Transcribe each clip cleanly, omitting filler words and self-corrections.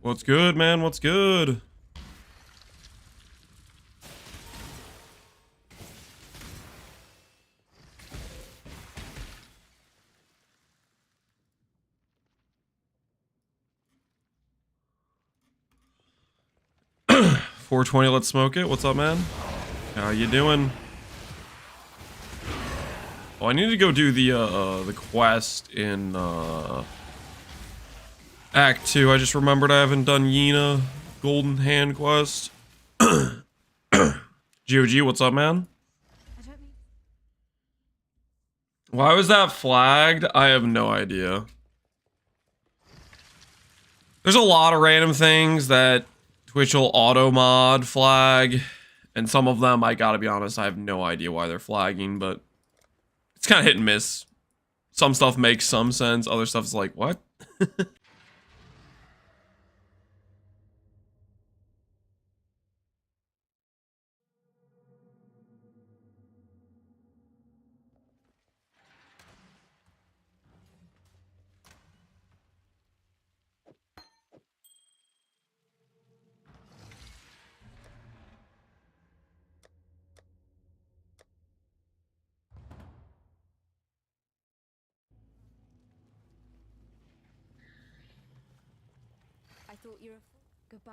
What's good, man? What's good? $420, let's smoke it. What's up, man? How you doing? Oh, I need to go do the quest in Act 2. I just remembered I haven't done NieNie Golden Hand quest. GOG, what's up, man? Why was that flagged? I have no idea. There's a lot of random things that Twitch will auto mod flag, and some of them, I gotta be honest, I have no idea why they're flagging, but it's kind of hit and miss. Some stuff makes some sense, other stuff is like, what? I thought you were goodbye.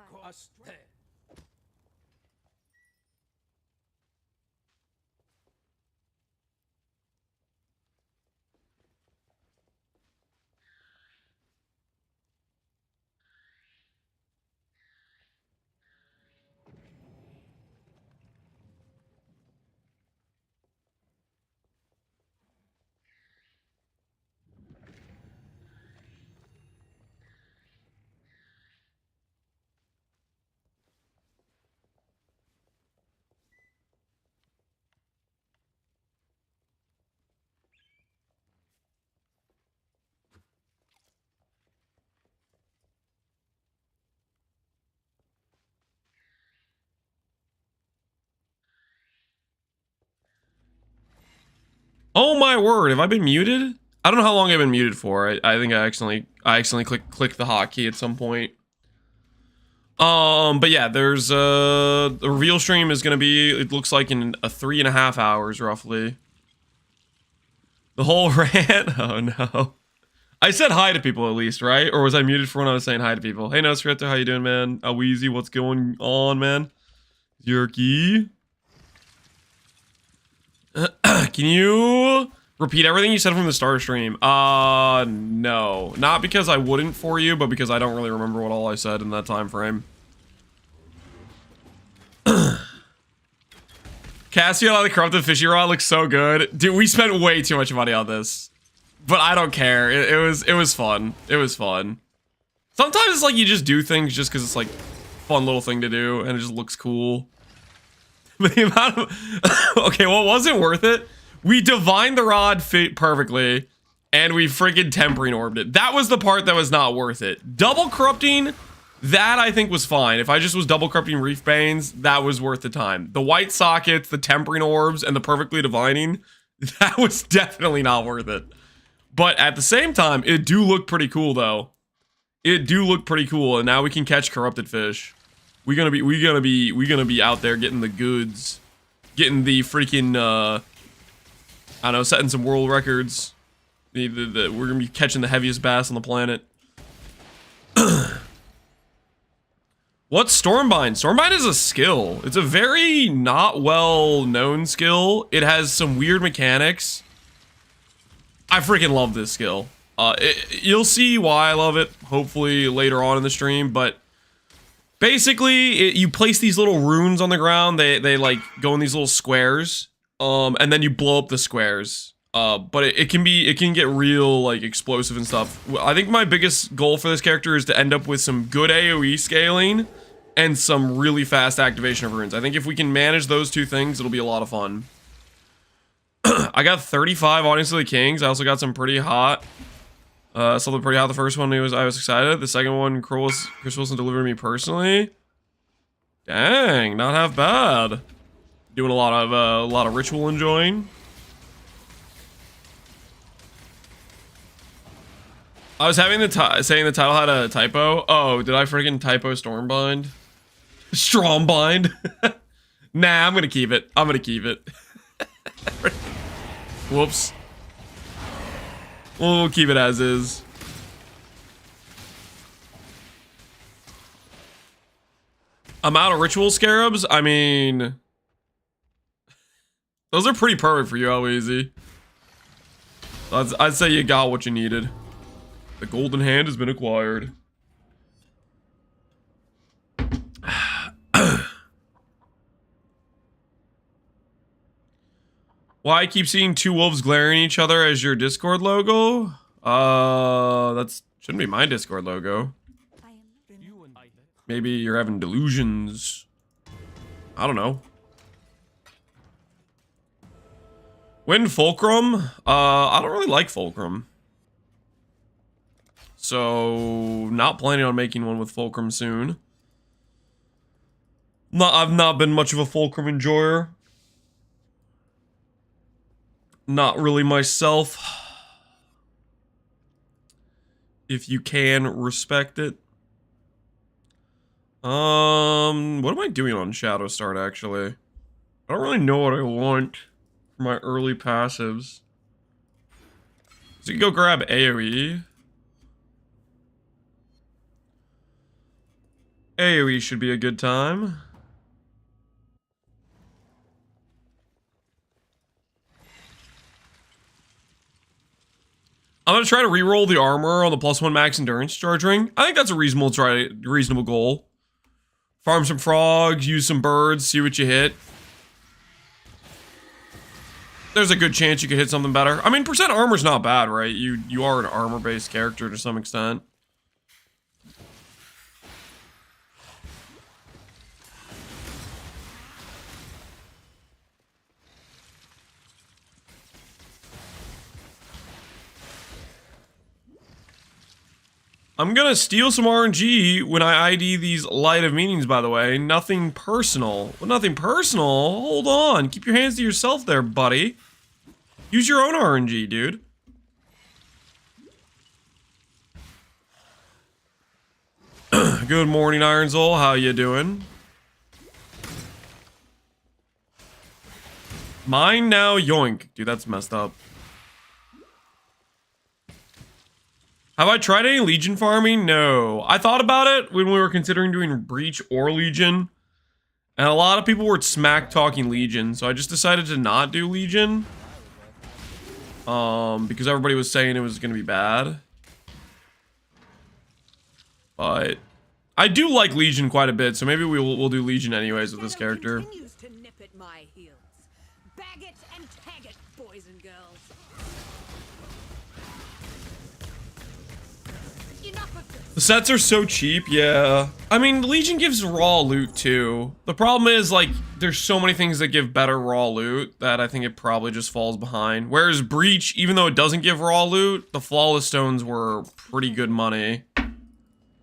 Oh my word, have I been muted? I don't know how long I've been muted for. I think I accidentally clicked the hotkey at some point. But yeah, there's the reveal stream is gonna be, it looks like in 3.5 hours roughly. The whole rant? Oh no. I said hi to people at least, right? Or was I muted for when I was saying hi to people? Hey Nosferatu, how you doing, man? Aweezy, what's going on, man? Yerky? Can you repeat everything you said from the start of stream? No. Not because I wouldn't for you, but because I don't really remember what all I said in that time frame. Cassio on the corrupted fishy rod looks so good. Dude, we spent way too much money on this. But I don't care. It was fun. It was fun. Sometimes it's like you just do things just because it's like fun little thing to do and it just looks cool. The amount of okay, well, it wasn't worth it. We divined the rod fit perfectly, and we freaking tempering orbed it. That was the part that was not worth it. Double corrupting, that I think was fine. If I just was double corrupting Reef Banes, that was worth the time. The white sockets, the tempering orbs, and the perfectly divining, that was definitely not worth it. But at the same time, it do look pretty cool though. It do look pretty cool, and now we can catch corrupted fish. We're gonna be out there getting the goods, getting the freaking I don't know, setting some world records. We're gonna be catching the heaviest bass on the planet. What's Stormbind? Stormbind is a skill. It's a very not well known skill. It has some weird mechanics. I freaking love this skill. You'll see why I love it hopefully later on in the stream, but basically, you place these little runes on the ground. They like go in these little squares, and then you blow up the squares. But it can get real like explosive and stuff. I think my biggest goal for this character is to end up with some good AOE scaling and some really fast activation of runes. I think if we can manage those two things, it'll be a lot of fun. I got 35 Audience of the Kings. I also got some pretty hot. Something pretty hot. The first one I was excited. The second one, Chris Wilson delivered me personally. Dang, not half bad. Doing a lot of ritual enjoying. I was having saying the title had a typo. Oh, did I freaking typo Stormbind? Stormbind? Nah, I'm gonna keep it. I'm gonna keep it. Whoops. We'll keep it as is. I'm out of ritual scarabs. I mean, those are pretty perfect for you, Easy. I'd say you got what you needed. The golden hand has been acquired. Why I keep seeing two wolves glaring at each other as your Discord logo? That shouldn't be my Discord logo. Maybe you're having delusions. I don't know. When Fulcrum? I don't really like Fulcrum. So, not planning on making one with Fulcrum soon. I've not been much of a Fulcrum enjoyer. Not really myself. If you can respect it. What am I doing on Shadow Start, actually? I don't really know what I want for my early passives. So you can go grab AoE. AoE should be a good time. I'm gonna try to reroll the armor on the +1 max endurance charge ring. I think that's a reasonable goal. Farm some frogs, use some birds, see what you hit. There's a good chance you could hit something better. I mean, percent armor's not bad, right? You are an armor-based character to some extent. I'm gonna steal some RNG when I ID these Light of Meanings, by the way. Nothing personal. Well, nothing personal? Hold on. Keep your hands to yourself there, buddy. Use your own RNG, dude. Good morning, Ironzol. How you doing? Mine now, yoink. Dude, that's messed up. Have I tried any Legion farming? No. I thought about it when we were considering doing Breach or Legion. And a lot of people were smack talking Legion, so I just decided to not do Legion. Because everybody was saying it was going to be bad. But I do like Legion quite a bit, so maybe we'll do Legion anyways with this character. Continues to nip at my heels. Bag it and tag it, boys and girls. Enough of this. The sets are so cheap, yeah. I mean, Legion gives raw loot too. The problem is, like, there's so many things that give better raw loot that I think it probably just falls behind. Whereas Breach, even though it doesn't give raw loot, the Flawless Stones were pretty good money.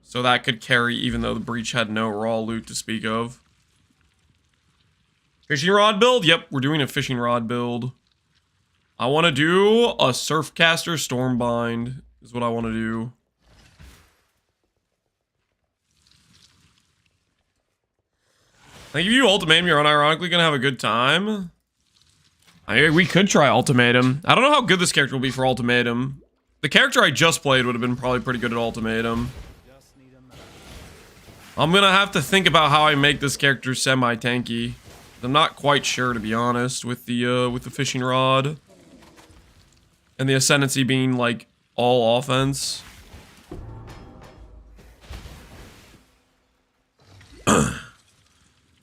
So that could carry even though the Breach had no raw loot to speak of. Fishing rod build? Yep, we're doing a fishing rod build. I want to do a Surfcaster Stormbind is what I want to do. Like, if you ultimate him, you're unironically gonna have a good time. We could try Ultimatum. I don't know how good this character will be for Ultimatum. The character I just played would have been probably pretty good at Ultimatum. I'm gonna have to think about how I make this character semi-tanky. I'm not quite sure, to be honest, with the fishing rod. And the Ascendancy being, like, all offense.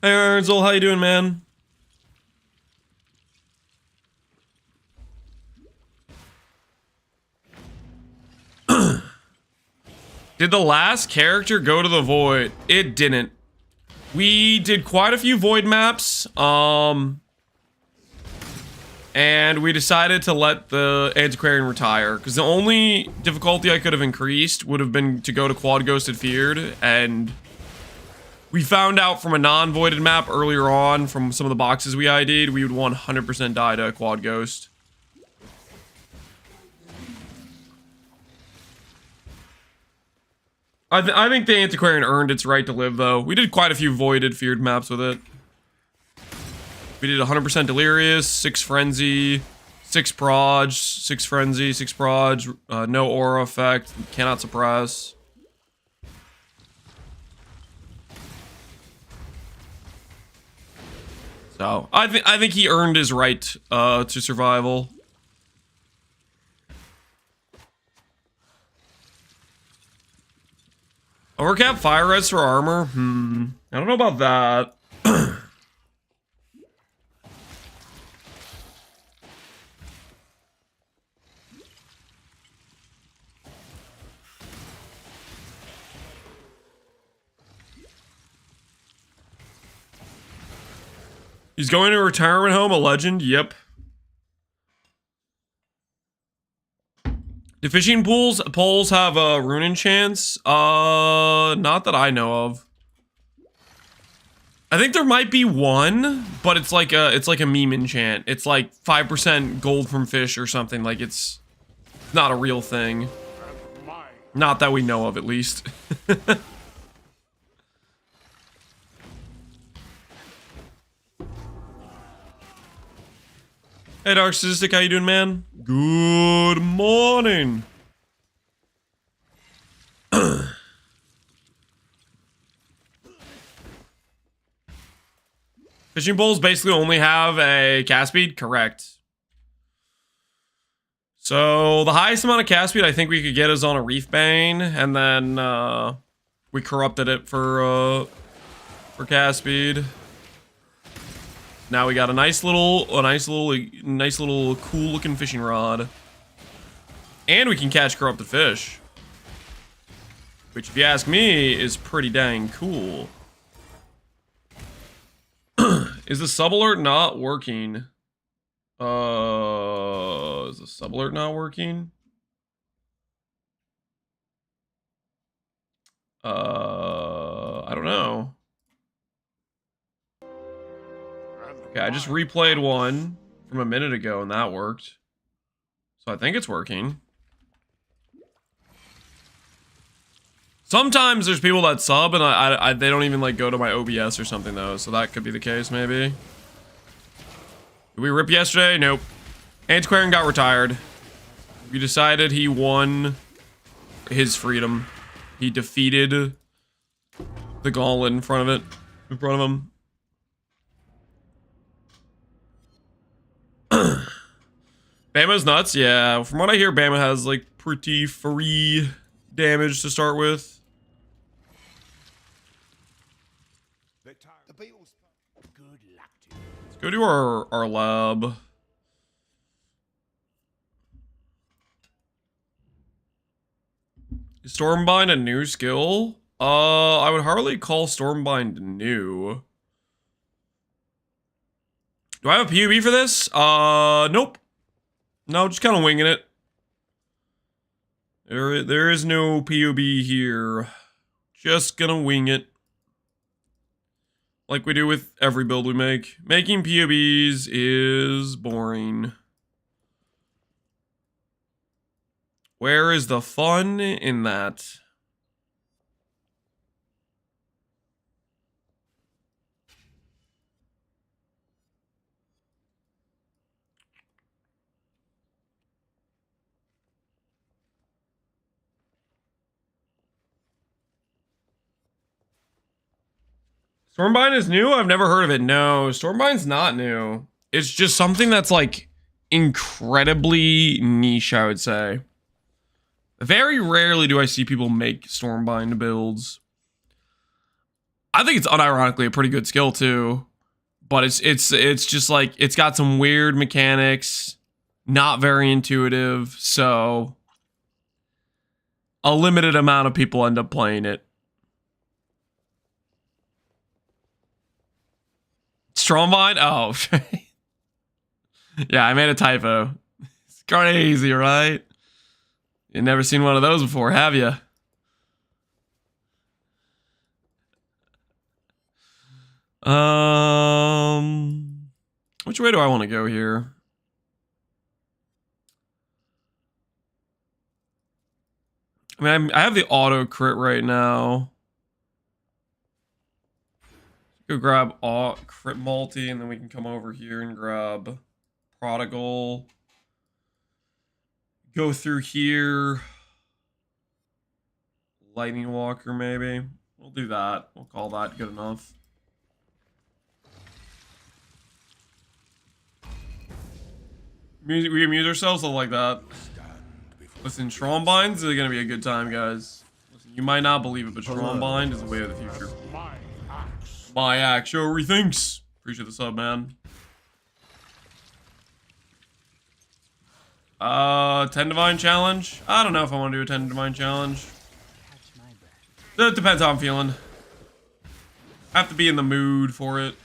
Hey, Ernzel, how you doing, man? Did the last character go to the void? It didn't. We did quite a few void maps, and we decided to let the antiquarian retire, because the only difficulty I could have increased would have been to go to Quad Ghosted Feared, and we found out from a non-voided map earlier on, from some of the boxes we ID'd, we would 100% die to a Quad Ghost. I think the Antiquarian earned its right to live, though. We did quite a few voided, feared maps with it. We did 100% Delirious, 6 Frenzy, 6 Proj, 6 Frenzy, 6 Proj, no Aura effect, cannot suppress. So, I think he earned his right to survival. Overcap fire res for armor? I don't know about that. He's going to a retirement home, a legend? Yep. Do fishing poles have a rune enchants? Not that I know of. I think there might be one, but it's like a meme enchant. It's like 5% gold from fish or something. Like it's not a real thing. Not that we know of, at least. Hey, Dark Statistic, how you doing, man? Good morning. Fishing poles basically only have a cast speed? Correct. So, the highest amount of cast speed I think we could get is on a Reef Bane, and then, we corrupted it for cast speed. Now we got a nice little cool looking fishing rod. And we can catch corrupted fish. Which, if you ask me, is pretty dang cool. Is the sub alert not working? Is the sub alert not working? I don't know. Okay, I just replayed one from a minute ago and that worked. So I think it's working. Sometimes there's people that sub and they don't even like go to my OBS or something though, so that could be the case maybe. Did we rip yesterday? Nope. Antiquarian got retired. We decided he won his freedom. He defeated the gauntlet in front of him. Bama's nuts, yeah. From what I hear, Bama has like pretty free damage to start with. Let's go to our lab. Is Stormbind a new skill? I would hardly call Stormbind new. Do I have a PUB for this? Nope. No, just kind of winging it. There is no PUB here. Just gonna wing it. Like we do with every build we make. Making PUBs is boring. Where is the fun in that? Stormbind is new? I've never heard of it. No, Stormbind's not new. It's just something that's like incredibly niche, I would say. Very rarely do I see people make Stormbind builds. I think it's unironically a pretty good skill too. But it's just like it's got some weird mechanics, not very intuitive, so a limited amount of people end up playing it. Stormbind? Oh. Yeah, I made a typo. It's crazy, right? You've never seen one of those before, have you? Which way do I want to go here? I mean, I have the auto crit right now. Go grab crit multi, and then we can come over here and grab prodigal. Go through here. Lightning walker, maybe. We'll do that. We'll call that good enough. We amuse ourselves like that. Listen, Stormbind is gonna be a good time, guys. Listen, you might not believe it, but Stormbind is the way of the future. My axe. Show rethinks. Appreciate the sub, man. 10 Divine Challenge. I don't know if I want to do a 10 Divine Challenge. It depends how I'm feeling. I have to be in the mood for it.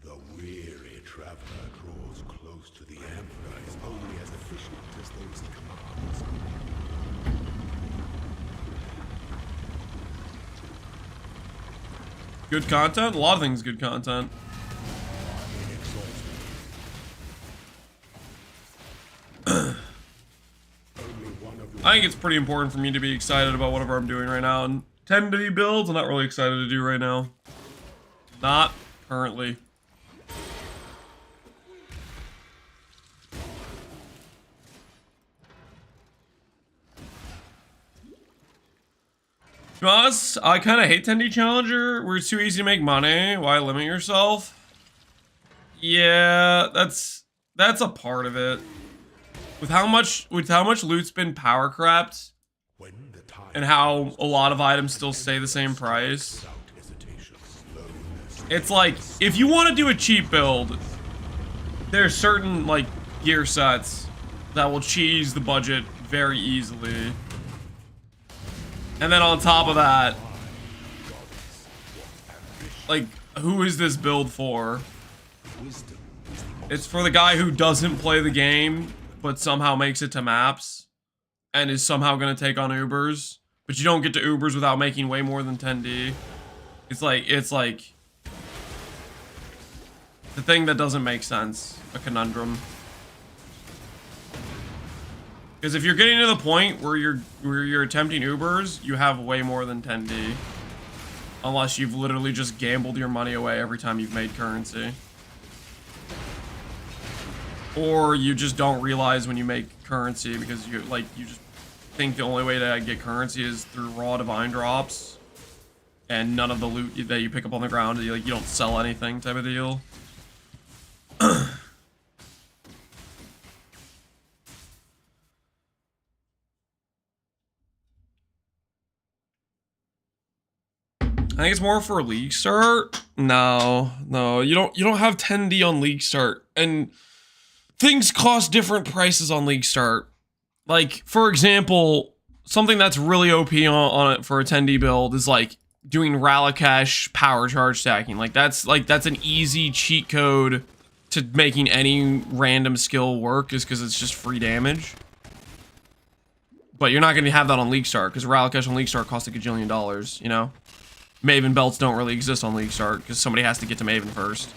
The weary traveler draws close to the Emperor is only as efficient as those he commands. Good content? A lot of things good content. I think it's pretty important for me to be excited about whatever I'm doing right now. And 10D builds, I'm not really excited to do right now. Not currently. To be honest, I kind of hate 10D Challenger, where it's too easy to make money. Why limit yourself? Yeah, that's a part of it. With how much loot's been power crapped, and how a lot of items still stay the same price. It's like, if you want to do a cheap build, there's certain like gear sets that will cheese the budget very easily. And then on top of that, like, who is this build for? It's for the guy who doesn't play the game, but somehow makes it to maps, and is somehow gonna take on Ubers. But you don't get to Ubers without making way more than 10D. It's like the thing that doesn't make sense, a conundrum. Because if you're getting to the point where you're attempting Ubers, you have way more than 10D. Unless you've literally just gambled your money away every time you've made currency. Or you just don't realize when you make currency because you just think the only way to get currency is through raw divine drops. And none of the loot that you pick up on the ground, you don't sell anything type of deal. I think it's more for League Start. No, you don't have 10D on League Start, and things cost different prices on League Start. Like, for example, something that's really OP on it for a 10D build is like doing Ralakesh power charge stacking. That's an easy cheat code to making any random skill work, is because it's just free damage. But you're not going to have that on League Start, because Ralakesh on League Start costs a gajillion dollars, you know? Maven belts don't really exist on League Start, because somebody has to get to Maven first.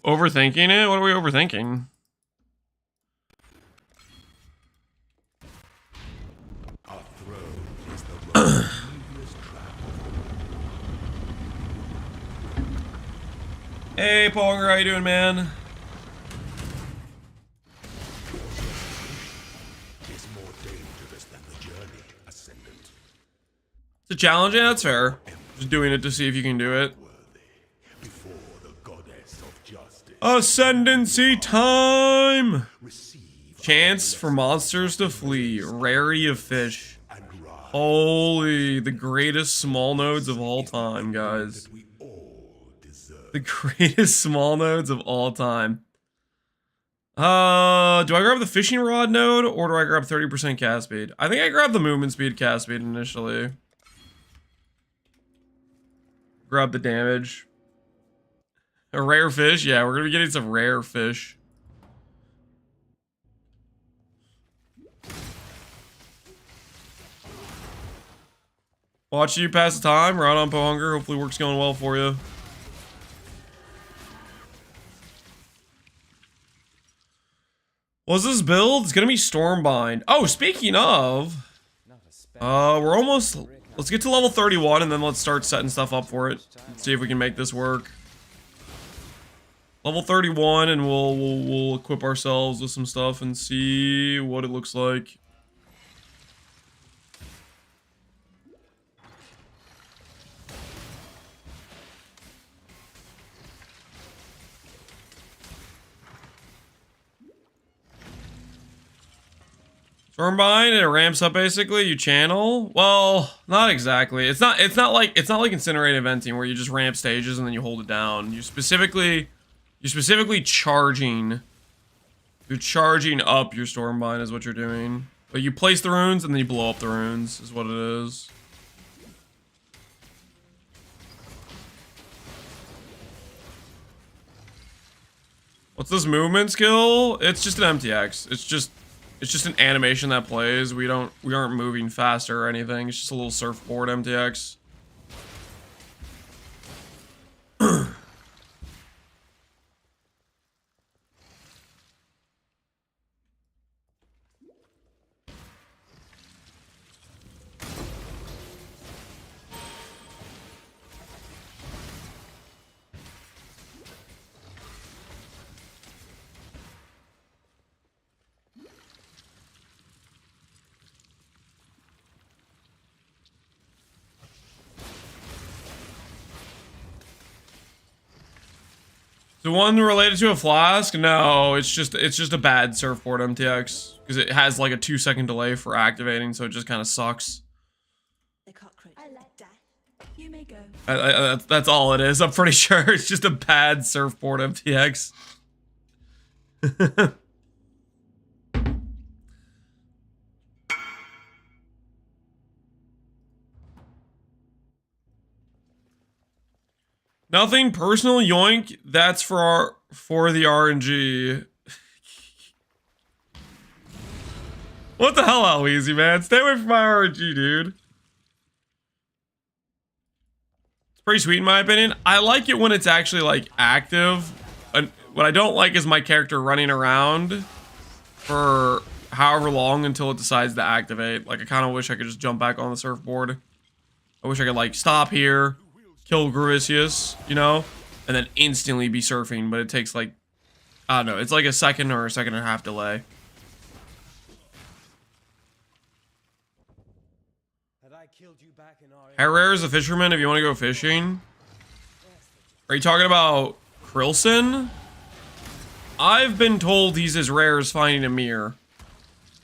Overthinking it? What are we overthinking? Hey, Ponger, how you doing, man? Is more dangerous than the journey, Ascendant. It's a challenge, yeah, that's fair. Just doing it to see if you can do it. Before the goddess of justice. Ascendancy time! Chance for monsters to flee. Rarity of fish. Holy, the greatest small nodes of all time, guys. The greatest small nodes of all time. Do I grab the fishing rod node or do I grab 30% cast speed? I think I grab the movement speed cast speed initially. Grab the damage. A rare fish? Yeah, we're gonna be getting some rare fish. Watching you pass the time, right on Pohunger. Hopefully work's going well for you. What's this build? It's gonna be Stormbind. Oh, speaking of, we're almost. Let's get to level 31 and then let's start setting stuff up for it. Let's see if we can make this work. Level 31, and we'll equip ourselves with some stuff and see what it looks like. Stormbind, and it ramps up basically. You channel. Well, not exactly. It's not like Incinerate Eventing where you just ramp stages and then you hold it down. You're specifically charging. You're charging up your Stormbind is what you're doing. But you place the runes and then you blow up the runes is what it is. What's this movement skill? It's just an MTX. It's just an animation that plays. We aren't moving faster or anything. It's just a little surfboard MTX. The one related to a flask? No, it's just a bad surfboard MTX because it has like a 2-second delay for activating, so it just kind of sucks. You may go. That's all it is. I'm pretty sure it's just a bad surfboard MTX. Nothing personal, yoink. That's for the RNG. What the hell, Aloezy, man? Stay away from my RNG, dude. It's pretty sweet in my opinion. I like it when it's actually like active. And what I don't like is my character running around for however long until it decides to activate. Like I kind of wish I could just jump back on the surfboard. I wish I could like stop here. Kill Gravicius, you know, and then instantly be surfing, but it takes like, I don't know, it's like a second or a second and a half delay. How rare is a fisherman if you want to go fishing? Are you talking about Krilson? I've been told he's as rare as finding a mirror,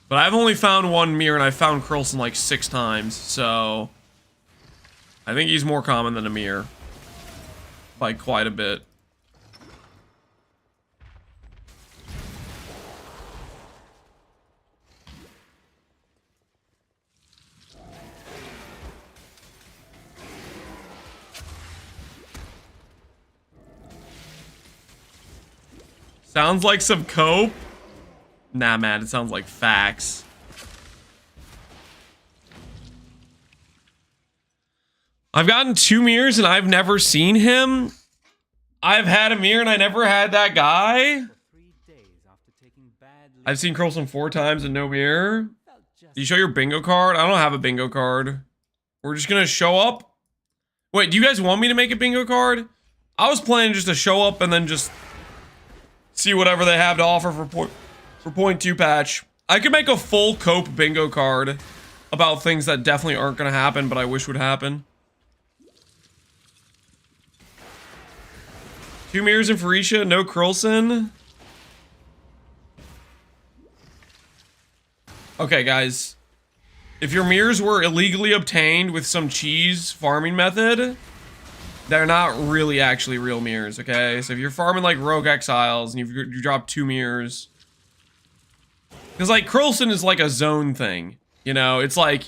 but I've only found one mirror and I found Krilson like 6 times, so I think he's more common than a mirror. By quite a bit. Sounds like some cope? Nah, man, it sounds like facts. I've gotten 2 mirrors and I've never seen him. I've had a mirror and I never had that guy. I've seen Krilson 4 times and no mirror. You show your bingo card? I don't have a bingo card. We're just gonna show up? Wait, do you guys want me to make a bingo card? I was planning just to show up and then just see whatever they have to offer for point 2 patch. I could make a full cope bingo card about things that definitely aren't gonna happen, but I wish would happen. 2 mirrors in Phorecia, no Krilson. Okay, guys. If your mirrors were illegally obtained with some cheese farming method, they're not really actually real mirrors, okay? So if you're farming like rogue exiles and you drop 2 mirrors, Because, like, Krillson is like a zone thing. You know, it's like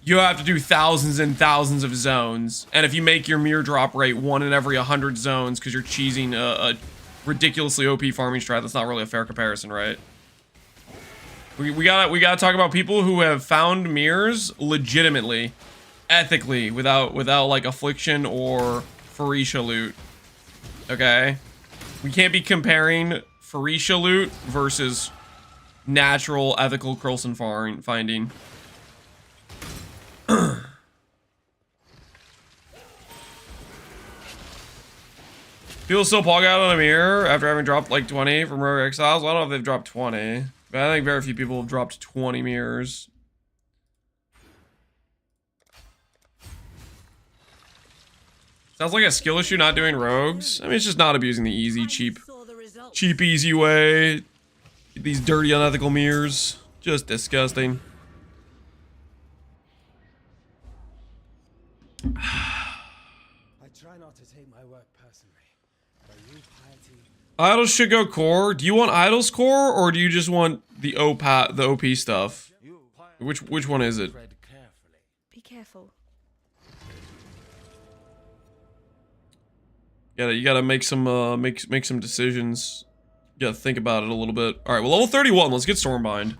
you have to do thousands and thousands of zones. And if you make your mirror drop rate 1 in every 100 zones because you're cheesing a ridiculously OP farming strat, that's not really a fair comparison, right? We gotta talk about people who have found mirrors legitimately, ethically, without like affliction or Phoresia loot. Okay? We can't be comparing Phoresia loot versus natural ethical Krillson finding. People still pog out on a mirror after having dropped like 20 from Rogue Exiles. Well, I don't know if they've dropped 20, but I think very few people have dropped 20 mirrors. Sounds like a skill issue not doing rogues. I mean, it's just not abusing the easy, cheap, easy way. These dirty, unethical mirrors. Just disgusting. I try not to take my work personally. But you piety. Idols should go core. Do you want idols core, or do you just want the OP stuff? Which one is it? Be careful. You gotta make some make some decisions. You gotta think about it a little bit. All right, well, level 31. Let's get Stormbind.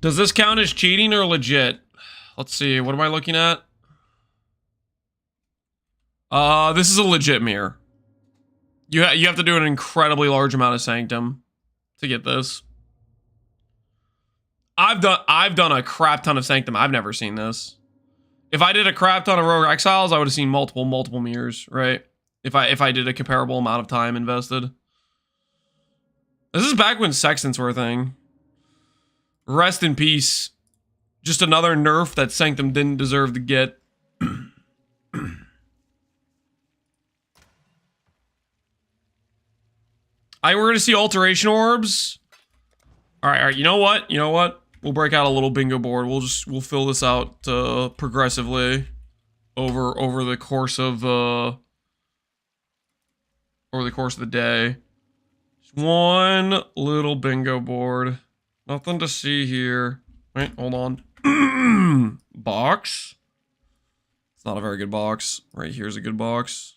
Does this count as cheating or legit? Let's see. What am I looking at? This is a legit mirror. You have to do an incredibly large amount of Sanctum to get this. I've done a crap ton of Sanctum. I've never seen this. If I did a crap ton of Rogue Exiles, I would have seen multiple mirrors, right? If I did a comparable amount of time invested. This is back when Sextants were a thing. Rest in peace. Just another nerf that Sanctum didn't deserve to get. We're gonna see alteration orbs. All right. You know what? We'll break out a little bingo board. We'll fill this out progressively over the course of the day. Just one little bingo board. Nothing to see here. Wait, hold on. Box. It's not a very good box. Right here's a good box.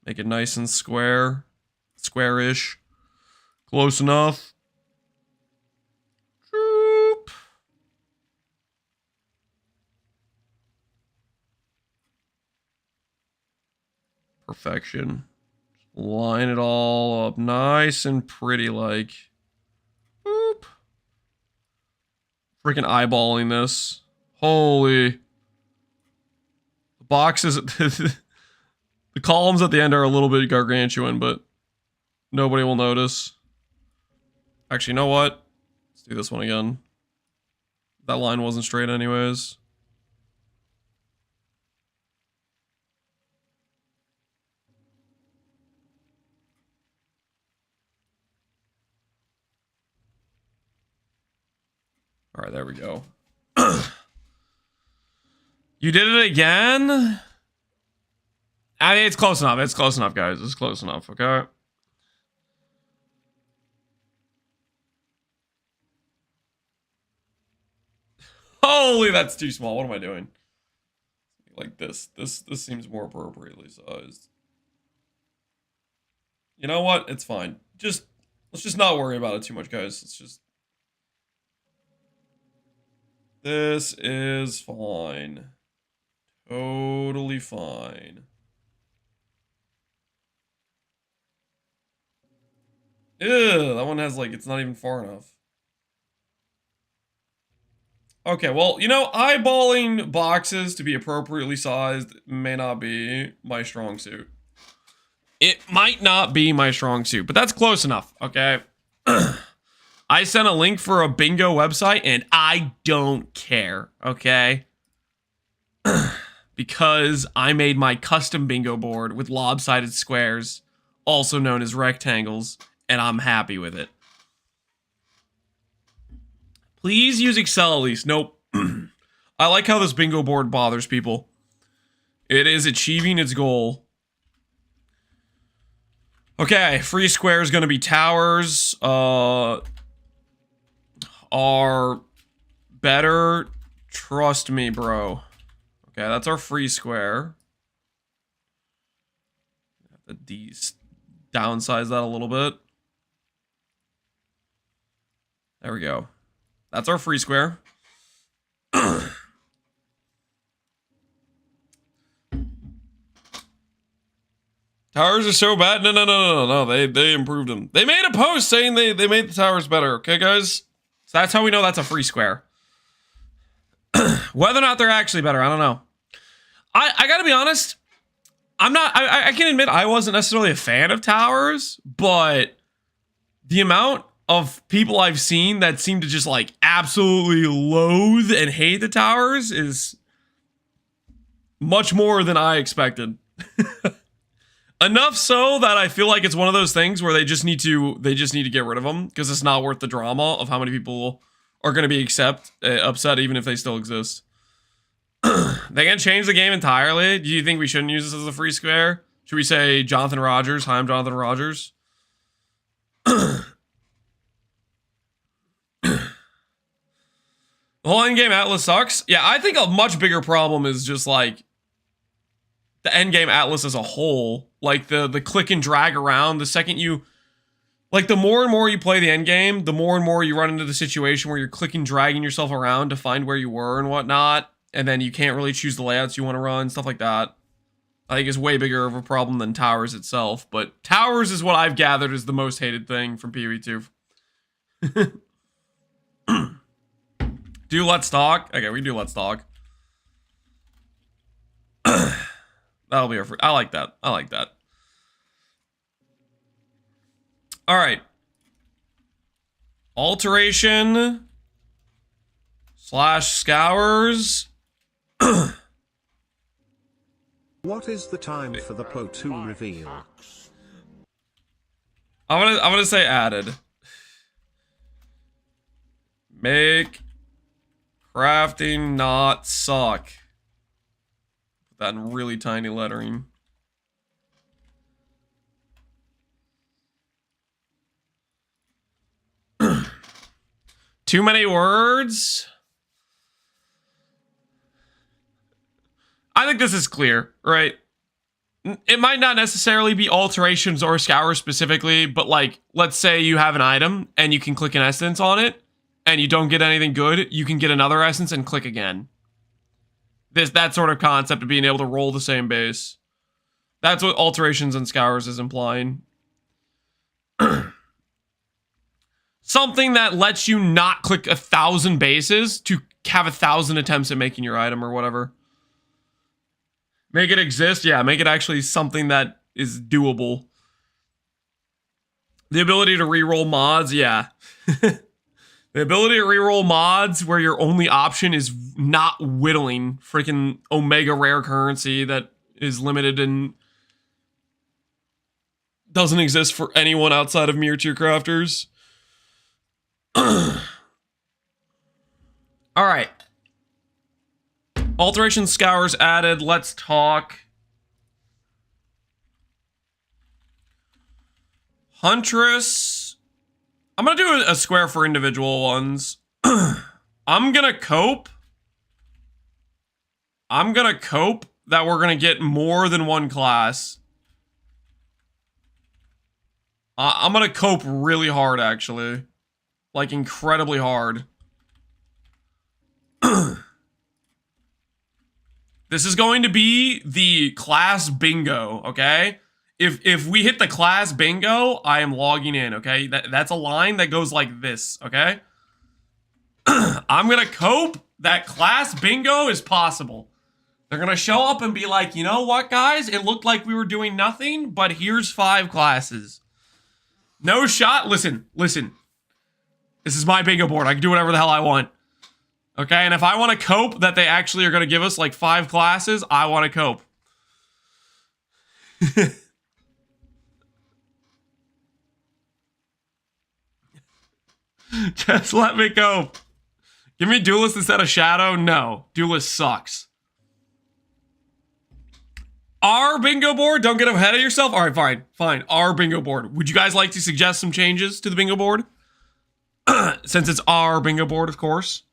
Make it nice and square. Square-ish. Close enough. Troop. Perfection. Line it all up nice and pretty like. Boop. Freaking eyeballing this. Holy. The boxes, the columns at the end are a little bit gargantuan, but nobody will notice. Actually, you know what? Let's do this one again. That line wasn't straight anyways. All right, there we go. You did it again? I mean, it's close enough. It's close enough, guys. It's close enough, okay? Holy, that's too small. What am I doing? Like this. This seems more appropriately sized. You know what? It's fine. Let's just not worry about it too much, guys. It's just... This is fine. Totally fine. Ew, that one has like, it's not even far enough. Okay, well, you know, eyeballing boxes to be appropriately sized may not be my strong suit. It might not be my strong suit, but that's close enough, okay? I sent a link for a bingo website, and I don't care, okay? Because I made my custom bingo board with lopsided squares, also known as rectangles, and I'm happy with it. Please use Excel at least. Nope. I like how this bingo board bothers people. It is achieving its goal. Okay, free square is gonna be towers. Are better. Trust me, bro. Okay, that's our free square. Have to downsize that a little bit. There we go. That's our free square. Towers are so bad. No. They improved them. They made a post saying they made the towers better. Okay, guys? So that's how we know that's a free square. Whether or not they're actually better, I don't know. I gotta be honest. I can admit I wasn't necessarily a fan of towers, but the amount of people I've seen that seem to just like absolutely loathe and hate the towers is much more than I expected. Enough so that I feel like it's one of those things where they just need to get rid of them because it's not worth the drama of how many people are going to be upset even if they still exist. They can change the game entirely. Do you think we shouldn't use this as a free square? Should we say Jonathan Rogers? Hi, I'm Jonathan Rogers. The whole endgame atlas sucks. Yeah, I think a much bigger problem is just like the endgame atlas as a whole. Like the click and drag around. The second you, like the more and more you play the endgame, the more and more you run into the situation where you're clicking, dragging yourself around to find where you were and whatnot. And then you can't really choose the layouts you want to run, stuff like that. I think is way bigger of a problem than towers itself. But towers is what I've gathered is the most hated thing from PoE 2. Do let's talk? Okay, we can do let's talk. That'll be our I like that. I like that. All right. Alteration / scours. What is the time for the Pro 2 reveal? I'm gonna say added. Make crafting not suck. Put that in really tiny lettering. Too many words? I think this is clear, right? It might not necessarily be alterations or scours specifically, but like, let's say you have an item and you can click an essence on it and you don't get anything good, you can get another essence and click again. That sort of concept of being able to roll the same base. That's what alterations and scours is implying. Something that lets you not click 1,000 bases to have 1,000 attempts at making your item or whatever. Make it exist, yeah, make it actually something that is doable. The ability to reroll mods, yeah. The ability to reroll mods where your only option is not whittling freaking Omega rare currency that is limited and doesn't exist for anyone outside of Mere Tier crafters. All right. Alteration scours added. Let's talk. Huntress. I'm going to do a square for individual ones. I'm going to cope that we're going to get more than one class. I'm going to cope really hard, actually. Like, incredibly hard. This is going to be the class bingo, okay? If we hit the class bingo, I am logging in, okay? That's a line that goes like this, okay? I'm gonna cope that class bingo is possible. They're gonna show up and be like, you know what, guys? It looked like we were doing nothing, but here's 5 classes. No shot. Listen. This is my bingo board. I can do whatever the hell I want. Okay, and if I want to cope that they actually are going to give us like 5 classes, I want to cope. Just let me cope. Give me Duelist instead of Shadow? No. Duelist sucks. Our bingo board, don't get ahead of yourself. All right, fine. Our bingo board. Would you guys like to suggest some changes to the bingo board? Since it's our bingo board, of course.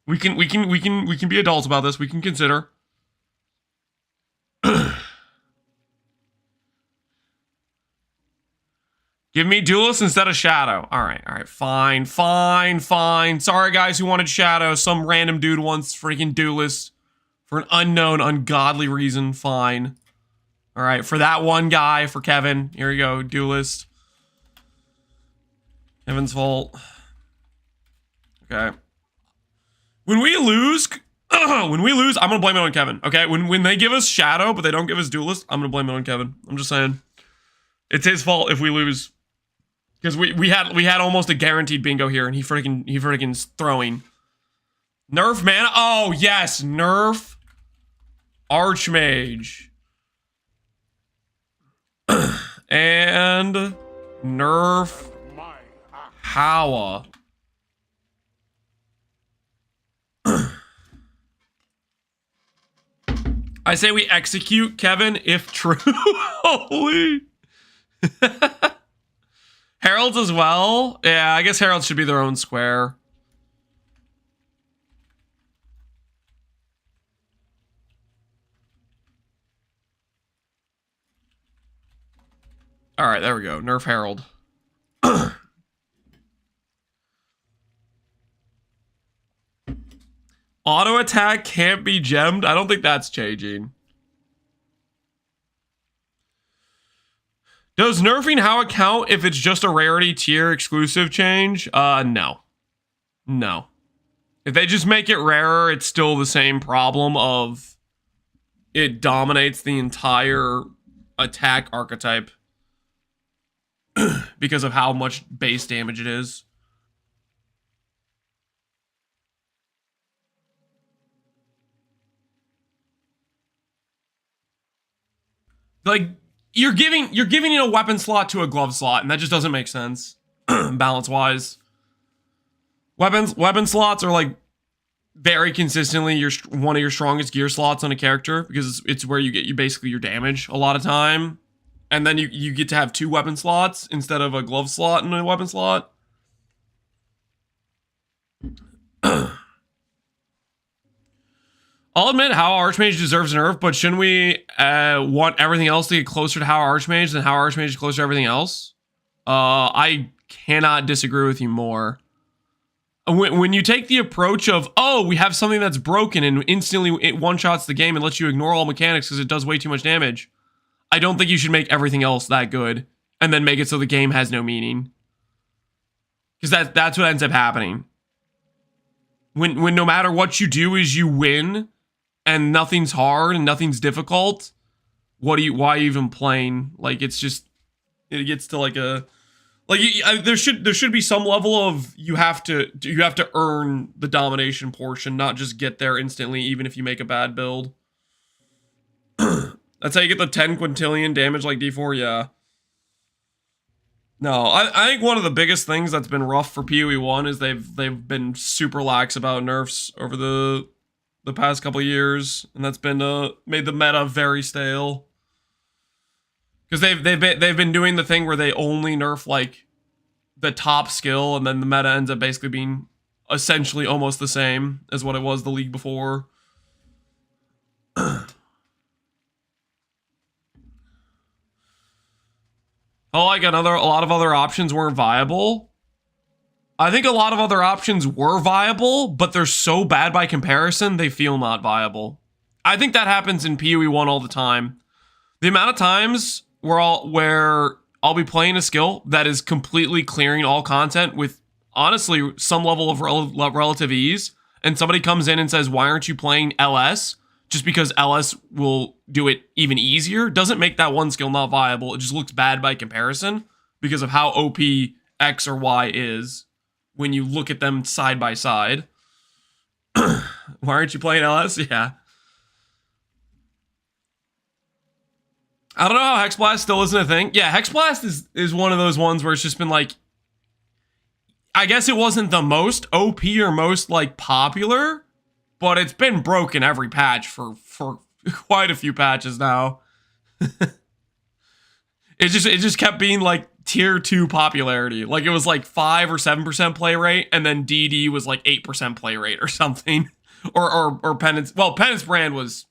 We can be adults about this. We can consider. Give me Duelist instead of Shadow. All right, fine. Sorry, guys who wanted Shadow. Some random dude wants freaking Duelist for an unknown, ungodly reason. Fine. All right, for that one guy, for Kevin. Here we go, Duelist. Kevin's fault. Okay. When we lose, I'm gonna blame it on Kevin. Okay, when they give us Shadow, but they don't give us Duelist, I'm gonna blame it on Kevin. I'm just saying. It's his fault if we lose. Because we had almost a guaranteed bingo here, and he freaking's throwing. Nerf mana. Oh yes, nerf Archmage. And nerf Howa. I say we execute Kevin if true. Holy. Heralds as well? Yeah, I guess Heralds should be their own square. Alright, there we go. Nerf Herald. Auto attack can't be gemmed? I don't think that's changing. Does nerfing Howa count if it's just a rarity tier exclusive change? No. No. If they just make it rarer, it's still the same problem of it dominates the entire attack archetype because of how much base damage it is. Like, you're giving it a weapon slot to a glove slot, and that just doesn't make sense, balance-wise. Weapon slots are, like, very consistently one of your strongest gear slots on a character, because it's where you get basically your damage a lot of time. And then you get to have 2 weapon slots instead of a glove slot and a weapon slot. I'll admit how Archmage deserves a nerf, but shouldn't we want everything else to get closer to how Archmage than how Archmage is closer to everything else? I cannot disagree with you more. When you take the approach of, oh, we have something that's broken and instantly it one-shots the game and lets you ignore all mechanics because it does way too much damage, I don't think you should make everything else that good and then make it so the game has no meaning. Because that's what ends up happening. When no matter what you do is you win and nothing's hard and nothing's difficult, why are you even playing? Like, it's just, it gets to like a, like, there should be some level of you have to earn the domination portion, not just get there instantly even if you make a bad build. That's how you get the 10 quintillion damage like D4, yeah. No, I think one of the biggest things that's been rough for PoE 1 is they've been super lax about nerfs over the past couple years, and that's been made the meta very stale. Because they've been doing the thing where they only nerf like the top skill, and then the meta ends up basically being essentially almost the same as what it was the league before. Oh, like a lot of other options weren't viable. I think a lot of other options were viable, but they're so bad by comparison, they feel not viable. I think that happens in PoE 1 all the time. The amount of times where I'll be playing a skill that is completely clearing all content with, honestly, some level of relative ease, and somebody comes in and says, why aren't you playing LS? Just because LS will do it even easier doesn't make that one skill not viable. It just looks bad by comparison because of how OP X or Y is when you look at them side by side. Why aren't you playing LS? Yeah. I don't know how Hexblast still isn't a thing. Yeah, Hexblast is one of those ones where it's just been like, I guess it wasn't the most OP or most like popular, but it's been broken every patch for quite a few patches now. It just kept being like tier 2 popularity. Like it was like 5 or 7% play rate, and then DD was like 8% play rate or something. Or Penance. Well, Penance Brand was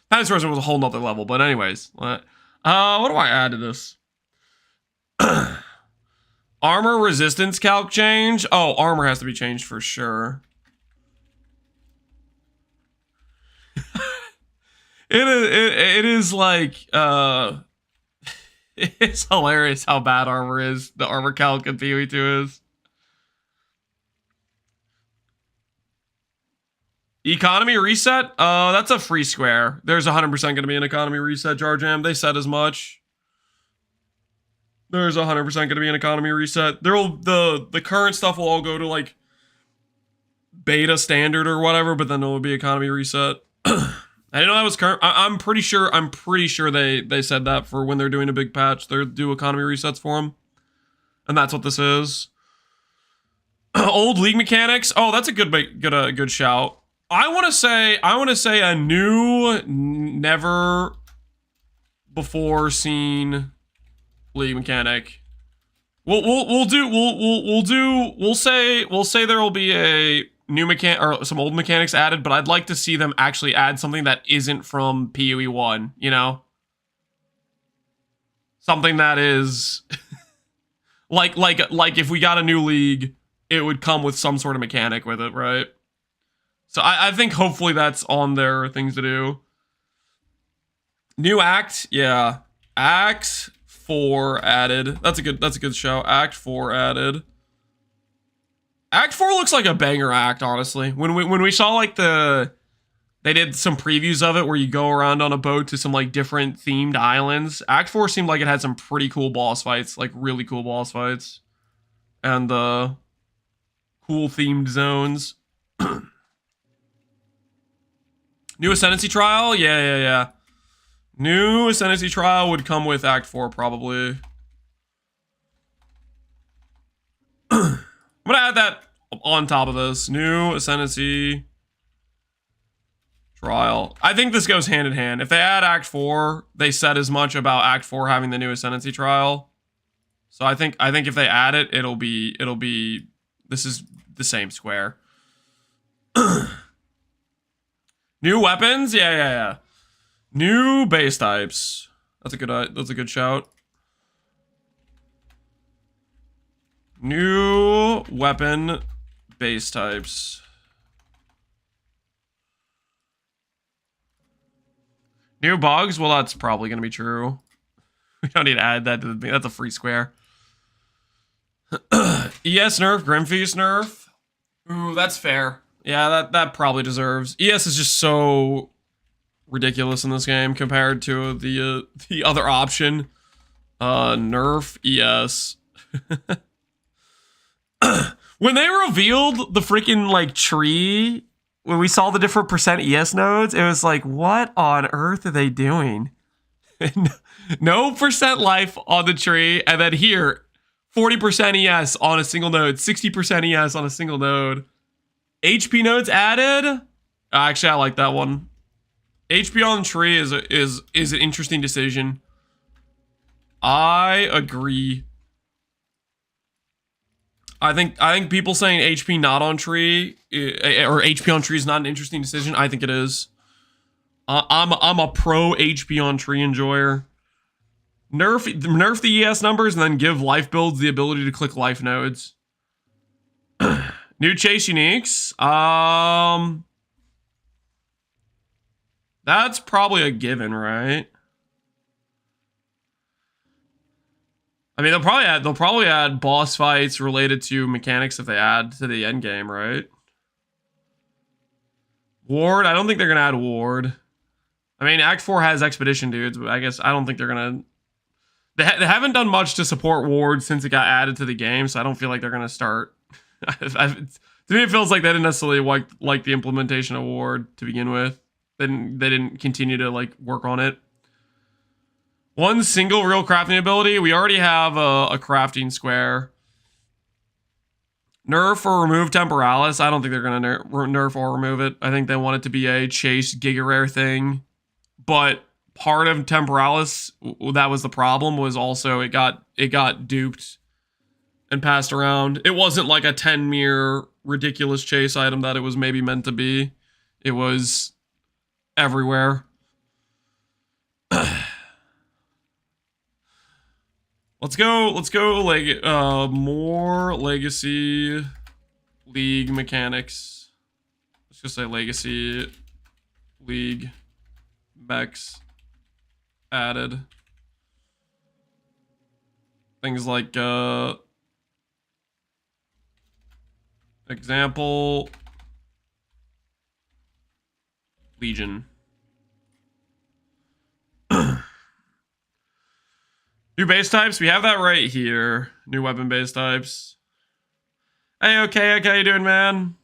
Penance Brand was a whole nother level. But anyways, what do I add to this? Armor resistance calc change. Oh, armor has to be changed for sure. It is like it's hilarious how bad armor is. The armor calc in PoE 2 is. Economy reset? That's a free square. There's 100% going to be an economy reset, Jar Jam. They said as much. There's 100% going to be an economy reset. The current stuff will all go to like beta standard or whatever, but then there will be economy reset. I didn't know that was current. I'm pretty sure they said that for when they're doing a big patch, they'll do economy resets for them. And that's what this is. Old league mechanics. Oh, that's a good shout. I want to say a new, never before seen league mechanic. We'll say there will be a new mechanic or some old mechanics added, but I'd like to see them actually add something that isn't from PoE 1, you know? Something that is like if we got a new league, it would come with some sort of mechanic with it, right? So I think hopefully that's on their things to do. New act, yeah. Act 4 added. That's a good show. Act 4 added. Act 4 looks like a banger act, honestly. When we saw like they did some previews of it where you go around on a boat to some like different themed islands. Act 4 seemed like it had some pretty cool boss fights, like really cool boss fights. And cool themed zones. New Ascendancy Trial? Yeah. New Ascendancy Trial would come with Act 4, probably. I'm gonna add that on top of this. New Ascendancy Trial. I think this goes hand in hand. If they add Act 4, they said as much about Act 4 having the new Ascendancy Trial. So I think if they add it, it'll be this is the same square. New weapons? Yeah. New base types. That's a good shout. New weapon base types. New bugs? Well, that's probably going to be true. We don't need to add that to the... That's a free square. ES nerf, Grimfeast nerf. Ooh, that's fair. Yeah, that probably deserves. ES is just so ridiculous in this game compared to the other option. Nerf ES. When they revealed the freaking like tree, when we saw the different percent ES nodes, it was like, what on earth are they doing? No percent life on the tree, and then here, 40% ES on a single node, 60% ES on a single node. HP nodes added. Actually, I like that one. HP on tree is an interesting decision. I agree. I think people saying HP not on tree or HP on tree is not an interesting decision. I think it is. I'm a pro HP on tree enjoyer. Nerf the ES numbers and then give life builds the ability to click life nodes. New chase uniques. That's probably a given, right? I mean, they'll probably add boss fights related to mechanics if they add to the end game, right? Ward, I don't think they're gonna add Ward. I mean, Act 4 has Expedition dudes, but I guess I don't think they're gonna... They haven't done much to support Ward since it got added to the game, so I don't feel like they're gonna start... To me, it feels like they didn't necessarily like the implementation of Ward to begin with. They didn't continue to like work on it. One single real crafting ability. We already have a crafting square. Nerf or remove Temporalis. I don't think they're gonna nerf or remove it. I think they want it to be a chase Giga Rare thing. But part of Temporalis, that was the problem, was also it got duped and passed around. It wasn't like a 10 mirror ridiculous chase item that it was maybe meant to be. It was everywhere. Let's go like more legacy league mechanics. Let's just say legacy league mechs added. Things like example Legion. New base types, we have that right here. New weapon base types. Hey, okay, how you doing, man?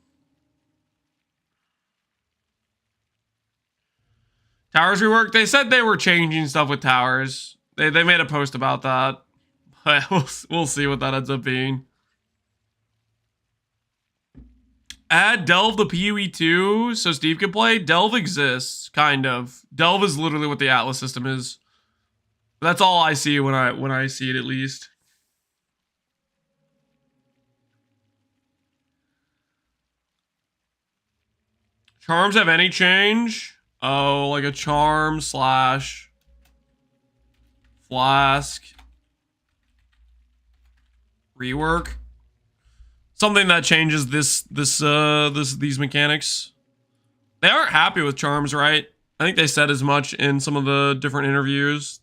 Towers rework. They said they were changing stuff with towers. They made a post about that. We'll see what that ends up being. Add Delve to PoE 2 so Steve can play. Delve exists, kind of. Delve is literally what the Atlas system is. That's all I see when I see it, at least. Charms have any change? Oh, like a charm slash flask rework. Something that changes these mechanics. They aren't happy with charms, right? I think they said as much in some of the different interviews.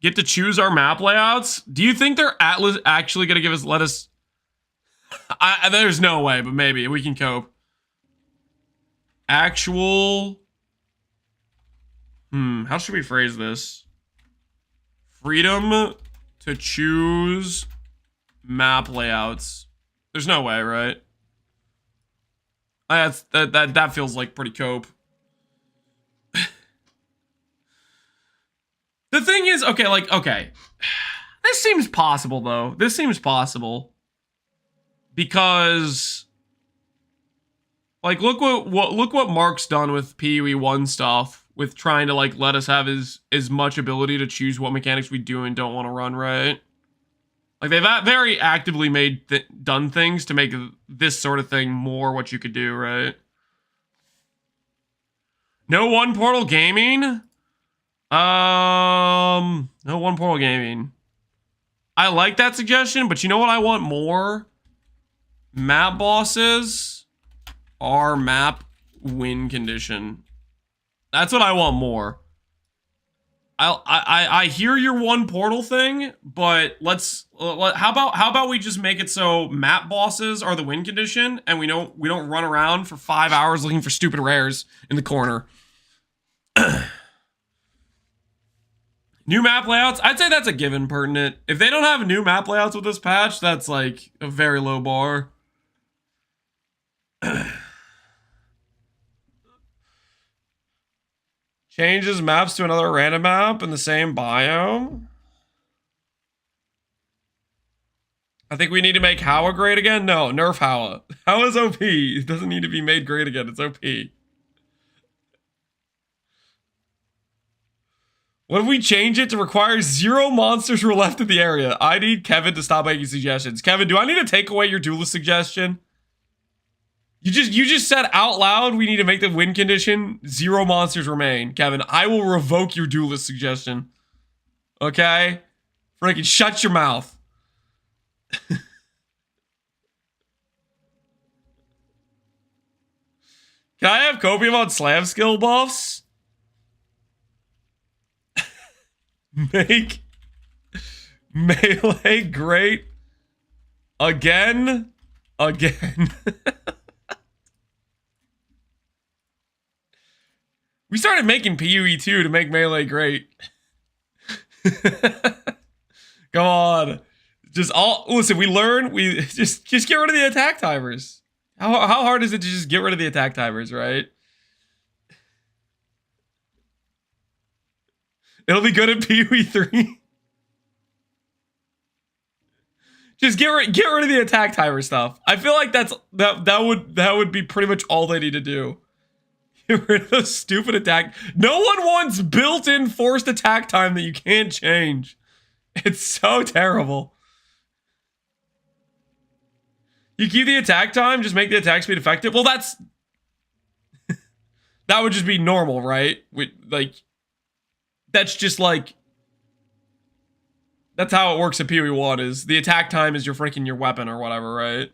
Get to choose our map layouts. Do you think they're actually gonna let us? There's no way, but maybe we can cope. Actual. How should we phrase this? Freedom to choose map layouts. There's no way, right? That feels like pretty cope. The thing is, okay. This seems possible, though. This seems possible. Because, like, look what Mark's done with PoE 1 stuff, with trying to, like, let us have as much ability to choose what mechanics we do and don't want to run, right? Like, they've very actively done things to make this sort of thing more what you could do, right? No one portal gaming? No one portal gaming. I like that suggestion, but you know what I want more? Map bosses are map win condition. That's what I want more. I hear your one portal thing, but how about we just make it so map bosses are the win condition, and we don't run around for 5 hours looking for stupid rares in the corner. New map layouts, I'd say that's a given, pertinent. If they don't have new map layouts with this patch, that's like a very low bar. Changes maps to another random map in the same biome. I think we need to make Howa great again. No, nerf Howa. Howa's OP. It doesn't need to be made great again. It's OP. What if we change it to require 0 monsters who are left in the area? I need Kevin to stop making suggestions. Kevin, do I need to take away your duelist suggestion? You just said out loud we need to make the win condition 0 monsters remain. Kevin, I will revoke your duelist suggestion. Okay? Freaking shut your mouth. Can I have copium on slam skill buffs? Make melee great again. We started making PoE 2 to make melee great. Come on. Listen, we learn, we just get rid of the attack timers. How hard is it to just get rid of the attack timers, right? It'll be good at PoE 3. Just get rid of the attack timer stuff. I feel like that would be pretty much all they need to do. Get rid of the stupid attack. No one wants built-in forced attack time that you can't change. It's so terrible. You keep the attack time, just make the attack speed effective. Well, that's that would just be normal, right? That's just like that's how it works at PoE 1 is the attack time is your weapon or whatever, right?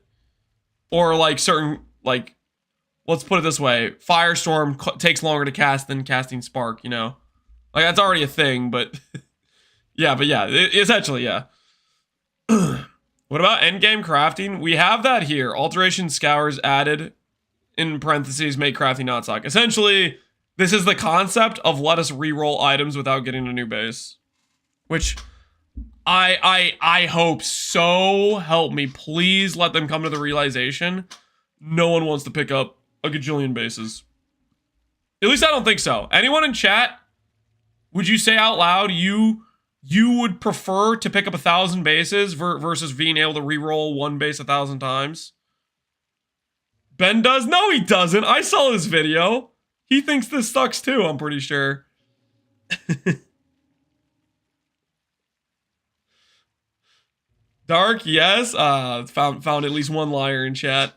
Or like certain like let's put it this way, Firestorm takes longer to cast than casting Spark, you know? Like that's already a thing, but yeah, essentially, yeah. What about endgame crafting? We have that here. Alteration scours added in parentheses make crafting not suck. Essentially, this is the concept of let us reroll items without getting a new base. Which I hope, so help me. Please let them come to the realization no one wants to pick up a gajillion bases. At least I don't think so. Anyone in chat, would you say out loud you would prefer to pick up 1,000 bases versus being able to reroll one base 1,000 times? Ben does? No, he doesn't. I saw his video. He thinks this sucks too, I'm pretty sure. Dark, yes. Found at least one liar in chat.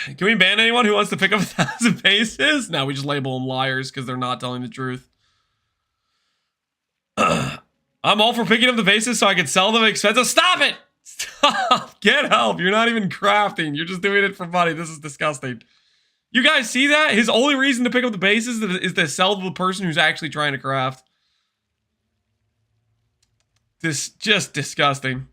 Can we ban anyone who wants to pick up 1,000 bases? No, we just label them liars because they're not telling the truth. I'm all for picking up the bases so I can sell them expensive. Stop it! Stop! Get help. You're not even crafting. You're just doing it for money. This is disgusting. You guys see that? His only reason to pick up the bases is to sell to the person who's actually trying to craft. This just disgusting.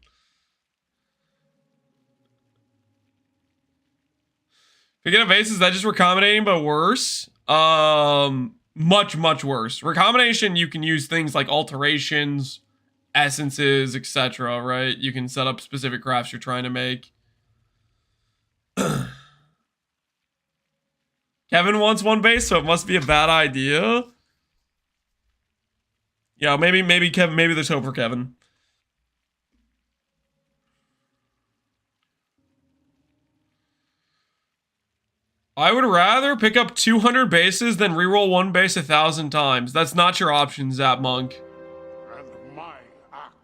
Picking up bases, that just recombinating, but worse. Much worse. Recombination, you can use things like alterations, essences, etc., right? You can set up specific crafts you're trying to make. Kevin wants one base, so it must be a bad idea. Yeah, maybe Kevin, maybe there's hope for Kevin. I would rather pick up 200 bases than reroll one base 1,000 times. That's not your option, Zap Monk.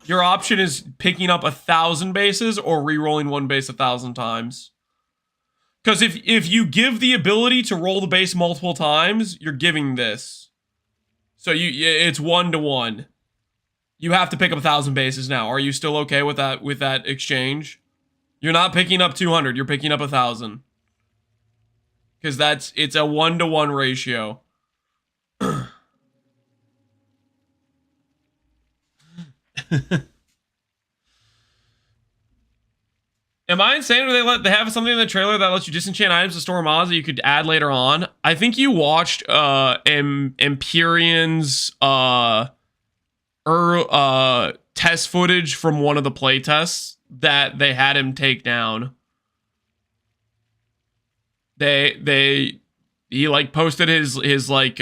Your option is picking up 1,000 bases or rerolling one base 1,000 times. Because if you give the ability to roll the base multiple times, you're giving this. So it's 1-to-1. You have to pick up 1,000 bases now. Are you still okay with that exchange? You're not picking up 200. You're picking up 1,000. Because it's a 1-to-1 ratio. Am I insane? Or they have something in the trailer that lets you disenchant items to store mods that you could add later on? I think you watched Empyrean's test footage from one of the playtests that they had him take down. He like posted his like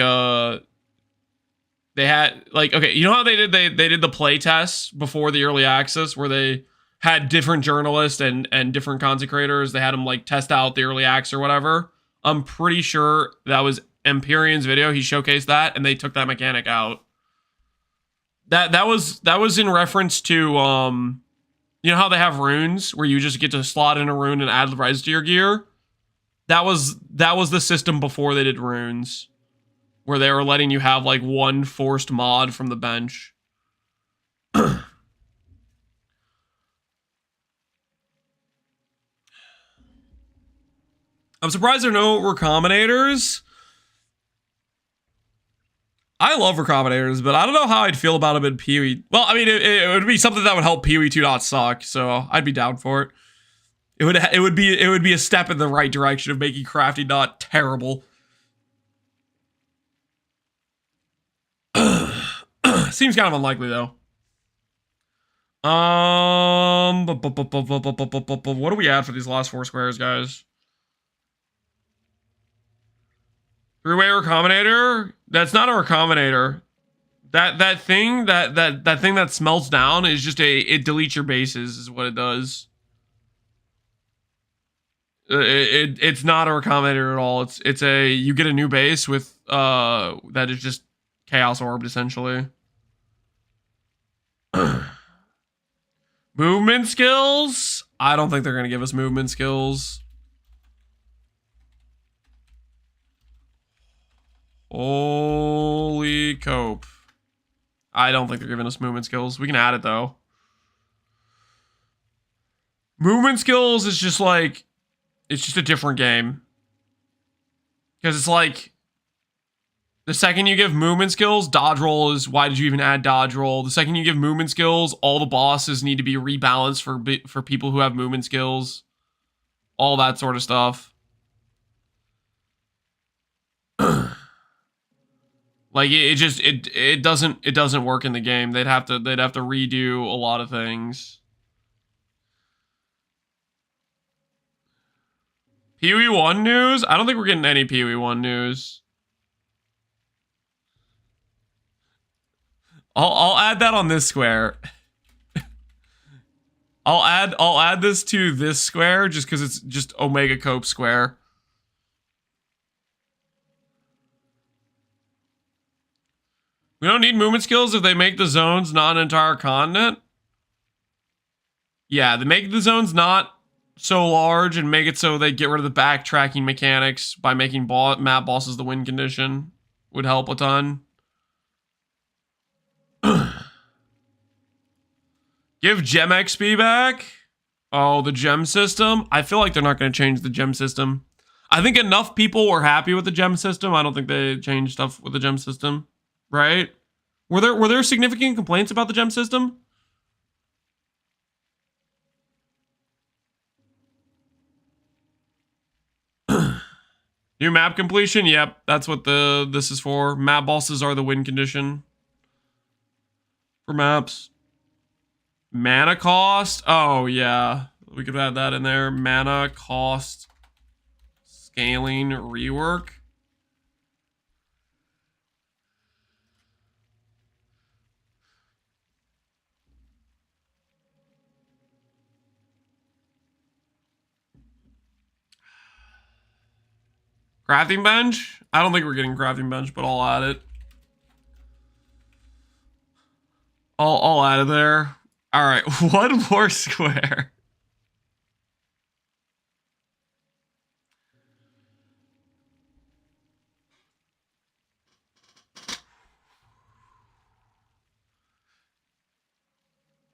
they had like, okay, you know how they did the play tests before the early access where they had different journalists and different consecrators. They had them like test out the early access or whatever. I'm pretty sure that was Empyrean's video. He showcased that and they took that mechanic out. That was in reference to you know how they have runes where you just get to slot in a rune and add the res to your gear? That was the system before they did runes, where they were letting you have like one forced mod from the bench. I'm surprised there are no recombinators. I love recombinators, but I don't know how I'd feel about them in PoE. Well, I mean, it would be something that would help PoE 2 not suck, so I'd be down for it. It would be a step in the right direction of making crafting not terrible. Seems kind of unlikely though. What do we add for these last 4 squares, guys? 3-way recombinator? That's not a recombinator. That thing that smelts down is just it deletes your bases is what it does. It's not a recombinator at all. It's a you get a new base with that is just chaos orbed essentially. Movement skills? I don't think they're gonna give us movement skills. Holy cope. I don't think they're giving us movement skills. We can add it though. Movement skills is just like, it's just a different game. Because it's like, the second you give movement skills, dodge roll is, why did you even add dodge roll? The second you give movement skills, all the bosses need to be rebalanced for people who have movement skills. All that sort of stuff. Like it doesn't work in the game. They'd have to redo a lot of things. PoE 1 news? I don't think we're getting any PoE 1 news. I'll add that on this square. I'll add this to this square just because it's just Omega Cope square. We don't need movement skills if they make the zones not an entire continent. Yeah, they make the zones not so large and make it so they get rid of the backtracking mechanics by making map bosses the win condition would help a ton. Give gem XP back? Oh, the gem system? I feel like they're not going to change the gem system. I think enough people were happy with the gem system. I don't think they changed stuff with the gem system. Right? Were there significant complaints about the gem system? New map completion? Yep, that's what this is for. Map bosses are the win condition for maps. Mana cost? Oh, yeah. We could add that in there. Mana cost scaling rework. Crafting bench? I don't think we're getting crafting bench, but I'll add it. I'll add it there. All right, one more square.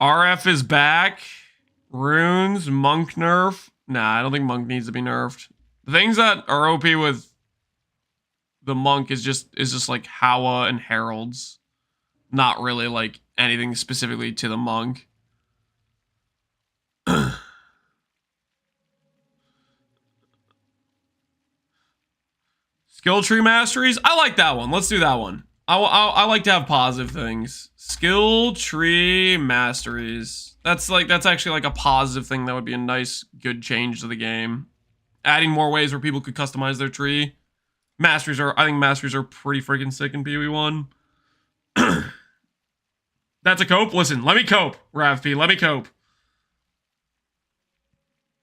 RF is back. Runes, monk nerf. Nah, I don't think monk needs to be nerfed. The things that are OP with the monk is just like Hawa and heralds. Not really like anything specifically to the monk. Skill tree masteries? I like that one. Let's do that one. I like to have positive things. Skill tree masteries. That's actually like a positive thing that would be a nice, good change to the game. Adding more ways where people could customize their tree. I think masteries are pretty freaking sick in PoE 1. That's a cope? Listen, let me cope, RavP. Let me cope.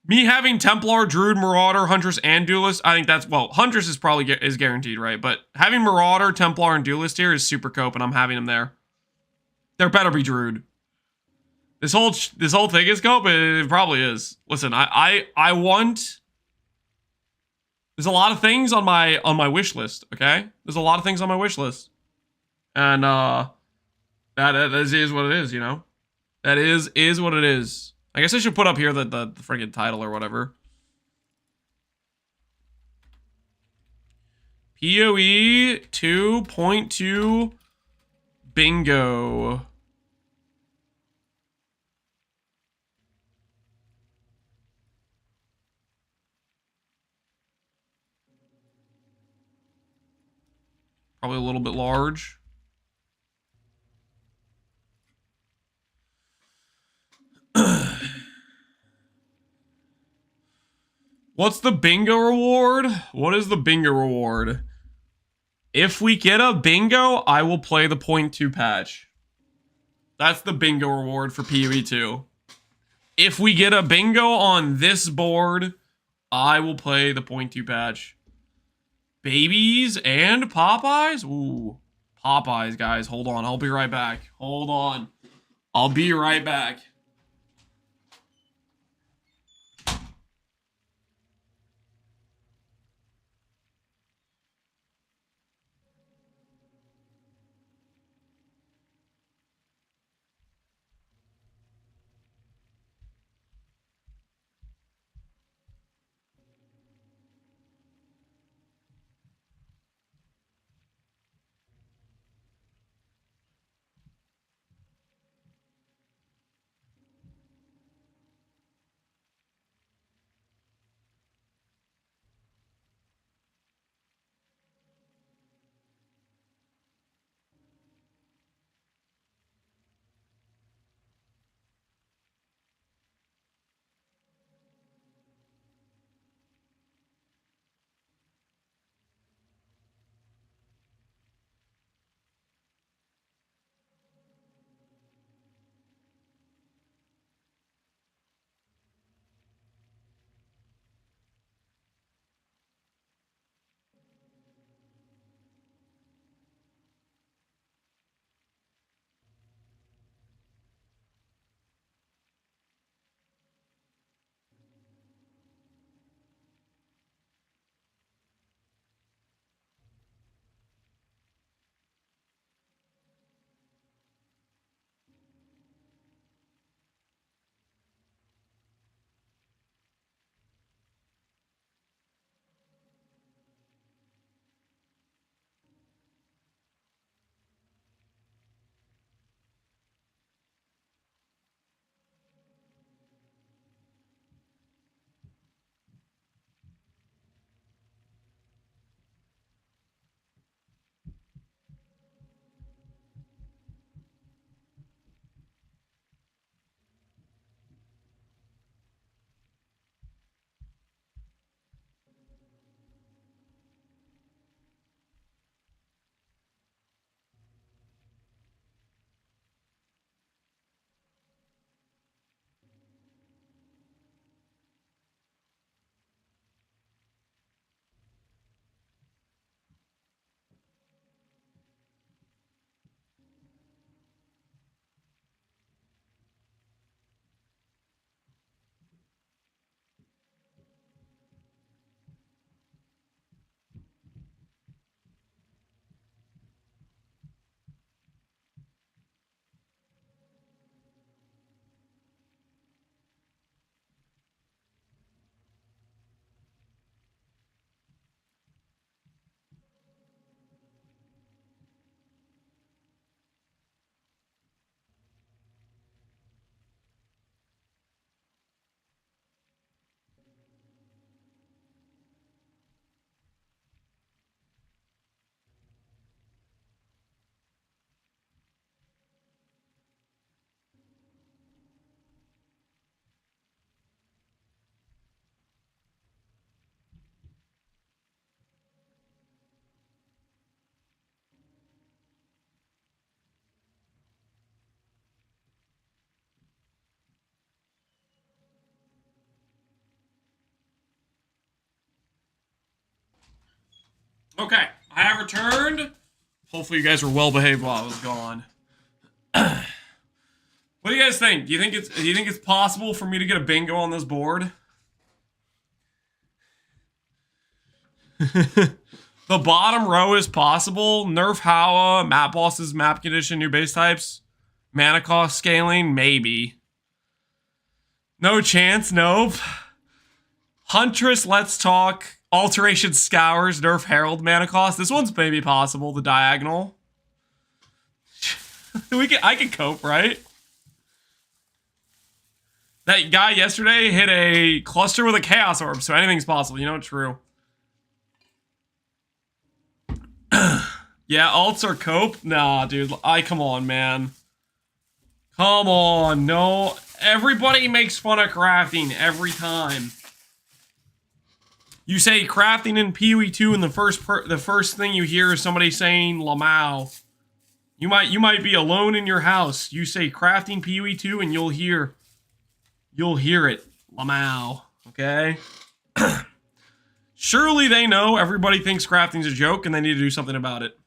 Me having Templar, Druid, Marauder, Huntress, and Duelist, I think that's, well, Huntress is probably is guaranteed, right? But having Marauder, Templar, and Duelist here is super cope, and I'm having them there. There better be Druid. This whole thing is cope? It probably is. Listen, I want... There's a lot of things on my wish list, okay? There's a lot of things on my wish list. And, that is what it is, you know? That is what it is. I guess I should put up here the friggin' title or whatever. PoE 2.2 Bingo. Probably a little bit large. What's the bingo reward? What is the bingo reward? If we get a bingo, I will play the 0.2 patch. That's the bingo reward for PoE 2. If we get a bingo on this board, I will play the 0.2 patch. Babies and Popeyes? Ooh. Popeyes, guys. Hold on. I'll be right back. Hold on. I'll be right back. Okay, I have returned. Hopefully you guys were well behaved while I was gone. What do you guys think? Do you think it's possible for me to get a bingo on this board? The bottom row is possible. Nerf Howa, map bosses, map condition, new base types, mana cost scaling, maybe. No chance, nope. Huntress, let's talk. Alteration Scours, Nerf Herald mana cost. This one's maybe possible, the diagonal. I can cope, right? That guy yesterday hit a cluster with a Chaos Orb, so anything's possible, you know, true. Yeah, alts are cope? Nah, dude, come on, man. Come on, no. Everybody makes fun of crafting every time. You say crafting in PoE 2 and the first thing you hear is somebody saying Lamau. You might be alone in your house. You say crafting PoE 2 and you'll hear it. Lamau. Okay? Surely they know everybody thinks crafting's a joke and they need to do something about it.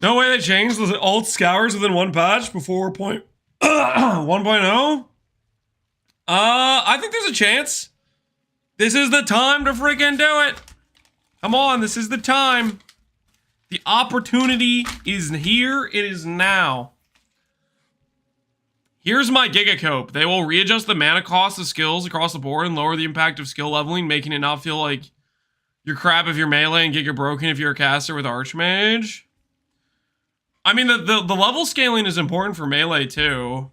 No way they changed the alt scours within one patch before 1.0? I think there's a chance. This is the time to freaking do it. Come on, this is the time. The opportunity is here. It is now. Here's my Giga Cope. They will readjust the mana cost of skills across the board and lower the impact of skill leveling, making it not feel like you're crap if you're melee and Giga broken if you're a caster with Archmage. I mean, the level scaling is important for melee too.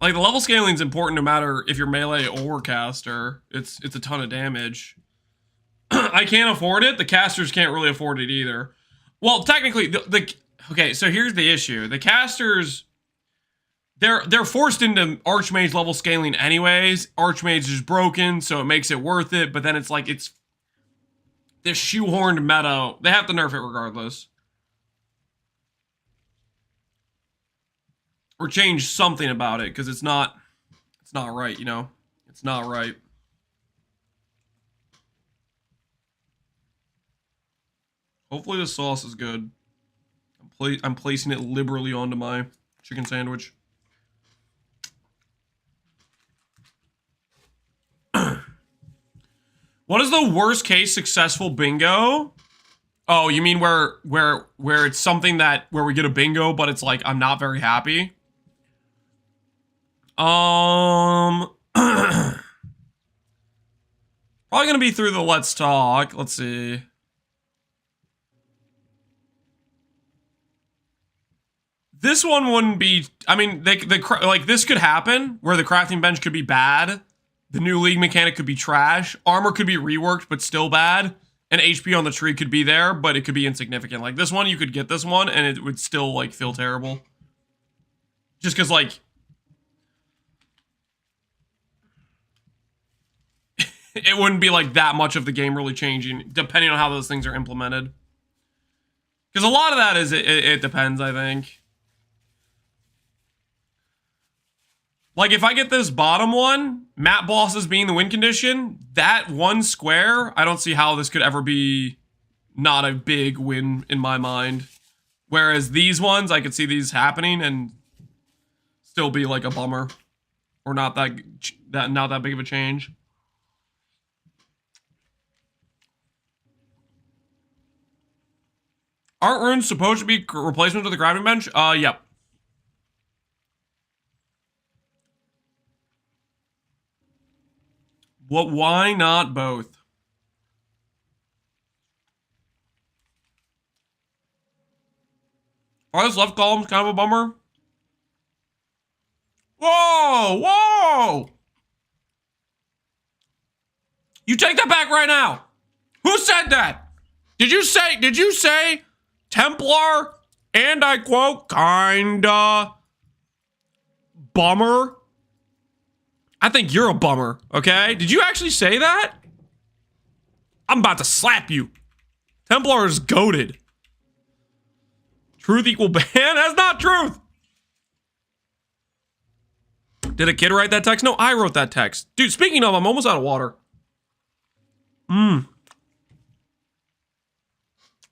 Like, the level scaling is important no matter if you're melee or caster. It's a ton of damage. I can't afford it. The casters can't really afford it either. Well, technically, okay, so here's the issue. The casters, they're forced into Archmage level scaling anyways. Archmage is broken, so it makes it worth it, but then it's like, it's this shoehorned meta. They have to nerf it regardless. Or change something about it, because it's not right, you know? It's not right. Hopefully the sauce is good. I'm placing it liberally onto my chicken sandwich. What is the worst case successful bingo? Oh, you mean where it's something where we get a bingo, but it's like I'm not very happy? Probably gonna be through the let's talk. Let's see. This one wouldn't be. I mean, like this could happen where the crafting bench could be bad, the new league mechanic could be trash, armor could be reworked but still bad, and HP on the tree could be there but it could be insignificant. Like this one, you could get this one and it would still like feel terrible, just because like. It wouldn't be like that much of the game really changing, depending on how those things are implemented. Because a lot of that is, it depends, I think. Like, if I get this bottom one, map bosses being the win condition, that one square, I don't see how this could ever be not a big win in my mind. Whereas these ones, I could see these happening and still be like a bummer. Or not that big of a change. Aren't runes supposed to be replacement of the crafting bench? Yep. What? Why not both? Are this left column's kind of a bummer? Whoa! Whoa! You take that back right now. Who said that? Did you say Templar, and I quote, kinda bummer? I think you're a bummer, okay? Did you actually say that? I'm about to slap you. Templar is goated. Truth equal ban? That's not truth. Did a kid write that text? No, I wrote that text. Dude, speaking of, I'm almost out of water.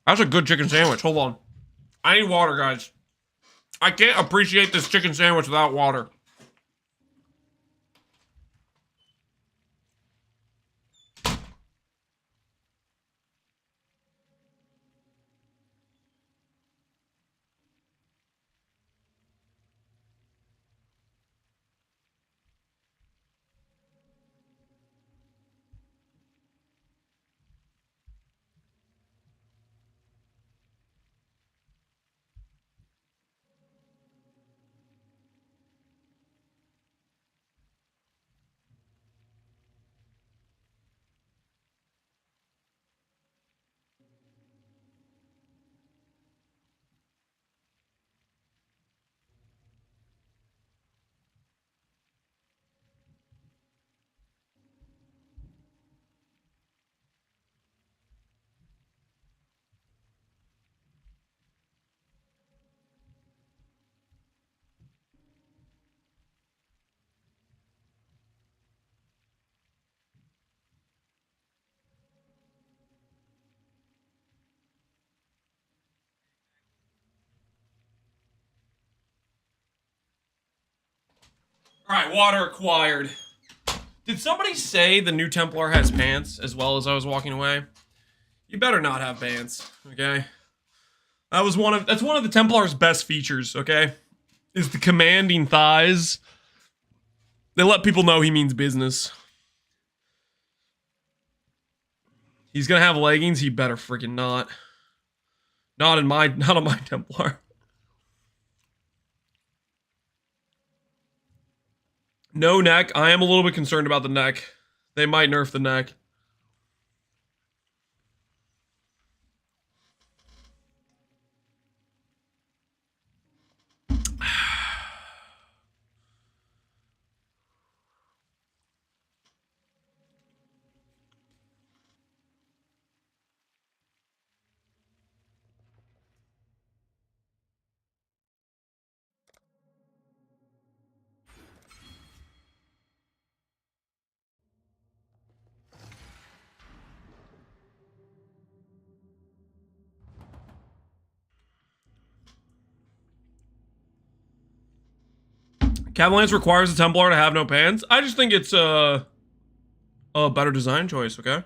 That's a good chicken sandwich. Hold on. I need water, guys. I can't appreciate this chicken sandwich without water. Alright, water acquired. Did somebody say the new Templar has pants as well as I was walking away? You better not have pants, okay? That's one of the Templar's best features, okay? Is the commanding thighs. They let people know he means business. He's gonna have leggings, he better freaking not. Not on my Templar. No neck. I am a little bit concerned about the neck. They might nerf the neck. Cavalanche requires the Templar to have no pants. I just think it's a better design choice, okay?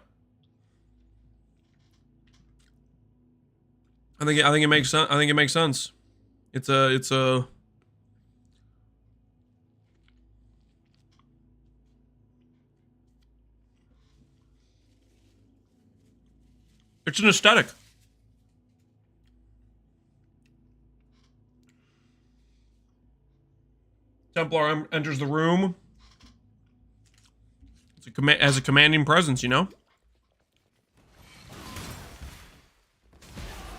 I think it makes sense. I think it makes sense. It's an aesthetic. Templar enters the room. It's as a commanding presence, you know?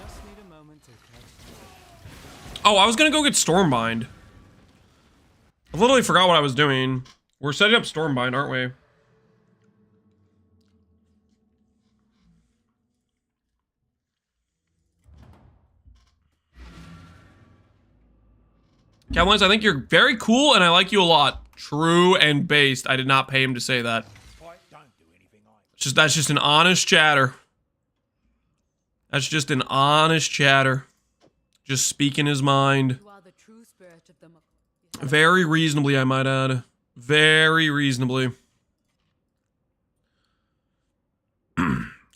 Just need a moment to catch. Oh, I was gonna go get Stormbind. I literally forgot what I was doing. We're setting up Stormbind, aren't we? Cavalanche, I think you're very cool and I like you a lot. True and based. I did not pay him to say that. That's just an honest chatter. That's just an honest chatter. Just speaking his mind. You are the true spirit of them. Very reasonably, I might add. Very reasonably.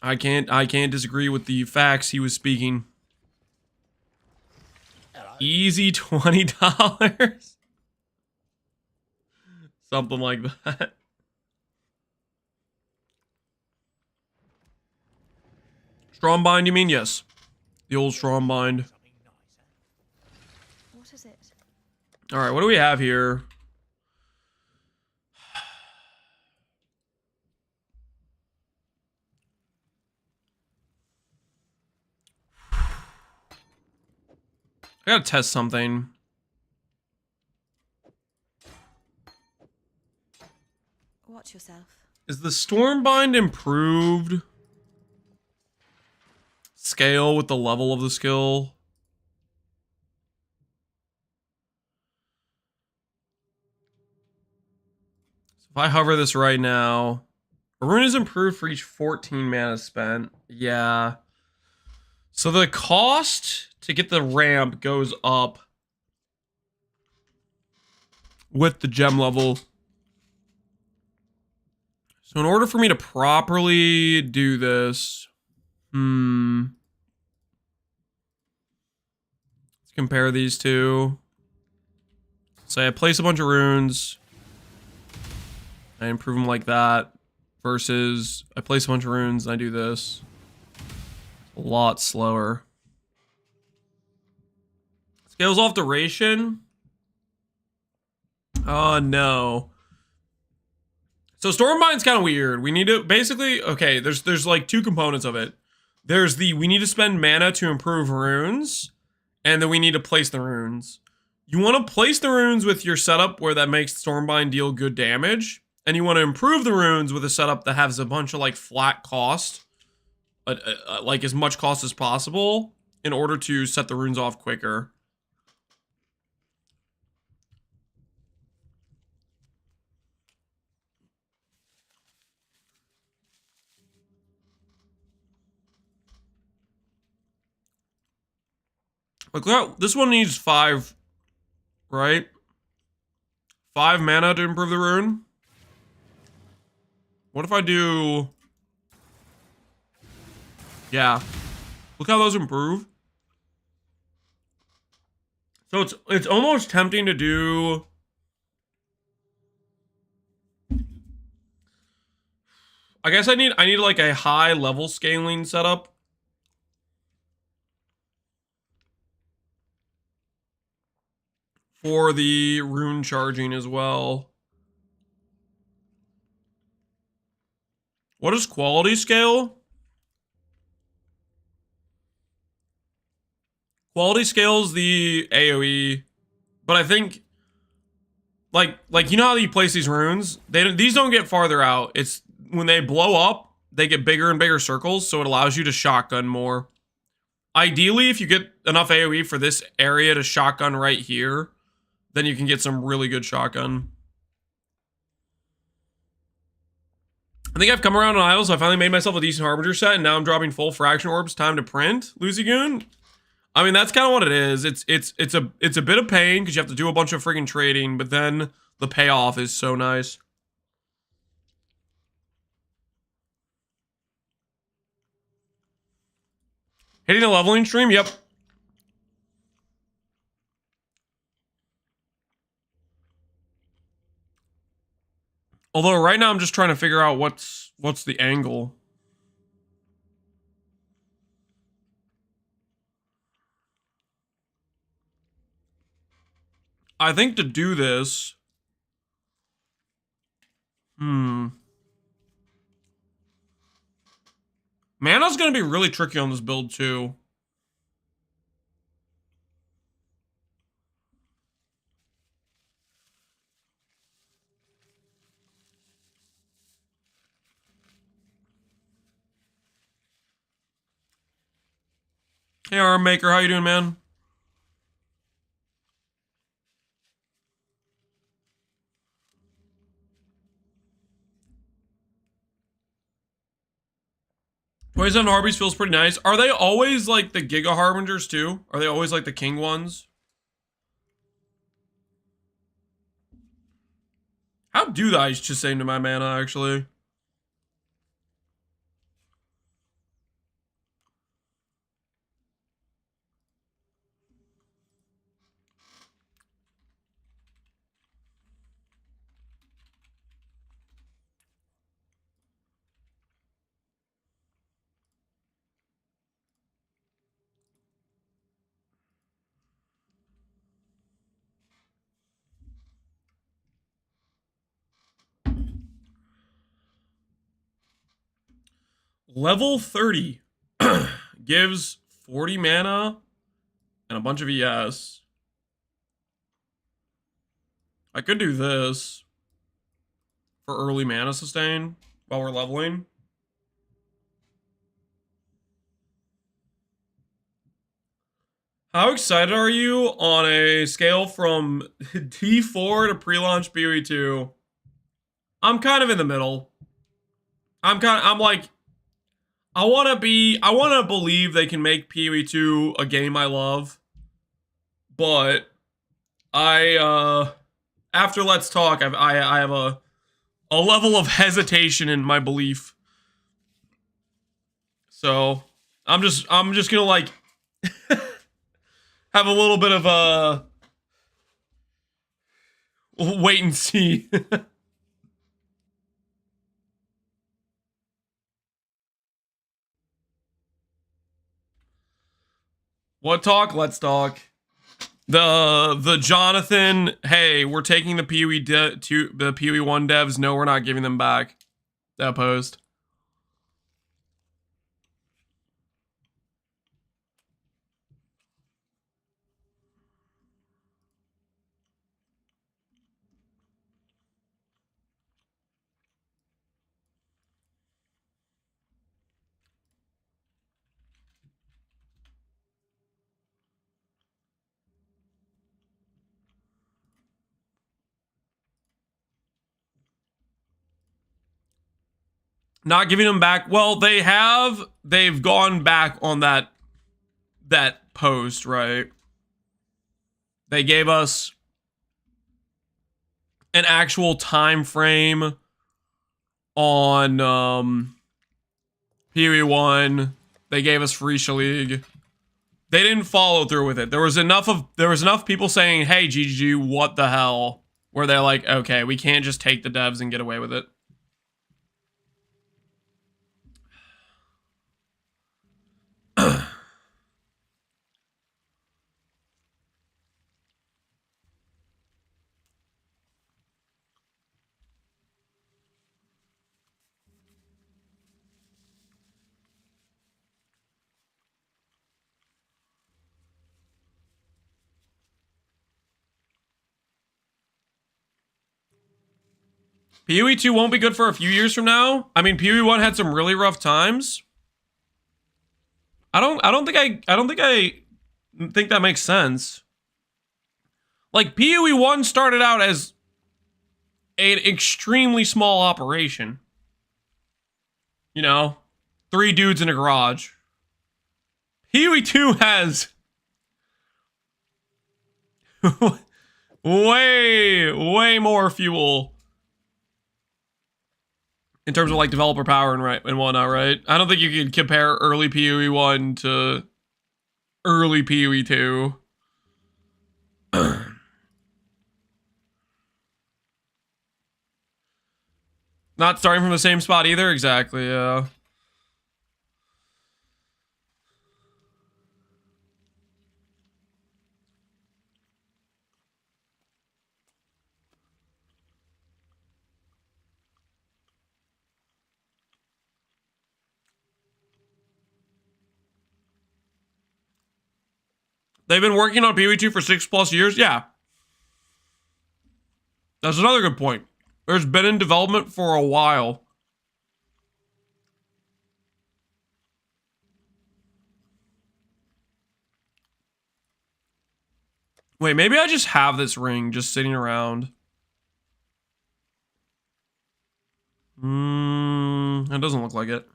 I can't disagree with the facts he was speaking. Easy $20. Something like that. Stormbind, you mean? Yes. The old Stormbind. What is it? Alright, what do we have here? I gotta test something. Watch yourself. Is the Stormbind improved? Scale with the level of the skill? So if I hover this right now, a rune is improved for each 14 mana spent. Yeah. So the cost to get the ramp goes up with the gem level. So in order for me to properly do this, let's compare these two. Say I place a bunch of runes. I improve them like that. Versus I place a bunch of runes and I do this. A lot slower. Scales off duration. Oh no. So Stormbind's kind of weird. We need to basically, okay, there's like two components of it. There's we need to spend mana to improve runes, and then we need to place the runes. You want to place the runes with your setup where that makes Stormbind deal good damage, and you want to improve the runes with a setup that has a bunch of like flat cost, like as much cost as possible, in order to set the runes off quicker. Like, this one needs 5, right? 5 mana to improve the rune. What if I do... Yeah. Look how those improve. So it's almost tempting to do... I guess I need like a high level scaling setup. For the rune charging as well. What is quality scale? Quality scale is the AoE, but I think like you know how you place these runes? These don't get farther out. It's when they blow up, they get bigger and bigger circles, so it allows you to shotgun more. Ideally, if you get enough AoE for this area to shotgun right here, then you can get some really good shotgun. I think I've come around on Isles. I finally made myself a decent Harbinger set, and now I'm dropping full fraction orbs. Time to print, Lucy Goon. I mean, that's kind of what it is. It's a bit of pain because you have to do a bunch of freaking trading, but then the payoff is so nice. Hitting a leveling stream, yep. Although right now I'm just trying to figure out what's the angle. I think to do this... Mana's gonna be really tricky on this build too. Hey, Arm Maker, how you doing, man? Poison Harbies feels pretty nice. Are they always like the Giga Harbingers too? Are they always like the king ones? How do the ice just same to my mana, actually? Level 30 gives 40 mana and a bunch of ES. I could do this for early mana sustain while we're leveling. How excited are you on a scale from T4 to pre-launch PoE 2? I'm kind of in the middle. I'm like, I want to believe they can make PoE 2 a game I love. But after Let's Talk, I have a level of hesitation in my belief. So, I'm just going to like have a little bit of a wait and see. What talk? Let's talk. The Jonathan, hey, we're taking the the PoE 1 devs. No, we're not giving them back. That post. Not giving them back. Well, they've gone back on that post, right? They gave us an actual time frame on PoE 1. They gave us free League. They didn't follow through with it. There was enough people saying, "Hey, GGG, what the hell?" Where they're like, "Okay, we can't just take the devs and get away with it." PoE 2 won't be good for a few years from now. I mean, PoE 1 had some really rough times. I don't think that makes sense. Like, PoE 1 started out as an extremely small operation. You know, 3 dudes in a garage. PoE 2 has way more fuel in terms of like developer power and whatnot, right? I don't think you can compare early PoE 1 to early PoE 2. Not starting from the same spot either, exactly, yeah. They've been working on PoE 2 for 6+ years? Yeah. That's another good point. There's been in development for a while. Wait, maybe I just have this ring just sitting around. It doesn't look like it.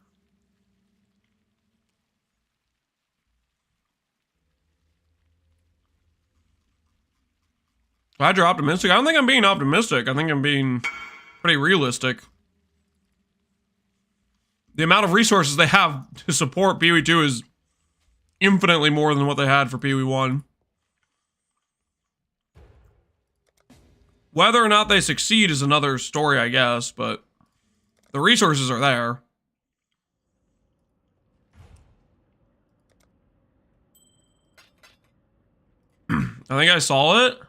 Glad you're optimistic. I don't think I'm being optimistic. I think I'm being pretty realistic. The amount of resources they have to support PoE 2 is infinitely more than what they had for PoE 1. Whether or not they succeed is another story, I guess, but the resources are there. I think I saw it.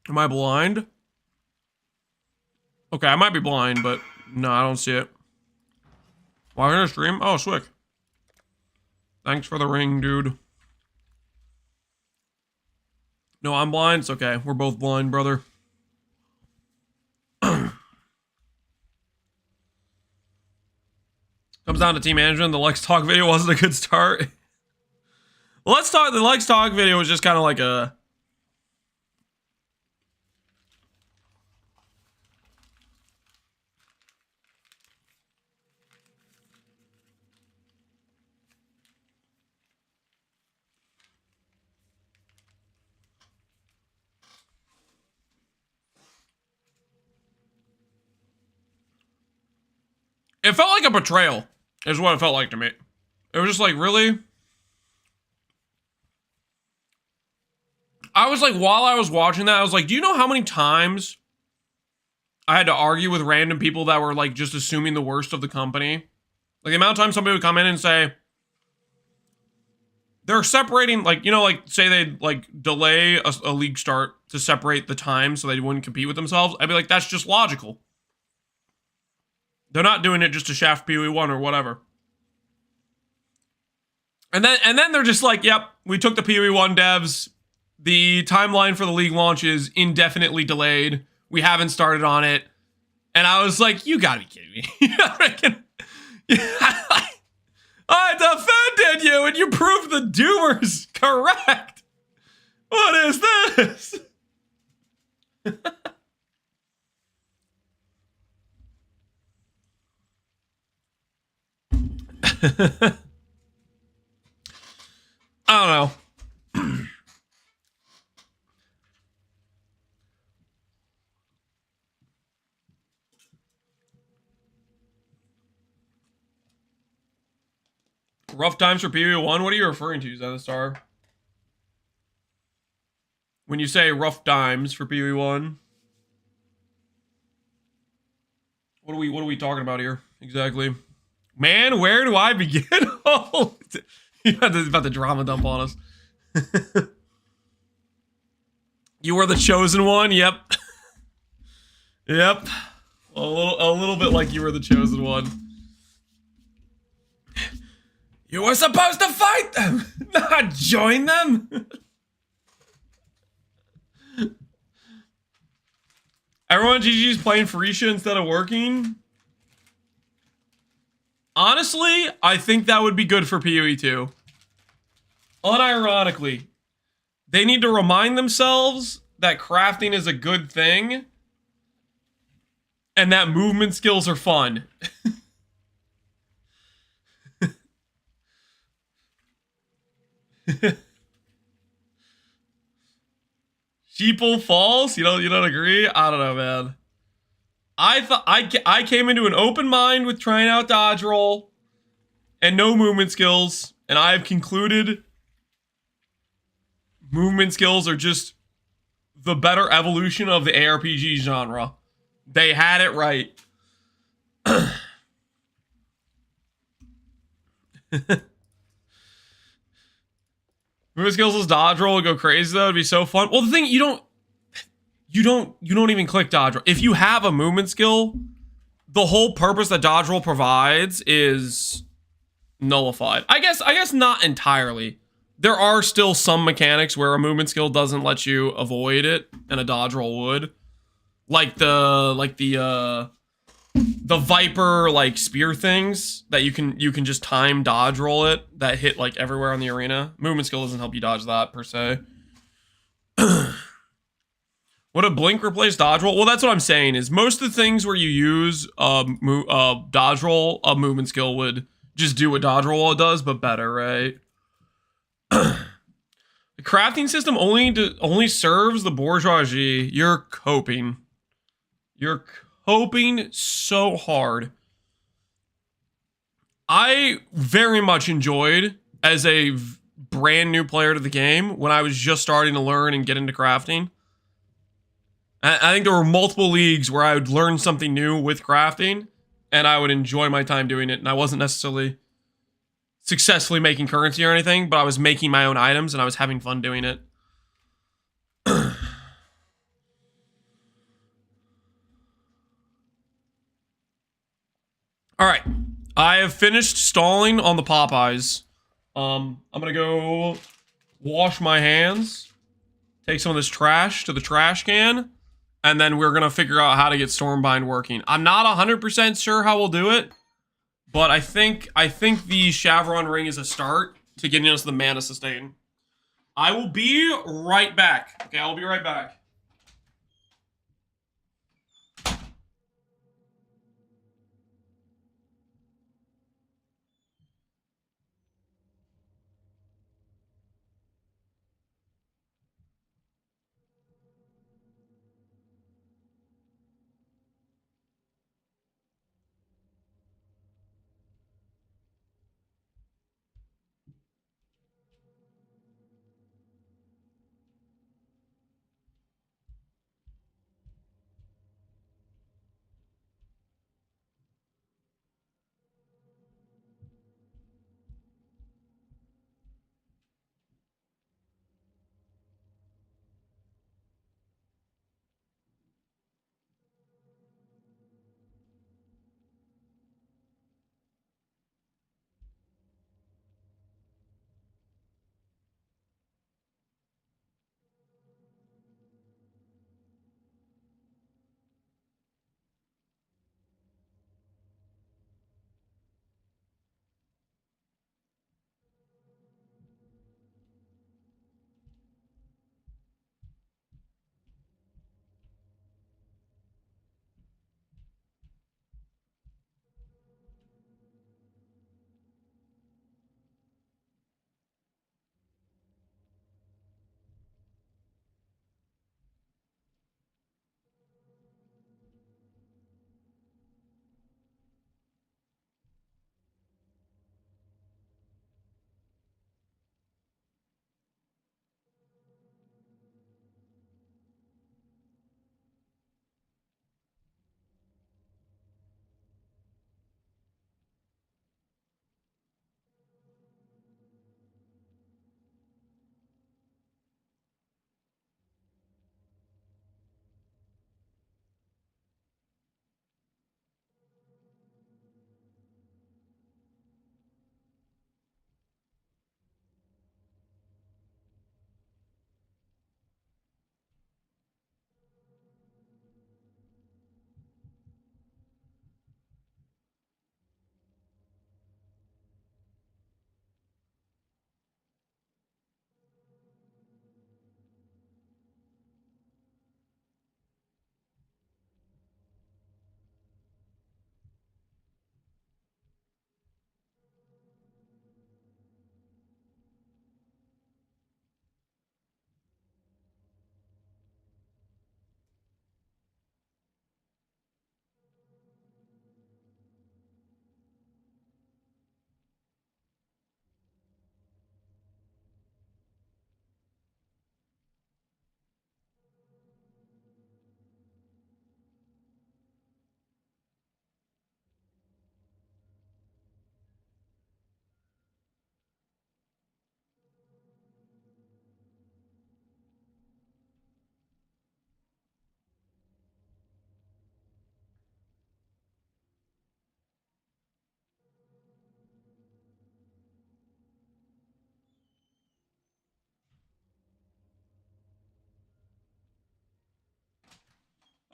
Am I blind? Okay, I might be blind, but no, I don't see it. Why in a stream? Oh, Swick. Thanks for the ring, dude. No, I'm blind. It's okay. We're both blind, brother. Comes down to team management. The Lex Talk video wasn't a good start. The Lex Talk video was just kind of like a... It felt like a betrayal, is what it felt like to me. It was just like, really? I was like, while I was watching that, I was like, do you know how many times I had to argue with random people that were like just assuming the worst of the company? Like the amount of times somebody would come in and say, they're separating, like, you know, like say they'd like delay a league start to separate the time so they wouldn't compete with themselves. I'd be like, that's just logical. They're not doing it just to shaft PoE 1 or whatever. And then they're just like, yep, we took the PoE 1 devs. The timeline for the league launch is indefinitely delayed. We haven't started on it. And I was like, you gotta be kidding me. I defended you and you proved the doomers correct. What is this? I don't know. Rough times for PoE 1? What are you referring to, Zenistar? When you say rough times for PoE 1? What are we talking about here exactly? Man, where do I begin? Oh, about the drama dump on us. You were the chosen one. Yep. Yep. A little bit like you were the chosen one. You were supposed to fight them, not join them. Everyone GG's playing Phoenicia instead of working. Honestly, I think that would be good for PoE 2. Unironically, they need to remind themselves that crafting is a good thing and that movement skills are fun. Sheeple Falls? You don't agree? I don't know, man. I came into an open mind with trying out dodge roll and no movement skills, and I've concluded movement skills are just the better evolution of the ARPG genre. They had it right. Movement skills as dodge roll would go crazy though. It'd be so fun. Well, the thing you don't even click dodge roll. If you have a movement skill, the whole purpose that dodge roll provides is nullified. I guess not entirely. There are still some mechanics where a movement skill doesn't let you avoid it, and a dodge roll would. Like the Viper like spear things that you can just time dodge roll it that hit like everywhere on the arena. Movement skill doesn't help you dodge that per se. Would a blink replace dodge roll? Well, that's what I'm saying is most of the things where you use dodge roll, a movement skill would just do what dodge roll does, but better, right? The crafting system only serves the bourgeoisie. You're coping. You're coping so hard. I very much enjoyed, as a brand new player to the game, when I was just starting to learn and get into crafting. I think there were multiple leagues where I would learn something new with crafting, and I would enjoy my time doing it, and I wasn't necessarily successfully making currency or anything, but I was making my own items, and I was having fun doing it. All right, I have finished stalling on the Popeyes. I'm gonna go wash my hands, take some of this trash to the trash can, and then we're gonna figure out how to get Stormbind working. I'm not 100% sure how we'll do it, but I think the Chevron ring is a start to getting us the mana sustain. I will be right back. Okay, I'll be right back.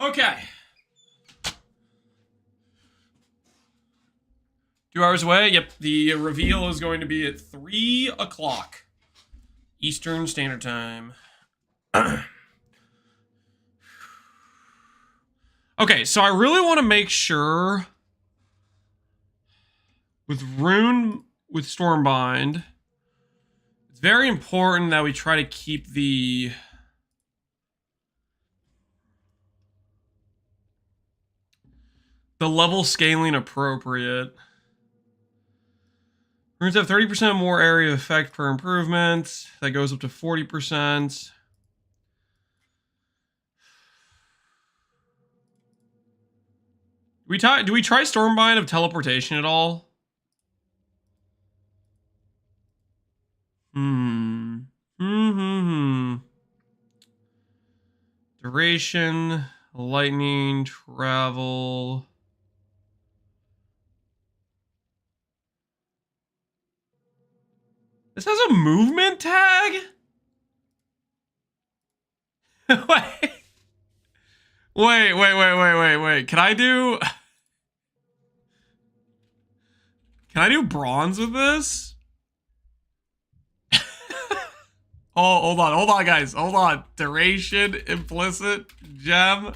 Okay. 2 hours away. Yep, the reveal is going to be at 3 o'clock Eastern Standard Time. Okay, so I really want to make sure with Stormbind, it's very important that we try to keep the level scaling appropriate. Runes have 30% more area effect per improvement. That goes up to 40%. Do we try Stormbind of teleportation at all? Duration, lightning, travel. This has a movement tag? Wait. Can I do bronze with this? Oh, hold on, guys. Hold on. Duration, implicit, gem.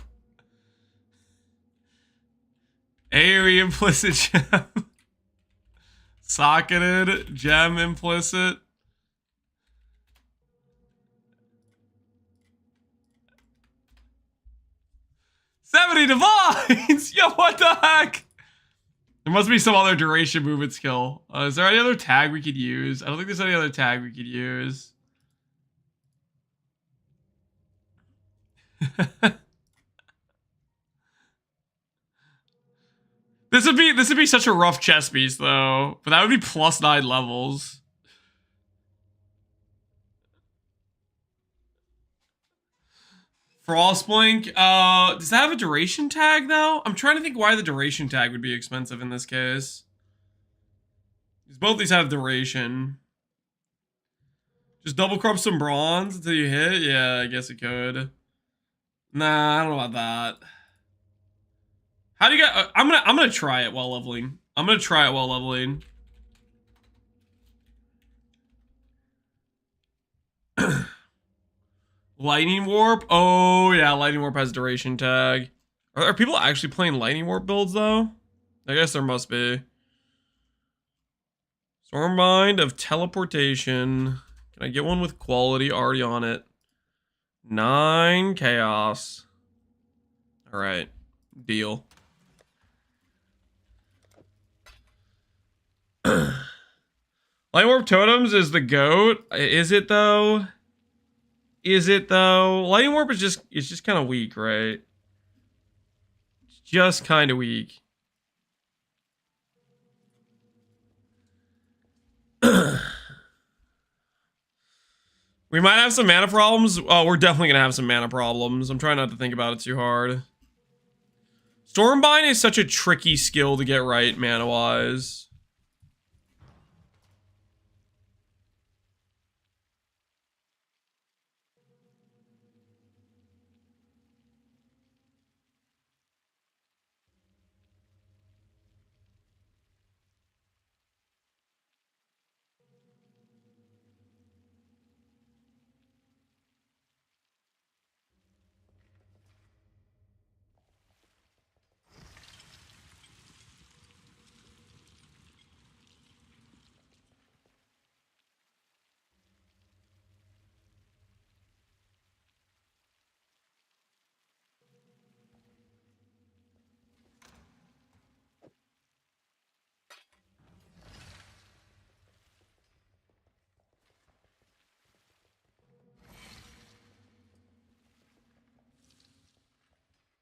AoE implicit gem. Socketed, gem implicit. "70 divines!" Yo, what the heck? There must be some other duration movement skill. Is there any other tag we could use? I don't think there's any other tag we could use. This would be such a rough chess piece though. But that would be +9 levels. Frostblink, does that have a duration tag though? I'm trying to think why the duration tag would be expensive in this case. Because both these have duration. Just double crop some bronze until you hit? Yeah, I guess it could. Nah, I don't know about that. How do you get? I'm gonna try it while leveling. Lightning Warp? Oh yeah, Lightning Warp has duration tag. Are people actually playing Lightning Warp builds though? I guess there must be. Stormbind of teleportation. Can I get one with quality already on it? 9 chaos. All right, deal. Lightning Warp totems is the goat. Is it though? Lightning Warp is just kind of weak, right? It's just kind of weak. We might have some mana problems. Oh, we're definitely gonna have some mana problems. I'm trying not to think about it too hard. Stormbind is such a tricky skill to get right mana-wise.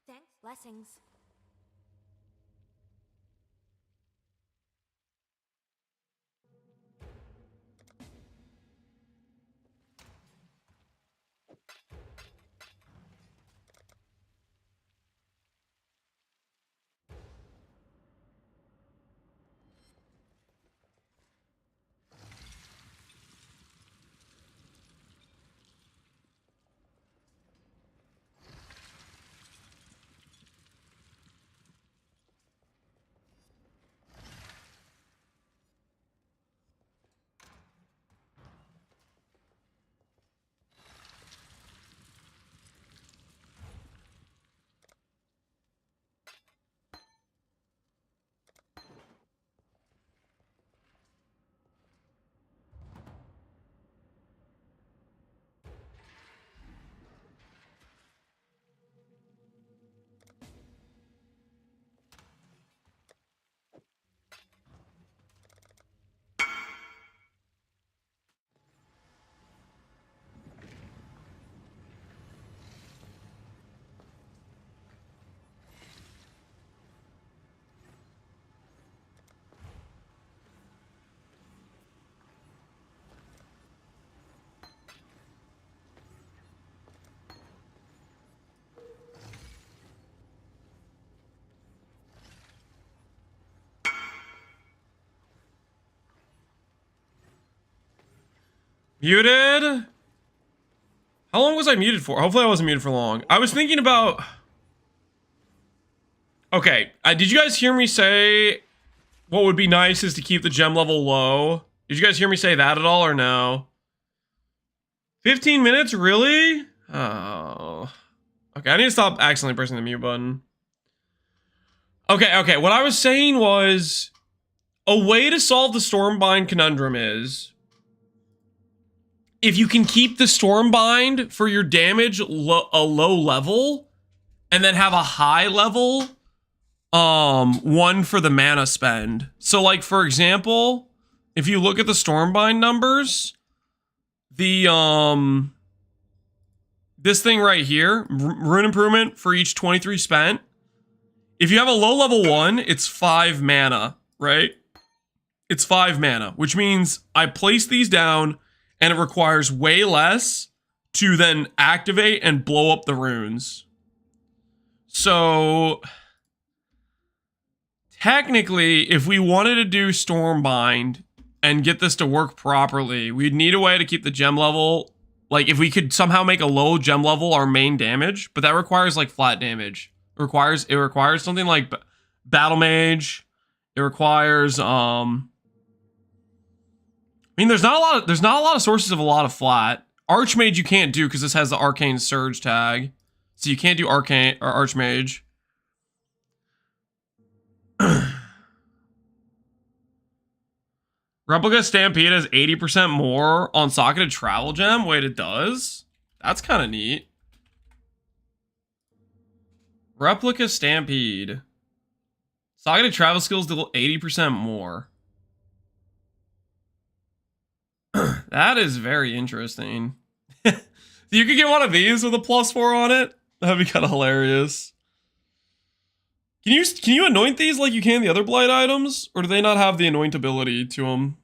Thanks. Blessings. Muted? How long was I muted for? Hopefully I wasn't muted for long. I was thinking about... Okay, did you guys hear me say what would be nice is to keep the gem level low? Did you guys hear me say that at all or no? 15 minutes? Really? Oh. Okay, I need to stop accidentally pressing the mute button. Okay, what I was saying was a way to solve the Stormbind conundrum is if you can keep the Stormbind for your damage a low level and then have a high level one for the mana spend. So like for example, if you look at the Stormbind numbers, the this thing right here, rune improvement for each 23 spent. If you have a low level one, it's 5 mana, right? It's 5 mana, which means I place these down and it requires way less to then activate and blow up the runes. So technically, if we wanted to do Stormbind and get this to work properly, we'd need a way to keep the gem level, like if we could somehow make a low gem level our main damage, but that requires like flat damage. It requires something like Battle Mage. It requires I mean there's not a lot of sources of a lot of flat. Archmage you can't do because this has the Arcane Surge tag. So you can't do Arcane or Archmage. Replica Stampede has 80% more on Socketed Travel Gem. Wait, it does? That's kind of neat. Replica Stampede. Socketed Travel Skills deal 80% more. That is very interesting. You could get one of these with a +4 on it. That'd be kind of hilarious. Can you anoint these like you can the other blight items? Or do they not have the anoint ability to them?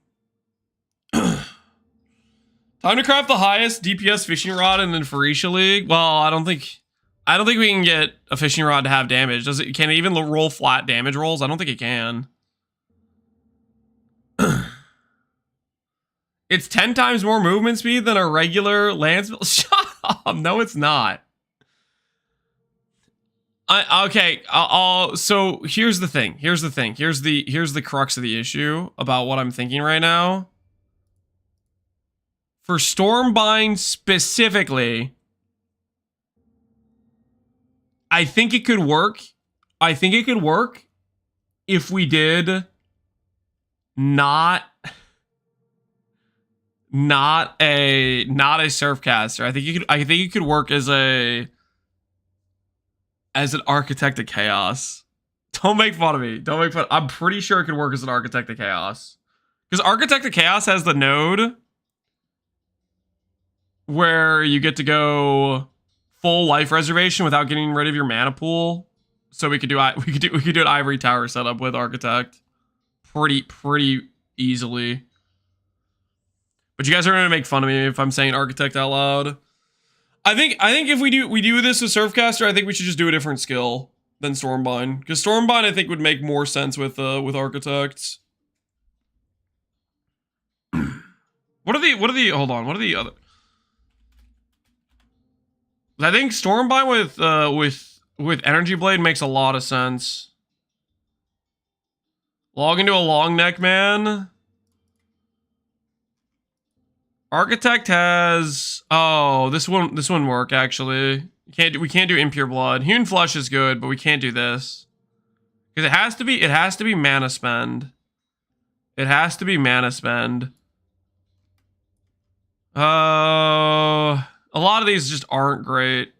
Time to craft the highest DPS fishing rod in the Pharisha League. Well, I don't think we can get a fishing rod to have damage. Can it even roll flat damage rolls? I don't think it can. It's 10 times more movement speed than a regular Lance. Shut up. No, it's not. So here's the thing. Here's the crux of the issue about what I'm thinking right now. For Stormbind specifically, I think it could work. I think it could work if we did not a Surfcaster. I think it could work as an Architect of Chaos. Don't make fun of me. Don't make fun. I'm pretty sure it could work as an Architect of Chaos. Because Architect of Chaos has the node where you get to go full life reservation without getting rid of your mana pool. So we could do an Ivory Tower setup with Architect pretty easily. But you guys are gonna make fun of me if I'm saying Architect out loud. I think if we do this with Surfcaster, I think we should just do a different skill than Stormbind, because Stormbind I think would make more sense with Architects. What are the other? I think Stormbind with Energy Blade makes a lot of sense. Log into a long neck man. Architect has this wouldn't work actually. We can't do Impure Blood. Hewn Flesh is good, but we can't do this. Because it has to be mana spend. It has to be mana spend. A lot of these just aren't great.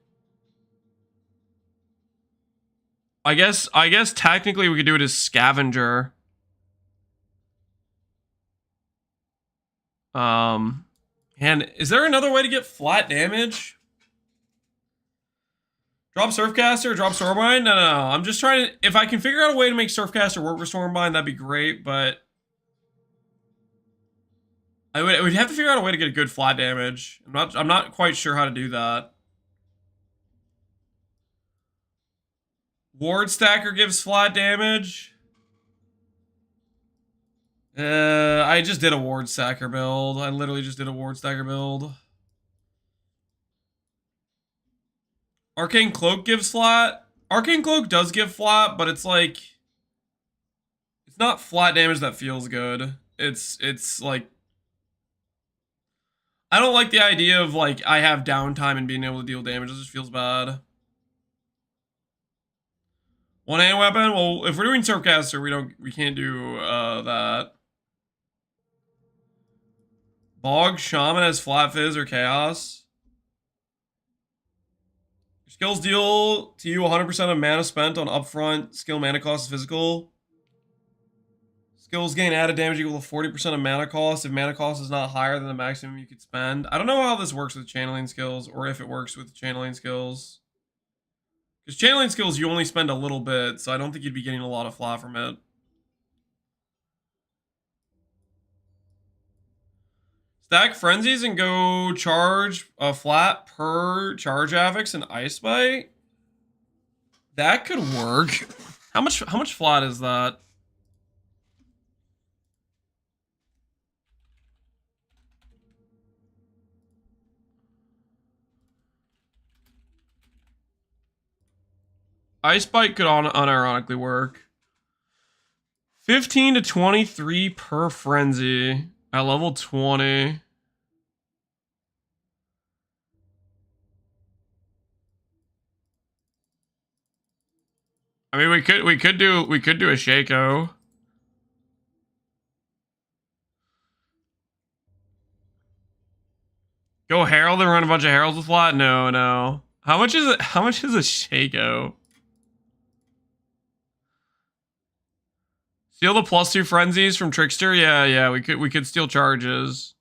I guess technically we could do it as Scavenger. And is there another way to get flat damage? Drop Surfcaster, drop Stormbind? No. I'm just trying to... If I can figure out a way to make Surfcaster work with Stormbind, that'd be great, but... I would have to figure out a way to get a good flat damage. I'm not quite sure how to do that. Ward Stacker gives flat damage. I just did a ward stacker build. I literally just did a ward stacker build. Arcane Cloak gives flat. Arcane Cloak does give flat, but it's like, it's not flat damage that feels good. It's like, I don't like the idea of like I have downtime and being able to deal damage. It just feels bad. One hand weapon. Well, if we're doing Surfcaster, we can't do that. Bog Shaman has flat fizz or chaos. Your skills deal to you 100% of mana spent on upfront skill mana cost is physical. Skills gain added damage equal to 40% of mana cost if mana cost is not higher than the maximum you could spend. I don't know how this works with channeling skills, or if it works with channeling skills. Because channeling skills, you only spend a little bit, so I don't think you'd be getting a lot of flat from it. Stack Frenzies and go charge a flat per charge affix and Ice Bite? That could work. How much flat is that? Ice Bite could unironically work. 15 to 23 per frenzy at level 20. I mean, we could do a Shaco. Go Herald and run a bunch of Heralds with flat? No. How much is it? How much is a Shaco? Steal the +2 frenzies from Trickster? Yeah, we could steal charges.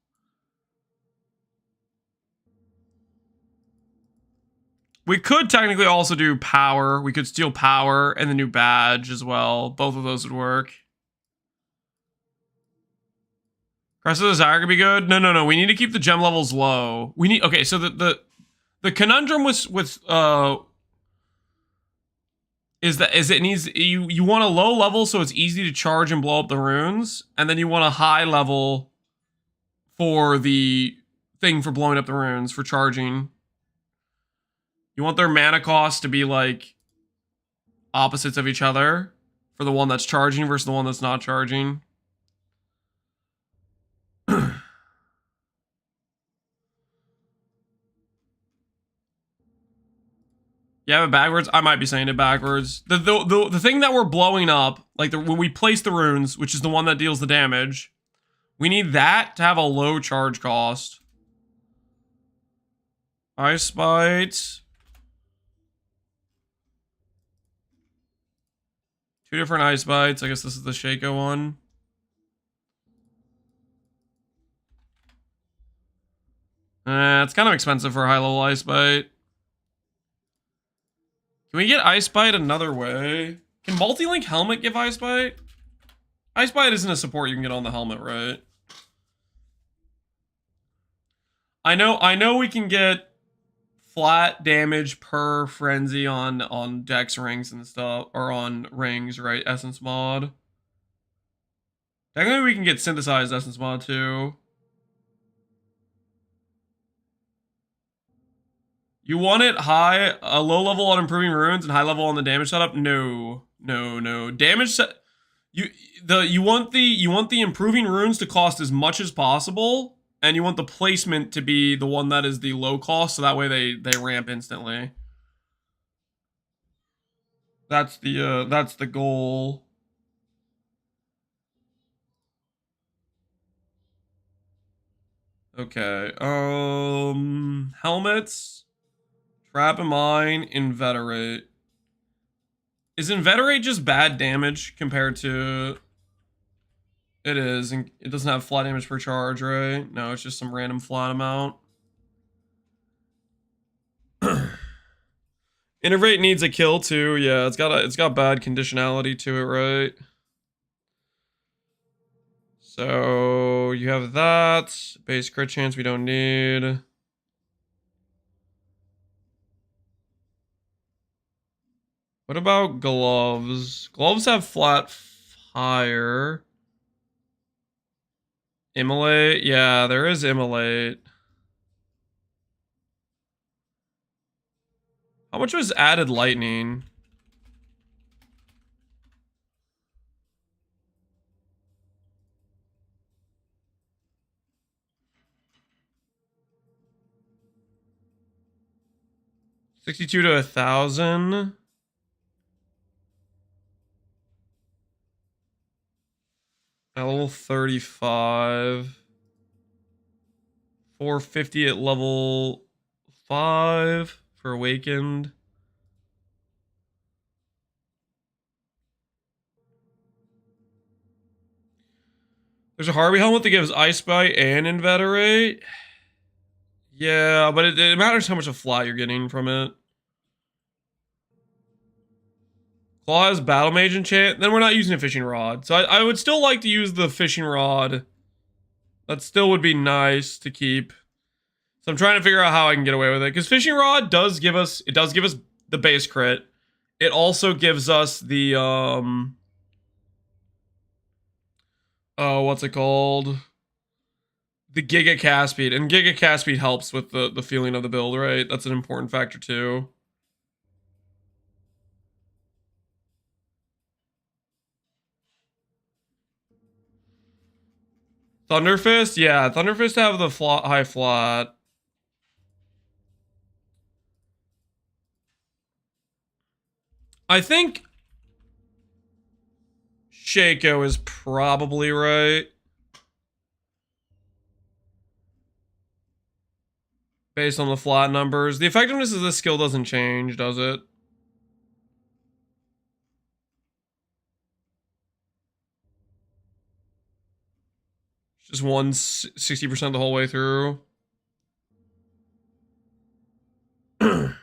We could technically also do power. We could steal power and the new badge as well. Both of those would work. Crest of Desire could be good. No. We need to keep the gem levels low. We need, okay, so the conundrum with is it needs, you want a low level so it's easy to charge and blow up the runes, and then you want a high level for the thing for blowing up the runes, for charging. You want their mana cost to be like opposites of each other for the one that's charging versus the one that's not charging. You have it backwards? I might be saying it backwards. The thing that we're blowing up, like when we place the runes, which is the one that deals the damage, we need that to have a low charge cost. Ice Bite. 2 different Ice Bites. I guess this is the Shaco one. It's kind of expensive for a high level Ice Bite. Can we get Ice Bite another way? Can Multi-Link Helmet give Ice Bite? Ice Bite isn't a support you can get on the helmet, right? I know we can get flat damage per frenzy on Dex rings and stuff, or on rings, right? Essence mod. Technically we can get synthesized Essence mod too. You want it high, a low level on improving runes and high level on the damage setup? No. Damage set. You want the improving runes to cost as much as possible, and you want the placement to be the one that is the low cost, so that way they ramp instantly. That's the goal. Okay. Helmets. Trap and Mine, Inveterate. Is Inveterate just bad damage compared to... It is, and it doesn't have flat damage per charge, right? No, it's just some random flat amount. Innervate needs a kill too. Yeah, it's got bad conditionality to it, right? So you have that. Base crit chance we don't need. What about gloves? Gloves have flat fire. Immolate? Yeah, there is Immolate. How much was added lightning? $62 to 1,000. At level 35. 450 at level 5 for Awakened. There's a Harvey helmet that gives Ice Bite and Inveterate. Yeah, but it matters how much of flat you're getting from it. Claw has Battle Mage enchant. Then we're not using a fishing rod. So I would still like to use the fishing rod. That still would be nice to keep. So I'm trying to figure out how I can get away with it. Because fishing rod does give us the base crit. It also gives us the oh, what's it called? The Giga cast speed. And Giga cast speed helps with the feeling of the build, right? That's an important factor too. Thunderfist? Yeah, Thunderfist have the high flat. I think Shaco is probably right. Based on the flat numbers. The effectiveness of this skill doesn't change, does it? Just 60% the whole way through. The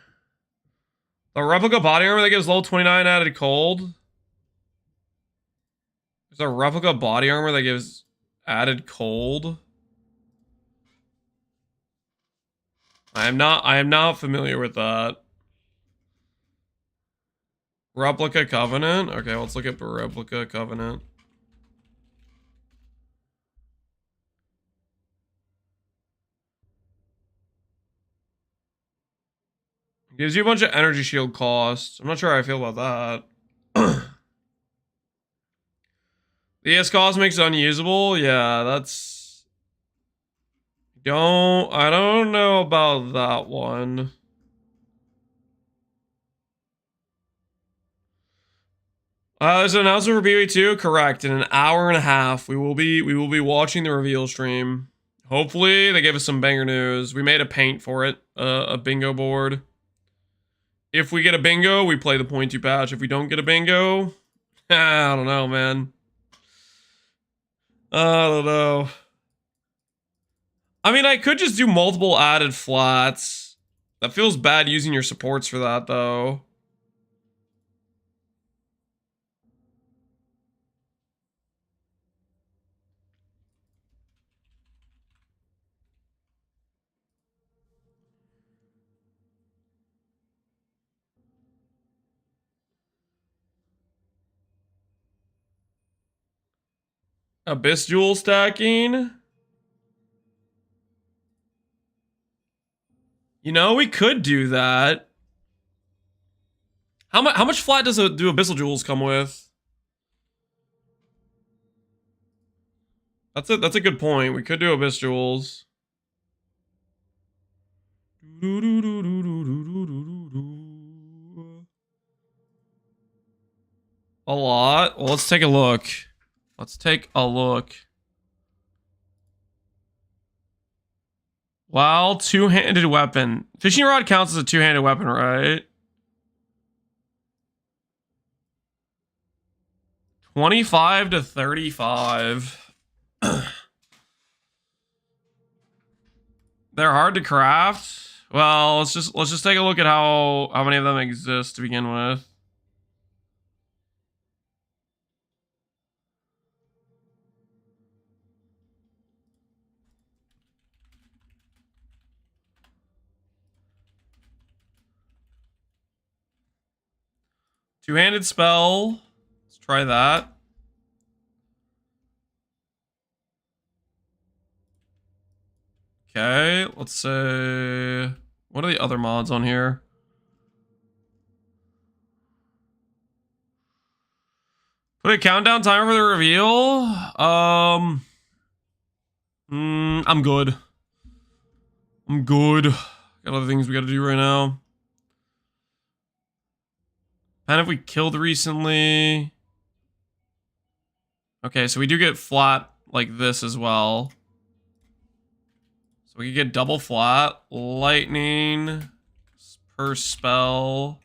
replica body armor that gives level 29 added cold. There's a replica body armor that gives added cold. I am not familiar with that. Replica Covenant? Okay, let's look at Replica Covenant. Gives you a bunch of energy shield costs. I'm not sure how I feel about that. The ES cost makes it unusable? Yeah, that's... I don't know about that one. There's an announcement for PoE2? Correct. In an hour and a half, we will be watching the reveal stream. Hopefully, they give us some banger news. We made a paint for it, a bingo board. If we get a bingo, we play the .2 patch. If we don't get a bingo, I don't know, man. I don't know. I mean, I could just do multiple added flats. That feels bad using your supports for that, though. Abyss Jewel stacking. You know, we could do that. How much flat do Abyssal Jewels come with? That's a good point. We could do Abyss Jewels. A lot? Well, let's take a look. Let's take a look. Wow, two-handed weapon. Fishing rod counts as a two-handed weapon, right? 25 to 35. They're hard to craft. Well, let's just take a look at how many of them exist to begin with. Two-handed spell. Let's try that. Okay, let's say, what are the other mods on here? Put a countdown timer for the reveal. I'm good. I'm good. Got other things we gotta do right now. And if we killed recently. Okay, so we do get flat like this as well. So we can get double flat. Lightning per spell.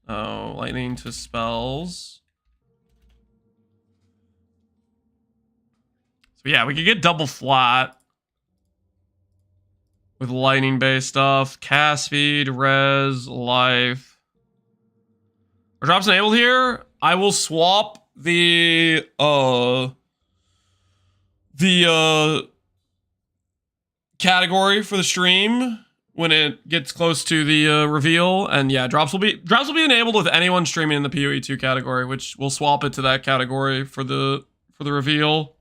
Oh, lightning to spells. So yeah, we could get double flat. With lightning based stuff. Cast speed, res, life. Are drops enabled here? I will swap the category for the stream when it gets close to the reveal, and yeah, drops will be enabled with anyone streaming in the PoE 2 category, which we'll swap it to that category for the reveal.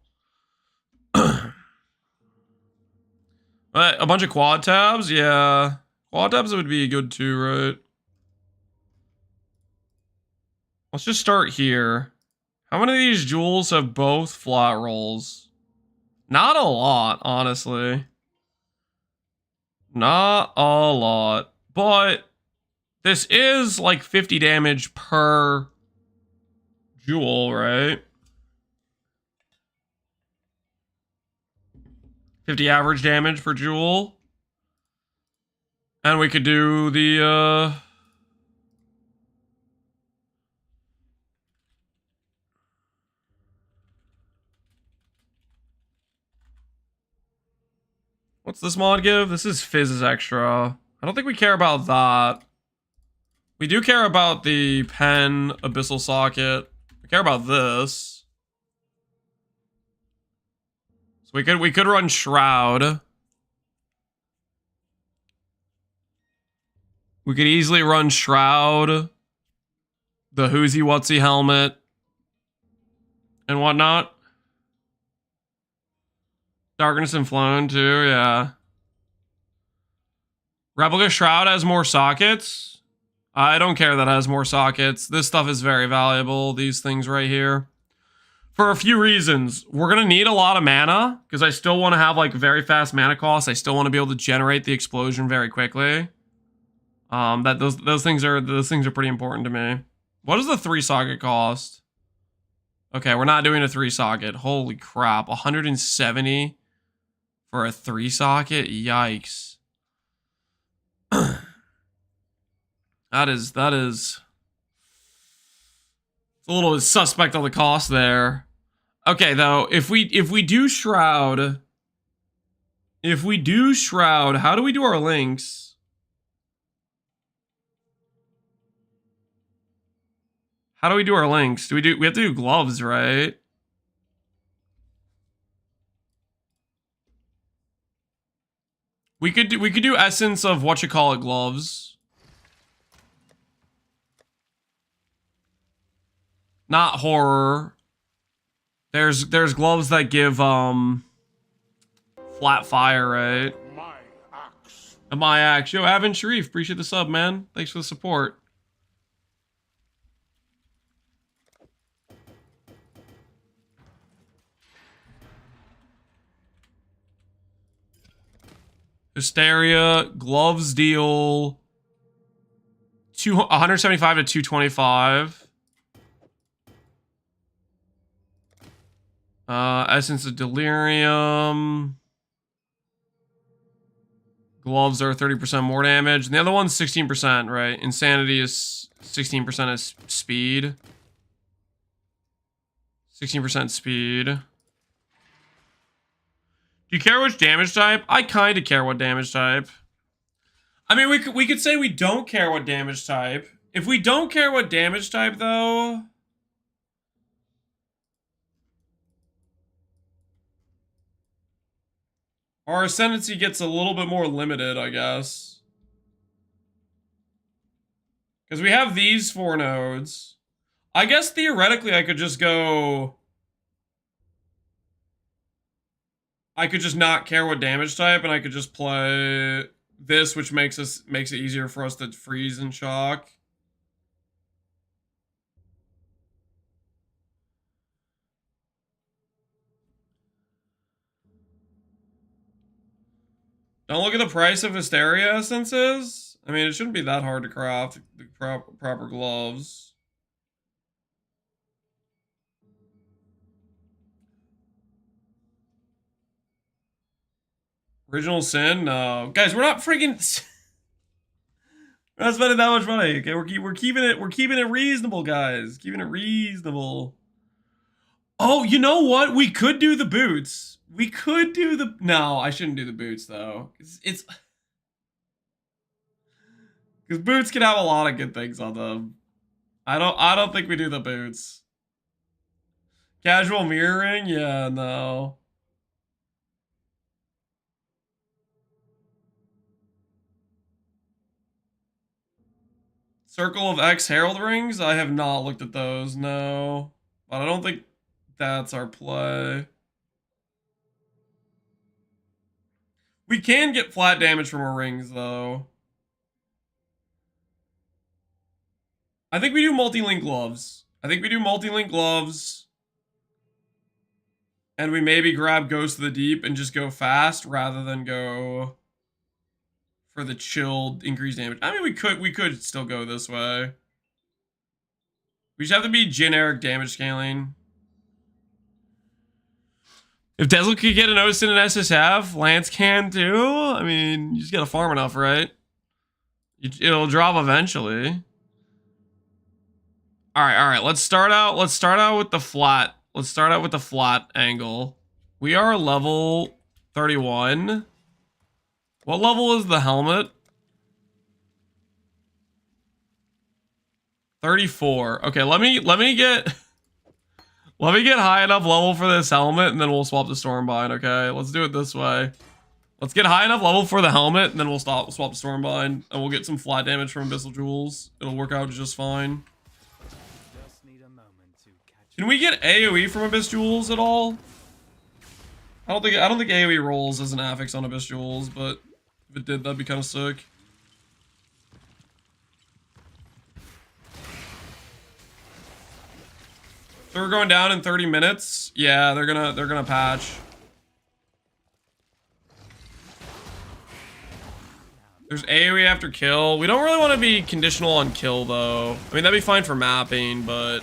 A bunch of quad tabs, yeah. Quad tabs would be good too, right? Let's just start here. How many of these jewels have both flat rolls? Not a lot, honestly. Not a lot. But this is like 50 damage per jewel, right? 50 average damage per jewel. And we could do the what's this mod give? This is Fizz's extra. I don't think we care about that. We do care about the pen abyssal socket. We care about this. So we could run Shroud. We could easily run Shroud, the Whoozy Whatsy helmet, and whatnot. Darkness and Flown too, yeah. Replica Shroud has more sockets. I don't care that it has more sockets. This stuff is very valuable, these things right here. For a few reasons. We're going to need a lot of mana, because I still want to have like very fast mana costs. I still want to be able to generate the explosion very quickly. Those things are pretty important to me. What does the 3 socket cost? Okay, we're not doing a 3 socket. Holy crap, 170 for a 3 socket? Yikes. That is it's a little suspect on the cost there. Okay, though, if we do Shroud, how do we do our links? How do we do our links? We have to do gloves, right? We could do essence of whatchamacallit gloves. Not horror. There's gloves that give flat fire, right? My axe. My axe. Yo, Avin Sharif, appreciate the sub, man. Thanks for the support. Hysteria, gloves deal 175 to 225. Essence of Delirium. Gloves are 30% more damage. And the other one's 16%, right? Insanity is 16% as speed. 16% speed. Do you care which damage type? I kind of care what damage type. I mean, we could say we don't care what damage type. If we don't care what damage type, though... our Ascendancy gets a little bit more limited, I guess. Because we have these 4 nodes. I guess theoretically I could just go... I could just not care what damage type, and I could just play this, which makes it easier for us to freeze and shock. Don't look at the price of Hysteria essences. I mean, it shouldn't be that hard to craft the proper gloves. Original Sin? No. Guys, we're not freaking... we're not spending that much money. Okay, we're keeping it reasonable, guys. Keeping it reasonable. Oh, you know what? We could do the boots. We could do the... No, I shouldn't do the boots, though. It's... Because boots can have a lot of good things on them. I don't think we do the boots. Casual mirroring? Yeah, no. Circle of X Herald Rings? I have not looked at those, no. But I don't think that's our play. We can get flat damage from our rings, though. I think we do multi-link gloves. And we maybe grab Ghost of the Deep and just go fast rather than go for the chilled increased damage. I mean, we could still go this way. We just have to be generic damage scaling. If Desel could get an Osin and SSF, Lance can too. I mean, you just gotta farm enough, right? It'll drop eventually. All right. Let's start out with the flat. Let's start out with the flat angle. We are level 31. What level is the helmet? 34. Okay, let me get high enough level for this helmet, and then we'll swap the Stormbind. Okay, let's do it this way. Let's get high enough level for the helmet, and then we'll swap the Stormbind, and we'll get some flat damage from Abyssal Jewels. It'll work out just fine. Can we get AoE from Abyss Jewels at all? I don't think AoE rolls as an affix on Abyss Jewels, but if it did, that'd be kind of sick. So we're going down in 30 minutes. Yeah, they're gonna patch. There's AoE after kill. We don't really want to be conditional on kill though. I mean, that'd be fine for mapping, but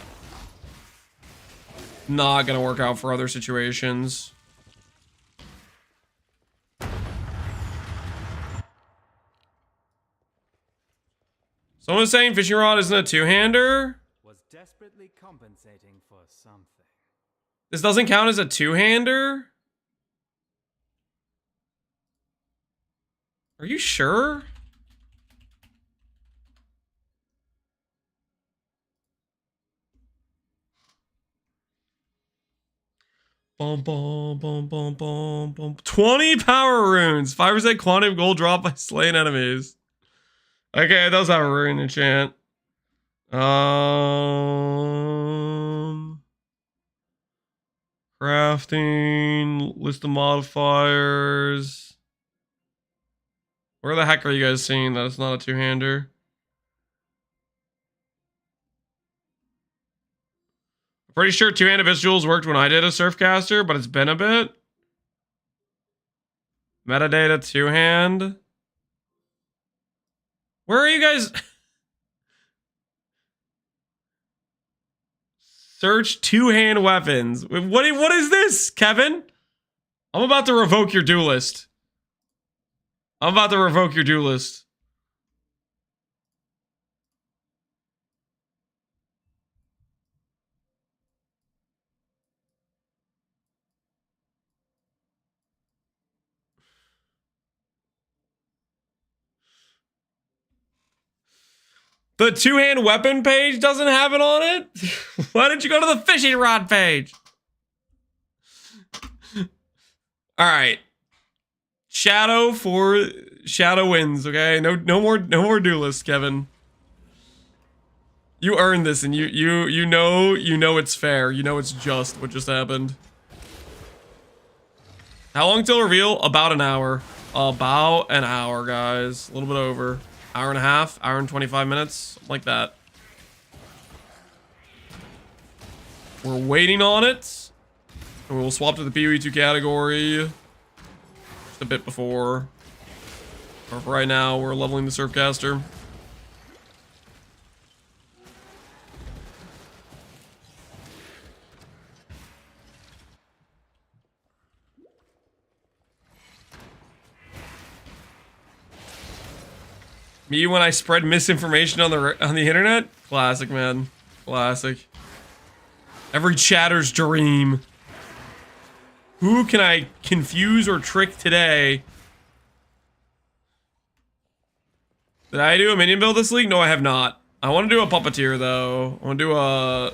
not gonna work out for other situations. Someone's saying fishing rod isn't a two-hander. Was desperately compensating for something. This doesn't count as a two-hander? Are you sure? Boom, boom, boom, boom, boom, boom. 20 power runes. 5% quantity of gold drop by slaying enemies. Okay, it does have a rune enchant. Crafting, list of modifiers. Where the heck are you guys seeing that it's not a two-hander? I'm pretty sure two-handed Abyss Jewels worked when I did a Surfcaster, but it's been a bit. Metadata two-hand. Where are you guys? Search two-hand weapons. What is this, Kevin? I'm about to revoke your duelist. The two-hand weapon page doesn't have it on it? Why didn't you go to the fishing rod page? All right. Shadow wins, okay? No more duelists, Kevin. You earned this, and you know it's fair. You know it's just what just happened. How long till reveal? About an hour. About an hour, guys. A little bit over. Hour and a half, hour and 25 minutes, something like that. We're waiting on it. And we'll swap to the PoE 2 category just a bit before. But for right now, we're leveling the Surfcaster. Me when I spread misinformation on the internet? Classic, man. Classic. Every chatter's dream. Who can I confuse or trick today? Did I do a minion build this league? No, I have not. I want to do a puppeteer though. I want to do a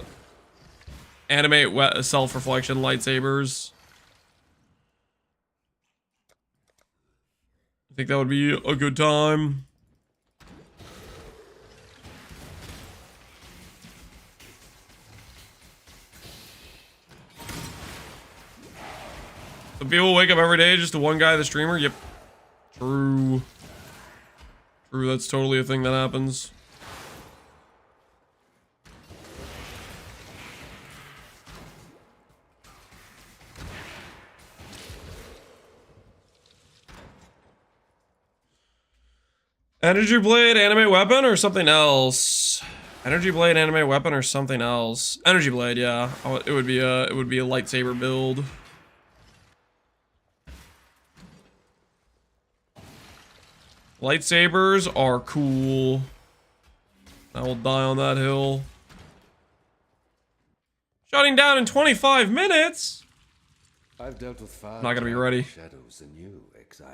animate self-reflection lightsabers. I think that would be a good time. Some people wake up every day just to one guy, the streamer. Yep. True. True, that's totally a thing that happens. Energy blade, animate weapon, or something else? Energy blade, animate weapon, or something else? Energy blade, yeah. It would be a lightsaber build. Lightsabers are cool. I will die on that hill. Shutting down in 25 minutes? I've dealt with far Not gonna be ready. shadows than you, Exile.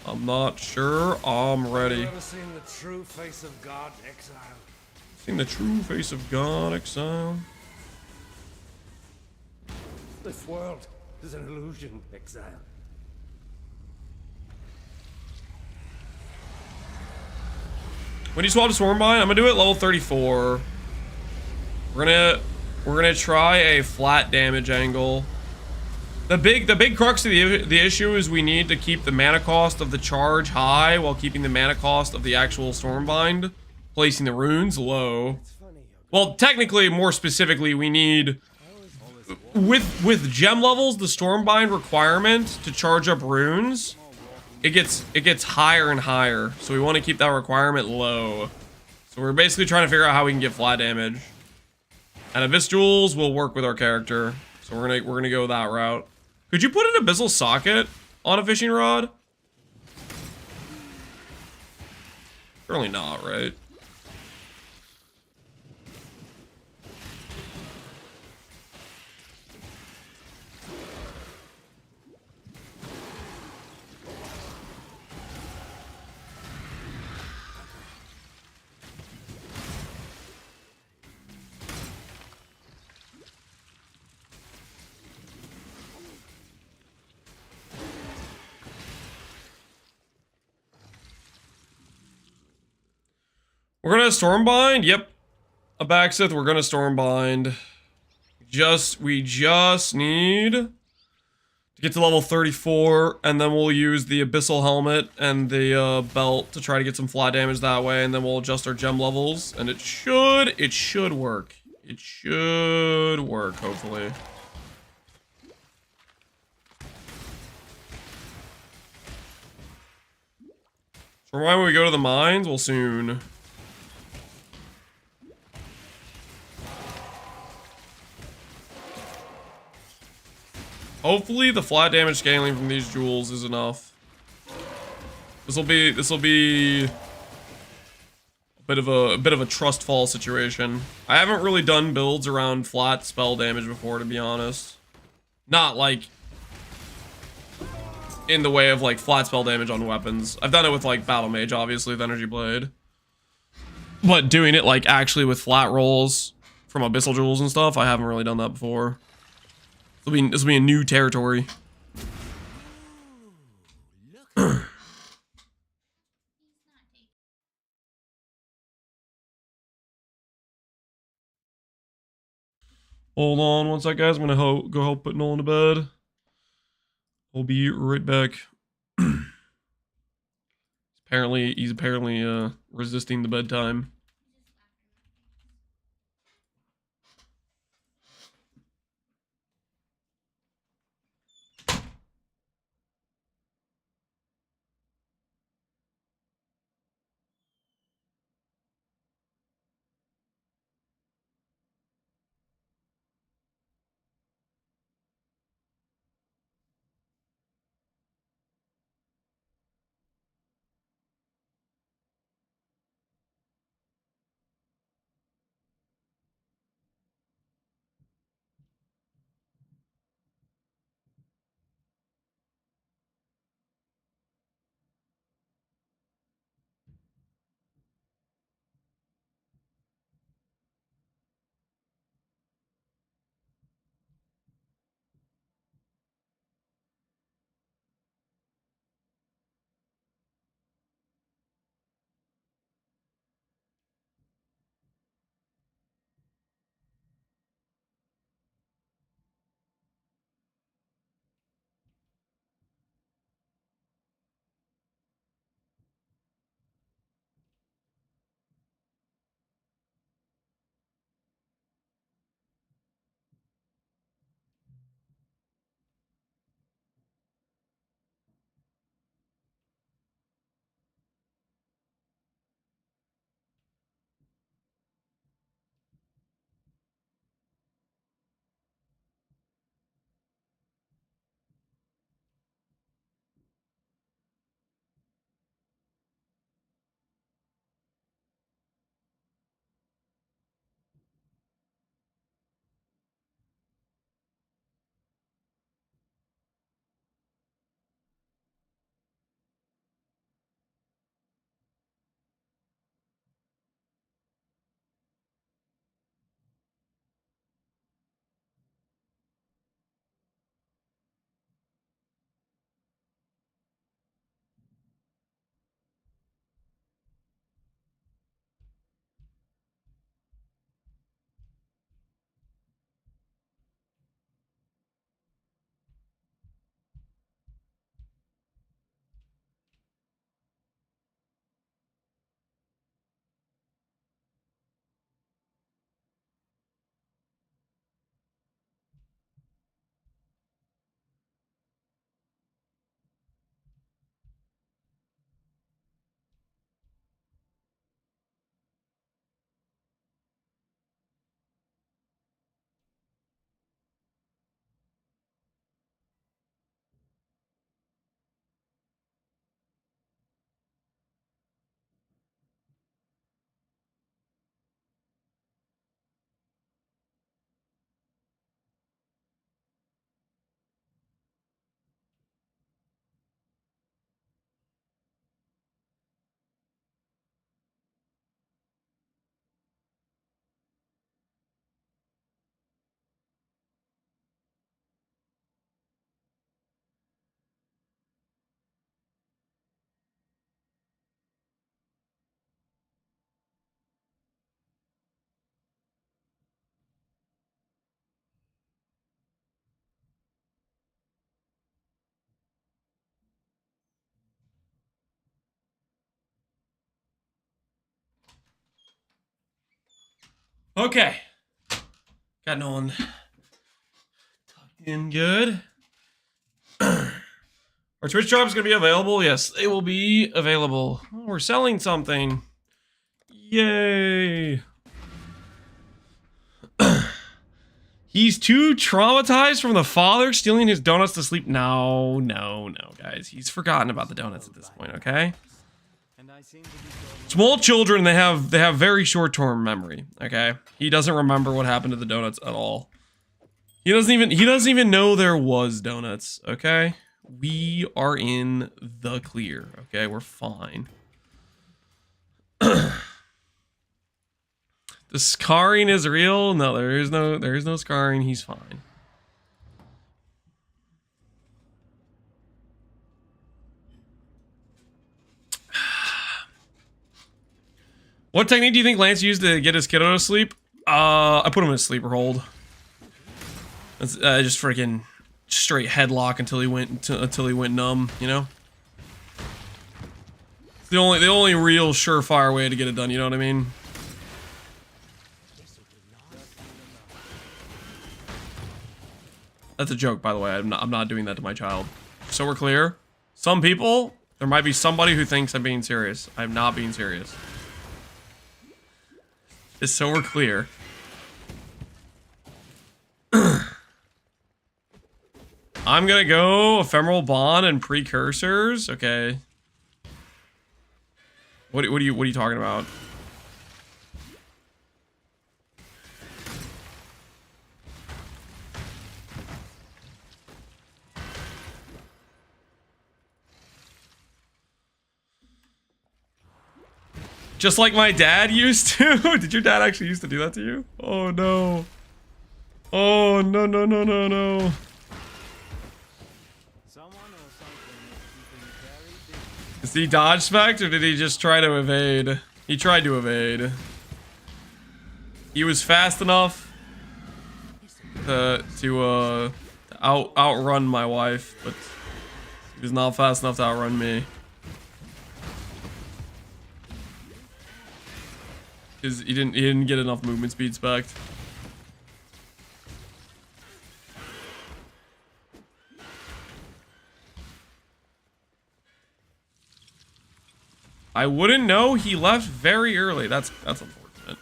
I'm not sure I'm ready. Ever seen the true face of God, Exile? Seen the true face of God, Exile. This world is an illusion, Exile. When you swap to Stormbind, I'm gonna do it level 34. We're gonna try a flat damage angle. The big crux of the issue is we need to keep the mana cost of the charge high while keeping the mana cost of the actual Stormbind, placing the runes low. Well, technically, more specifically, we need with gem levels, the Stormbind requirement to charge up runes, it gets higher and higher. So we want to keep that requirement low. So we're basically trying to figure out how we can get flat damage. And Abyss Jewels will work with our character. So we're gonna go that route. Could you put an Abyssal socket on a fishing rod? Surely not, right? We're gonna Stormbind. Yep. Abaxith, we're gonna Stormbind. We just need to get to level 34, and then we'll use the Abyssal Helmet and the belt to try to get some flat damage that way, and then we'll adjust our gem levels, and it should work. It should work, hopefully. So why when we go to the mines, we'll soon. Hopefully the flat damage scaling from these jewels is enough. This will be a bit of a trust fall situation. I haven't really done builds around flat spell damage before, to be honest. Not like in the way of like flat spell damage on weapons. I've done it with like Battle Mage, obviously, with Energy Blade. But doing it like actually with flat rolls from Abyssal Jewels and stuff, I haven't really done that before. This will be a new territory. Hold on one sec, guys. I'm gonna go help put Nolan to bed. I'll be right back. He's apparently resisting the bedtime. Okay. Got Nolan tucked in good. Our Twitch drop is going to be available. Yes, they will be available. Oh, we're selling something. Yay. He's too traumatized from the father stealing his donuts to sleep. No, guys. He's forgotten about the donuts at this point, okay? Small children, they have very short-term memory, okay? He doesn't remember what happened to the donuts at all. He doesn't even know there was donuts, okay? We are in the clear, okay? We're fine. The scarring is real? No, there is no scarring. He's fine. What technique do you think Lance used to get his kiddo to sleep? I put him in a sleeper hold. Just freaking straight headlock until he went numb, you know? It's the only real surefire way to get it done, you know what I mean? That's a joke, by the way. I'm not doing that to my child. So we're clear. Some people, there might be somebody who thinks I'm being serious. I'm not being serious. Just so we're clear. I'm gonna go ephemeral bond and precursors. Okay. What are you talking about? Just like my dad used to? Did your dad actually used to do that to you? Oh no. Oh no no no no no. Is he dodge spec or did he just try to evade? He tried to evade. He was fast enough to outrun my wife, but he was not fast enough to outrun me. Because he didn't get enough movement speed spec. I wouldn't know. He left very early. That's unfortunate.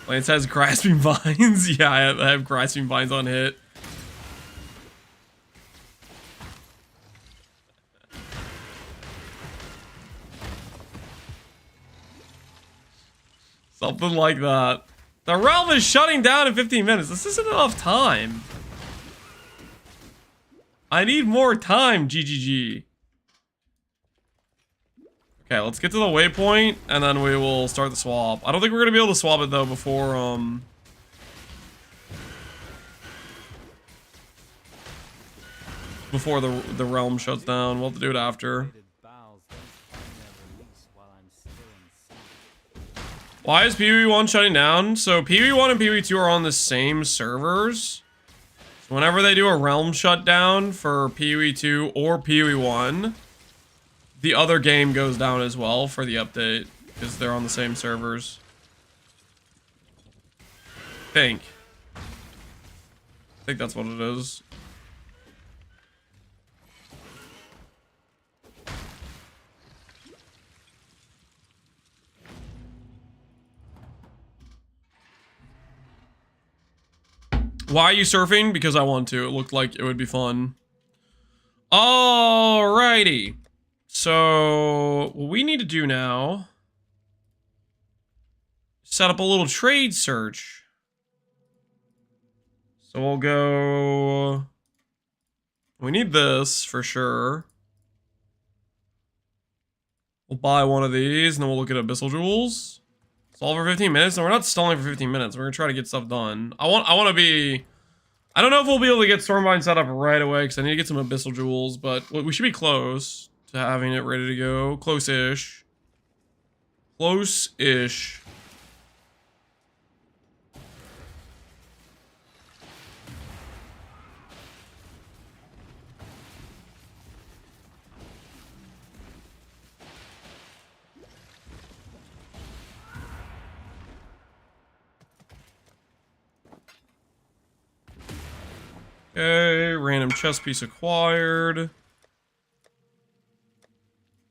Lance has grasping vines. Yeah, I have grasping vines on hit. Something like that. The realm is shutting down in 15 minutes. This isn't enough time. I need more time, GGG. Okay, let's get to the waypoint, and then we will start the swap. I don't think we're gonna be able to swap it though before the realm shuts down. We'll have to do it after. Why is PoE 1 shutting down? So PoE 1 and PoE 2 are on the same servers. So whenever they do a realm shutdown for PoE 2 or PoE 1, the other game goes down as well for the update, because they're on the same servers. I think that's what it is. Why are you surfing? Because I want to. It looked like it would be fun. Alrighty. So, what we need to do now, set up a little trade search. So we'll go, we need this for sure. We'll buy one of these and then we'll look at Abyssal Jewels. It's all for 15 minutes, and we're not stalling for 15 minutes. We're gonna try to get stuff done. I want to be, I don't know if we'll be able to get Stormbind set up right away because I need to get some Abyssal Jewels, but we should be close to having it ready to go. Close-ish. Close-ish. Okay, random chest piece acquired.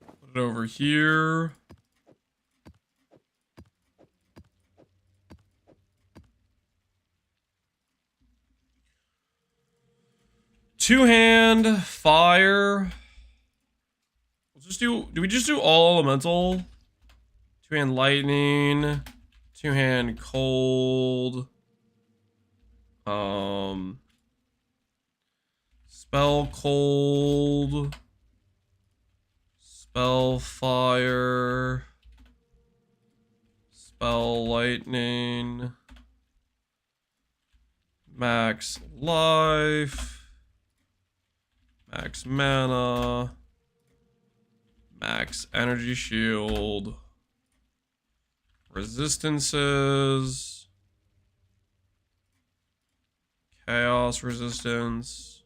Put it over here. Two-hand, fire. We'll just do we just do all elemental? Two-hand lightning, two-hand cold. Spell cold. Spell fire. Spell lightning. Max life. Max mana. Max energy shield. Resistances. Chaos resistance.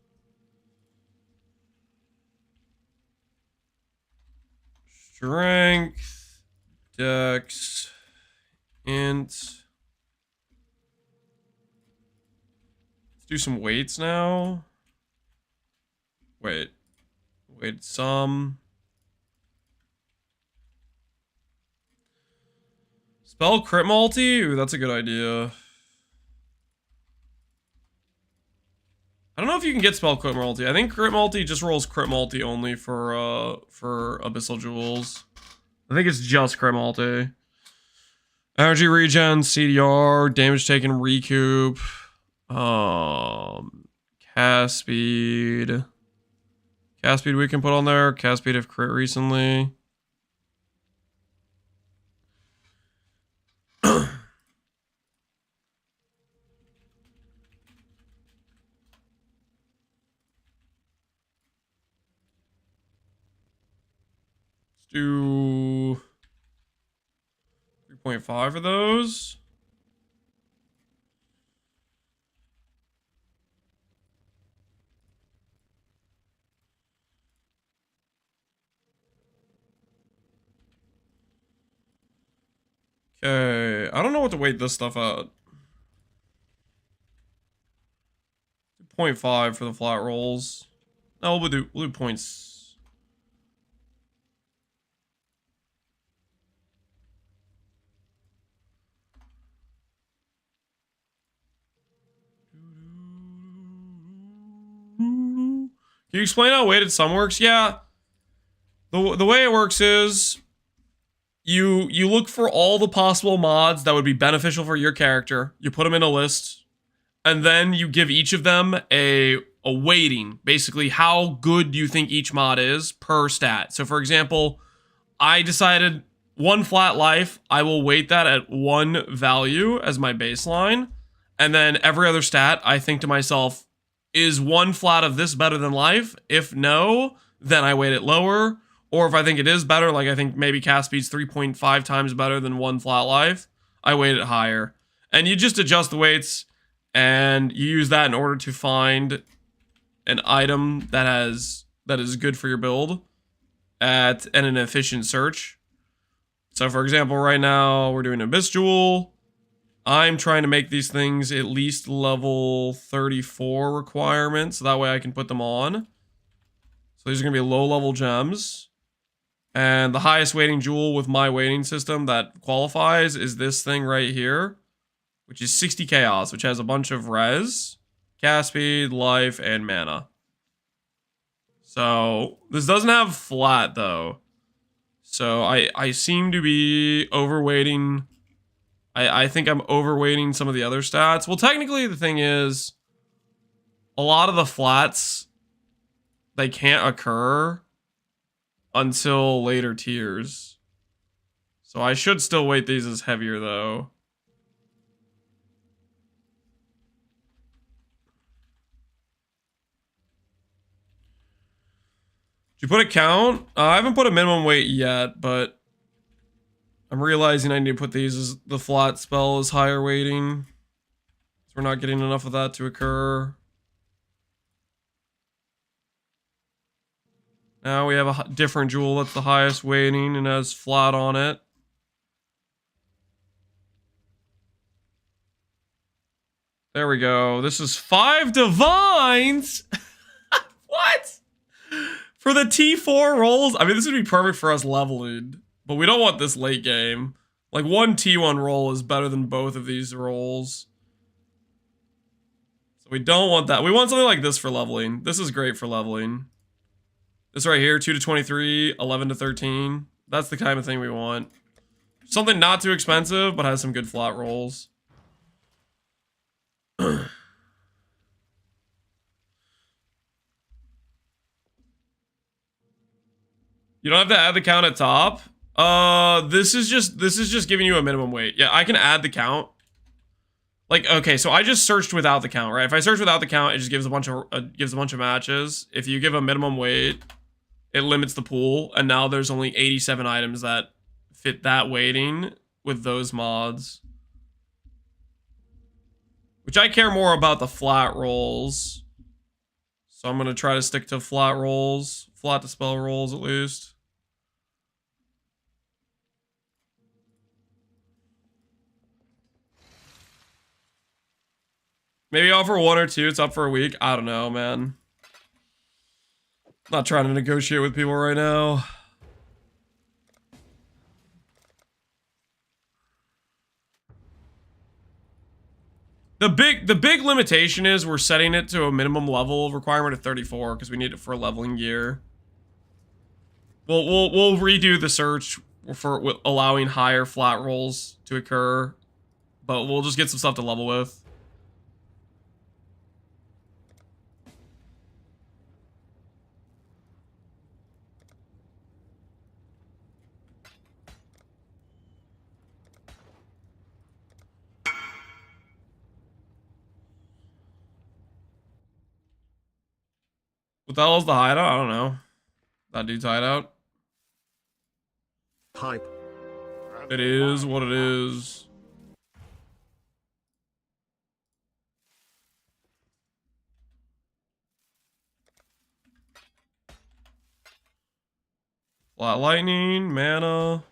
Strength. Dex. Int. Let's do some weights now. Wait, some. Spell crit multi? Ooh, that's a good idea. I don't know if you can get spell crit multi. I think crit multi just rolls crit multi only for abyssal jewels. I think it's just crit multi. Energy regen, CDR, damage taken, recoup, cast speed. Cast speed we can put on there. Cast speed if crit recently. Let's do 3.5 of those. Okay, I don't know what to weight this stuff at. 0.5 for the flat rolls. No, we'll do points. Can you explain how weighted sum works? Yeah. The way it works is you look for all the possible mods that would be beneficial for your character. You put them in a list, and then you give each of them a weighting. Basically, how good do you think each mod is per stat. So for example, I decided 1 flat life, I will weight that at 1 value as my baseline. And then every other stat, I think to myself, is 1 flat of this better than life? If no, then I weight it lower. Or if I think it is better, like I think maybe cast speed's 3.5 times better than 1 flat life, I weight it higher. And you just adjust the weights, and you use that in order to find an item that is good for your build at an efficient search. So for example, right now we're doing Abyss Jewel. I'm trying to make these things at least level 34 requirements, so that way I can put them on. So these are going to be low level gems. And the highest weighting jewel with my weighting system that qualifies is this thing right here, which is 60 chaos, which has a bunch of res, cast speed, life, and mana. So this doesn't have flat though. So I seem to be overweighting. I think I'm overweighting some of the other stats. Well, technically the thing is, a lot of the flats, they can't occur until later tiers. So I should still weight these as heavier though. Did you put a count? I haven't put a minimum weight yet, but I'm realizing I need to put these as the flat spell as higher weighting. So we're not getting enough of that to occur. Now we have a different jewel that's the highest weighting and has flat on it. There we go. This is 5 divines. What? For the T4 rolls? I mean, this would be perfect for us leveling, but we don't want this late game. Like, 1 T1 roll is better than both of these rolls. So we don't want that. We want something like this for leveling. This is great for leveling. This right here, 2 to 23, 11 to 13. That's the kind of thing we want. Something not too expensive, but has some good flat rolls. You don't have to add the count at top. This is just giving you a minimum weight. Yeah, I can add the count. Like, okay, so I just searched without the count, right? If I search without the count, it just gives a bunch of matches. If you give a minimum weight, it limits the pool, and now there's only 87 items that fit that weighting with those mods. Which I care more about the flat rolls. So I'm going to try to stick to flat rolls. Flat dispel rolls, at least. Maybe offer 1 or 2. It's up for a week. I don't know, man. Not trying to negotiate with people right now. The big limitation is we're setting it to a minimum level requirement of 34 because we need it for leveling gear. We'll redo the search for allowing higher flat rolls to occur, but we'll just get some stuff to level with. What the hell is the hideout? I don't know. That dude's hideout. Hype. It is what it is. Flat lightning, mana.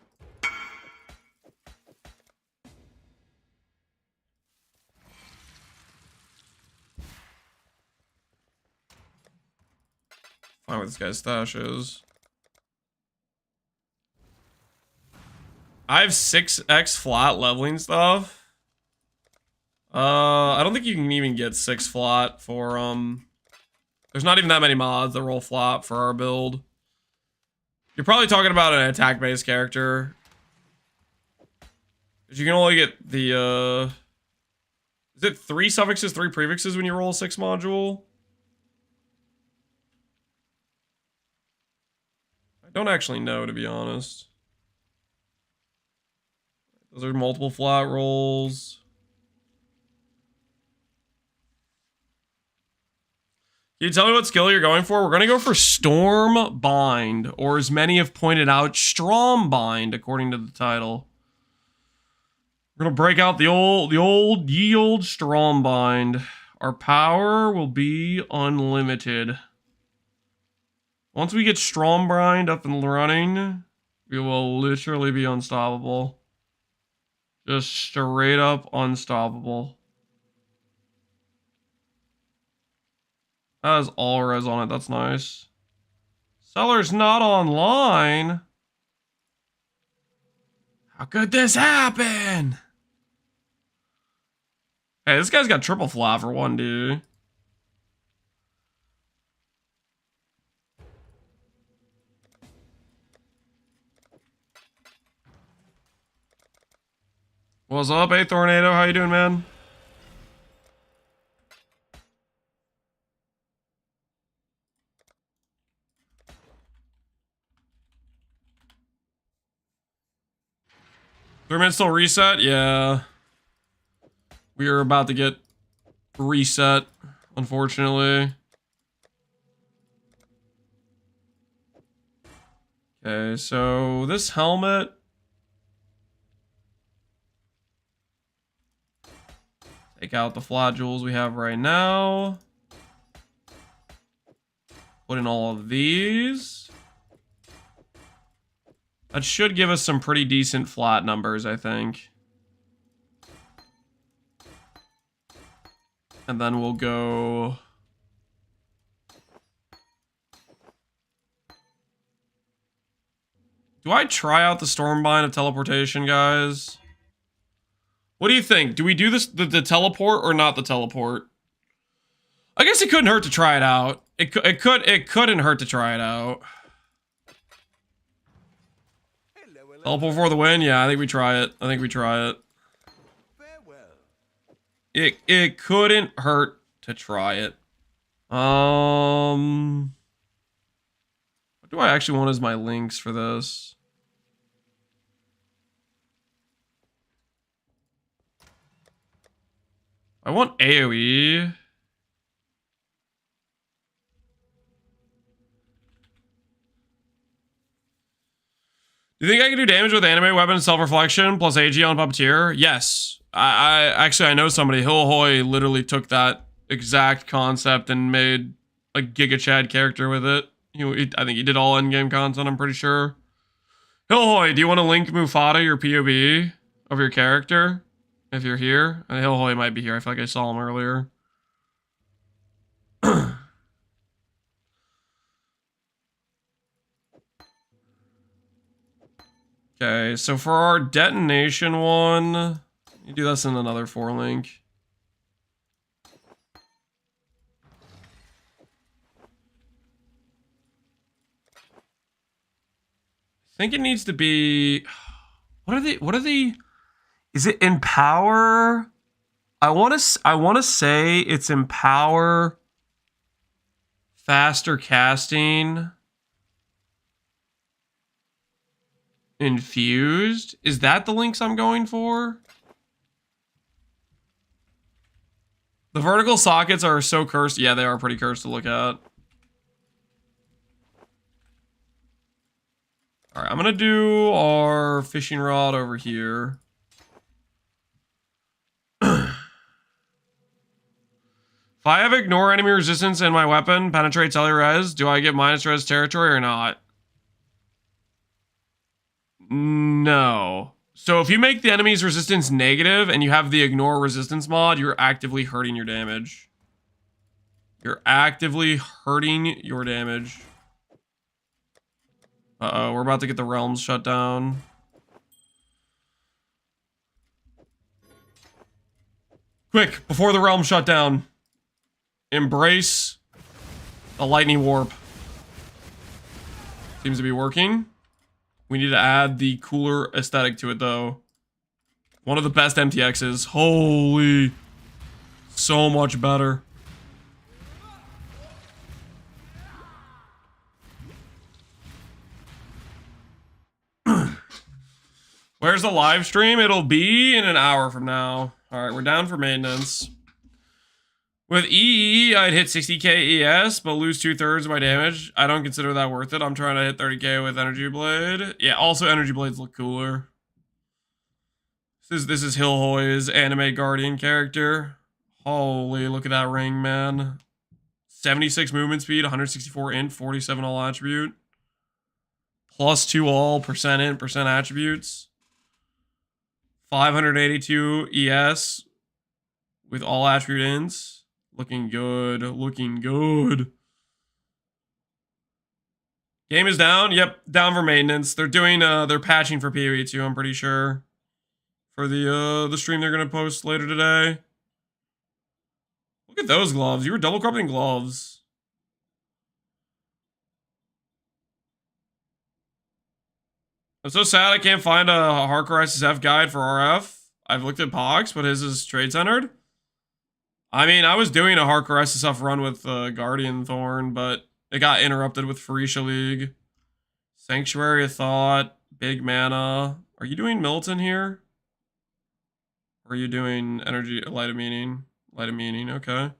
Find where this guy's stash is. I have 6x flat leveling stuff. I don't think you can even get 6 flat for, there's not even that many mods that roll flat for our build. You're probably talking about an attack-based character. You can only get the, is it 3 suffixes, 3 prefixes when you roll a 6 module? I don't actually know, to be honest. Those are multiple flat rolls. Can you tell me what skill you're going for? We're going to go for Stormbind, or as many have pointed out, Stormbind, according to the title. We're going to break out the old Stormbind. Our power will be unlimited. Once we get Stormbind up and running, we will literally be unstoppable. Just straight up unstoppable. That has all res on it. That's nice. Seller's not online. How could this happen? Hey, this guy's got triple flat for 1, dude. What's up, hey Tornado? How you doing, man? Thermite still reset? Yeah. We are about to get reset, unfortunately. Okay, so this helmet. Take out the flat jewels we have right now. Put in all of these. That should give us some pretty decent flat numbers, I think. And then we'll go... Do I try out the Stormbind of teleportation, guys? What do you think? Do we do this the teleport or not the teleport? I guess it couldn't hurt to try it out. It couldn't hurt to try it out. Teleport for the win? Yeah, I think we try it. I think we try it. It couldn't hurt to try it. What do I actually want as my links for this? I want AoE. Do you think I can do damage with anime weapon self-reflection plus AG on puppeteer? Yes. I actually I know somebody. Hillhoy literally took that exact concept and made a Giga Chad character with it. I think he did all endgame content, I'm pretty sure. Hillhoy, do you want to link Mufata, your POV of your character? If you're here. Hillhoy might be here. I feel like I saw him earlier. Okay, so for our detonation one, you do this in another 4-link. I think it needs to be... What are they... Is it empower? I want to say it's empower, faster casting, infused. Is that the links I'm going for? The vertical sockets are so cursed. Yeah, they are pretty cursed to look at. All right, I'm gonna do our fishing rod over here. If I have ignore enemy resistance and my weapon penetrates LA res, do I get minus res territory or not? No. So if you make the enemy's resistance negative and you have the ignore resistance mod, you're actively hurting your damage. You're actively hurting your damage. Uh-oh, we're about to get the realms shut down. Quick, before the realm shut down. Embrace the lightning warp. Seems to be working. We need to add the cooler aesthetic to it, though. One of the best MTXs. Holy. So much better. Where's the live stream? It'll be in an hour from now. All right, we're down for maintenance. With EE, I'd hit 60k ES, but lose 2/3 of my damage. I don't consider that worth it. I'm trying to hit 30k with Energy Blade. Yeah, also Energy Blades look cooler. This is Hillhoy's anime guardian character. Holy, look at that ring, man. 76 movement speed, 164 int, 47 all attribute. +2 all, percent int, percent attributes. 582 ES with all attribute ints. Looking good. Looking good. Game is down. Yep, down for maintenance. They're doing they're patching for PoE too, I'm pretty sure. For the stream they're gonna post later today. Look at those gloves. You were double corrupting gloves. I'm so sad I can't find a hardcore SSF guide for RF. I've looked at Pox, but his is trade centered. I mean, I was doing a hardcore SSF run with Guardian Thorn, but it got interrupted with Furisha League. Sanctuary of Thought, Big Mana. Are you doing Milton here? Or are you doing Energy, Light of Meaning? Light of Meaning, okay.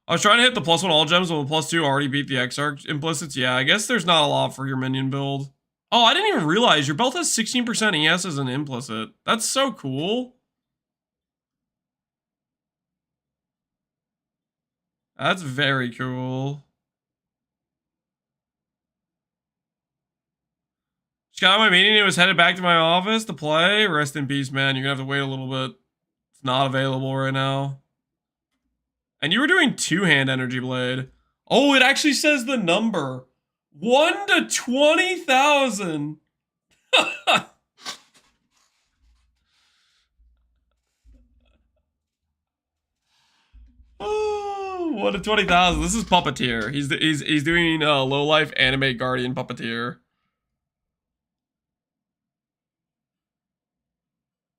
I was trying to hit the +1 all gems, but the +2 already beat the X-Arc implicits. Yeah, I guess there's not a lot for your minion build. Oh, I didn't even realize your belt has 16% ES as an implicit. That's so cool. That's very cool. Just got my meeting. It was headed back to my office to play. Rest in peace, man. You're gonna have to wait a little bit. It's not available right now. And you were doing 2-hand Energy Blade. Oh, it actually says the number. 1 to 20,000. Oh, 1 to 20,000. This is Puppeteer. He's doing low life anime guardian Puppeteer.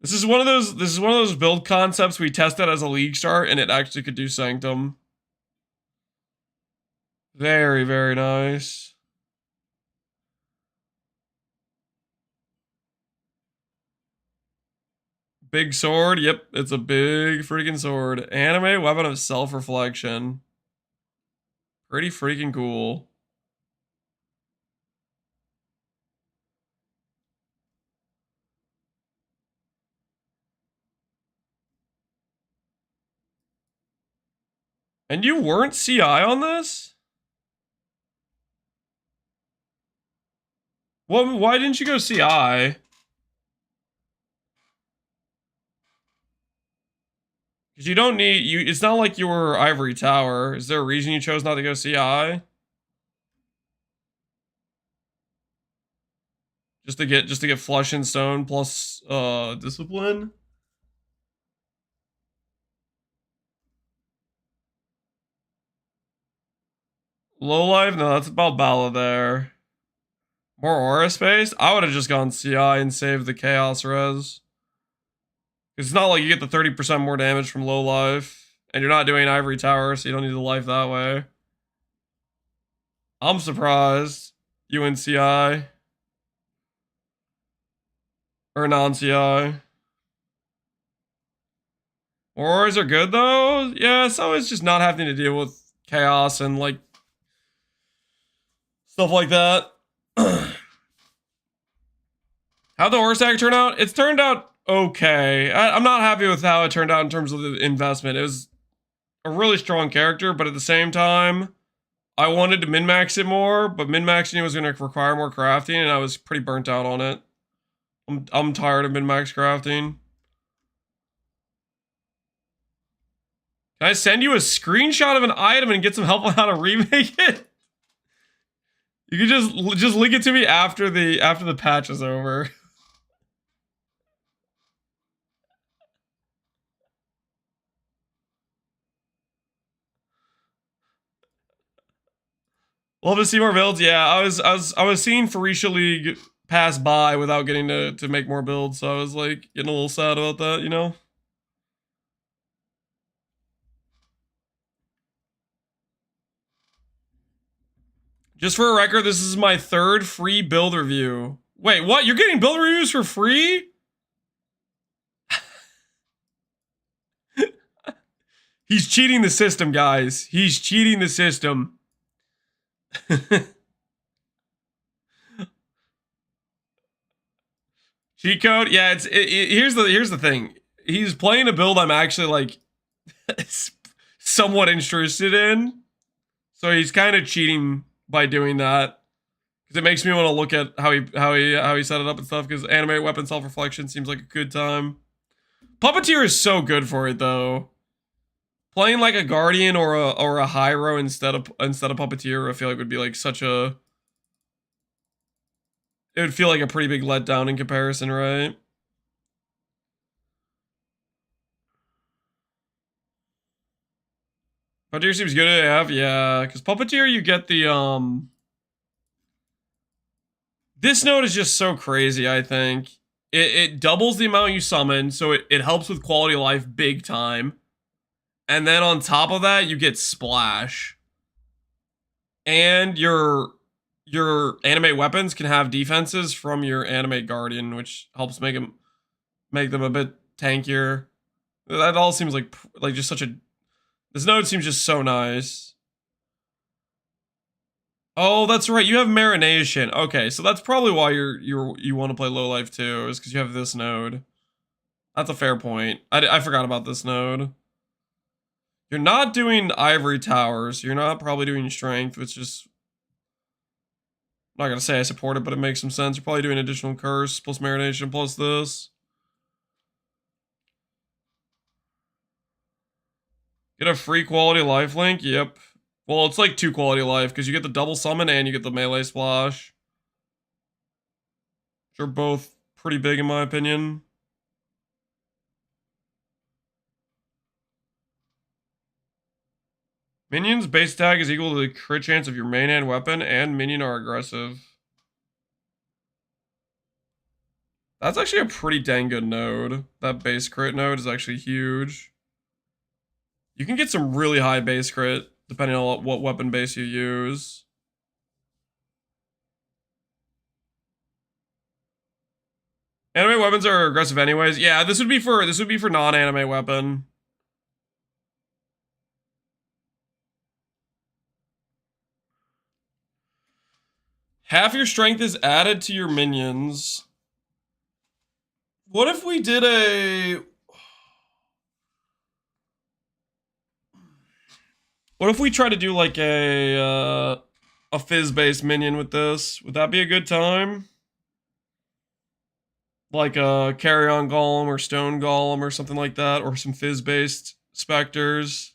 This is one of those build concepts we tested as a league start, and it actually could do Sanctum. Very, very nice. Big sword. Yep, it's a big freaking sword. Anime weapon of self-reflection. Pretty freaking cool. And you weren't CI on this? Well, why didn't you go CI? Because you don't need you. It's not like you were Ivory Tower. Is there a reason you chose not to go CI? Just to get Flesh and Stone plus discipline. Low life? No, that's about Bala there. More aura space? I would have just gone CI and saved the Chaos Res. It's not like you get the 30% more damage from low life. And you're not doing Ivory Tower, so you don't need the life that way. I'm surprised you went CI. Or non-CI. Auras are good though? Yeah, so it's just not having to deal with chaos and like stuff like that. How'd the aura stack turn out? It's turned out okay. I'm not happy with how it turned out in terms of the investment. It was a really strong character, but at the same time, I wanted to min-max it more, but min-maxing it was going to require more crafting, and I was pretty burnt out on it. I'm tired of min-max crafting. Can I send you a screenshot of an item and get some help on how to remake it? You can just link it to me after the patch is over. Love to see more builds. Yeah, I was seeing Farisha League pass by without getting to make more builds, so I was like getting a little sad about that, you know? Just for a record, this is my 3rd free build review. Wait, what? You're getting build reviews for free? He's cheating the system, guys. He's cheating the system. Cheat code? Yeah, here's the thing. He's playing a build I'm actually like somewhat interested in. So he's kind of cheating by doing that. Because it makes me want to look at how he set it up and stuff, because animate weapon self-reflection seems like a good time. Puppeteer is so good for it though. Playing like a Guardian or a Hyro instead of Puppeteer, I feel like would be like such a... It would feel like a pretty big letdown in comparison, right? Puppeteer seems good to have, yeah. Because Puppeteer, you get the, This node is just so crazy, I think. It doubles the amount you summon, so it helps with quality of life big time. And then on top of that, you get Splash. And your animate weapons can have defenses from your animate Guardian, which helps make them a bit tankier. That all seems like just such a... This node seems just so nice. Oh, that's right. You have Marination. Okay, so that's probably why you want to play low life too, is because you have this node. That's a fair point. I forgot about this node. You're not doing Ivory Towers. You're not probably doing Strength, which is... I'm not gonna say I support it, but it makes some sense. You're probably doing additional Curse plus Marination plus this. Get a free quality life link? Yep. Well, it's like 2 quality life, because you get the double summon and you get the melee splash. Which are both pretty big in my opinion. Minions base tag is equal to the crit chance of your main hand weapon, and minion are aggressive. That's actually a pretty dang good node. That base crit node is actually huge. You can get some really high base crit, depending on what weapon base you use. Anime weapons are aggressive anyways. Yeah, this would be for non-anime weapon. Half your strength is added to your minions. What if we did a... What if we try to do like a fizz-based minion with this? Would that be a good time? Like a carry-on golem or stone golem or something like that, or some fizz-based specters.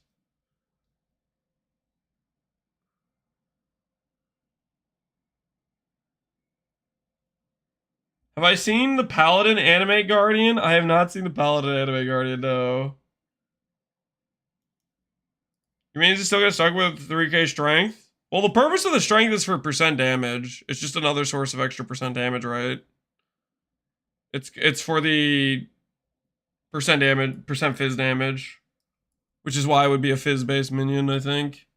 Have I seen the Paladin Anime Guardian? I have not seen the Paladin Anime Guardian, no. You mean he's still gonna start with 3k strength? Well, the purpose of the strength is for percent damage. It's just another source of extra percent damage, right? It's for the percent damage, percent fizz damage, which is why it would be a fizz-based minion, I think.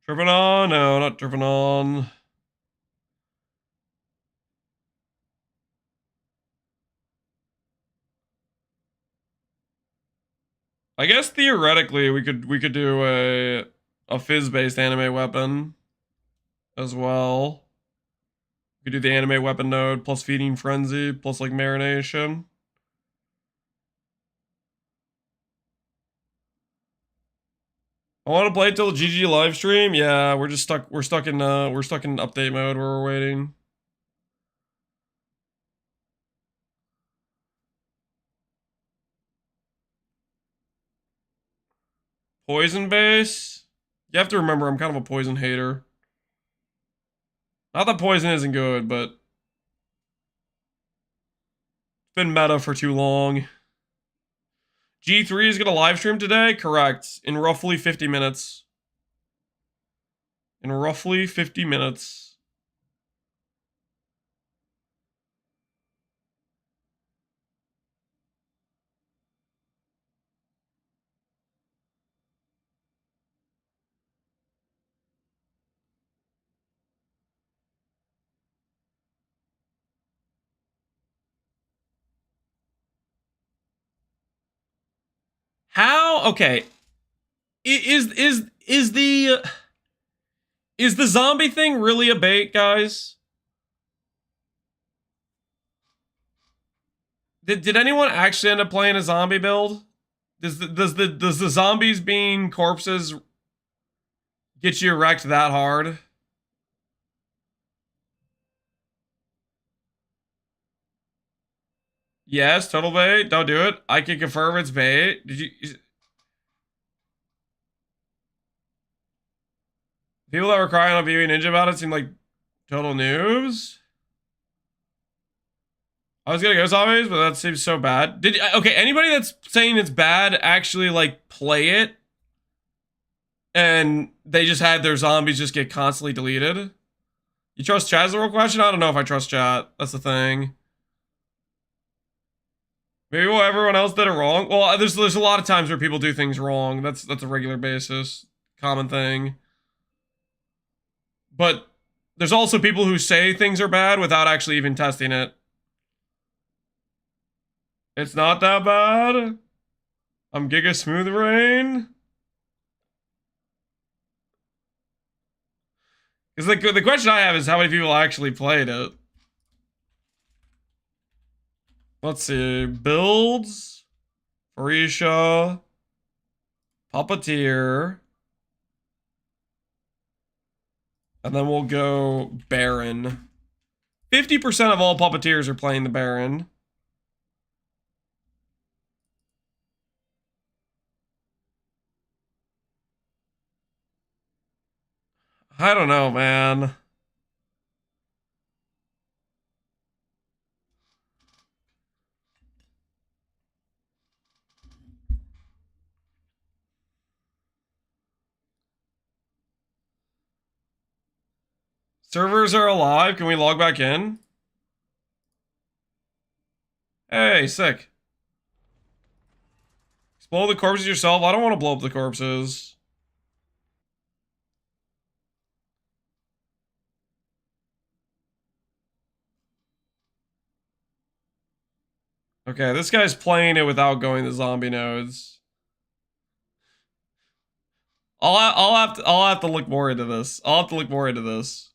Tripping on? No, not tripping on. I guess theoretically we could do a fizz-based anime weapon as well. We could do the anime weapon node plus feeding frenzy plus like marination. I want to play till the GG live stream. Yeah, we're stuck in update mode where we're waiting. Poison base? You have to remember I'm kind of a poison hater. Not that poison isn't good, but it's been meta for too long. G3 is going to live stream today? Correct. In roughly 50 minutes. In roughly 50 minutes. How? Okay. Is the zombie thing really a bait, guys? Did anyone actually end up playing a zombie build? Does the zombies being corpses get you wrecked that hard? Yes, total bait. Don't do it. I can confirm it's bait. Did you? People that were crying on VV Ninja about it seem like total noobs. I was gonna go zombies, but that seems so bad. Okay, anybody that's saying it's bad actually like play it, and they just had their zombies just get constantly deleted? You trust chat is the real question? I don't know if I trust chat. That's the thing. Maybe well, everyone else did it wrong. Well, there's a lot of times where people do things wrong. That's a regular basis, common thing. But there's also people who say things are bad without actually even testing it. It's not that bad. I'm Giga Smooth Rain. Because the question I have is how many people actually played it. Let's see. Builds. Farisha. Puppeteer. And then we'll go Baron. 50% of all Puppeteers are playing the Baron. I don't know, man. Servers are alive. Can we log back in? Hey, sick. Explode the corpses yourself. I don't want to blow up the corpses. Okay, Okay, this guy's playing it without going to zombie nodes. I'll have to look more into this. I'll have to look more into this.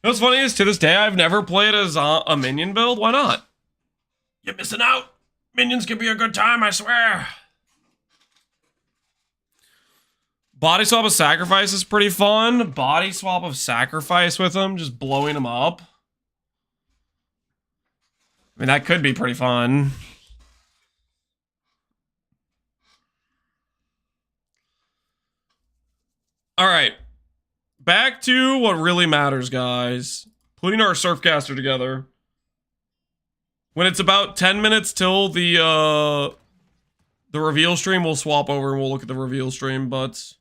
You know what's funny is to this day I've never played as a minion build. Why not? You're missing out. Minions can be a good time, I swear. Body swap of sacrifice is pretty fun. Body swap of sacrifice with him, just blowing him up. I mean, that could be pretty fun. All right. Back to what really matters, guys. Putting our Surfcaster together. When it's about 10 minutes till the reveal stream, we'll swap over and we'll look at the reveal stream, but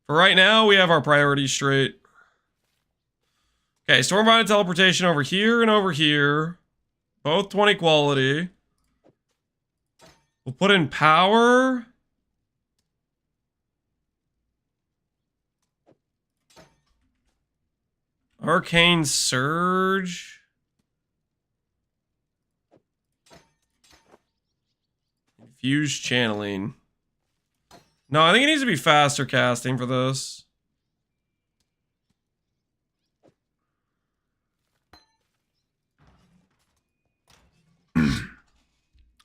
for right now, we have our priorities straight. Okay, Stormbind and teleportation over here and over here. Both 20 quality. We'll put in power. Arcane Surge. Infused channeling. No, I think it needs to be faster casting for this.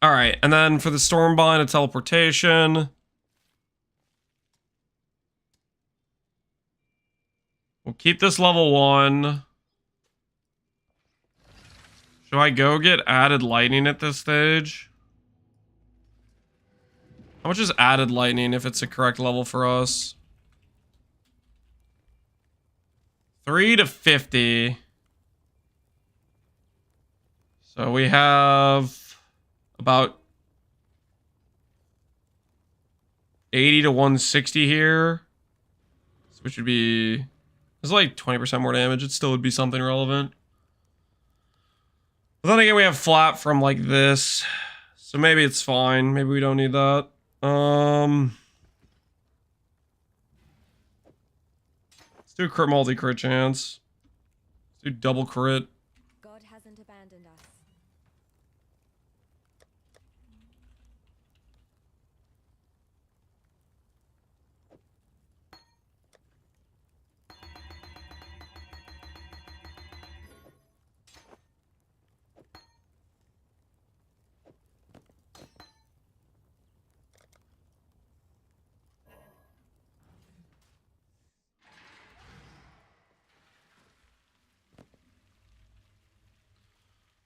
All right, and then for the Stormbind and teleportation, we'll keep this level 1. Should I go get added lightning at this stage? How much is added lightning if it's a correct level for us? 3 to 50. So we have about 80 to 160 here. Which would be... It's like 20% more damage. It still would be something relevant. But then again, we have flat from like this. So maybe it's fine. Maybe we don't need that. Let's do a crit multi-crit chance. Let's do double crit. God hasn't abandoned us.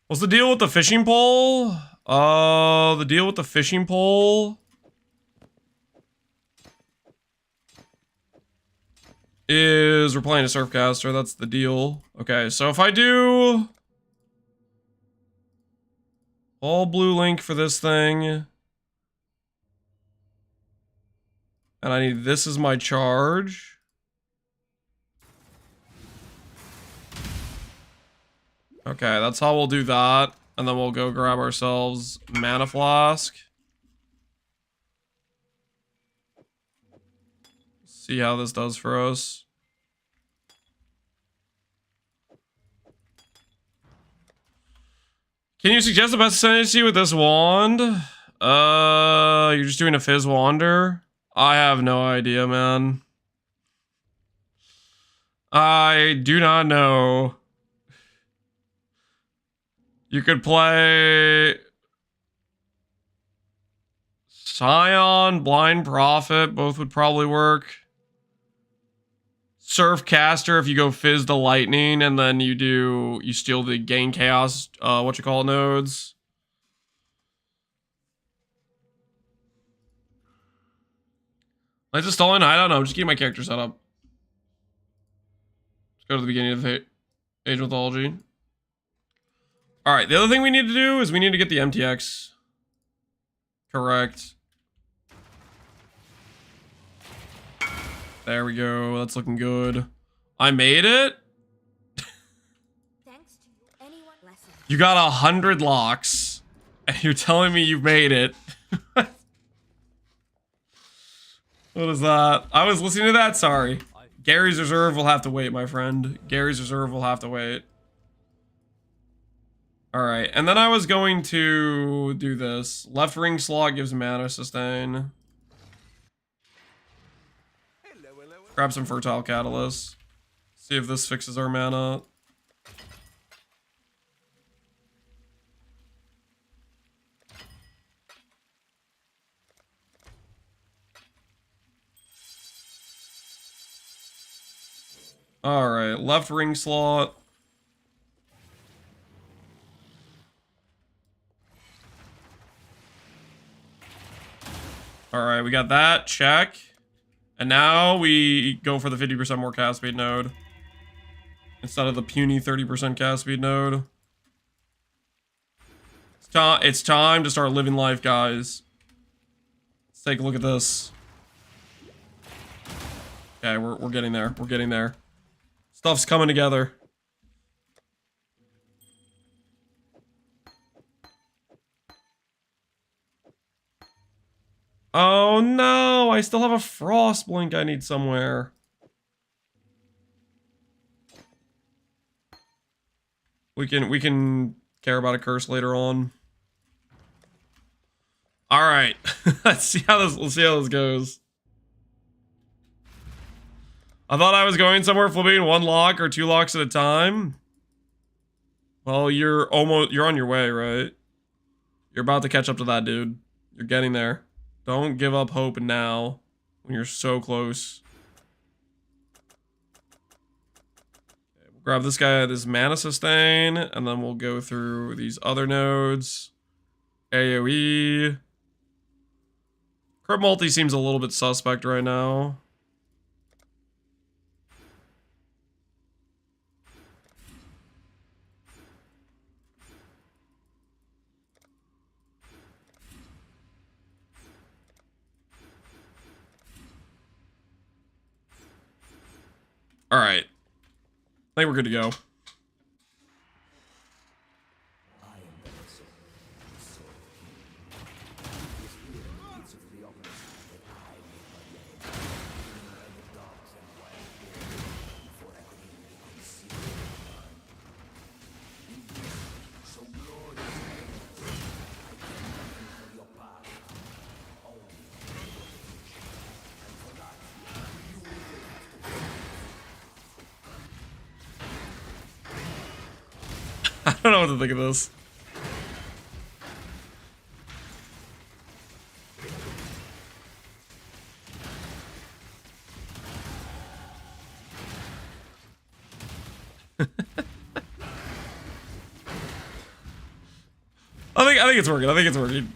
What's the deal with the fishing pole? The deal with the fishing pole is we're playing a Surfcaster. That's the deal. Okay, so if I do all blue link for this thing, and I need this as my charge. Okay, that's how we'll do that. And then we'll go grab ourselves Mana Flask. See how this does for us. Can you suggest the best ascendancy with this wand? You're just doing a Fizz Wander? I have no idea, man. I do not know. You could play Scion, Blind Prophet, both would probably work. Surfcaster if you go Fizz the Lightning and then you steal the Gain Chaos, nodes. Lights of Stolen? I don't know, just keep my character set up. Let's go to the beginning of Age Mythology. Alright, the other thing we need to do is we need to get the MTX correct. There we go. That's looking good. I made it. Thanks to you, anyone blessing. You got 100 locks, and you're telling me you made it. What is that? I was listening to that. Sorry. Gary's Reserve will have to wait, my friend. Gary's Reserve will have to wait. All right, and then I was going to do this. Left ring slot gives mana sustain. Grab some fertile catalyst. See if this fixes our mana. All right, left ring slot. All right, we got that, check. And now we go for the 50% more cast speed node. Instead of the puny 30% cast speed node. It's time to start living life, guys. Let's take a look at this. Okay, we're getting there. We're getting there. Stuff's coming together. Oh no, I still have a frost blink I need somewhere. We can care about a curse later on. All right. let's see how this goes. I thought I was going somewhere flipping one lock or two locks at a time. Well, you're on your way, right? You're about to catch up to that, dude. You're getting there. Don't give up hope now when you're so close. Okay, we'll grab this guy at his mana sustain, and then we'll go through these other nodes. AoE. Crit multi seems a little bit suspect right now. All right. I think we're good to go. I don't know what to think of this. I think it's working. I think it's working.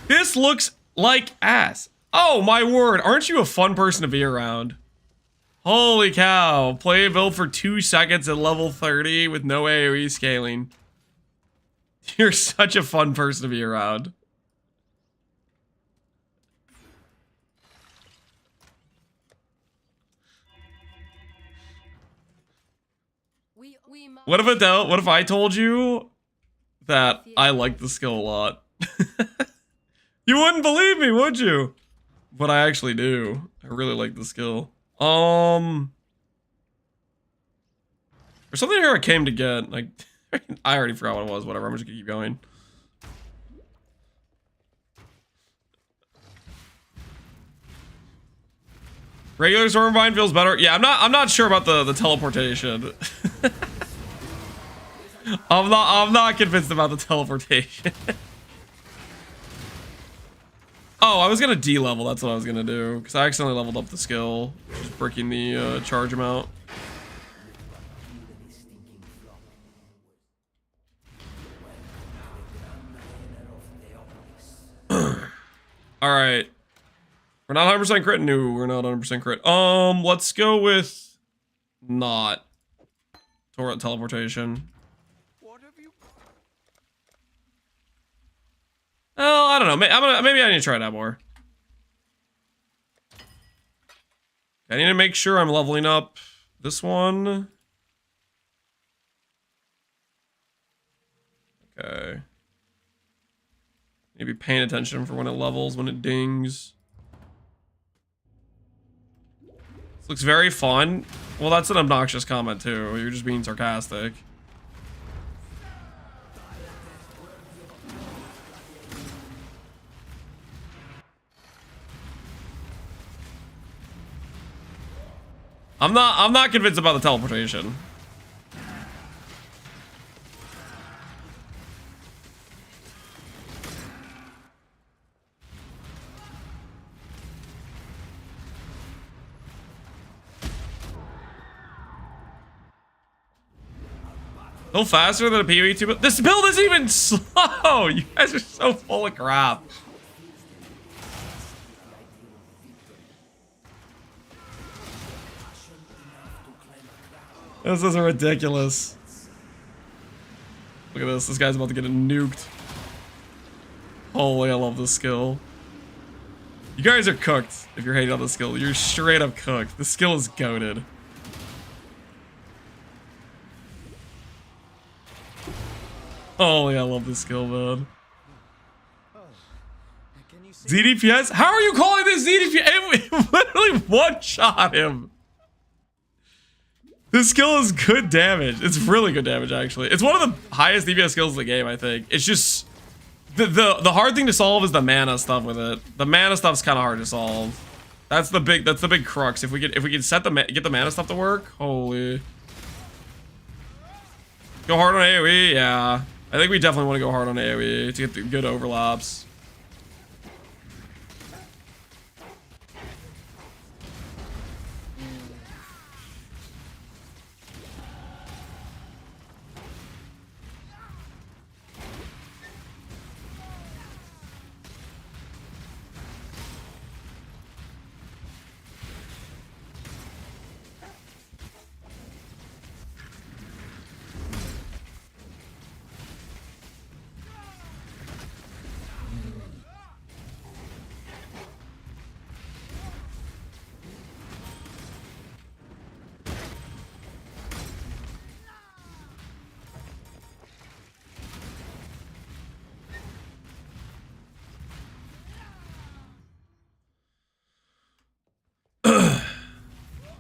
This looks like ass. Oh my word, aren't you a fun person to be around? Holy cow. Play a build for 2 seconds at level 30 with no AoE scaling. You're such a fun person to be around. What if I told you that I like the skill a lot? You wouldn't believe me, would you? But I actually do. I really like the skill. There's something here I came to get. Like, I already forgot what it was. Whatever. I'm just gonna keep going. Regular Stormbind feels better. Yeah, I'm not sure about the teleportation. I'm not convinced about the teleportation. Oh, I was gonna D-level. That's what I was gonna do because I accidentally leveled up the skill, just breaking the charge amount. All right, we're not 100% crit. No, we're not 100% crit. Let's go with not teleportation. Oh, I don't know. Maybe I need to try it out more. I need to make sure I'm leveling up this one. Okay. Maybe paying attention for when it levels, when it dings. This looks very fun. Well, that's an obnoxious comment too. You're just being sarcastic. I'm not convinced about the teleportation. No faster than a PoE 2. This build isn't even slow. You guys are so full of crap. This is ridiculous. Look at this. This guy's about to get nuked. Holy, I love this skill. You guys are cooked if you're hating on the skill. You're straight up cooked. The skill is goated. Holy, I love this skill, man. ZDPS? How are you calling this ZDPS? It literally one-shot him. This skill is good damage. It's really good damage, actually. It's one of the highest DPS skills in the game, I think. It's just... The hard thing to solve is the mana stuff with it. The mana stuff's kind of hard to solve. That's the big crux. If we could set get the mana stuff to work, holy. Go hard on AoE, yeah. I think we definitely want to go hard on AoE to get the good overlaps.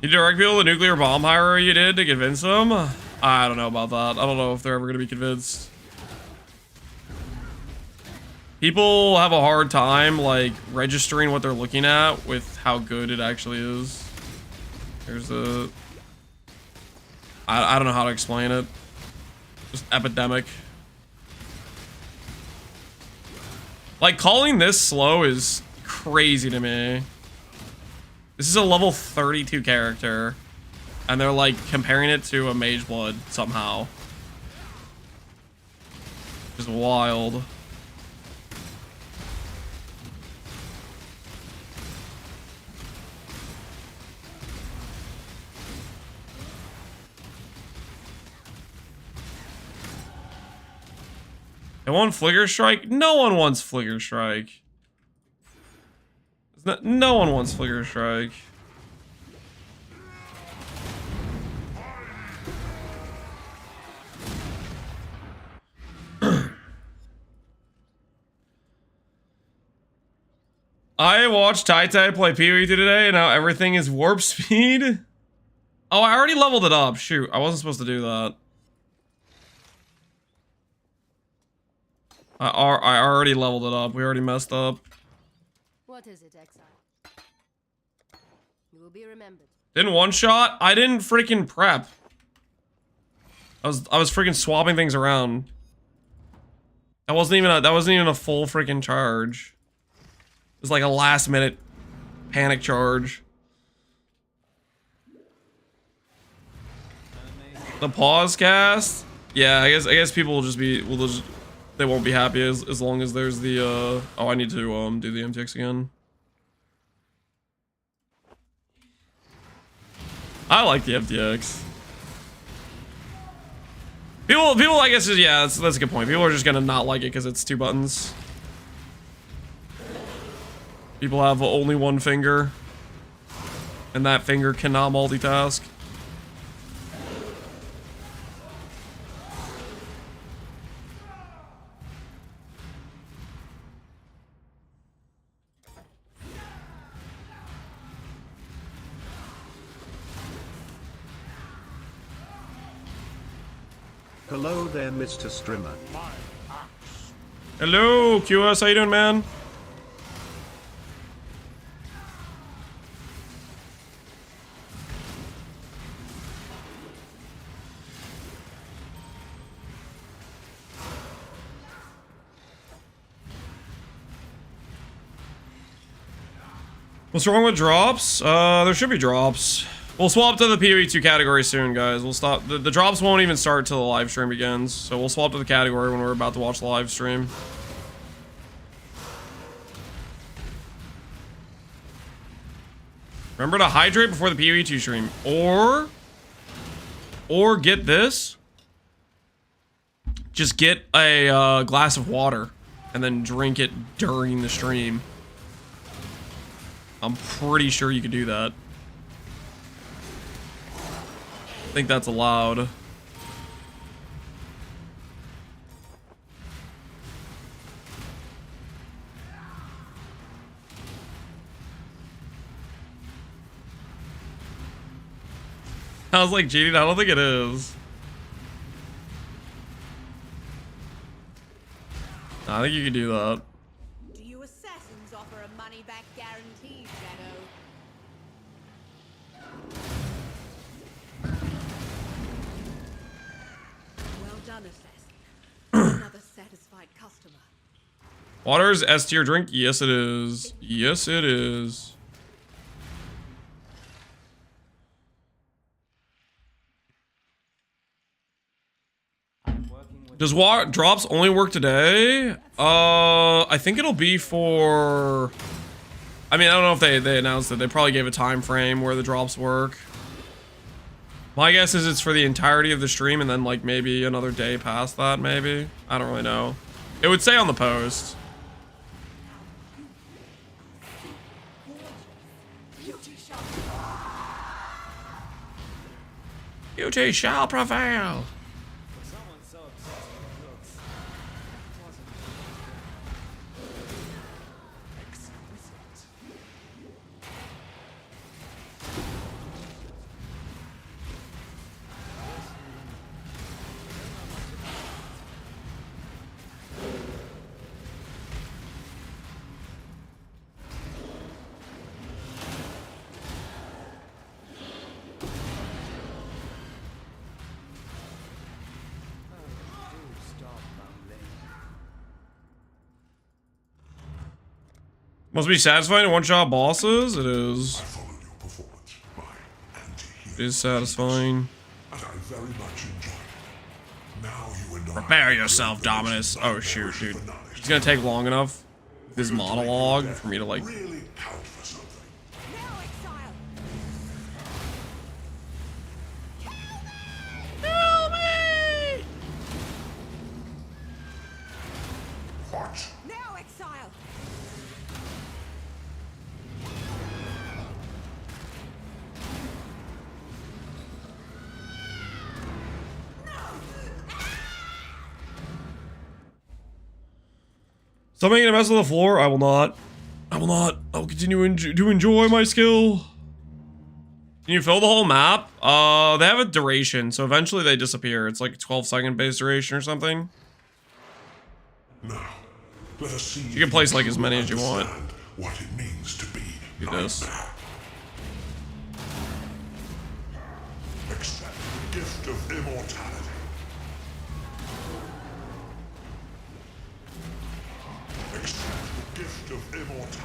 You direct people the nuclear bomb hire you did to convince them? I don't know about that. I don't know if they're ever going to be convinced. People have a hard time, like, registering what they're looking at with how good it actually is. There's a... I don't know how to explain it. Just epidemic. Like, calling this slow is crazy to me. This is a level 32 character, and they're like comparing it to a Mage Blood somehow. Just wild. They want Flicker Strike? No one wants Flicker Strike. No one wants Flicker Strike. I watched Tai play PoE today, and now everything is warp speed. Oh, I already leveled it up. Shoot, I wasn't supposed to do that. I already leveled it up. We already messed up. What is it, Exile? You will be remembered. Didn't one shot? I didn't freaking prep. I was freaking swapping things around. That wasn't even a full freaking charge. It was like a last minute panic charge. The pause cast? Yeah, I guess people will just be they won't be happy as long as there's the oh, I need to do the MTX again. I like the MTX. People I guess is, yeah, that's a good point. People are just gonna not like it because it's 2 buttons. People have only one finger, and that finger cannot multitask. Hello there, Mr. Strimmer. Hello, QS. How you doing, man? What's wrong with drops? There should be drops. We'll swap to the PoE 2 category soon, guys. We'll stop. The drops won't even start till the live stream begins. So we'll swap to the category when we're about to watch the live stream. Remember to hydrate before the PoE 2 stream. Or get this. Just get a glass of water and then drink it during the stream. I'm pretty sure you could do that. I think that's allowed. I was like, cheating? I don't think it is. I think you can do that. Do you assassins offer a money-back guarantee, Shadow? Well done, assassin. Another satisfied customer. Water is S tier drink? Yes, it is. Yes, it is. Does drops only work today? I think it'll be for... I mean, I don't know if they announced it. They probably gave a time frame where the drops work. My guess is it's for the entirety of the stream and then like maybe another day past that, maybe. I don't really know. It would say on the post. Beauty shall prevail. Someone so obsessed with looks. It wasn't exquisite. Must be satisfying to one-shot bosses? It is. I followed your performance, my anti-hero. It is satisfying. And I very much enjoyed it. Now you and I... Prepare yourself, Dominus. Oh, shoot, dude. It's gonna take long enough, this monologue, for me to, like... really count for something. Now, Exile! Kill me! What? Now, Exile! Stop making a mess of the floor. I will not. I will not. I will continue to enjoy my skill. Can you fill the whole map? They have a duration, so eventually they disappear. It's like a 12-second base duration or something. Now, let us see. You can place like as many as you want. Understand what it means to be Do this. nightmare. Accept the gift of immortality. Accept the gift of immortality.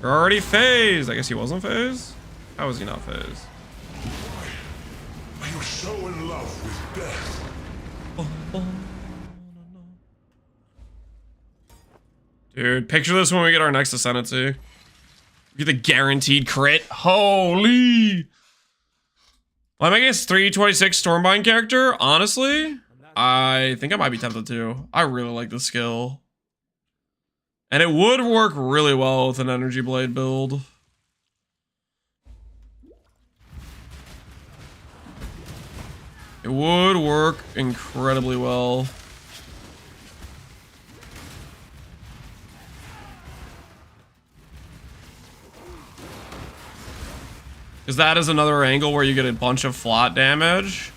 You're already phased. I guess he wasn't phased. How was he not phased? Are you so in love with death? Dude, picture this when we get our next Ascendancy. We get the guaranteed crit. Holy! Well, I'm making a 326 Stormbind character. Honestly, I think I might be tempted to. I really like the skill. And it would work really well with an Energy Blade build. It would work incredibly well. Because that is another angle where you get a bunch of flat damage.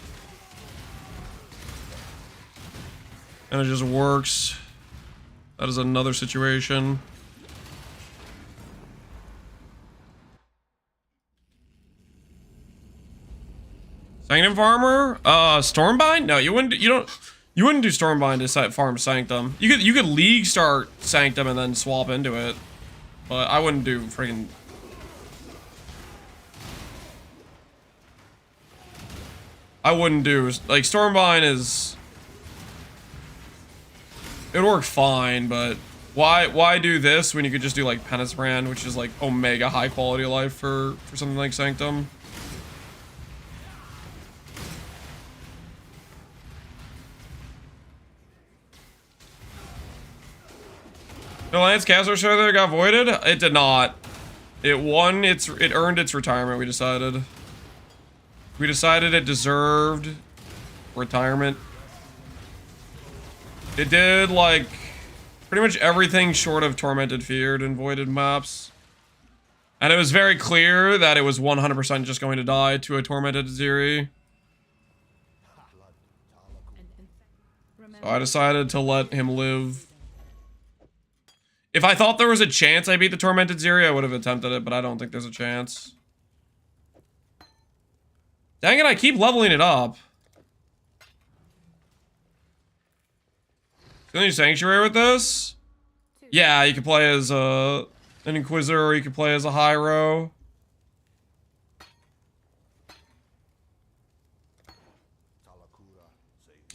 And it just works. That is another situation. Sanctum Farmer? Stormbind? No, you wouldn't do Stormbind to farm Sanctum. You could League start Sanctum and then swap into it. But I wouldn't do freaking... I wouldn't do... Like, Stormbind is... It would work fine, but... Why do this when you could just do, like, Penance Brand, which is, like, omega high quality of life for something like Sanctum? The Lance Caster show there got voided? It did not. It won it earned its retirement, we decided. We decided it deserved retirement. It did, like, pretty much everything short of Tormented Feared and voided maps. And it was very clear that it was 100% just going to die to a Tormented Zeri. So I decided to let him live. If I thought there was a chance I beat the Tormented Zeri, I would have attempted it, but I don't think there's a chance. Dang it, I keep leveling it up. Is there any Sanctuary with this? Yeah, you can play as an Inquisitor, or you can play as a Hyro.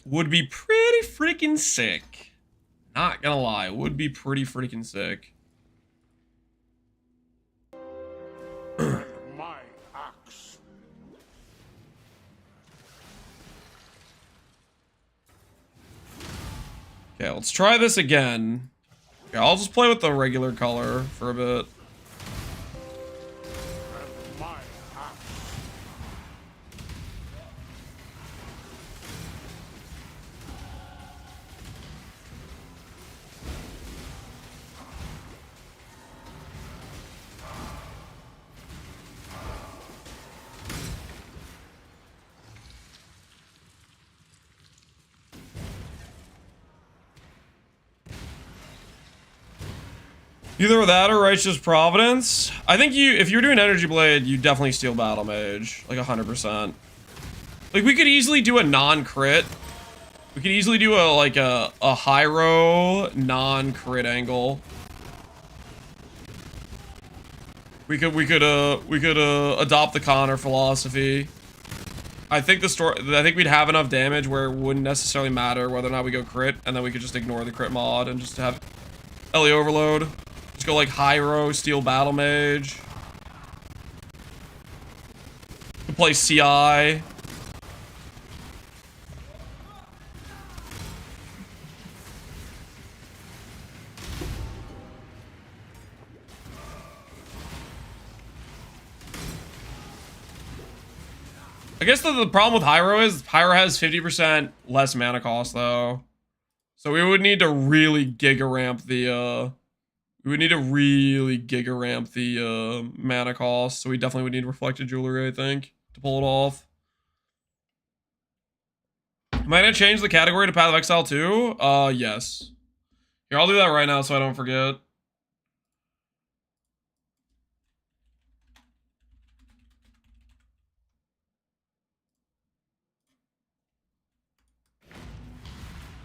Would be pretty freaking sick. Not gonna lie, would be pretty freaking sick. My axe. Okay, let's try this again. Okay, I'll just play with the regular color for a bit. My axe. Either that or Righteous Providence. I think if you're doing Energy Blade, you definitely steal Battle Mage. Like 100%. Like, we could easily do a non-crit. We could easily do a Hyro non-crit angle. We could adopt the Connor philosophy. I think we'd have enough damage where it wouldn't necessarily matter whether or not we go crit, and then we could just ignore the crit mod and just have Ellie Overload. Just go like Hyro, steal Battle Mage. Play CI. I guess the problem with Hyro is Hyro has 50% less mana cost though. So we would need to really Giga ramp the mana cost. So we definitely would need Reflected Jewelry, I think, to pull it off. Am I gonna change the category to Path of Exile too? Yes. Here, I'll do that right now so I don't forget.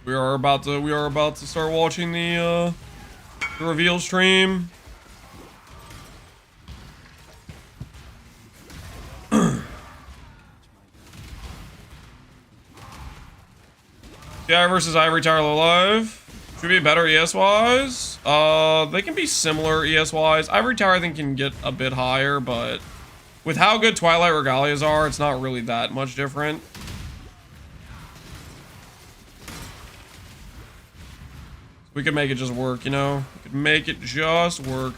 We are about to start watching the reveal stream. Yeah, versus Ivory Tower Low Live. Should be better ES wise. They can be similar ES wise. Ivory Tower I think can get a bit higher, but with how good Twilight Regalias are, it's not really that much different. We could make it just work, you know? We could make it just work.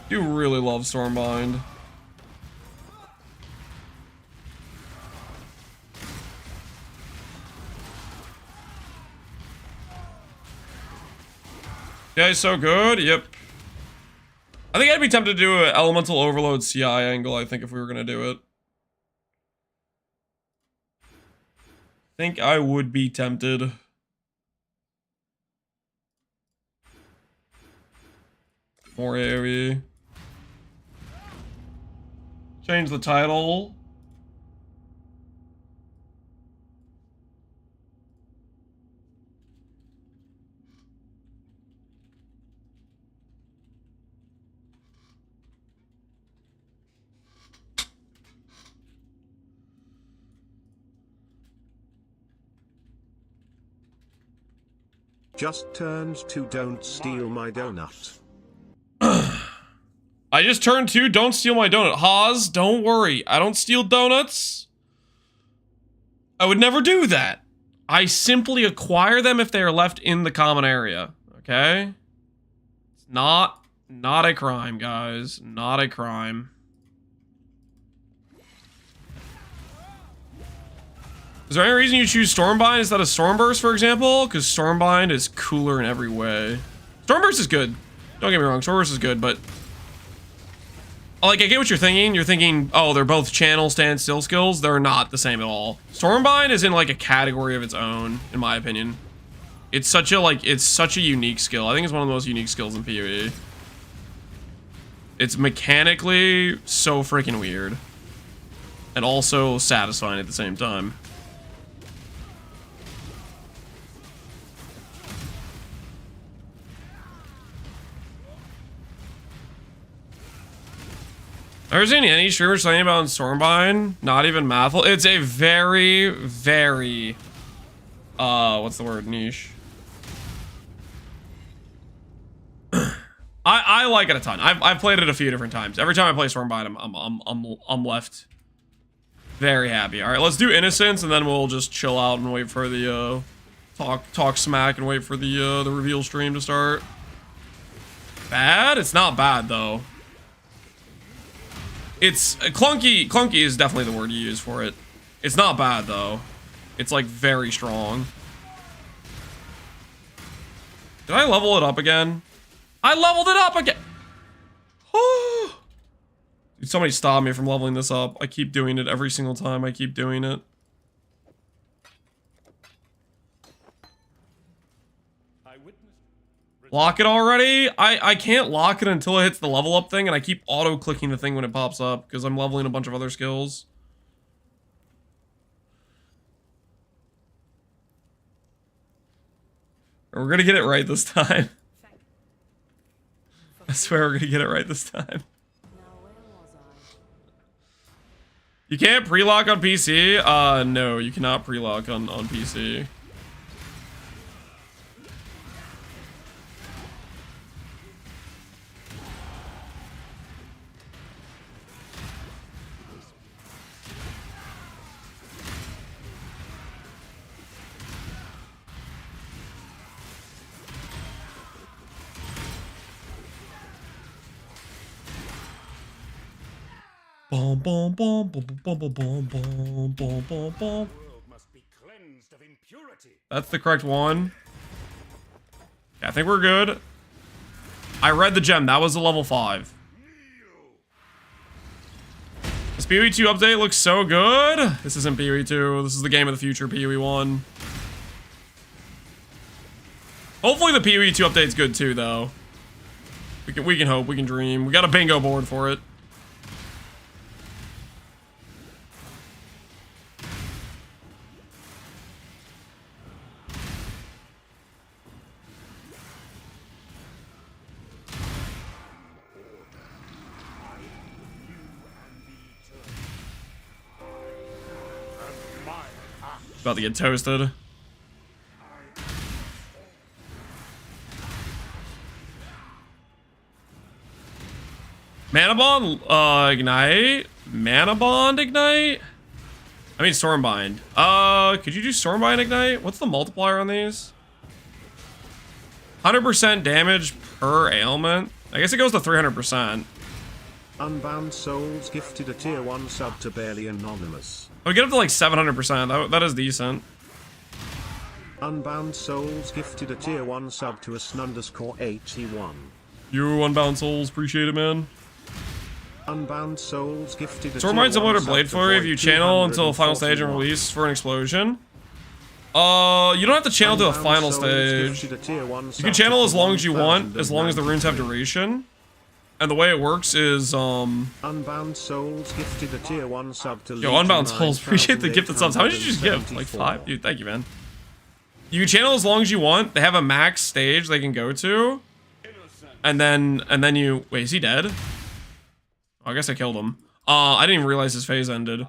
Do really love Stormbind. Yeah, he's so good. Yep. I think I'd be tempted to do an elemental overload CI angle, I think, if we were gonna do it. I think I would be tempted. More AoE. Change the title. Just turned to don't steal my donut. I just turned to don't steal my donut. Haas, don't worry. I don't steal donuts. I would never do that. I simply acquire them if they are left in the common area. Okay? It's not a crime, guys. Not a crime. Is there any reason you choose Stormbind instead of Stormburst, for example? Because Stormbind is cooler in every way. Stormburst is good. Don't get me wrong, Stormburst is good, but... Like, I get what you're thinking. You're thinking, oh, they're both channel standstill skills. They're not the same at all. Stormbind is in, like, a category of its own, in my opinion. It's such a, like, it's such a unique skill. I think it's one of the most unique skills in PoE. It's mechanically so freaking weird. And also satisfying at the same time. Ever seen any streamers saying about Stormbind? Not even Mathel. It's a very, very, what's the word? Niche. I like it a ton. I've played it a few different times. Every time I play Stormbind, I'm left very happy. All right, let's do Innocence, and then we'll just chill out and wait for the talk smack and wait for the reveal stream to start. Bad? It's not bad though. It's clunky. Clunky is definitely the word you use for it. It's not bad though. It's like very strong. Did I level it up again? I leveled it up again. Dude, somebody stop me from leveling this up. I keep doing it every single time. I keep doing it. Lock it already? I can't lock it until it hits the level up thing, and I keep auto-clicking the thing when it pops up because I'm leveling a bunch of other skills. We're gonna get it right this time. I swear we're gonna get it right this time. You can't pre-lock on PC? No, you cannot pre-lock on PC. Boom, boom, boom, boom, boom, boom, boom, boom, boom, boom, boom. That's the correct one. Yeah, I think we're good. I read the gem. That was a level 5. This PoE 2 update looks so good. This isn't PoE 2. This is the game of the future, PoE 1. Hopefully the PoE 2 update's good too, though. We can hope. We can dream. We got a bingo board for it. About to get toasted. Mana Bond, Ignite? Mana Bond Ignite? I mean Stormbind. Could you do Stormbind Ignite? What's the multiplier on these? 100% damage per ailment? I guess it goes to 300%. Unbound Souls gifted a tier 1 sub to Barely Anonymous. Oh, we get up to like 700%. That is decent. Unbound Souls gifted a tier 1 sub to Ascendancy Art 81. You Unbound Souls, appreciate it, man. Unbound Souls gifted a Stormbind tier similar 1 to Blade sub to Flurry if Void you channel until the final stage and 241. release for an explosion. You don't have to channel to the Unbound final Souls stage. gifted a tier 1 You sub can to channel as long as you want, as long as the 1093. runes have duration. And the way it works is, Unbound Souls gifted a tier 1 sub to Yo, Unbound Souls, appreciate the gifted subs. How many did you just give? Like 5? Dude, thank you, man. You can channel as long as you want. They have a max stage they can go to. And then you... Wait, is he dead? Oh, I guess I killed him. I didn't even realize his phase ended.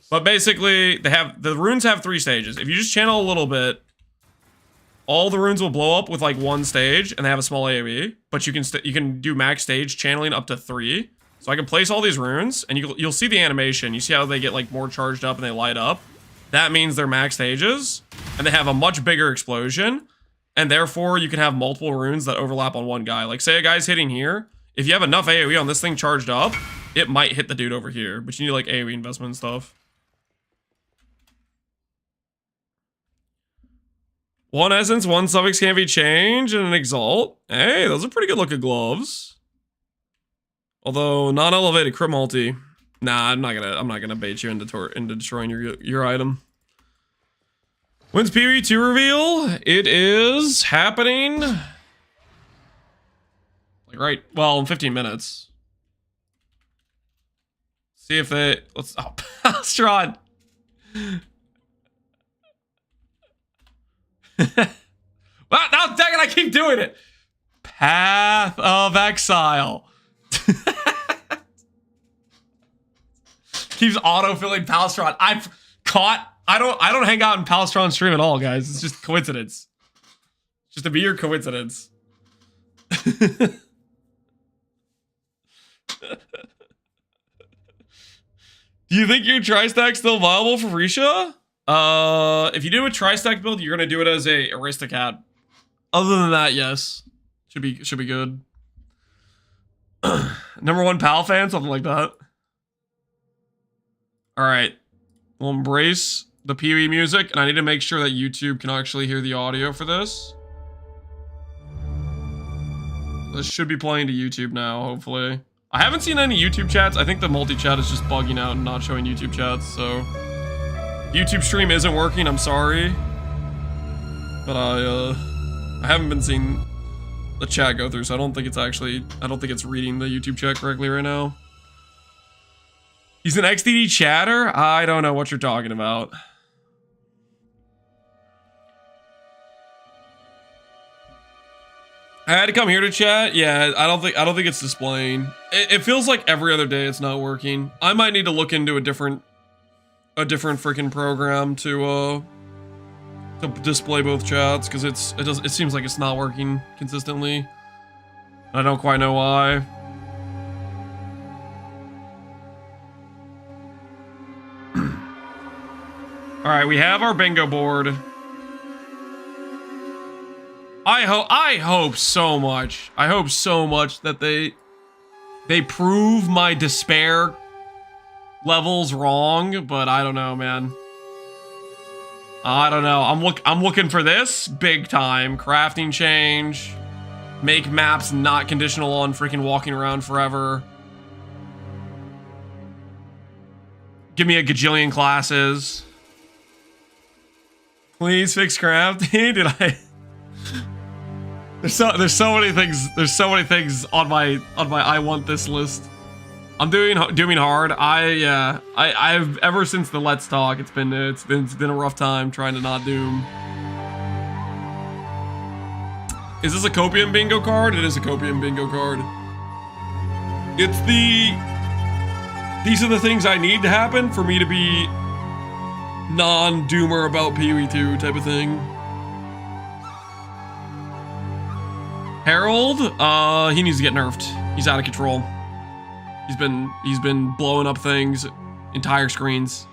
But basically, the runes have 3 stages. If you just channel a little bit, all the runes will blow up with like 1 stage, and they have a small AoE. But you can do max stage channeling up to 3. So I can place all these runes, and you'll see the animation. You see how they get like more charged up and they light up. That means they're max stages, and they have a much bigger explosion, and therefore you can have multiple runes that overlap on one guy. Like say a guy's hitting here, if you have enough AoE on this thing charged up, it might hit the dude over here, but you need like AoE investment and stuff. 1 essence, 1 suffix can be changed, and an exalt. Hey, those are pretty good looking gloves. Although non-elevated crit multi. Nah, I'm not gonna bait you into destroying your item. When's PoE 2 reveal? It is happening. Like right, well, in 15 minutes. See if they oh Palstron. Well, now dang it, I keep doing it. Path of Exile. Keeps auto-filling Palstron. I've caught. I don't hang out in Palstron stream at all, guys. It's just coincidence. Just a mere coincidence. Do you think your tri-stack's still viable for Risha? If you do a tri-stack build, you're gonna do it as a Aristocat. Other than that, yes. Should be good. #1 Pal fan, something like that. Alright. We'll embrace the PoE music, and I need to make sure that YouTube can actually hear the audio for this. This should be playing to YouTube now, hopefully. I haven't seen any YouTube chats. I think the multi-chat is just bugging out and not showing YouTube chats, so... YouTube stream isn't working, I'm sorry. But I haven't been seeing the chat go through, so I don't think it's reading the YouTube chat correctly right now. He's an XDD chatter? I don't know what you're talking about. I had to come here to chat. Yeah, I don't think it's displaying. It feels like every other day it's not working. I might need to look into a different freaking program to display both chats, because it seems like it's not working consistently. I don't quite know why. All right, we have our bingo board. I hope so much. I hope so much that they prove my despair levels wrong, but I don't know, man. I don't know. I'm looking for this big time. Crafting change. Make maps not conditional on freaking walking around forever. Give me a gajillion classes. Please fix crafting. Did I? There's so many things. There's so many things on my I want this list. I'm doing hard. I've ever since the Let's Talk, it's been a rough time trying to not doom. Is this a copium bingo card? It is a copium bingo card. These are the things I need to happen for me to be non-doomer about PoE 2 type of thing. Harold, he needs to get nerfed. He's out of control. He's been blowing up things, entire screens.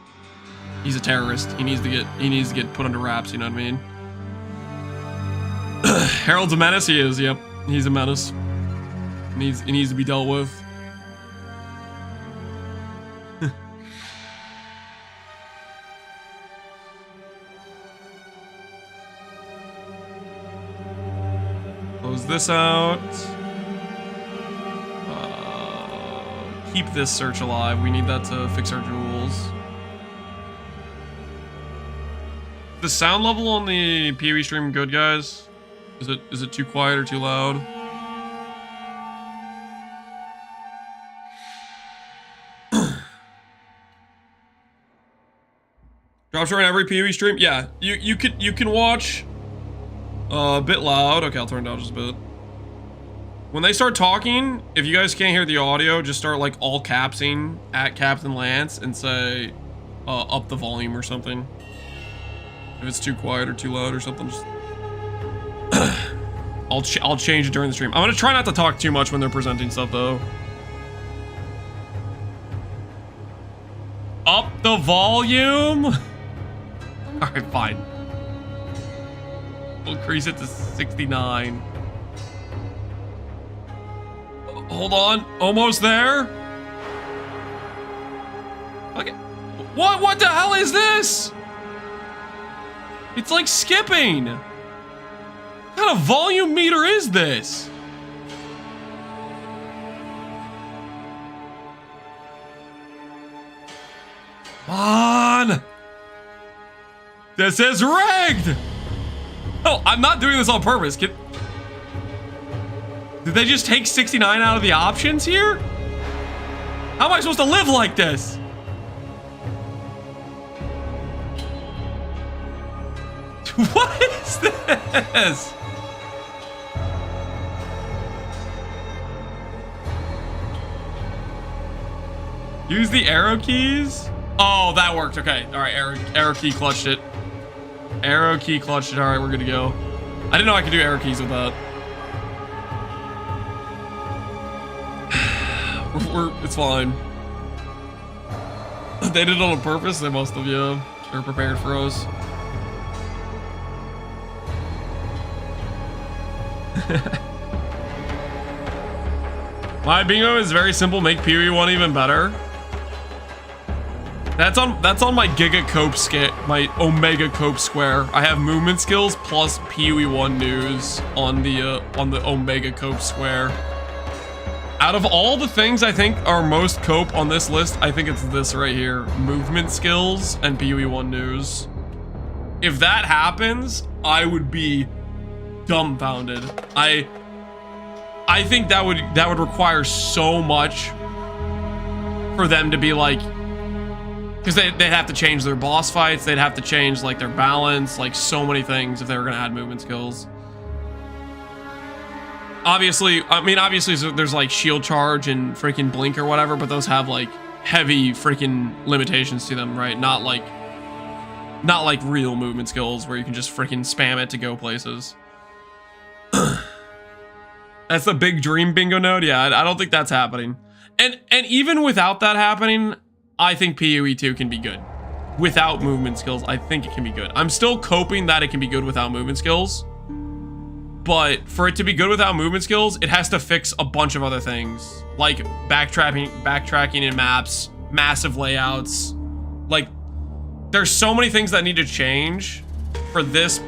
He's a terrorist. He needs to get put under wraps, you know what I mean? Harold's a menace, he is, yep. He's a menace. He needs to be dealt with. Close this out. keep this search alive. We need that to fix our jewels. The sound level on the PoE stream good, guys? Is it too quiet or too loud? Drops around every PoE stream? Yeah, you can watch a bit loud. Okay, I'll turn it down just a bit. When they start talking, if you guys can't hear the audio, just start like all capsing at Captain Lance and say up the volume or something. If it's too quiet or too loud or something, just I'll change it during the stream. I'm gonna try not to talk too much when they're presenting stuff though. Up the volume? Alright, fine. We'll increase it to 69. Hold on, almost there. Okay. What the hell is this? It's like skipping. What kind of volume meter is this? Come on. This is rigged. Oh, I'm not doing this on purpose. Did they just take 69 out of the options here? How am I supposed to live like this? What is this? Use the arrow keys? Oh, that worked. Okay. All right, arrow key clutched it. Arrow key clutched it. All right, we're good to go. I didn't know I could do arrow keys with that. It's fine. They did it on purpose. They must have, yeah. They're prepared for us. My bingo is very simple. Make PoE 1 even better. That's on my Giga cope scale, my Omega cope square. I have movement skills plus PoE 1 news on the Omega cope square. Out of all the things I think are most cope on this list, I think it's this right here. Movement skills and PoE 1 news. If that happens, I would be dumbfounded. I think that would require so much for them to be like, because they'd have to change their boss fights, they'd have to change like their balance, like so many things if they were gonna add movement skills. Obviously, there's like shield charge and freaking blink or whatever, but those have like heavy freaking limitations to them, right? Not like real movement skills where you can just freaking spam it to go places. That's the big dream bingo node. Yeah, I don't think that's happening. And even without that happening, I think PoE 2 can be good. Without movement skills, I think it can be good. I'm still coping that it can be good without movement skills. But for it to be good without movement skills, it has to fix a bunch of other things. Like backtracking in maps, massive layouts. Like, there's so many things that need to change for this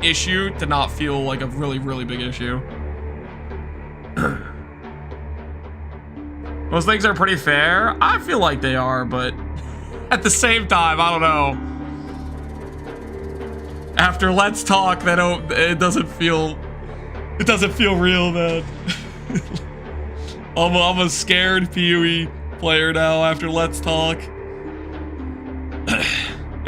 issue to not feel like a really, really big issue. Most things are pretty fair. I feel like they are, but at the same time, I don't know. After Let's Talk, it doesn't feel real, man. I'm a scared PoE player now after Let's Talk.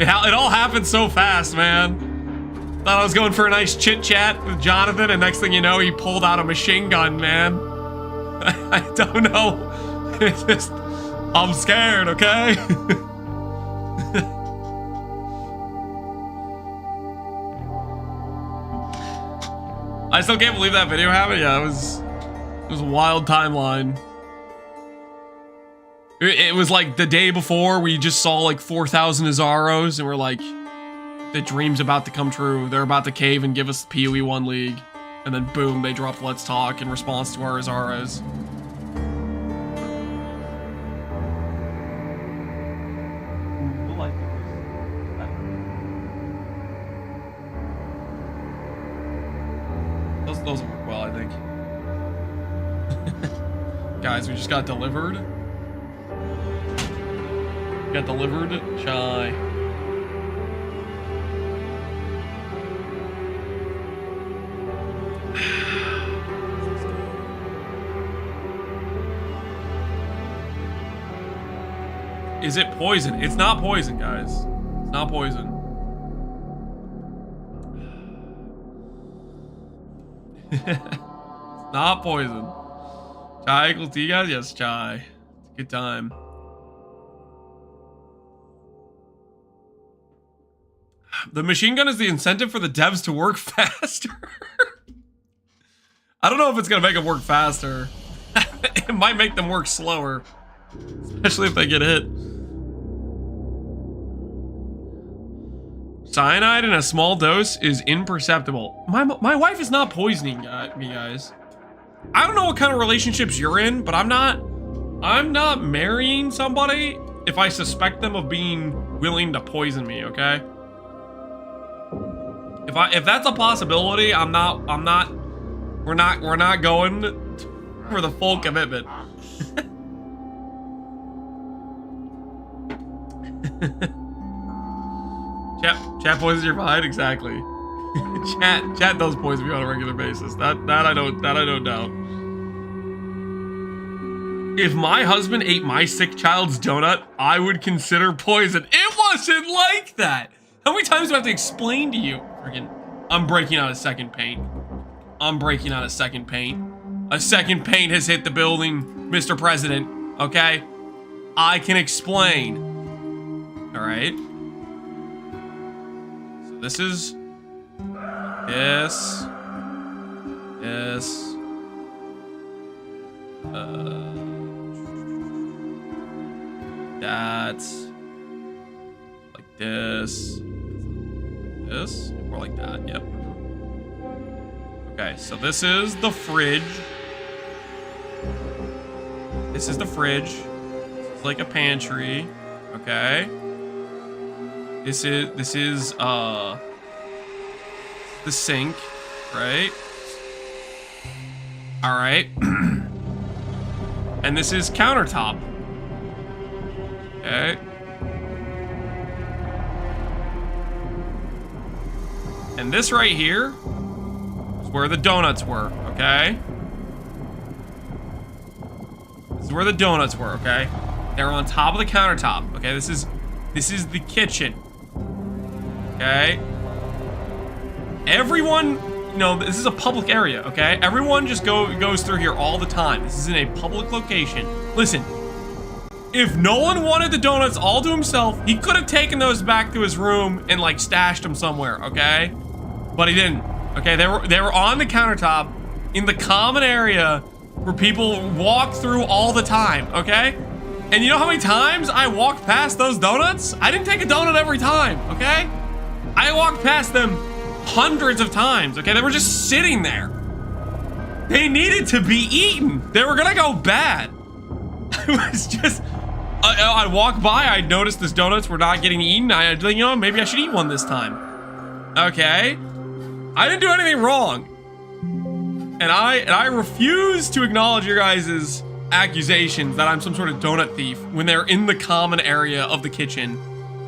It all happened so fast, man. Thought I was going for a nice chit chat with Jonathan, and next thing you know, he pulled out a machine gun, man. I don't know. It's just, I'm scared, okay? I still can't believe that video happened. Yeah, it was a wild timeline. It was like the day before we just saw like 4,000 Azaros and we're like, the dream's about to come true. They're about to cave and give us the PoE 1 League. And then boom, they dropped Let's Talk in response to our Azaros. Those work well, I think. Guys, we just got delivered. Got delivered chai. Is it poison? It's not poison, guys. It's not poison. It's not poison. Chai equals tea, guys? Yes, chai. It's a good time. The machine gun is the incentive for the devs to work faster. I don't know if it's gonna make them work faster. It might make them work slower. Especially if they get hit. Cyanide in a small dose is imperceptible. My wife is not poisoning me, guys. I don't know what kind of relationships you're in, but I'm not marrying somebody if I suspect them of being willing to poison me, okay? If that's a possibility, we're not going for the full commitment. Chat poisons your mind, exactly. chat does poison me on a regular basis. That I don't doubt. If my husband ate my sick child's donut, I would consider poison. It wasn't like that. How many times do I have to explain to you? Friggin', I'm breaking out a second paint. I'm breaking out a second paint. A second paint has hit the building, Mr. President. Okay, I can explain. All right. This is this that's like this, or like that. Yep. Okay, so this is the fridge. This is the fridge. This is like a pantry. Okay. This is the sink, right? All right. And this is countertop. Okay. And this right here is where the donuts were, okay? This is where the donuts were, okay? They're on top of the countertop, okay? This is the kitchen. Okay. Everyone, you know, this is a public area, okay? Everyone just goes through here all the time. This is in a public location. Listen, if Nolan wanted the donuts all to himself, he could have taken those back to his room and like stashed them somewhere, okay? But he didn't. Okay, they were on the countertop in the common area where people walk through all the time, okay? And you know how many times I walked past those donuts? I didn't take a donut every time, okay? I walked past them hundreds of times, okay? They were just sitting there. They needed to be eaten. They were gonna go bad. I was just, I walked by, I noticed these donuts were not getting eaten. I think, you know, maybe I should eat one this time. Okay? I didn't do anything wrong. And I refuse to acknowledge your guys' accusations that I'm some sort of donut thief when they're in the common area of the kitchen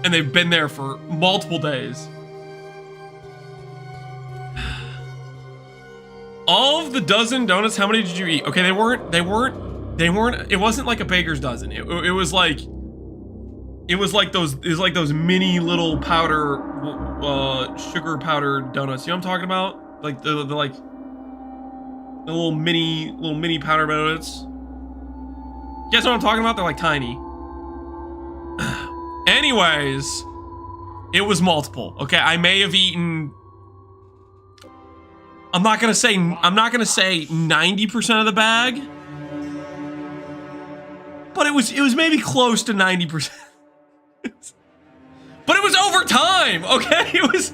and they've been there for multiple days. Of the dozen donuts, how many did you eat? Okay, they weren't, it wasn't like a baker's dozen. It was like those mini little powder, sugar powdered donuts. You know what I'm talking about? Like the little mini powder donuts. You guys know what I'm talking about? They're like tiny. Anyways, it was multiple. Okay, I may have eaten, I'm not gonna say 90% of the bag, but it was maybe close to 90%. But it was over time, okay? It was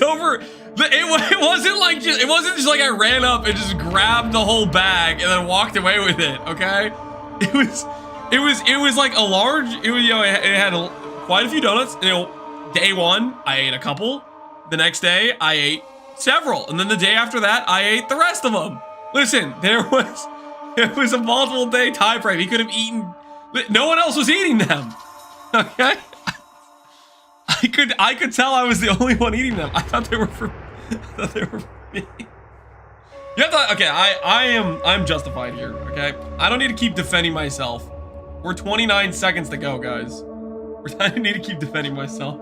over. It wasn't just like I ran up and just grabbed the whole bag and then walked away with it, okay? It was like a large. It was, you know, it had quite a few donuts. You know, day one I ate a couple. The next day I ate several, and then the day after that I ate the rest of them. Listen, there was It was a multiple day time frame. He could have eaten. No one else was eating them. Okay. I could tell I was the only one eating them. I thought they were for. I thought they were for me. You have to. Okay. I'm justified here. Okay. I don't need to keep defending myself. We're 29 seconds to go, guys. I don't need to keep defending myself.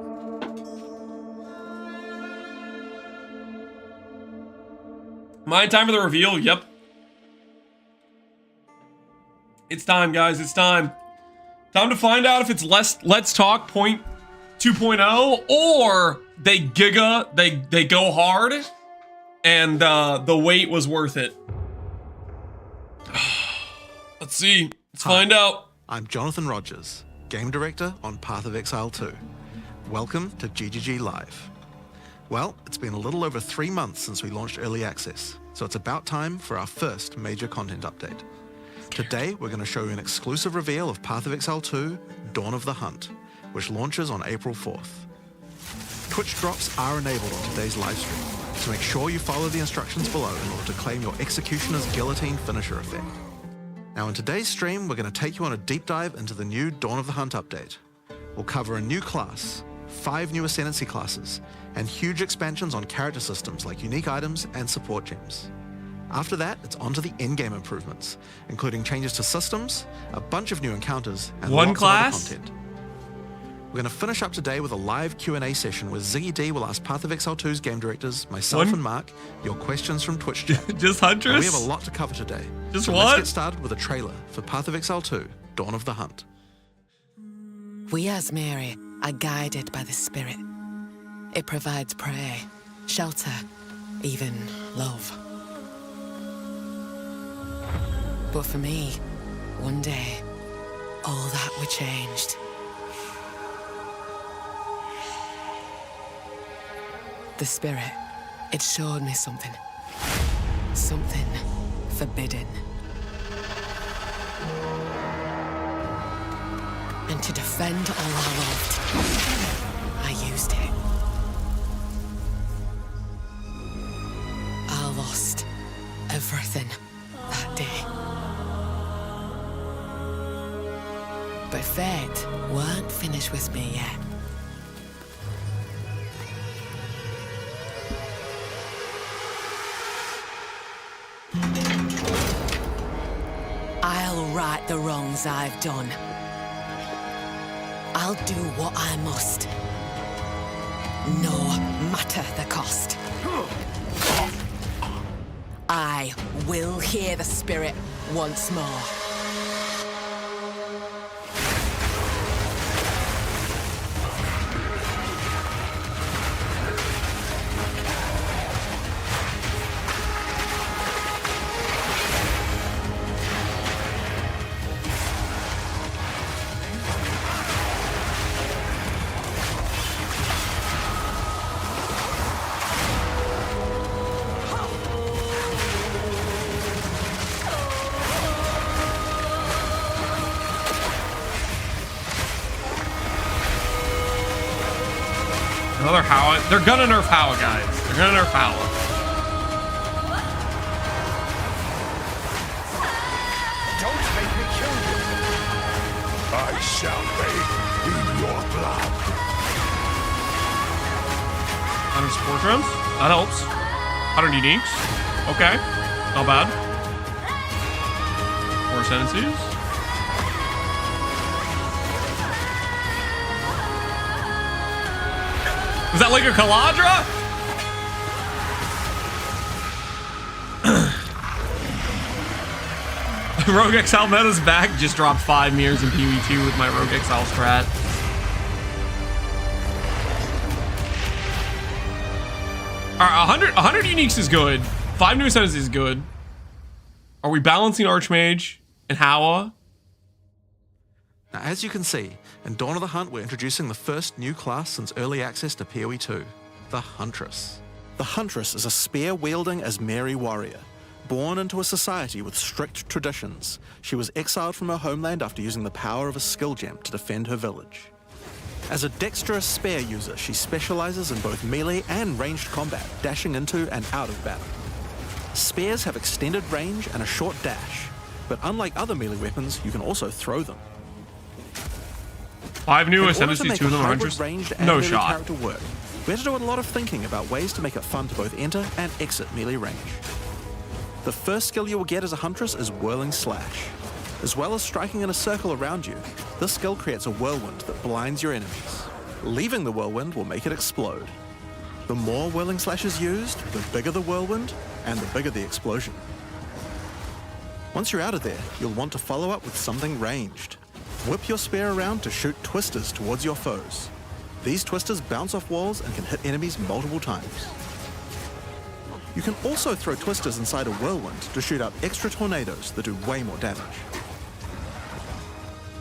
My time for the reveal. Yep. It's time, guys. It's time. Time to find out if it's Let's Talk point 2.0 or they Giga, they go hard, and the wait was worth it. Let's see. Let's find out. I'm Jonathan Rogers, Game Director on Path of Exile 2. Welcome to GGG Live. Well, it's been a little over 3 months since we launched Early Access, so it's about time for our first major content update. Today, we're going to show you an exclusive reveal of Path of Exile 2, Dawn of the Hunt, which launches on April 4th. Twitch drops are enabled on today's livestream, so make sure you follow the instructions below in order to claim your Executioner's Guillotine finisher effect. Now in today's stream, we're going to take you on a deep dive into the new Dawn of the Hunt update. We'll cover a new class, 5 new Ascendancy classes, and huge expansions on character systems like unique items and support gems. After that, it's on to the Endgame improvements, including changes to systems, a bunch of new encounters, and One lots class? of other content. We're going to finish up today with a live Q&A session where Ziggy D will ask Path of Exile 2's game directors, myself and Mark, your questions from Twitch chat. Just Huntress? And we have a lot to cover today. Just so what? Let's get started with a trailer for Path of Exile 2, Dawn of the Hunt. We as Mary are guided by the Spirit. It provides prey, shelter, even love. But for me, one day, all that were changed. The Spirit, it showed me something. Something forbidden. And to defend all I loved, I used it. I lost everything that day. But fate weren't finished with me yet. I'll right the wrongs I've done. I'll do what I must, no matter the cost. I will hear the Spirit once more. Another Howa. They're gonna nerf Howa, guys. They're gonna nerf Howa. Don't make me kill you. I shall bathe in your blood. 100 support drums. That helps. 100 uniques. Okay. Not bad. 4 ascendancies. Was that like a Caladra? Rogue Exile meta's back. Just dropped 5 mirrors in PoE 2 with my Rogue Exile strat. Alright, 100 uniques is good. 5 new ascendancies is good. Are we balancing Archmage and Howa? Now, as you can see, in Dawn of the Hunt, we're introducing the first new class since early access to PoE 2, the Huntress. The Huntress is a spear-wielding Asmeri warrior. Born into a society with strict traditions, she was exiled from her homeland after using the power of a skill gem to defend her village. As a dexterous spear user, she specializes in both melee and ranged combat, dashing into and out of battle. Spears have extended range and a short dash, But unlike other melee weapons, you can also throw them. 5 new In order to Ascendancy, make 2 of a them are hybrid Hunters. ranged and No melee shot. character work, we had to do a lot of thinking about ways to make it fun to both enter and exit melee range. The first skill you will get as a Huntress is Whirling Slash. As well as striking in a circle around you, this skill creates a whirlwind that blinds your enemies. Leaving the whirlwind will make it explode. The more Whirling Slash is used, the bigger the whirlwind, and the bigger the explosion. Once you're out of there, you'll want to follow up with something ranged. Whip your spear around to shoot twisters towards your foes. These twisters bounce off walls and can hit enemies multiple times. You can also throw twisters inside a whirlwind to shoot out extra tornadoes that do way more damage.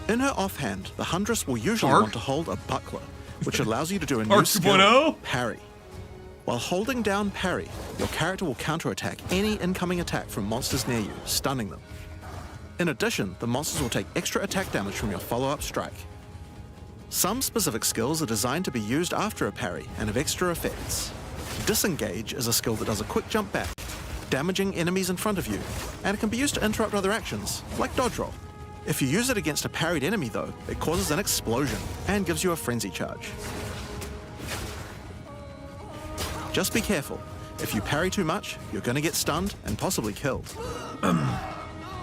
In her offhand, the Huntress will usually Arc? want to hold a buckler, which allows you to do a new Arc skill, 2.0? Parry. While holding down Parry, your character will counterattack any incoming attack from monsters near you, stunning them. In addition, the monsters will take extra attack damage from your follow-up strike. Some specific skills are designed to be used after a parry and have extra effects. Disengage is a skill that does a quick jump back, damaging enemies in front of you, and it can be used to interrupt other actions, like dodge roll. If you use it against a parried enemy though, it causes an explosion and gives you a frenzy charge. Just be careful. If you parry too much, you're going to get stunned and possibly killed.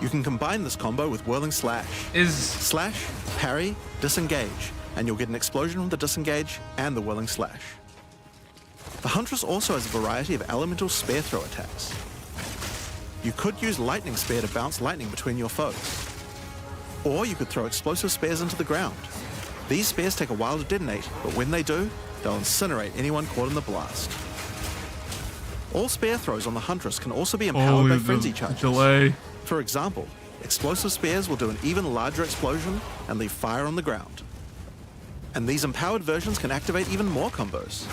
You can combine this combo with Whirling Slash. Slash, parry, disengage, and you'll get an explosion from the disengage and the Whirling Slash. The Huntress also has a variety of elemental spear throw attacks. You could use Lightning Spear to bounce lightning between your foes. Or you could throw explosive spears into the ground. These spears take a while to detonate, but when they do, they'll incinerate anyone caught in the blast. All spear throws on the Huntress can also be empowered by frenzy charges. Delay. For example, explosive spears will do an even larger explosion and leave fire on the ground. And these empowered versions can activate even more combos.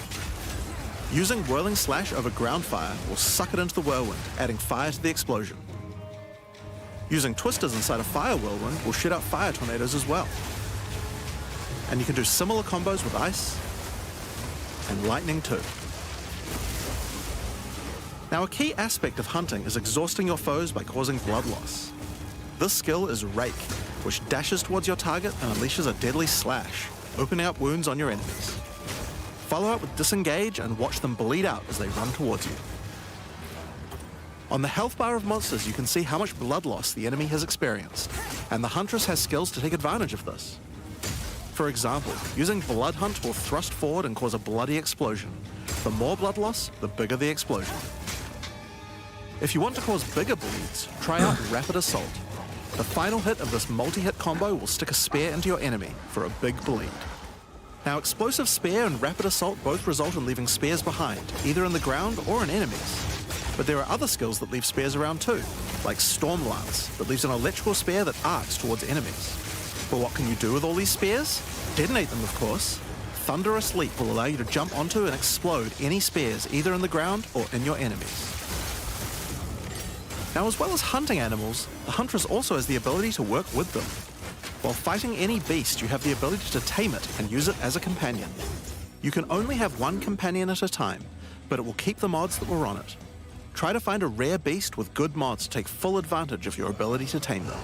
Using Whirling Slash over ground fire will suck it into the whirlwind, adding fire to the explosion. Using twisters inside a fire whirlwind will shoot out fire tornadoes as well. And you can do similar combos with ice and lightning too. Now, a key aspect of hunting is exhausting your foes by causing blood loss. This skill is Rake, which dashes towards your target and unleashes a deadly slash, opening up wounds on your enemies. Follow up with Disengage and watch them bleed out as they run towards you. On the health bar of monsters, you can see how much blood loss the enemy has experienced, and the Huntress has skills to take advantage of this. For example, using Blood Hunt will thrust forward and cause a bloody explosion. The more blood loss, the bigger the explosion. If you want to cause bigger bleeds, try out Rapid Assault. The final hit of this multi-hit combo will stick a spear into your enemy for a big bleed. Now, Explosive Spear and Rapid Assault both result in leaving spears behind, either in the ground or in enemies. But there are other skills that leave spears around too, like Storm Lance, that leaves an electrical spear that arcs towards enemies. But what can you do with all these spears? Detonate them, of course. Thunderous Leap will allow you to jump onto and explode any spears either in the ground or in your enemies. Now, as well as hunting animals, the Huntress also has the ability to work with them. While fighting any beast, you have the ability to tame it and use it as a companion. You can only have one companion at a time, but it will keep the mods that were on it. Try to find a rare beast with good mods to take full advantage of your ability to tame them.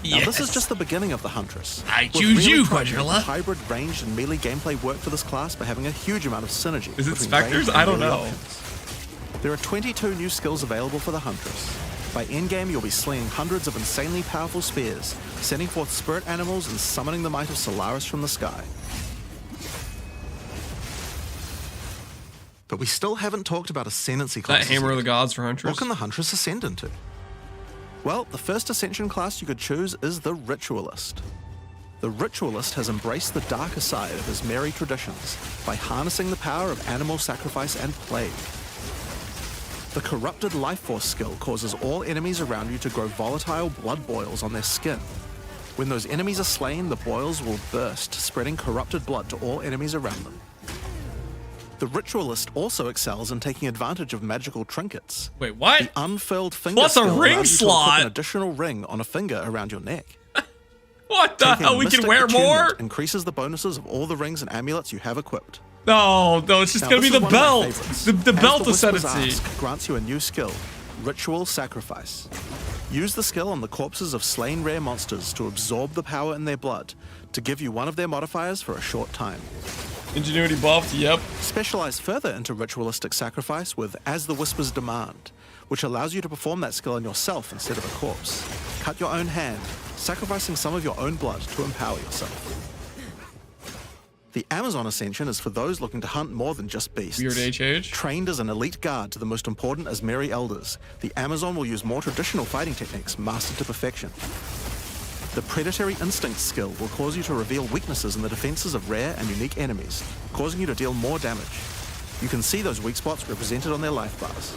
Now, this is just the beginning of the Huntress. I We've choose really you, tried to make Quadrilla. Hybrid, ranged, and melee gameplay work for this class by having a huge amount of synergy. Is it between Spectres? ranged and I don't melee know. options. There are 22 new skills available for the Huntress. By endgame, you'll be slinging hundreds of insanely powerful spears, sending forth spirit animals and summoning the might of Solaris from the sky. But we still haven't talked about Ascendancy That classes. Hammer of the yet. Gods for Huntress. What can the Huntress ascend into? Well, the first Ascension class you could choose is the Ritualist. The Ritualist has embraced the darker side of his merry traditions by harnessing the power of animal sacrifice and plague. The Corrupted Life Force skill causes all enemies around you to grow volatile blood boils on their skin. When those enemies are slain, the boils will burst, spreading corrupted blood to all enemies around them. The Ritualist also excels in taking advantage of magical trinkets. Wait, what? The Unfurled Finger Plus a skill ring allows you to slot? equip an additional ring on a finger around your neck. What the Taking hell? We can Mystic wear Attunement more? increases the bonuses of all the rings and amulets you have equipped. No, it's just Now, gonna be this the is one of my belt. favorites. The As belt the Whisper's ascendancy. Ask grants you a new skill, Ritual Sacrifice. Use the skill on the corpses of slain rare monsters to absorb the power in their blood, to give you one of their modifiers for a short time. Ingenuity buffed, yep. Specialize further into Ritualistic Sacrifice with As the Whispers Demand, which allows you to perform that skill on yourself instead of a corpse. Cut your own hand, sacrificing some of your own blood to empower yourself. The Amazon Ascension is for those looking to hunt more than just beasts. Weird HH. Trained as an elite guard to the most important Asmeri elders, the Amazon will use more traditional fighting techniques mastered to perfection. The Predatory Instinct skill will cause you to reveal weaknesses in the defenses of rare and unique enemies, causing you to deal more damage. You can see those weak spots represented on their life bars.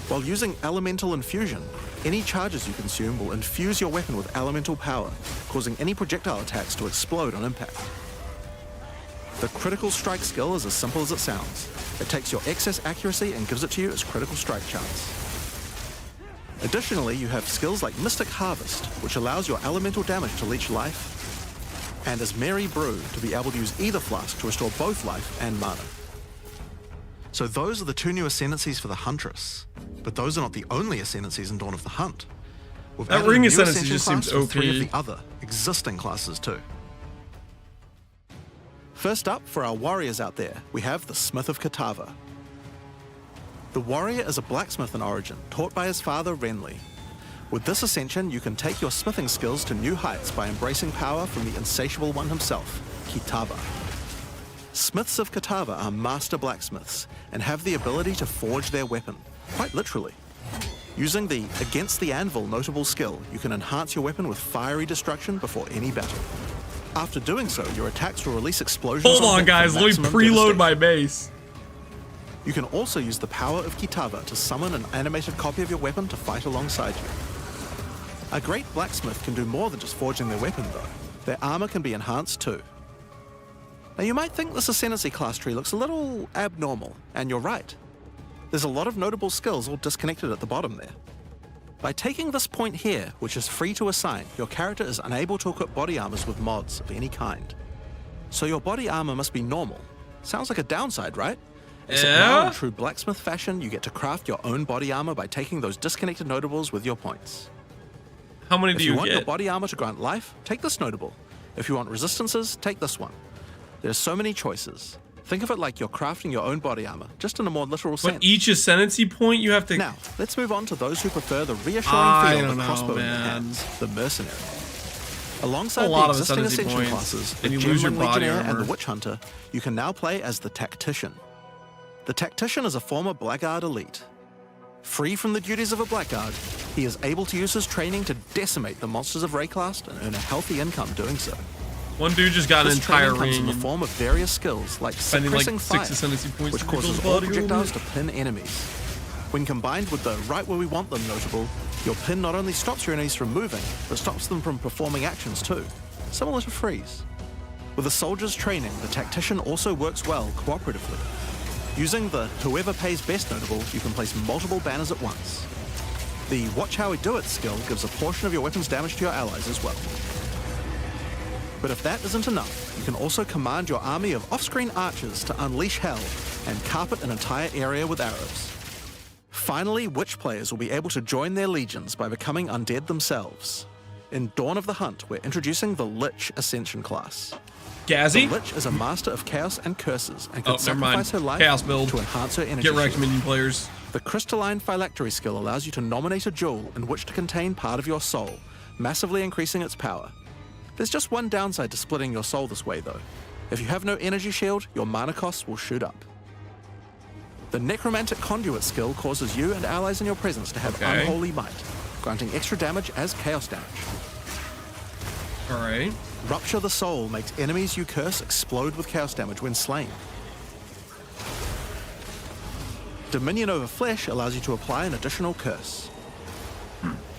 While using Elemental Infusion, any charges you consume will infuse your weapon with elemental power, causing any projectile attacks to explode on impact. The Critical Strike skill is as simple as it sounds. It takes your excess accuracy and gives it to you as critical strike chance. Additionally, you have skills like Mystic Harvest, which allows your elemental damage to leech life, and Asmeri Brew to be able to use either flask to restore both life and mana. So those are the two new ascendancies for the Huntress, but those are not the only ascendancies in Dawn of the Hunt. We've That added a ring new ascendancy ascension just class seems for 3 of OP. the other existing classes too. First up, for our warriors out there, we have the Smith of Kitava. The warrior is a blacksmith in origin, taught by his father Renly. With this ascension, you can take your smithing skills to new heights by embracing power from the insatiable one himself, Kitava. Smiths of Kitava are master blacksmiths and have the ability to forge their weapon, quite literally. Using the Against the Anvil notable skill, you can enhance your weapon with fiery destruction before any battle. After doing so, your attacks will release explosions. Hold on, hit guys. for Let me maximum preload my devastation. base. You can also use the power of Kitava to summon an animated copy of your weapon to fight alongside you. A great blacksmith can do more than just forging their weapon, though. Their armor can be enhanced too. Now, you might think this Ascendancy class tree looks a little abnormal, and you're right. There's a lot of notable skills all disconnected at the bottom there. By taking this point here, which is free to assign, your character is unable to equip body armors with mods of any kind. So your body armor must be normal. Sounds like a downside, right? Except now, in true blacksmith fashion, you get to craft your own body armor by taking those disconnected notables with your points. How many If do you you want your get? body armor to grant life, take this notable. If you want resistances, take this one. There's so many choices. Think of it like you're crafting your own body armor, just in a more literal sense. But each ascendancy point you have to. Now, let's move on to those who prefer the reassuring I feel of don't the know, crossbow in their man. hands, the mercenary. Alongside A lot the of existing ascendancy ascension points, classes, the and you lose your Genuine body Legionnaire and armor. the Witch Hunter, you can now play as the Tactician. The Tactician is a former Blackguard elite. Free from the duties of a Blackguard, he is able to use his training to decimate the monsters of Rayclast and earn a healthy income doing so. One dude just got an This entire training comes in ring. the form of various skills like Spending like suppressing 6 fire, ascendancy points which to rebuild causes the all body projectiles to armor. pin enemies. When combined with the right where we want them notable, your pin not only stops your enemies from moving, but stops them from performing actions too, similar to freeze. With a soldier's training, the Tactician also works well cooperatively. Using the Whoever Pays Best notable, you can place multiple banners at once. The Watch How We Do It skill gives a portion of your weapon's damage to your allies as well. But if that isn't enough, you can also command your army of off-screen archers to unleash hell and carpet an entire area with arrows. Finally, Witch players will be able to join their legions by becoming undead themselves. In Dawn of the Hunt, we're introducing the Lich Ascension class. The Gazzy? Lich is a master of chaos and curses and can Oh, never mind. sacrifice her life Chaos build. to enhance her energy. Get wrecked, shield. minion players. The Crystalline Phylactery skill allows you to nominate a jewel in which to contain part of your soul, massively increasing its power. There's just one downside to splitting your soul this way, though. If you have no energy shield, your mana costs will shoot up. The Necromantic Conduit skill causes you and allies in your presence to have Okay. unholy might, granting extra damage as chaos damage. Alright. Rupture the Soul makes enemies you curse explode with chaos damage when slain. Dominion over Flesh allows you to apply an additional curse.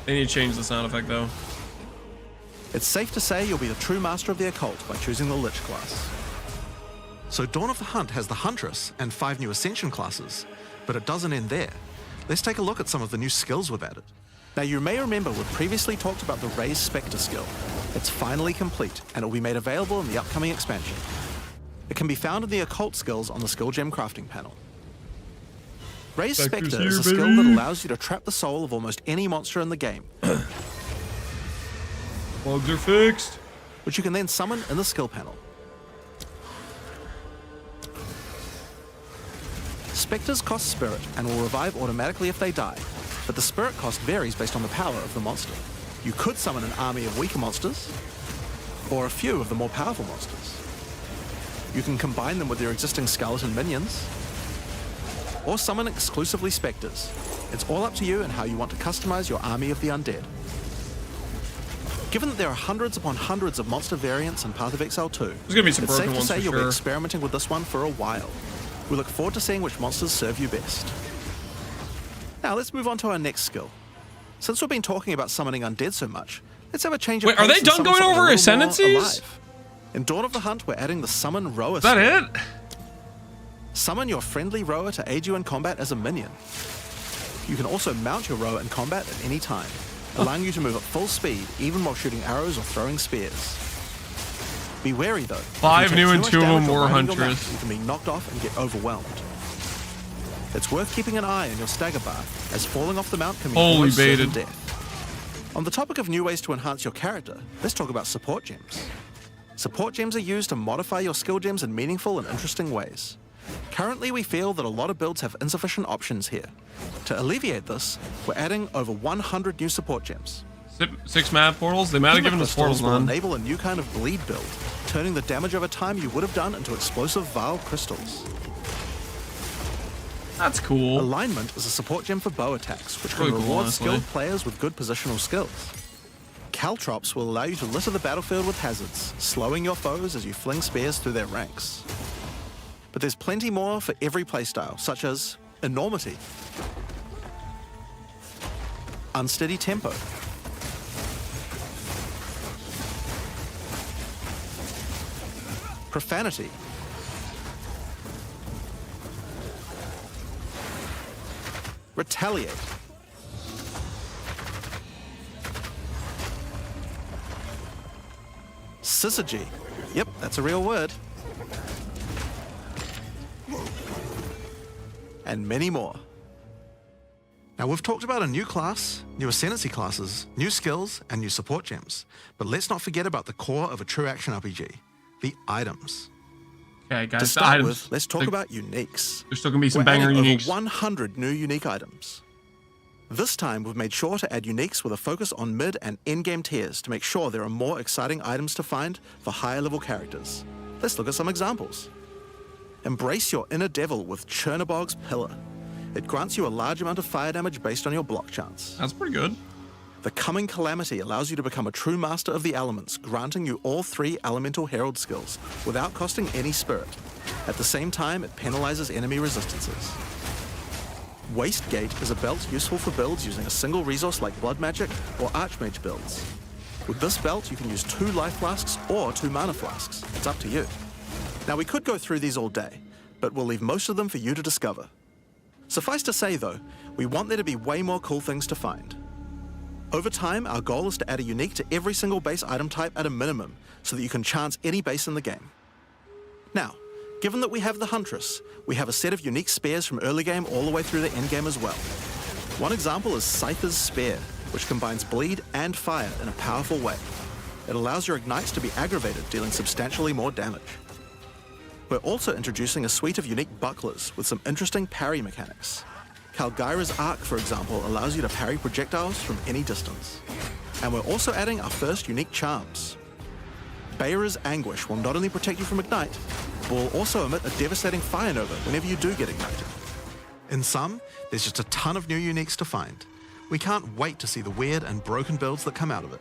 They need to change the sound effect though. It's safe to say you'll be the true master of the occult by choosing the Lich class. So Dawn of the Hunt has the Huntress and 5 new Ascension classes, but it doesn't end there. Let's take a look at some of the new skills we've added. Now you may remember we previously talked about the Raised Spectre skill. It's finally complete, and it will be made available in the upcoming expansion. It can be found in the occult skills on the skill gem crafting panel. Raise Spectre's Spectre is a here, skill that baby. allows you to trap the soul of almost any monster in the game, Bugs are fixed. which you can then summon in the skill panel. Spectres cost spirit and will revive automatically if they die, but the spirit cost varies based on the power of the monster. You could summon an army of weaker monsters, or a few of the more powerful monsters. You can combine them with your existing skeleton minions, or summon exclusively Spectres. It's all up to you and how you want to customize your army of the undead. Given that there are hundreds upon hundreds of monster variants in Path of Exile 2, There's gonna be some it's broken safe to ones say for you'll be sure. experimenting with this one for a while. We look forward to seeing which monsters serve you best. Now let's move on to our next skill. Since we've been talking about summoning undead so much, let's have a change of Wait, are pace they and done summon going something over a little more Ascendancies? alive. In Dawn of the Hunt, we're adding the Summon Rower Is that skill. it? Summon your friendly rower to aid you in combat as a minion. You can also mount your rower in combat at any time, allowing you to move at full speed even while shooting arrows or throwing spears. Be wary though. If you 5 take new too and much 2 of them damage while were riding your mount, Huntress. You can be knocked off and get overwhelmed. It's worth keeping an eye on your stagger bar, as falling off the mount can be Holy almost certain baited. death. On the topic of new ways to enhance your character, let's talk about support gems. Support gems are used to modify your skill gems in meaningful and interesting ways. Currently, we feel that a lot of builds have insufficient options here. To alleviate this, we're adding over 100 new support gems. 6 map portals? They might have given us portals, will man. enable a new kind of bleed build, turning the damage over time you would have done into explosive Vile crystals. That's cool. Alignment is a support gem for bow attacks, which can Really cool, reward honestly. skilled players with good positional skills. Caltrops will allow you to litter the battlefield with hazards, slowing your foes as you fling spears through their ranks. But there's plenty more for every playstyle, such as Enormity, Unsteady Tempo, Profanity, Retaliate, Syzygy. Yep, that's a real word. And many more. Now we've talked about a new class, new Ascendancy classes, new skills, and new support gems. But let's not forget about the core of a true action RPG, the items. Okay, guys. To the start items. with, let's talk about uniques. There's still gonna be some We're banger adding uniques. over 100 new unique items. This time, we've made sure to add uniques with a focus on mid and endgame tiers to make sure there are more exciting items to find for higher level characters. Let's look at some examples. Embrace your inner devil with Chernobog's Pillar. It grants you a large amount of fire damage based on your block chance. That's pretty good. The Coming Calamity allows you to become a true master of the elements, granting you all 3 Elemental Herald skills without costing any spirit. At the same time, it penalizes enemy resistances. Wastegate is a belt useful for builds using a single resource like Blood Magic or Archmage builds. With this belt, you can use 2 life flasks or 2 mana flasks. It's up to you. Now, we could go through these all day, but we'll leave most of them for you to discover. Suffice to say, though, we want there to be way more cool things to find. Over time, our goal is to add a unique to every single base item type at a minimum, so that you can chance any base in the game. Now, given that we have the Huntress, we have a set of unique spears from early game all the way through the endgame as well. One example is Scyther's Spear, which combines bleed and fire in a powerful way. It allows your ignites to be aggravated, dealing substantially more damage. We're also introducing a suite of unique bucklers with some interesting parry mechanics. Calgyra's Arc, for example, allows you to parry projectiles from any distance. And we're also adding our first unique charms. Bayra's Anguish will not only protect you from ignite, but will also emit a devastating fire nova whenever you do get ignited. In sum, there's just a ton of new uniques to find. We can't wait to see the weird and broken builds that come out of it.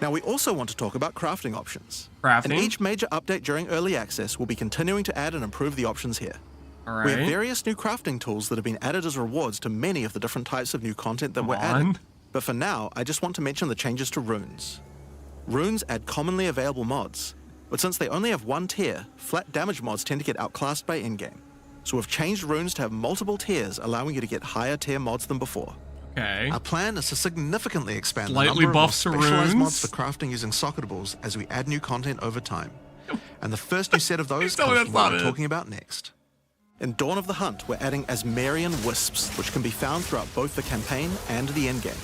Now, we also want to talk about crafting options. Crafting? In each major update during early access, we'll be continuing to add and improve the options here. All We have right. various new crafting tools that have been added as rewards to many of the different types of new content that we're Come adding. on. But for now, I just want to mention the changes to runes. Runes add commonly available mods, but since they only have 1 tier, flat damage mods tend to get outclassed by endgame. So we've changed runes to have multiple tiers, allowing you to get higher tier mods than before. Okay. Our plan is to significantly expand Slightly the number of more buffs to specialized runes. mods for crafting using socketables as we add new content over time. And the first new set of those Tell me comes that's from what not I'm it. talking about next. In Dawn of the Hunt, we're adding Asmerian wisps, which can be found throughout both the campaign and the endgame.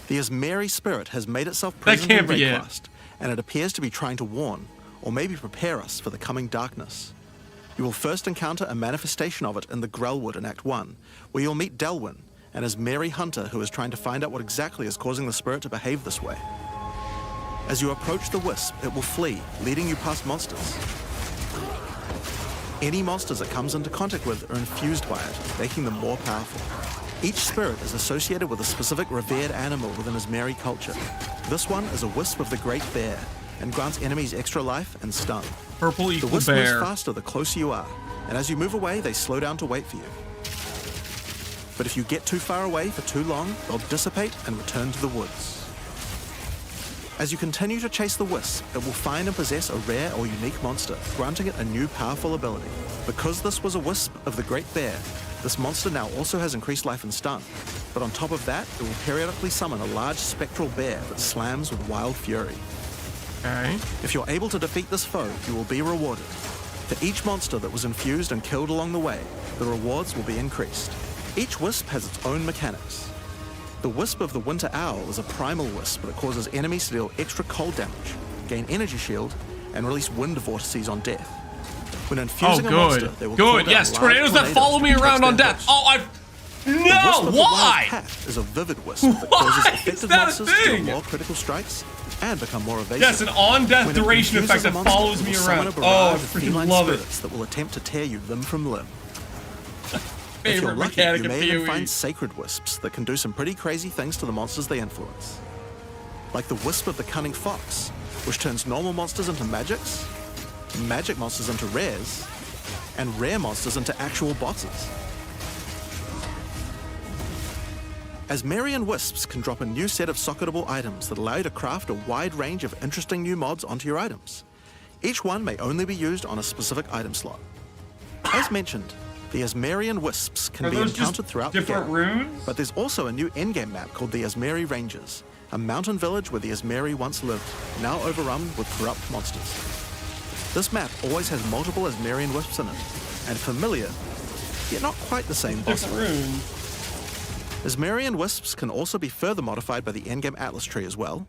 The Asmeri spirit has made itself present can't in be it. Rayquest, and it appears to be trying to warn, or maybe prepare us for the coming darkness. You will first encounter a manifestation of it in the Grellwood in Act 1, where you'll meet Delwyn, an Asmeri hunter who is trying to find out what exactly is causing the spirit to behave this way. As you approach the wisp, it will flee, leading you past monsters. Any monsters it comes into contact with are infused by it, making them more powerful. Each spirit is associated with a specific revered animal within Asmeri culture. This one is a wisp of the Great Bear, and grants enemies extra life and stun. Purple The equal wisp bear. moves faster the closer you are, and as you move away, they slow down to wait for you. But if you get too far away for too long, they'll dissipate and return to the woods. As you continue to chase the wisp, it will find and possess a rare or unique monster, granting it a new powerful ability. Because this was a wisp of the Great Bear, this monster now also has increased life and stun. But on top of that, it will periodically summon a large spectral bear that slams with wild fury. Okay. If you're able to defeat this foe, you will be rewarded. For each monster that was infused and killed along the way, the rewards will be increased. Each wisp has its own mechanics. The Wisp of the Winter Owl is a primal wisp that causes enemies to deal extra cold damage, gain energy shield, and release wind vortices on death. When Oh, infusing a monster, good. they will Good. call Yes, down tornadoes large that follow me tornadoes around to on protect death. their Oh, hosts. The wisp no! of the Wild Why? Cat is a vivid wisp that causes Why? effective Is that a monsters to deal thing? more critical strikes and become more evasive. Yes, an on-death When it duration infuses effect a that monster, follows it me will summon around. a Oh, I barrage of freaking feline love it. spirits that will attempt to tear you limb from limb. If you're Favorite lucky, mechanic you in may even PoE. find sacred wisps that can do some pretty crazy things to the monsters they influence. Like the Wisp of the Cunning Fox, which turns normal monsters into magics, magic monsters into rares, and rare monsters into actual bosses. Asmerian wisps can drop a new set of socketable items that allow you to craft a wide range of interesting new mods onto your items. Each one may only be used on a specific item slot. As mentioned, the Asmerian wisps can Are be those just encountered throughout the different game. runes? But there's also a new endgame map called the Asmeri Ranges, a mountain village where the Asmeri once lived, now overrun with corrupt monsters. This map always has multiple Asmerian wisps in it, and familiar, yet not quite the same boss. Different runes. Asmerian wisps can also be further modified by the endgame atlas tree as well,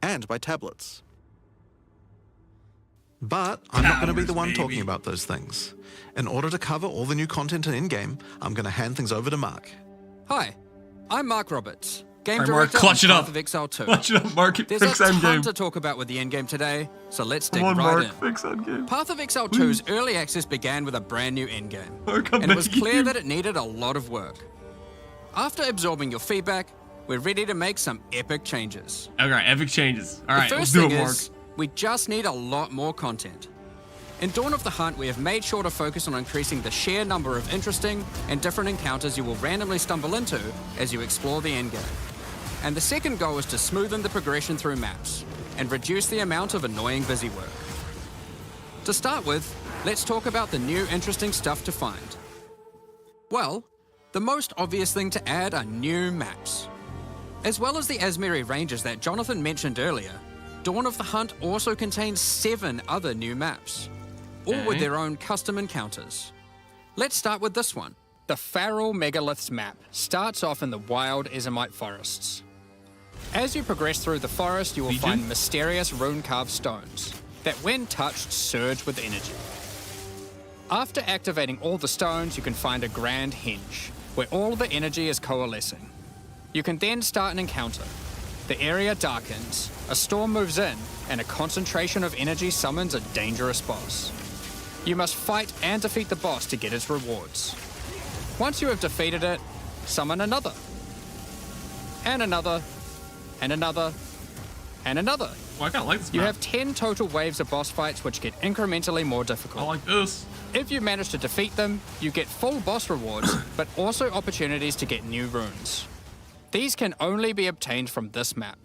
and by tablets. But I'm not going to be the one Powers, talking baby. about those things. In order to cover all the new content in endgame, I'm going to hand things over to Mark. Hi, I'm Mark Roberts, Game All right, Mark, Director clutch on it Path up. of Exile 2. Clutch it up, Mark. There's Fix a ton Endgame. to talk about with the endgame today, so let's dig Come on, right Mark. in. Fix Endgame. Path of Exile 2's early access began with a brand new endgame, Mark, I'm and it was begging clear you. that it needed a lot of work. After absorbing your feedback, we're ready to make some epic changes. All right, epic changes. All The right, let's first do thing it, Mark. is, we just need a lot more content. In Dawn of the Hunt, we have made sure to focus on increasing the sheer number of interesting and different encounters you will randomly stumble into as you explore the endgame. And the second goal is to smoothen the progression through maps and reduce the amount of annoying busy work. To start with, let's talk about the new interesting stuff to find. Well, the most obvious thing to add are new maps. As well as the Asmeri Ranges that Jonathan mentioned earlier, Dawn of the Hunt also contains 7 other new maps, all with Okay. their own custom encounters. Let's start with this one. The Feral Megaliths map starts off in the wild Ezomite forests. As you progress through the forest, you will Legion? find mysterious rune-carved stones that, when touched, surge with energy. After activating all the stones, you can find a grand henge, where all the energy is coalescing. You can then start an encounter. The area darkens, a storm moves in, and a concentration of energy summons a dangerous boss. You must fight and defeat the boss to get its rewards. Once you have defeated it, summon another. And another. And another. And another. Well, I kind of like this You map. have 10 total waves of boss fights which get incrementally more difficult. I like this. If you manage to defeat them, you get full boss rewards, but also opportunities to get new runes. These can only be obtained from this map.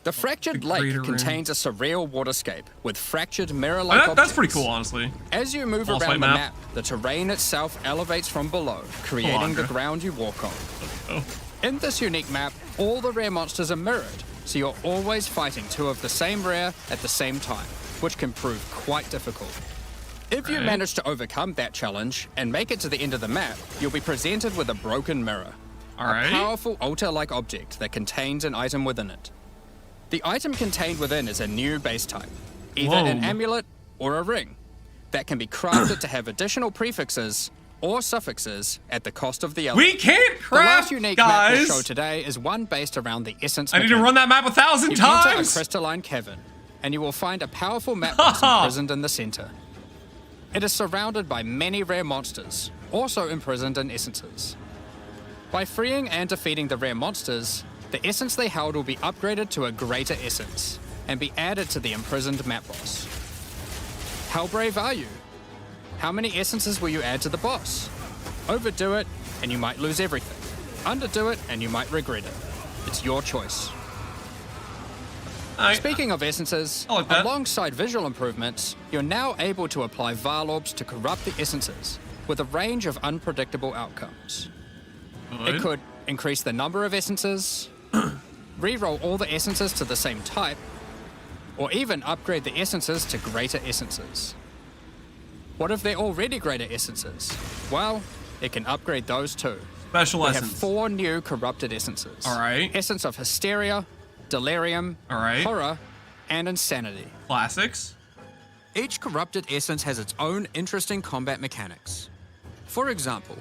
The Fractured The Lake greater contains a surreal waterscape with fractured mirror-like That's objects. pretty cool, honestly. As you move Boss around fight the map. map, the terrain itself elevates from below, creating the Andra. ground you walk on. Oh. In this unique map, all the rare monsters are mirrored, so you're always fighting two of the same rare at the same time, which can prove quite difficult. If you manage to overcome that challenge and make it to the end of the map, you'll be presented with a broken mirror. A powerful altar-like object that contains an item within it. The item contained within is a new base type, either an amulet or a ring, that can be crafted to have additional prefixes or suffixes at the cost of the element. We can't craft, The last unique map we'll guys. show today is one based around the essence I need to mechanic. run that map 1,000 You times. enter a crystalline cavern, and you will find a powerful map boss imprisoned in the center. It is surrounded by many rare monsters, also imprisoned in essences. By freeing and defeating the rare monsters, the essence they held will be upgraded to a greater essence and be added to the imprisoned map boss. How brave are you? How many essences will you add to the boss? Overdo it, and you might lose everything. Underdo it, and you might regret it. It's your choice. Speaking of essences, alongside visual improvements, you're now able to apply Vaal Orbs to corrupt the essences with a range of unpredictable outcomes. It could increase the number of essences, re-roll all the essences to the same type, or even upgrade the essences to greater essences. What if they're already greater essences? Well, it can upgrade those too. Special we essence. have 4 new corrupted essences. Essence of Hysteria, Delirium, Horror, and Insanity. Classics. Each corrupted essence has its own interesting combat mechanics. For example,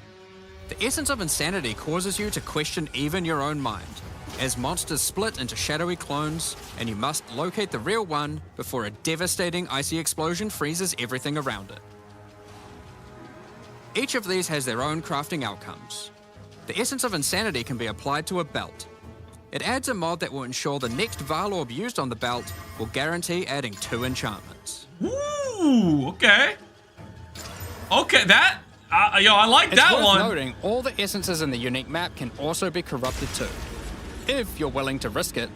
the essence of Insanity causes you to question even your own mind, as monsters split into shadowy clones, and you must locate the real one before a devastating icy explosion freezes everything around it. Each of these has their own crafting outcomes. The essence of Insanity can be applied to a belt. It adds a mod that will ensure the next Vaal Orb used on the belt will guarantee adding 2 enchantments. Ooh, okay. Okay, that... yo, I like It's that worth one. noting, all the essences in the unique map can also be corrupted too, if you're willing to risk it.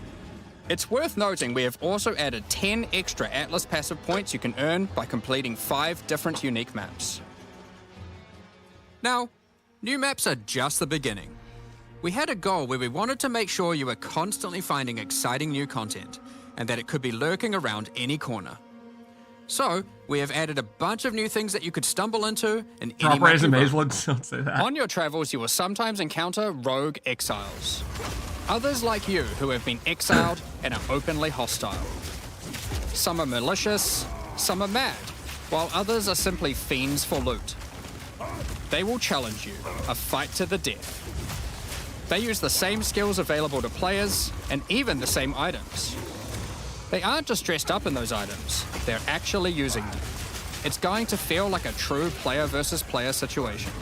It's worth noting we have also added 10 extra Atlas passive points you can earn by completing 5 different unique maps. Now, new maps are just the beginning. We had a goal where we wanted to make sure you were constantly finding exciting new content, and that it could be lurking around any corner. So, we have added a bunch of new things that you could stumble into in any map you run. Don't say that. On your travels, you will sometimes encounter rogue exiles. Others like you who have been exiled and are openly hostile. Some are malicious, some are mad, while others are simply fiends for loot. They will challenge you, a fight to the death. They use the same skills available to players, and even the same items. They aren't just dressed up in those items, they're actually using them. It's going to feel like a true player versus player situation.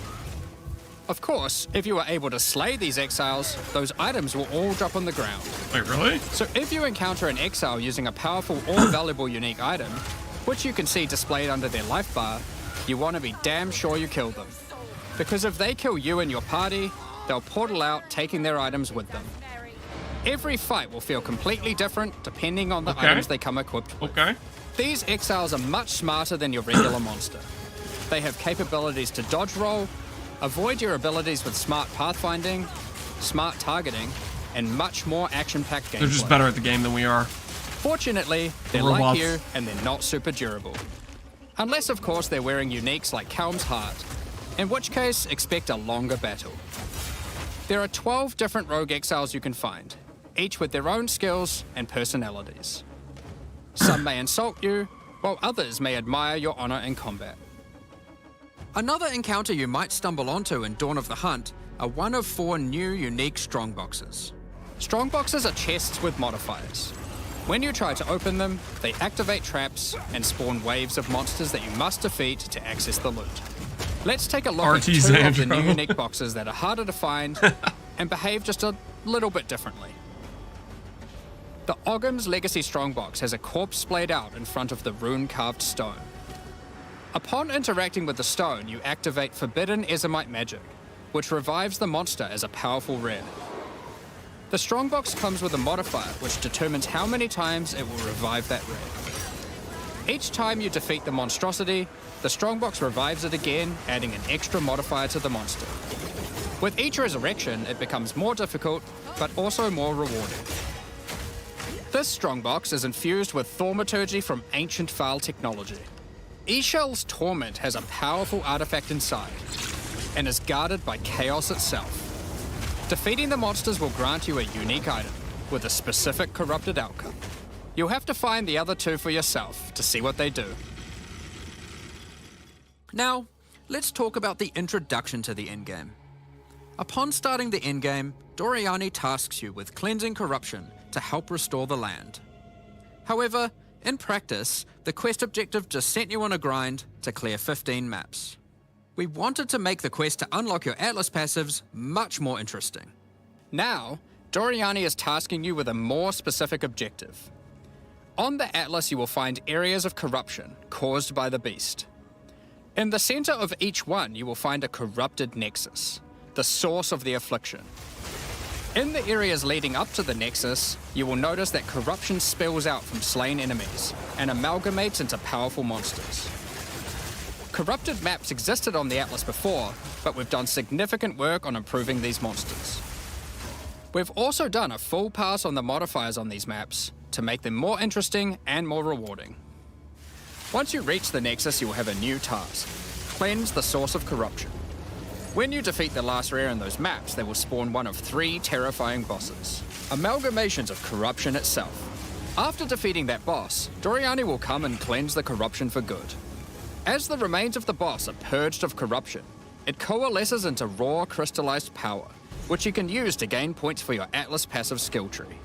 Of course, if you are able to slay these exiles, those items will all drop on the ground. Wait, really? So if you encounter an exile using a powerful or valuable unique item, which you can see displayed under their life bar, you want to be damn sure you kill them. Because if they kill you and your party, they'll portal out, taking their items with them. Every fight will feel completely different depending on the items they come equipped with. These exiles are much smarter than your regular monster. They have capabilities to dodge roll, avoid your abilities with smart pathfinding, smart targeting, and much more action-packed gameplay. They're just better at the game than we are. Fortunately, they're like you, and they're not super durable. Unless, of course, they're wearing uniques like Calm's Heart, in which case, expect a longer battle. There are 12 different rogue exiles you can find, each with their own skills and personalities. Some may insult you, while others may admire your honor in combat. Another encounter you might stumble onto in Dawn of the Hunt are one of 4 new unique strongboxes. Strongboxes are chests with modifiers. When you try to open them, they activate traps and spawn waves of monsters that you must defeat to access the loot. Let's take a look at 2 of the new unique boxes that are harder to find and behave just a little bit differently. The Ogham's Legacy Strongbox has a corpse splayed out in front of the rune-carved stone. Upon interacting with the stone, you activate Forbidden Ezomite magic, which revives the monster as a powerful rare. The Strongbox comes with a modifier which determines how many times it will revive that rare. Each time you defeat the monstrosity, the Strongbox revives it again, adding an extra modifier to the monster. With each resurrection, it becomes more difficult, but also more rewarding. This strongbox is infused with thaumaturgy from ancient Vaal technology. Eshell's Torment has a powerful artifact inside and is guarded by chaos itself. Defeating the monsters will grant you a unique item with a specific corrupted outcome. You'll have to find the other two for yourself to see what they do. Now, let's talk about the introduction to the endgame. Upon starting the endgame, Doriani tasks you with cleansing corruption to help restore the land. However, in practice, the quest objective just sent you on a grind to clear 15 maps. We wanted to make the quest to unlock your Atlas passives much more interesting. Now, Doriani is tasking you with a more specific objective. On the Atlas, you will find areas of corruption caused by the beast. In the center of each one, you will find a corrupted nexus, the source of the affliction. In the areas leading up to the nexus, you will notice that corruption spills out from slain enemies and amalgamates into powerful monsters. Corrupted maps existed on the Atlas before, but we've done significant work on improving these monsters. We've also done a full pass on the modifiers on these maps to make them more interesting and more rewarding. Once you reach the nexus, you will have a new task: cleanse the source of corruption. When you defeat the last rare in those maps, they will spawn one of 3 terrifying bosses, amalgamations of corruption itself. After defeating that boss, Doriani will come and cleanse the corruption for good. As the remains of the boss are purged of corruption, it coalesces into raw crystallized power, which you can use to gain points for your Atlas passive skill tree.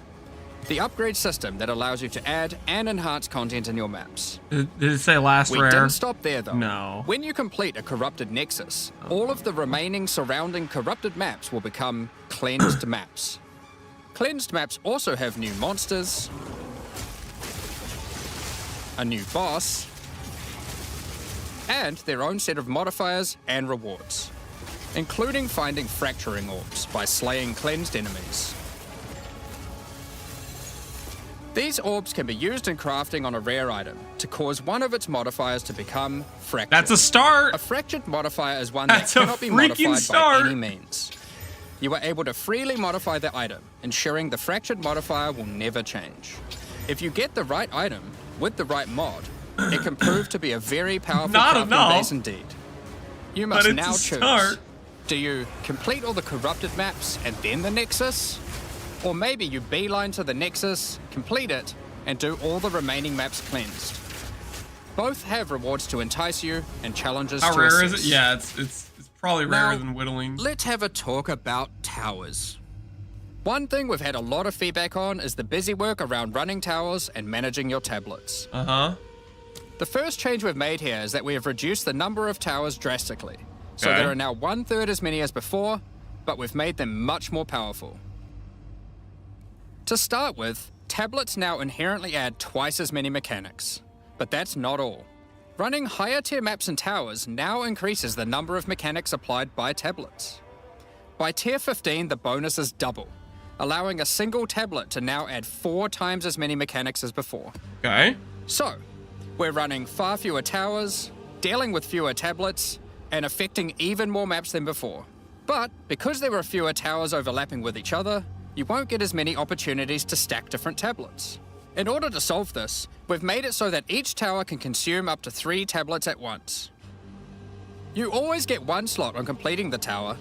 The upgrade system that allows you to add and enhance content in your maps. Did it say last We rare? didn't stop there though. No. When you complete a corrupted nexus, all of the remaining surrounding corrupted maps will become cleansed maps. Cleansed maps also have new monsters, a new boss, and their own set of modifiers and rewards, including finding fracturing orbs by slaying cleansed enemies. These orbs can be used in crafting on a rare item to cause one of its modifiers to become fractured. That's a start. A fractured modifier is one That's that a cannot be freaking modified start. by any means. You are able to freely modify the item, ensuring the fractured modifier will never change. If you get the right item with the right mod, it can prove to be a very powerful Not crafting enough. base indeed. You must But it's now a choose. start. Do you complete all the corrupted maps and then the Nexus? Or maybe you beeline to the Nexus, complete it, and do all the remaining maps cleansed. Both have rewards to entice you and challenges How to rare assess. is it? Yeah, it's probably Now, rarer than whittling. Let's have a talk about towers. One thing we've had a lot of feedback on is the busy work around running towers and managing your tablets. Uh-huh. The first change we've made here is that we have reduced the number of towers drastically. So Okay. there are now 1/3 as many as before, but we've made them much more powerful. To start with, tablets now inherently add twice as many mechanics. But that's not all. Running higher tier maps and towers now increases the number of mechanics applied by tablets. By tier 15, the bonus is double, allowing a single tablet to now add 4 times as many mechanics as before. Okay. So, we're running far fewer towers, dealing with fewer tablets, and affecting even more maps than before. But because there are fewer towers overlapping with each other, you won't get as many opportunities to stack different tablets. In order to solve this, we've made it so that each tower can consume up to 3 tablets at once. You always get 1 slot on completing the tower,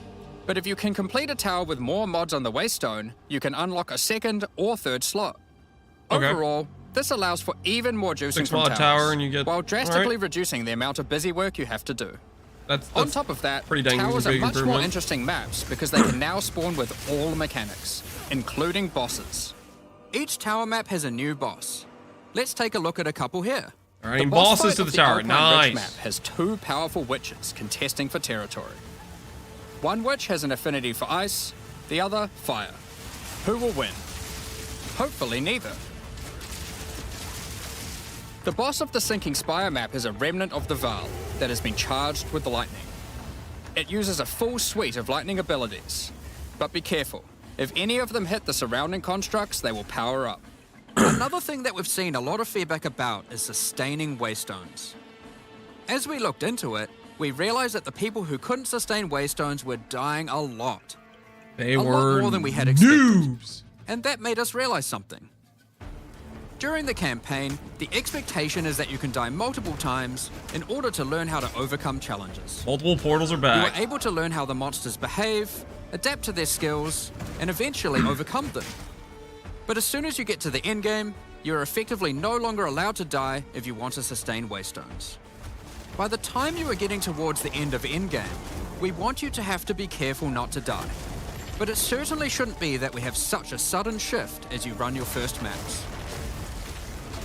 but if you can complete a tower with more mods on the waystone, you can unlock a 2nd or 3rd slot. Okay. Overall, this allows for even more juicing 6 from mod towers, tower and you get- while drastically alright. reducing the amount of busy work you have to do. That's On top of that, pretty dang towers are big much more improvement. interesting maps because they can now spawn with all mechanics, including bosses. Each tower map has a new boss. Let's take a look at a couple here. Alright, The and boss bosses fight to of the the tower. Alpine Ridge Nice. map has 2 powerful witches contesting for territory. One witch has an affinity for ice, the other fire. Who will win? Hopefully neither. The boss of the Sinking Spire map is a remnant of the Vaal that has been charged with lightning. It uses a full suite of lightning abilities, but be careful. If any of them hit the surrounding constructs, they will power up. Another thing that we've seen a lot of feedback about is sustaining waystones. As we looked into it, we realized that the people who couldn't sustain waystones were dying a lot. They A lot were more than we had expected. noobs. And that made us realize something. During the campaign, the expectation is that you can die multiple times in order to learn how to overcome challenges. Multiple portals are You back. are able to learn how the monsters behave, adapt to their skills, and eventually overcome them. But as soon as you get to the endgame, you are effectively no longer allowed to die if you want to sustain waystones. By the time you are getting towards the end of endgame, we want you to have to be careful not to die. But it certainly shouldn't be that we have such a sudden shift as you run your first maps.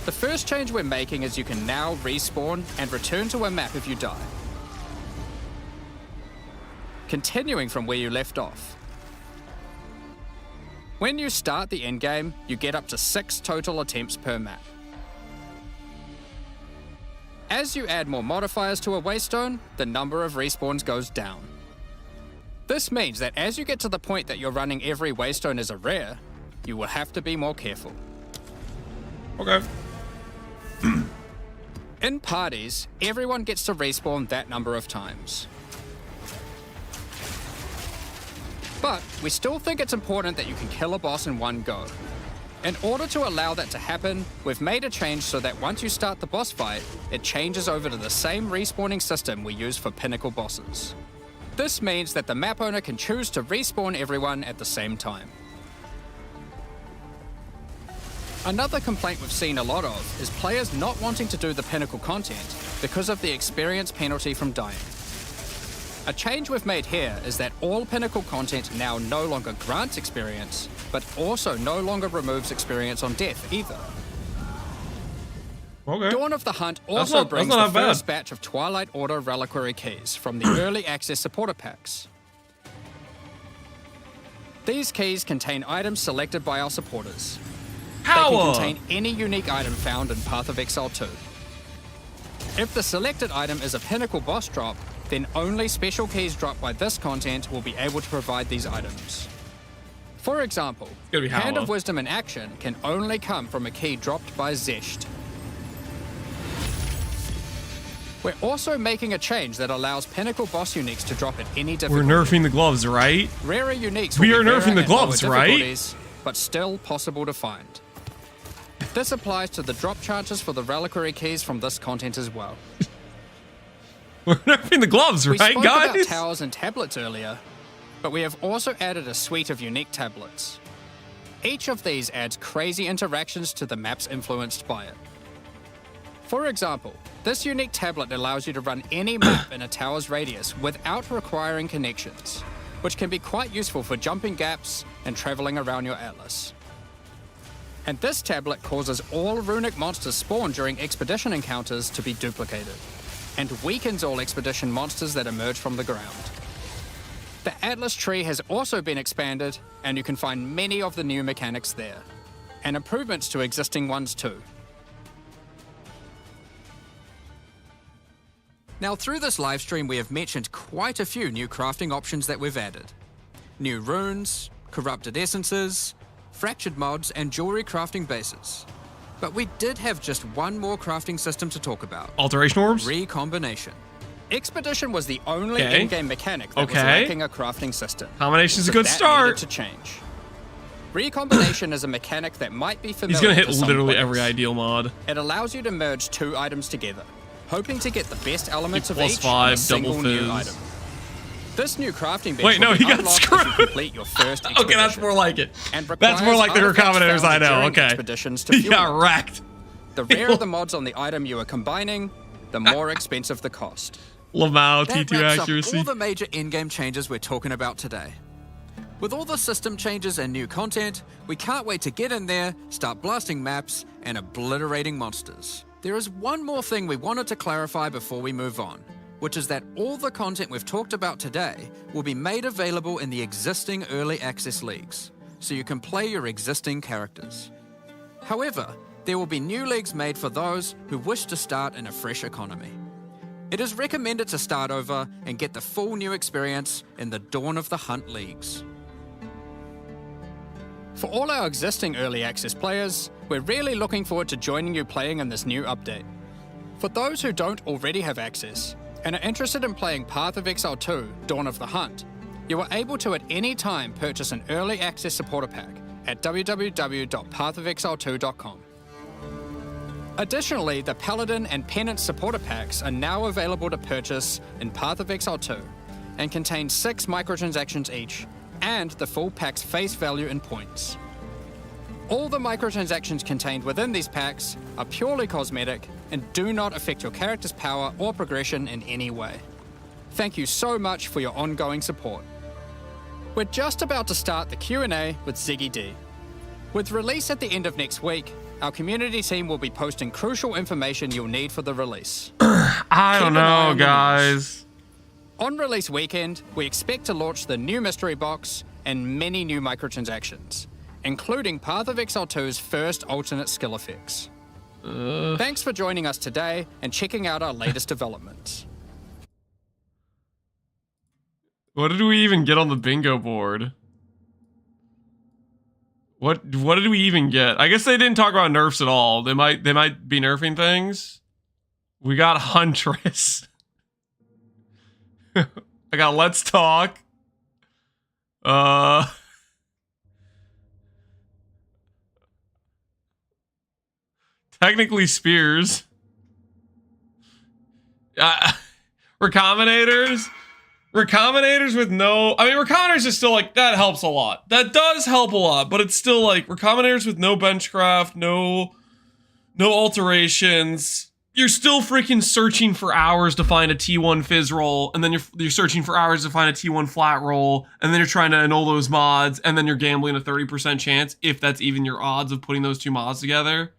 The first change we're making is you can now respawn and return to a map if you die. Continuing from where you left off. When you start the endgame, you get up to 6 total attempts per map. As you add more modifiers to a waystone, the number of respawns goes down. This means that as you get to the point that you're running every waystone as a rare, you will have to be more careful. Okay. In parties, everyone gets to respawn that number of times. But we still think it's important that you can kill a boss in one go. In order to allow that to happen, we've made a change so that once you start the boss fight, it changes over to the same respawning system we use for pinnacle bosses. This means that the map owner can choose to respawn everyone at the same time. Another complaint we've seen a lot of is players not wanting to do the pinnacle content because of the experience penalty from dying. A change we've made here is that all pinnacle content now no longer grants experience, but also no longer removes experience on death either. Okay. Dawn of the Hunt also brings the not bad. first batch of Twilight Order reliquary keys from the early access supporter packs. These keys contain items selected by our supporters. They can contain any unique item found in Path of Exile 2. If the selected item is a pinnacle boss drop, then only special keys dropped by this content will be able to provide these items. For example, gonna be Hand Hallow. of Wisdom in action can only come from a key dropped by Zesht. We're also making a change that allows pinnacle boss uniques to drop at any We're difficulty. nerfing the gloves, right? Rarer uniques We will are be nerfing rarer the at lower gloves, right? difficulties, but still possible to find. This applies to the drop chances for the reliquary keys from this content as well. We're nerfing the gloves, We right, spoke about guys? towers and tablets earlier, but we have also added a suite of unique tablets. Each of these adds crazy interactions to the maps influenced by it. For example, this unique tablet allows you to run any map in a tower's radius without requiring connections, which can be quite useful for jumping gaps and traveling around your atlas. And this tablet causes all runic monsters spawned during expedition encounters to be duplicated, and weakens all expedition monsters that emerge from the ground. The Atlas tree has also been expanded, and you can find many of the new mechanics there, and improvements to existing ones too. Now, through this livestream, we have mentioned quite a few new crafting options that we've added. New runes, corrupted essences, fractured mods, and jewelry crafting bases. But we did have just one more crafting system to talk about. Alteration orbs? Recombination. Expedition was the only Okay. in-game mechanic that was Okay. lacking a crafting system. Combination's So a good that start. needed to change. Recombination is a mechanic that might be familiar He's gonna hit to some literally players. every ideal mod. It allows you to merge 2 items together, hoping to get the best elements of Plus each 5, in a single double new fizz. item. This new crafting bench Wait, no, will be he got unlocked screwed. as you complete your first expedition. Okay, that's more like it. And That's more requires like the artifacts recombinators found I know, during okay. expeditions to He fuel got them. wrecked. The rarer the mods on the item you are combining, the more expensive the cost. Lamau, That T2 wraps accuracy. up all the major in-game changes we're talking about today. With all the system changes and new content, we can't wait to get in there, start blasting maps, and obliterating monsters. There is one more thing we wanted to clarify before we move on, which is that all the content we've talked about today will be made available in the existing early access leagues, so you can play your existing characters. However, there will be new leagues made for those who wish to start in a fresh economy. It is recommended to start over and get the full new experience in the Dawn of the Hunt leagues. For all our existing early access players, we're really looking forward to joining you playing in this new update. For those who don't already have access and are interested in playing Path of Exile 2, Dawn of the Hunt, you are able to at any time purchase an early access supporter pack at www.pathofexile2.com. Additionally, the Paladin and Penance supporter packs are now available to purchase in Path of Exile 2 and contain 6 microtransactions each and the full pack's face value in points. All the microtransactions contained within these packs are purely cosmetic and do not affect your character's power or progression in any way. Thank you so much for your ongoing support. We're just about to start the Q&A with Ziggy D. With release at the end of next week, our community team will be posting crucial information you'll need for the release. I don't know, guys. On release weekend, we expect to launch the new mystery box and many new microtransactions, including Path of Exile 2's first alternate skill effects. Thanks for joining us today and checking out our latest developments. What did we even get on the bingo board? What did we even get? I guess they didn't talk about nerfs at all. They might be nerfing things. We got Huntress. I got Let's Talk. Technically Spears. Recombinators. Recombinators with no... I mean, Recombinators is still like... That helps a lot. That does help a lot, but it's still like... Recombinators with no benchcraft, no alterations. You're still freaking searching for hours to find a T1 fizz roll, and then you're searching for hours to find a T1 flat roll, and then you're trying to annul those mods, and then you're gambling a 30% chance, if that's even your odds of putting those two mods together.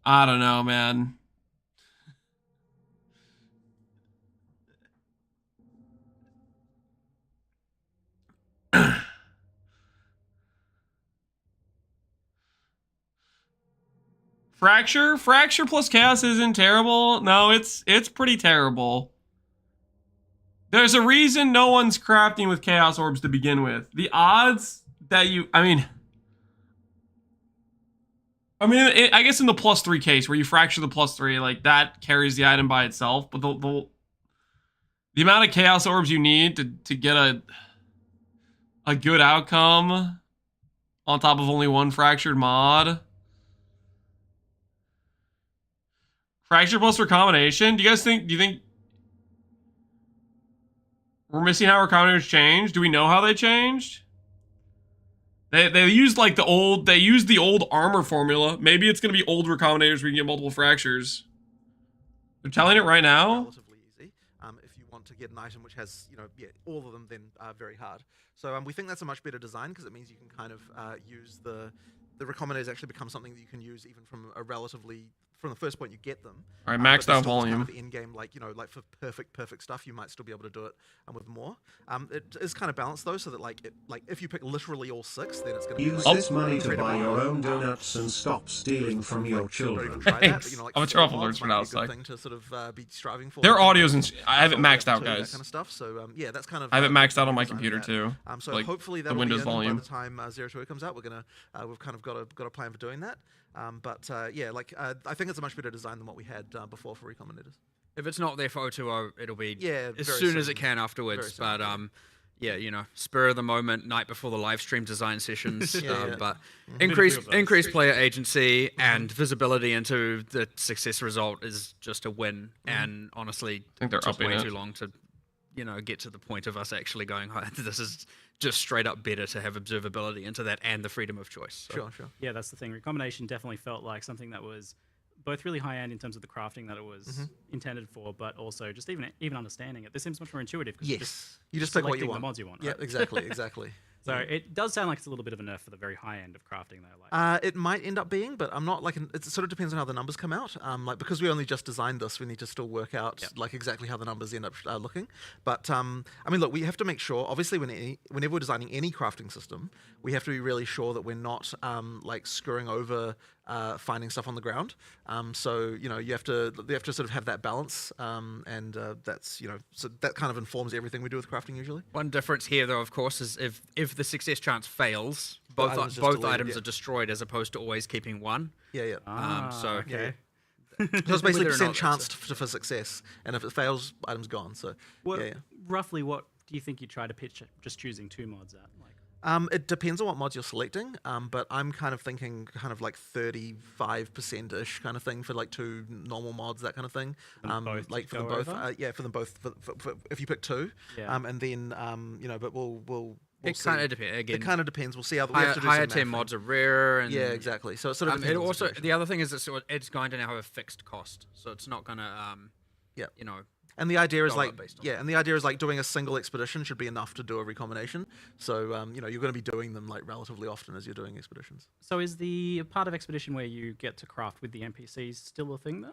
I don't know, man. Fracture plus chaos isn't terrible. No, it's pretty terrible. There's a reason no one's crafting with chaos orbs to begin with. The odds that you, I mean, I guess in the +3 case where you fracture the +3, like that carries the item by itself. But the amount of chaos orbs you need to get a good outcome on top of only one fractured mod. Fracture plus recombination. Do you think we're missing how recombinators changed? Do we know how they changed? They used like the old armor formula. Maybe it's gonna be old recombinators where you can get multiple fractures. They're telling it right now. Relatively easy. If you want to get an item which has, all of them, then very hard. So we think that's a much better design because it means you can kind of use the recombinators actually become something that you can use even from the first point you get them. All right, maxed out volume. Kind of in-game, like for perfect stuff, you might still be able to do it with more. It is kind of balanced though, so that if you pick literally all 6, then it's going to use this money to buy your own donuts and stop stealing from your children. Thanks. I'm a truffle alerts for now. Thing to sort of be striving for. Their audio's I have it maxed out, guys. That kind of stuff. So yeah, that's kind of. I have it maxed out on my computer too. So like hopefully that the Windows volume. By the time 0-2 comes out, we've kind of got a plan for doing that. Yeah, I think it's a much better design than what we had before for recombinators. If it's not there for 020, it'll be as soon as it can afterwards. But yeah, spur of the moment, night before the live stream design sessions. But increased player agency and visibility into the success result is just a win. And honestly, I think they're took way upping too long to get to the point of us actually going, this is just straight up better to have observability into that and the freedom of choice. So. Sure. Yeah, that's the thing. Recombination definitely felt like something that was both really high end in terms of the crafting that it was intended for, but also just even understanding it. This seems much more intuitive because you just pick what you selecting want. the mods you want. Yeah, Right? exactly. So it does sound like it's a little bit of a nerf for the very high end of crafting, though. It might end up being, but I'm not it sort of depends on how the numbers come out. Because we only just designed this, we need to still work out exactly how the numbers end up looking. But look, we have to make sure. Obviously, whenever we're designing any crafting system, we have to be really sure that we're not screwing over finding stuff on the ground. So you have to sort of have that balance, and that's so that kind of informs everything we do with crafting usually. One difference here, though, of course, is if the success chance fails, both items are destroyed as opposed to always keeping one. Yeah. Okay. So it's basically percent chance for success, and if it fails, item's gone. So roughly, what do you think you try to pitch just choosing 2 mods at? It depends on what mods you're selecting, but I'm kind of thinking kind of like 35%-ish kind of thing for like 2 normal mods, that kind of thing. Both like to for them go both, over? yeah, for them both. For if you pick 2, Yeah. and then but we'll It see. kind of depends. Again, It kind of depends. We'll see how we have to do higher some tier math mods thing. are rare, and Yeah, exactly. So it sort of it depends on the also situation. the other thing is it's going to now have a fixed cost, so it's not gonna Yeah. you know. And the idea is dollar like, based on yeah, and the idea is like doing a single expedition should be enough to do a recombination. So, you're going to be doing them like relatively often as you're doing expeditions. So is the part of Expedition where you get to craft with the NPCs still a thing then?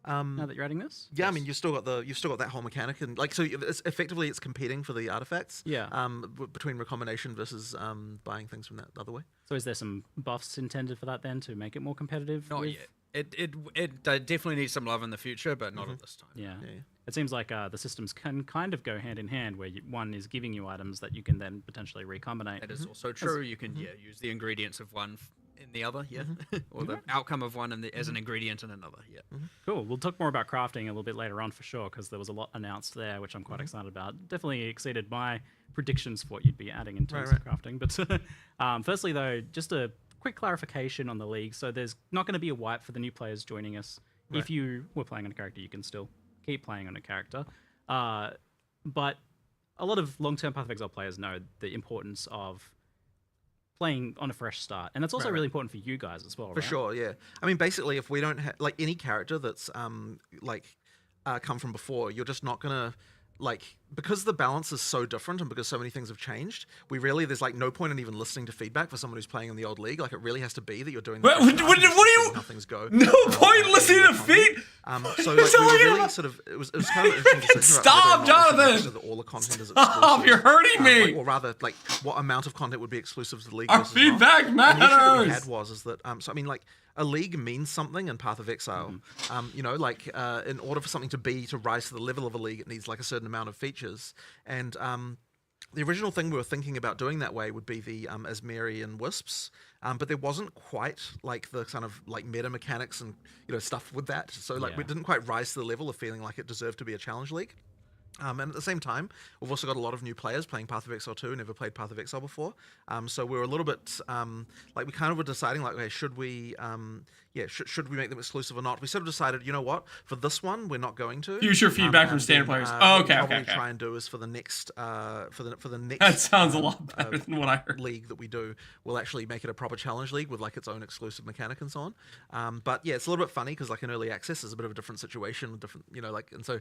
Now that you're adding this? Yeah, I mean, you've still got that whole mechanic, and like, so it's competing for the artifacts. Yeah. Between recombination versus buying things from that other way. So is there some buffs intended for that then to make it more competitive? Not with- yet. It definitely needs some love in the future, but not at this time. Yeah. Yeah. It seems like the systems can kind of go hand in hand, where one is giving you items that you can then potentially recombinate. That is also true. You can use the ingredients of one in the other, or the outcome of one as an ingredient in another. Yeah. Cool. We'll talk more about crafting a little bit later on for sure, because there was a lot announced there, which I'm quite excited about. Definitely exceeded my predictions for what you'd be adding in terms of crafting. But firstly, though, just a quick clarification on the league. So there's not going to be a wipe for the new players joining us. Right. If you were playing on a character, you can still keep playing on a character. But a lot of long-term Path of Exile players know the importance of playing on a fresh start, and that's also really important for you guys as well. For sure, yeah. I mean, basically, if we don't have like any character that's come from before, you're just not gonna because the balance is so different and because so many things have changed. There's like no point in even listening to feedback for someone who's playing in the old league. Like it really has to be that you're doing. What do you? How things go. No point listening to feet. So like, we were really sort of it was kind of an interesting decision Stop, about whether or not we should make Jonathan! sure that all the content is Stop, exclusive. you're hurting me! Or rather, like what amount of content would be exclusive to the league. Our versus not. feedback And the issue that we matters. had is that so I mean like a league means something in Path of Exile. In order for something to rise to the level of a league, it needs like a certain amount of features. And the original thing we were thinking about doing that way would be the Asmeri Wisps, but there wasn't quite like the kind of like meta mechanics and stuff with that. So like we didn't quite rise to the level of feeling like it deserved to be a challenge league. And at the same time, we've also got a lot of new players playing Path of Exile 2, never played Path of Exile before. So we were a little bit we kind of were deciding like, okay, should we make them exclusive or not? We sort of decided, you know what, for this one we're not going to. Future feedback from standard players. Oh, okay, what we'll okay. probably try and do is for the next for the next. That sounds a lot better than what I heard. League that we do, we'll actually make it a proper challenge league with like its own exclusive mechanic and so on. But yeah, it's a little bit funny because like in early access is a bit of a different situation, and so.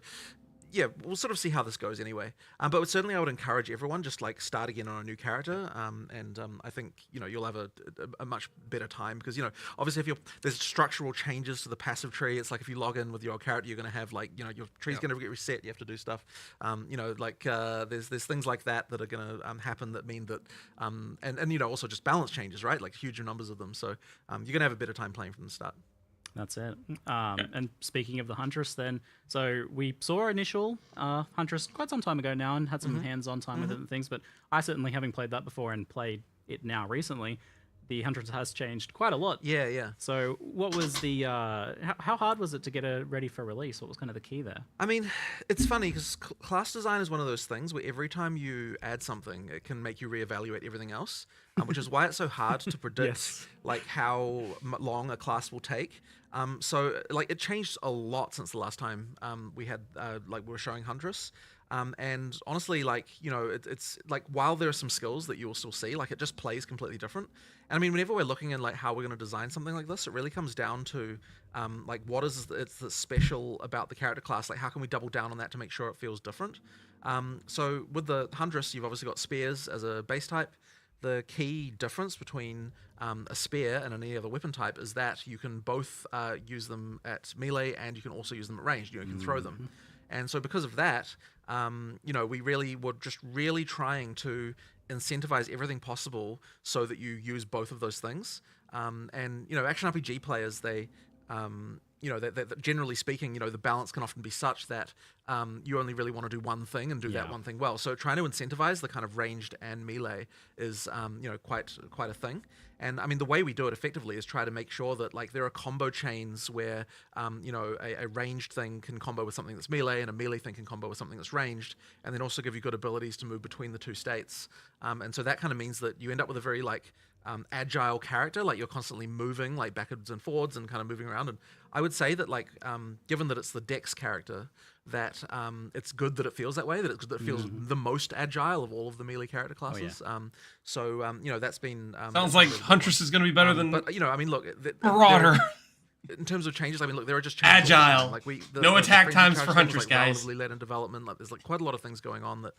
Yeah, we'll sort of see how this goes anyway. But certainly I would encourage everyone just like start again on a new character. I think, you'll have a much better time because, obviously if there's structural changes to the passive tree, it's like if you log in with your old character, you're going to have like, your tree's going to get reset. You have to do stuff. There's things like that are going to happen that mean that, and also just balance changes, right? Like huge numbers of them. So you're going to have a better time playing from the start. That's it. And speaking of the Huntress then, so we saw initial Huntress quite some time ago now and had some hands-on time with it and things, but I certainly, having played that before and played it now recently, the Huntress has changed quite a lot. Yeah. So what was the, how hard was it to get it ready for release? What was kind of the key there? I mean, it's funny because class design is one of those things where every time you add something, it can make you reevaluate everything else, which is why it's so hard to predict like how long a class will take. So like it changed a lot since the last time we had we were showing Huntress. And honestly, it's like while there are some skills that you will still see, like it just plays completely different. And I mean, whenever we're looking in like how we're going to design something like this, it really comes down to what is it's special about the character class. Like how can we double down on that to make sure it feels different? So with the Huntress, you've obviously got spears as a base type. The key difference between a spear and any other weapon type is that you can both use them at melee and you can also use them at range. You can throw them. And so because of that, we really were just really trying to incentivize everything possible so that you use both of those things. Action RPG players, they you know, that generally speaking, you know, the balance can often be such that you only really want to do one thing and do that one thing well. So trying to incentivize the kind of ranged and melee is, you know, quite a thing. And I mean, the way we do it effectively is try to make sure that like there are combo chains where, you know, a ranged thing can combo with something that's melee, and a melee thing can combo with something that's ranged, and then also give you good abilities to move between the two states. And so that kind of means that you end up with a very like agile character, like you're constantly moving like backwards and forwards and kind of moving around. And I would say that like given that it's the Dex character, that it's good that it feels that way, that it feels the most agile of all of the melee character classes. So you know, that's been Sounds like Huntress is going to be better than but you know, I mean, look, Marauder. In terms of changes, I mean, look, there are just changes. Agile. Like no attack frenzy times charge for thing was, Huntress, like, guys. relatively late in development. Like, there's like quite a lot of things going on that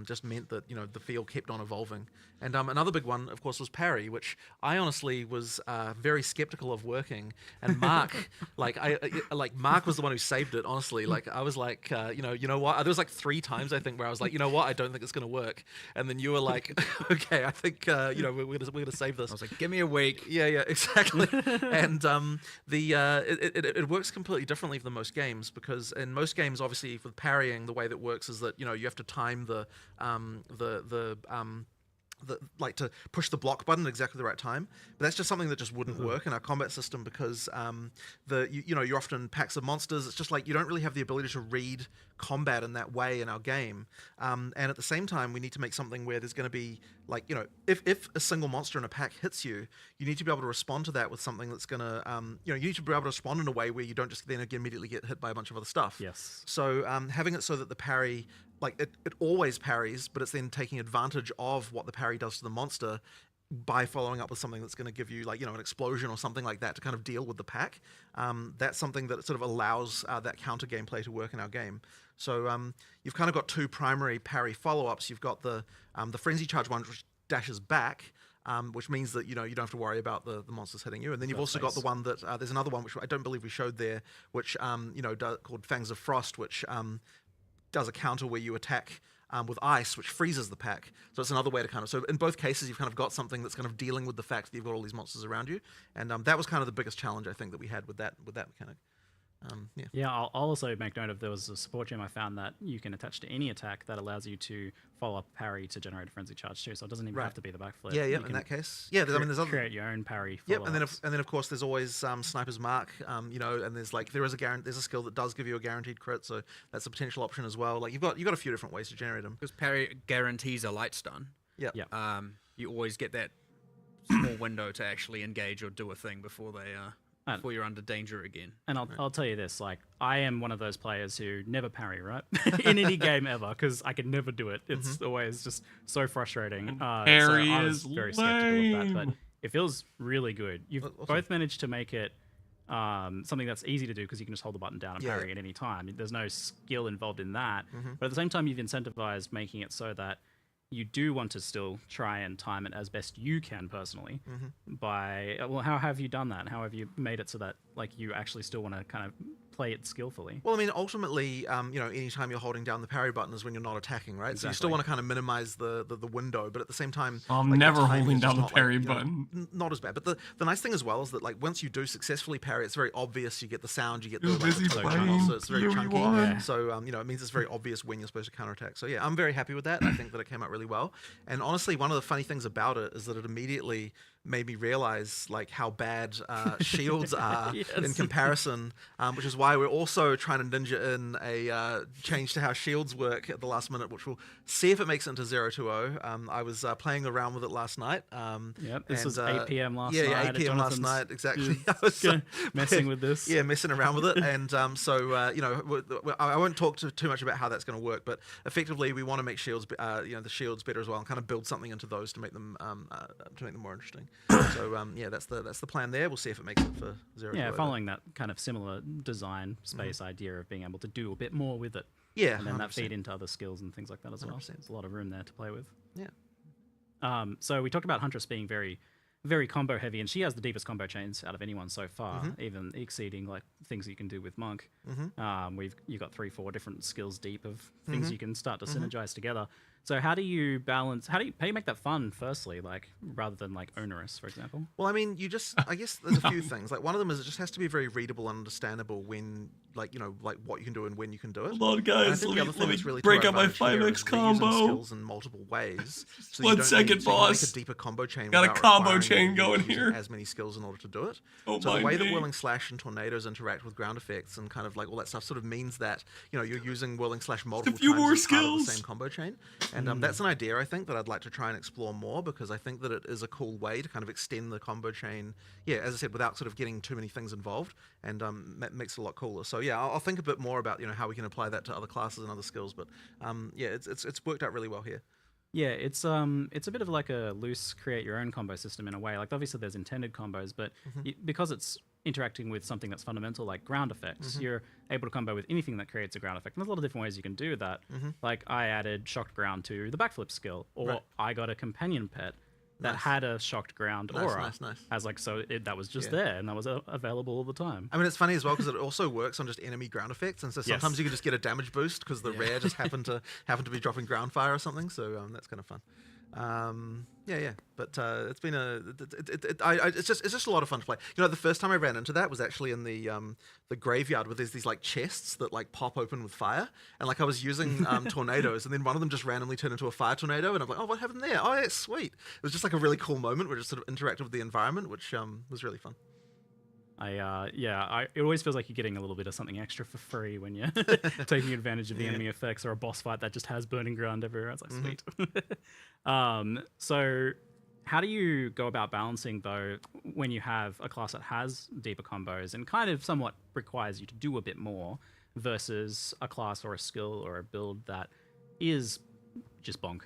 just meant that, you know, the field kept on evolving. And another big one, of course, was parry, which I honestly was very skeptical of working. And Mark, Mark was the one who saved it. Honestly, like I was like, you know what? There was like 3 times I think where I was like, you know what? I don't think it's going to work. And then you were like, okay, I think you know we're gonna save this. I was like, give me a week. Yeah, exactly. And it works completely differently for most games, because in most games, obviously, with parrying, the way that works is that, you know, you have to time like to push the block button at exactly the right time. But that's just something that just wouldn't work in our combat system, because you know, you're often packs of monsters. It's just like you don't really have the ability to read combat in that way in our game. And at the same time, we need to make something where there's going to be like, you know, if a single monster in a pack hits you, you need to be able to respond to that with something that's going to, you know, you need to be able to respond in a way where you don't just then immediately get hit by a bunch of other stuff. Yes. So having it so that the parry, like it always parries, but it's then taking advantage of what the parry does to the monster by following up with something that's going to give you, like, you know, an explosion or something like that to kind of deal with the pack. That's something that sort of allows that counter gameplay to work in our game. So you've kind of got 2 primary parry follow-ups. You've got the frenzy charge one, which dashes back, which means that, you know, you don't have to worry about the monsters hitting you. And then you've also got the one that there's another one which I don't believe we showed there, which you know, called Fangs of Frost, which does a counter where you attack with ice, which freezes the pack. So it's another way to kind of... So in both cases, you've kind of got something that's kind of dealing with the fact that you've got all these monsters around you. And that was kind of the biggest challenge, I think, that we had with that mechanic. I'll also make note of, there was a support gem I found that you can attach to any attack that allows you to follow up parry to generate a frenzy charge too. So it doesn't even have to be the backflip. Yeah, in that case. Yeah, there's other... create your own parry. Yep, and then of course there's always Sniper's Mark. You know, and there's like there's a skill that does give you a guaranteed crit, so that's a potential option as well. Like you've got a few different ways to generate them. Because parry guarantees a light stun. Yeah. You always get that small window to actually engage or do a thing before before you're under danger again. And I'll tell you this, like, I am one of those players who never parry, right? In any game ever, because I can never do it. It's always just so frustrating. Parry so I was is very skeptical of that, but it feels really good. You've both managed to make it something that's easy to do, because you can just hold the button down and parry at any time. There's no skill involved in that. But at the same time, you've incentivized making it so that you do want to still try and time it as best you can personally. By, well, how have you done that? How have you made it so that, like, you actually still want to kind of play it skillfully? Well, I mean, ultimately, you know, anytime you're holding down the parry button is when you're not attacking, right? So you still want to kind of minimize the window, but at the same time, I'm like, never the timing holding is just down the not, parry like, you know, button. not as bad. But the nice thing as well is that, like, once you do successfully parry, it's very obvious. You get the sound, you get the busy channel, so it's very chunky. Yeah. So you know, it means it's very obvious when you're supposed to counterattack. So yeah, I'm very happy with that. I think that it came out really well. And honestly, one of the funny things about it is that it immediately made me realize like how bad shields are in comparison, which is why we're also trying to ninja in a change to how shields work at the last minute, which we'll see if it makes it into 020. I was playing around with it last night. This was 8 p.m. last night. Yeah, 8 p.m. last night, exactly. I was messing with this. Yeah, messing around with it. And so, you know, I won't talk too much about how that's going to work, but effectively we want to make shields, you know, the shields better as well, and kind of build something into those to make them more interesting. So yeah, that's the plan there. We'll see if it makes it for 020. Yeah, following that kind of similar design space idea of being able to do a bit more with it. Yeah, and then 100%. that feed into other skills and things like that as well. 100%. There's a lot of room there to play with. Yeah. So we talked about Huntress being very, very combo heavy, and she has the deepest combo chains out of anyone so far, even exceeding like things you can do with Monk. You've got 3-4 different skills deep of things you can start to synergize together. So how do you balance? How do you make that fun? Firstly, like rather than like onerous, for example. Well, I mean, I guess there's a few things. Like one of them is it just has to be very readable and understandable when, like what you can do and when you can do it. Hold on, guys. Let me break up my 5x combo. Skills in multiple ways. So One second, boss. Make a deeper combo chain. Got a without combo requiring chain you going using here. As many skills in order to do it. Oh, so the way that me. Whirling Slash and Tornadoes interact with ground effects and kind of like all that stuff sort of means that you're using Whirling Slash multiple few times more as part of skills. the same combo chain. And that's an idea I think that I'd like to try and explore more because I think that it is a cool way to kind of extend the combo chain. Yeah, as I said, without sort of getting too many things involved, and makes it a lot cooler. So yeah, I'll think a bit more about how we can apply that to other classes and other skills. But yeah, it's worked out really well here. Yeah, it's a bit of like a loose create your own combo system in a way. Like obviously there's intended combos, but because it's interacting with something that's fundamental like ground effects, you're able to combo with anything that creates a ground effect. And there's a lot of different ways you can do that. Like I added shocked ground to the backflip skill, or I got a companion pet that had a shocked ground aura. Nice. As like that was just there and that was available all the time. I mean, it's funny as well because it also works on just enemy ground effects, and so sometimes you can just get a damage boost because the rare just happened to be dropping ground fire or something. So that's kind of fun. Yeah. But it's been it's just a lot of fun to play. The first time I ran into that was actually in the graveyard where there's these like chests that like pop open with fire, and like I was using tornadoes, and then one of them just randomly turned into a fire tornado, and I'm like, oh, what happened there? Oh, yeah, sweet. It was just like a really cool moment where it just sort of interacted with the environment, which was really fun. It always feels like you're getting a little bit of something extra for free when you're taking advantage of the enemy effects or a boss fight that just has burning ground everywhere. It's like, sweet. So how do you go about balancing, though, when you have a class that has deeper combos and kind of somewhat requires you to do a bit more versus a class or a skill or a build that is just bonk?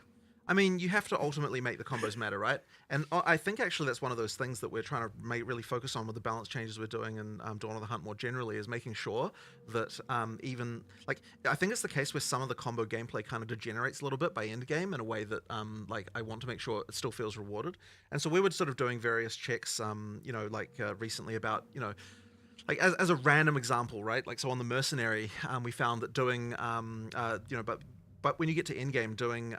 I mean, you have to ultimately make the combos matter, right? And I think actually that's one of those things that we're trying to really focus on with the balance changes we're doing in Dawn of the Hunt more generally, is making sure that even, like, I think it's the case where some of the combo gameplay kind of degenerates a little bit by endgame in a way that, like, I want to make sure it still feels rewarded. And so we were sort of doing various checks, recently about, like as a random example, right? Like, so on the Mercenary, we found that doing, but when you get to endgame, doing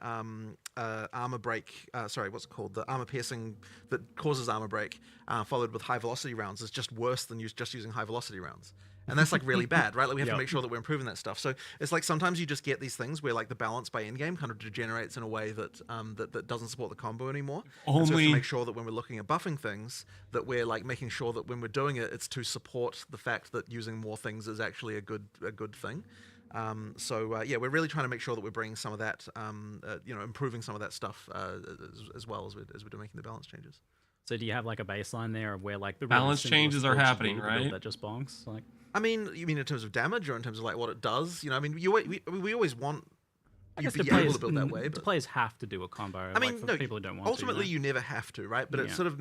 armor break, what's it called? The armor piercing that causes armor break, followed with high velocity rounds, is just worse than just using high velocity rounds. And that's like really bad, right? Like we have to make sure that we're improving that stuff. So it's like sometimes you just get these things where like the balance by endgame kind of degenerates in a way that that doesn't support the combo anymore. And so we have to make sure that when we're looking at buffing things, that we're like making sure that when we're doing it, it's to support the fact that using more things is actually a good thing. We're really trying to make sure that we're bringing some of that, improving some of that stuff as well as we're making the balance changes. So do you have like a baseline there of where like the balance changes are happening, right? That just bonks, like. I mean, you mean in terms of damage or in terms of like what it does? I mean, we always want. I guess to be able to build that way, but the players have to do a combo. I mean, like, for people who don't want ultimately, to, you never have to, right? But it sort of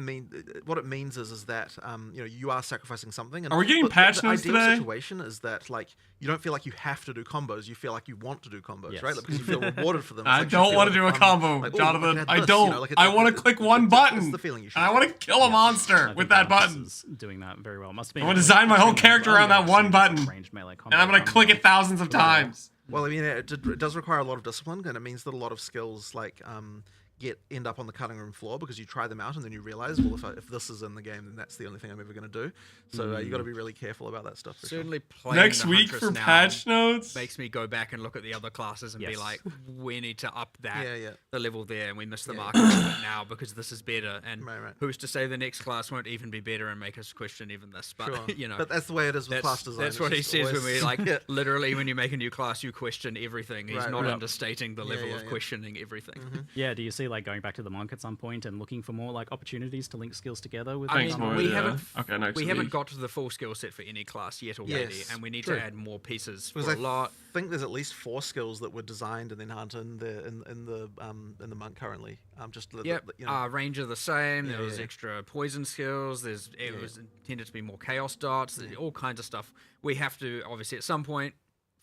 what it means is that you are sacrificing something. And are we getting patch notes today? The ideal situation is that like you don't feel like you have to do combos. You feel like you want to do combos, right? Like, because you feel rewarded for them. I don't want to do a combo, like, Jonathan. I don't. I want to click one button. That's the feeling you should. I want to kill a monster with that button. Doing that very well. Must be. I want to design my whole character around that one button, and I'm going to click it thousands of times. Well, I mean, it does require a lot of discipline, and it means that a lot of skills like end up on the cutting room floor because you try them out and then you realize, well, if this is in the game, then that's the only thing I'm ever going to do. So you got to be really careful about that stuff. Certainly, playing next the week Huntress for now patch notes makes me go back and look at the other classes and be like, we need to up that the level there, and we missed the mark a little bit now because this is better. And who's to say the next class won't even be better and make us question even this? But but that's the way it is with class design. That's what he says when we like literally when you make a new class, you question everything. He's not understating the level of questioning everything. Yeah, do you see like going back to the monk at some point and looking for more like opportunities to link skills together with? We haven't got to the full skill set for any class yet already, and we need to add more pieces for a lot. I think there's at least 4 skills that were designed and then aren't in the monk currently. Ranger the same. There was extra poison skills. It was intended to be more chaos dots. All kinds of stuff. We have to obviously at some point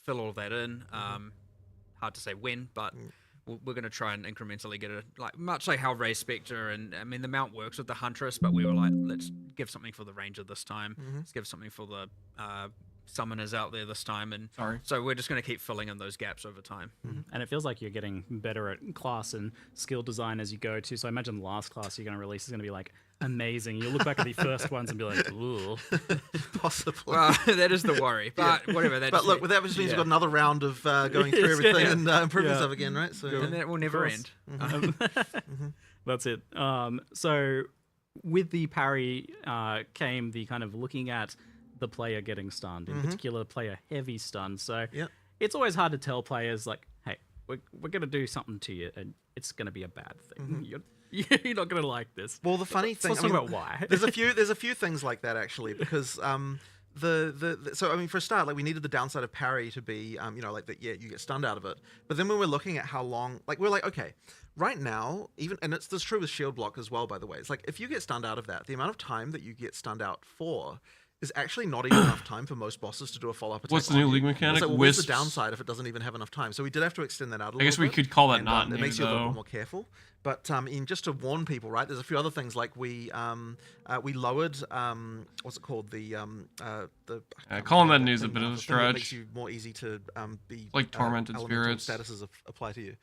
fill all of that in. Hard to say when, but. We're going to try and incrementally get it, like much like how Ray Spectre and I mean the mount works with the Huntress, but we were like, let's give something for the Ranger this time. Let's give something for the summoners out there this time, and Sorry. so we're just going to keep filling in those gaps over time. And it feels like you're getting better at class and skill design as you go too. So I imagine the last class you're going to release is going to be like amazing. You'll look back at the first ones and be like, ooh. Possibly. Well, that is the worry, but whatever. But look, that just means we've got another round of going through everything and improving stuff again, right? So and that will never end. That's it. So with the parry came the kind of looking at the player getting stunned, in particular player heavy stun. So it's always hard to tell players like, hey, we're going to do something to you and it's going to be a bad thing. You're not going to like this. Well, the funny thing, let's talk about why. there's a few things like that actually, because so I mean, for a start, like we needed the downside of parry to be like that. Yeah, you get stunned out of it. But then when we're looking at how long, like we're like, okay, right now, even, and it's true with shield block as well, by the way. It's like if you get stunned out of that, the amount of time that you get stunned out for is actually not even enough time for most bosses to do a follow-up attack. What's the new league mechanic? Like, well, where's the downside if it doesn't even have enough time? So we did have to extend that out a little bit. I guess we could call that and, not new, it makes you a little though. bit more careful. But in just to warn people, right? There's a few other things like we lowered what's it called, calling that news a bit of a that stretch. makes you more easy to be like tormented elemental spirits. statuses apply to you.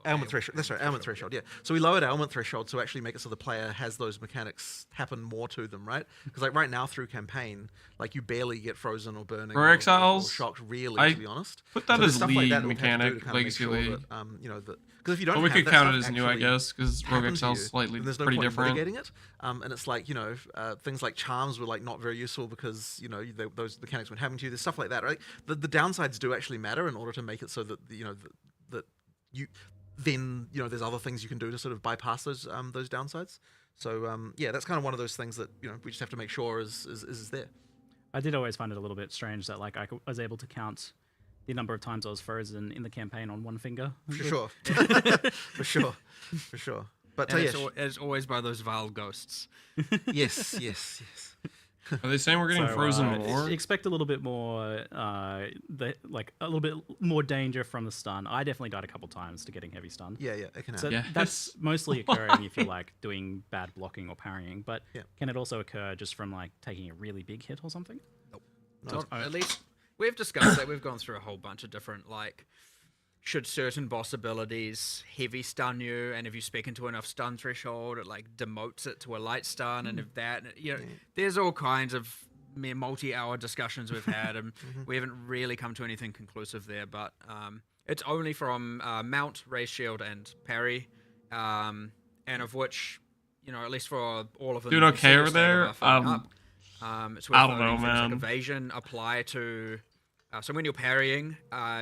Ailment threshold. That's right, ailment threshold. Yeah. So we lowered ailment threshold to actually make it so the player has those mechanics happen more to them, right? Because like right now through campaign, like you barely get frozen or burning For Exiles, or shocked, really, to be honest. Put that so as stuff league like that we've had to do mechanic, to kind of make Legacy sure League. that because if you don't, But we have could that count stuff it as new, I actually guess, because Rogue happen to Exile's you, slightly then there's no pretty point different. in mitigating it. And it's like things like charms were like not very useful because those mechanics weren't happening to you. There's stuff like that, right? The downsides do actually matter in order to make it so that that you. Then there's other things you can do to sort of bypass those downsides. So yeah, that's kind of one of those things that we just have to make sure is there. I did always find it a little bit strange that like I was able to count the number of times I was frozen in the campaign on one finger. For sure, for sure. But it's always by those vile ghosts. yes. Are they saying we're getting frozen more? Expect a little bit more, a little bit more danger from the stun. I definitely died a couple times to getting heavy stun. Yeah, it can So happen. that's mostly occurring if you're like doing bad blocking or parrying. But Yeah. can it also occur just from like taking a really big hit or something? Nope. At least we've discussed that. We've gone through a whole bunch of different should certain boss abilities heavy stun you, and if you speak into enough stun threshold, it like demotes it to a light stun, and if that, there's all kinds of multi-hour discussions we've had, and we haven't really come to anything conclusive there. But it's only from mount, raise shield, and parry, and of which at least for all of them. Doing okay over there? It's I don't know, man. Like evasion apply to. So when you're parrying,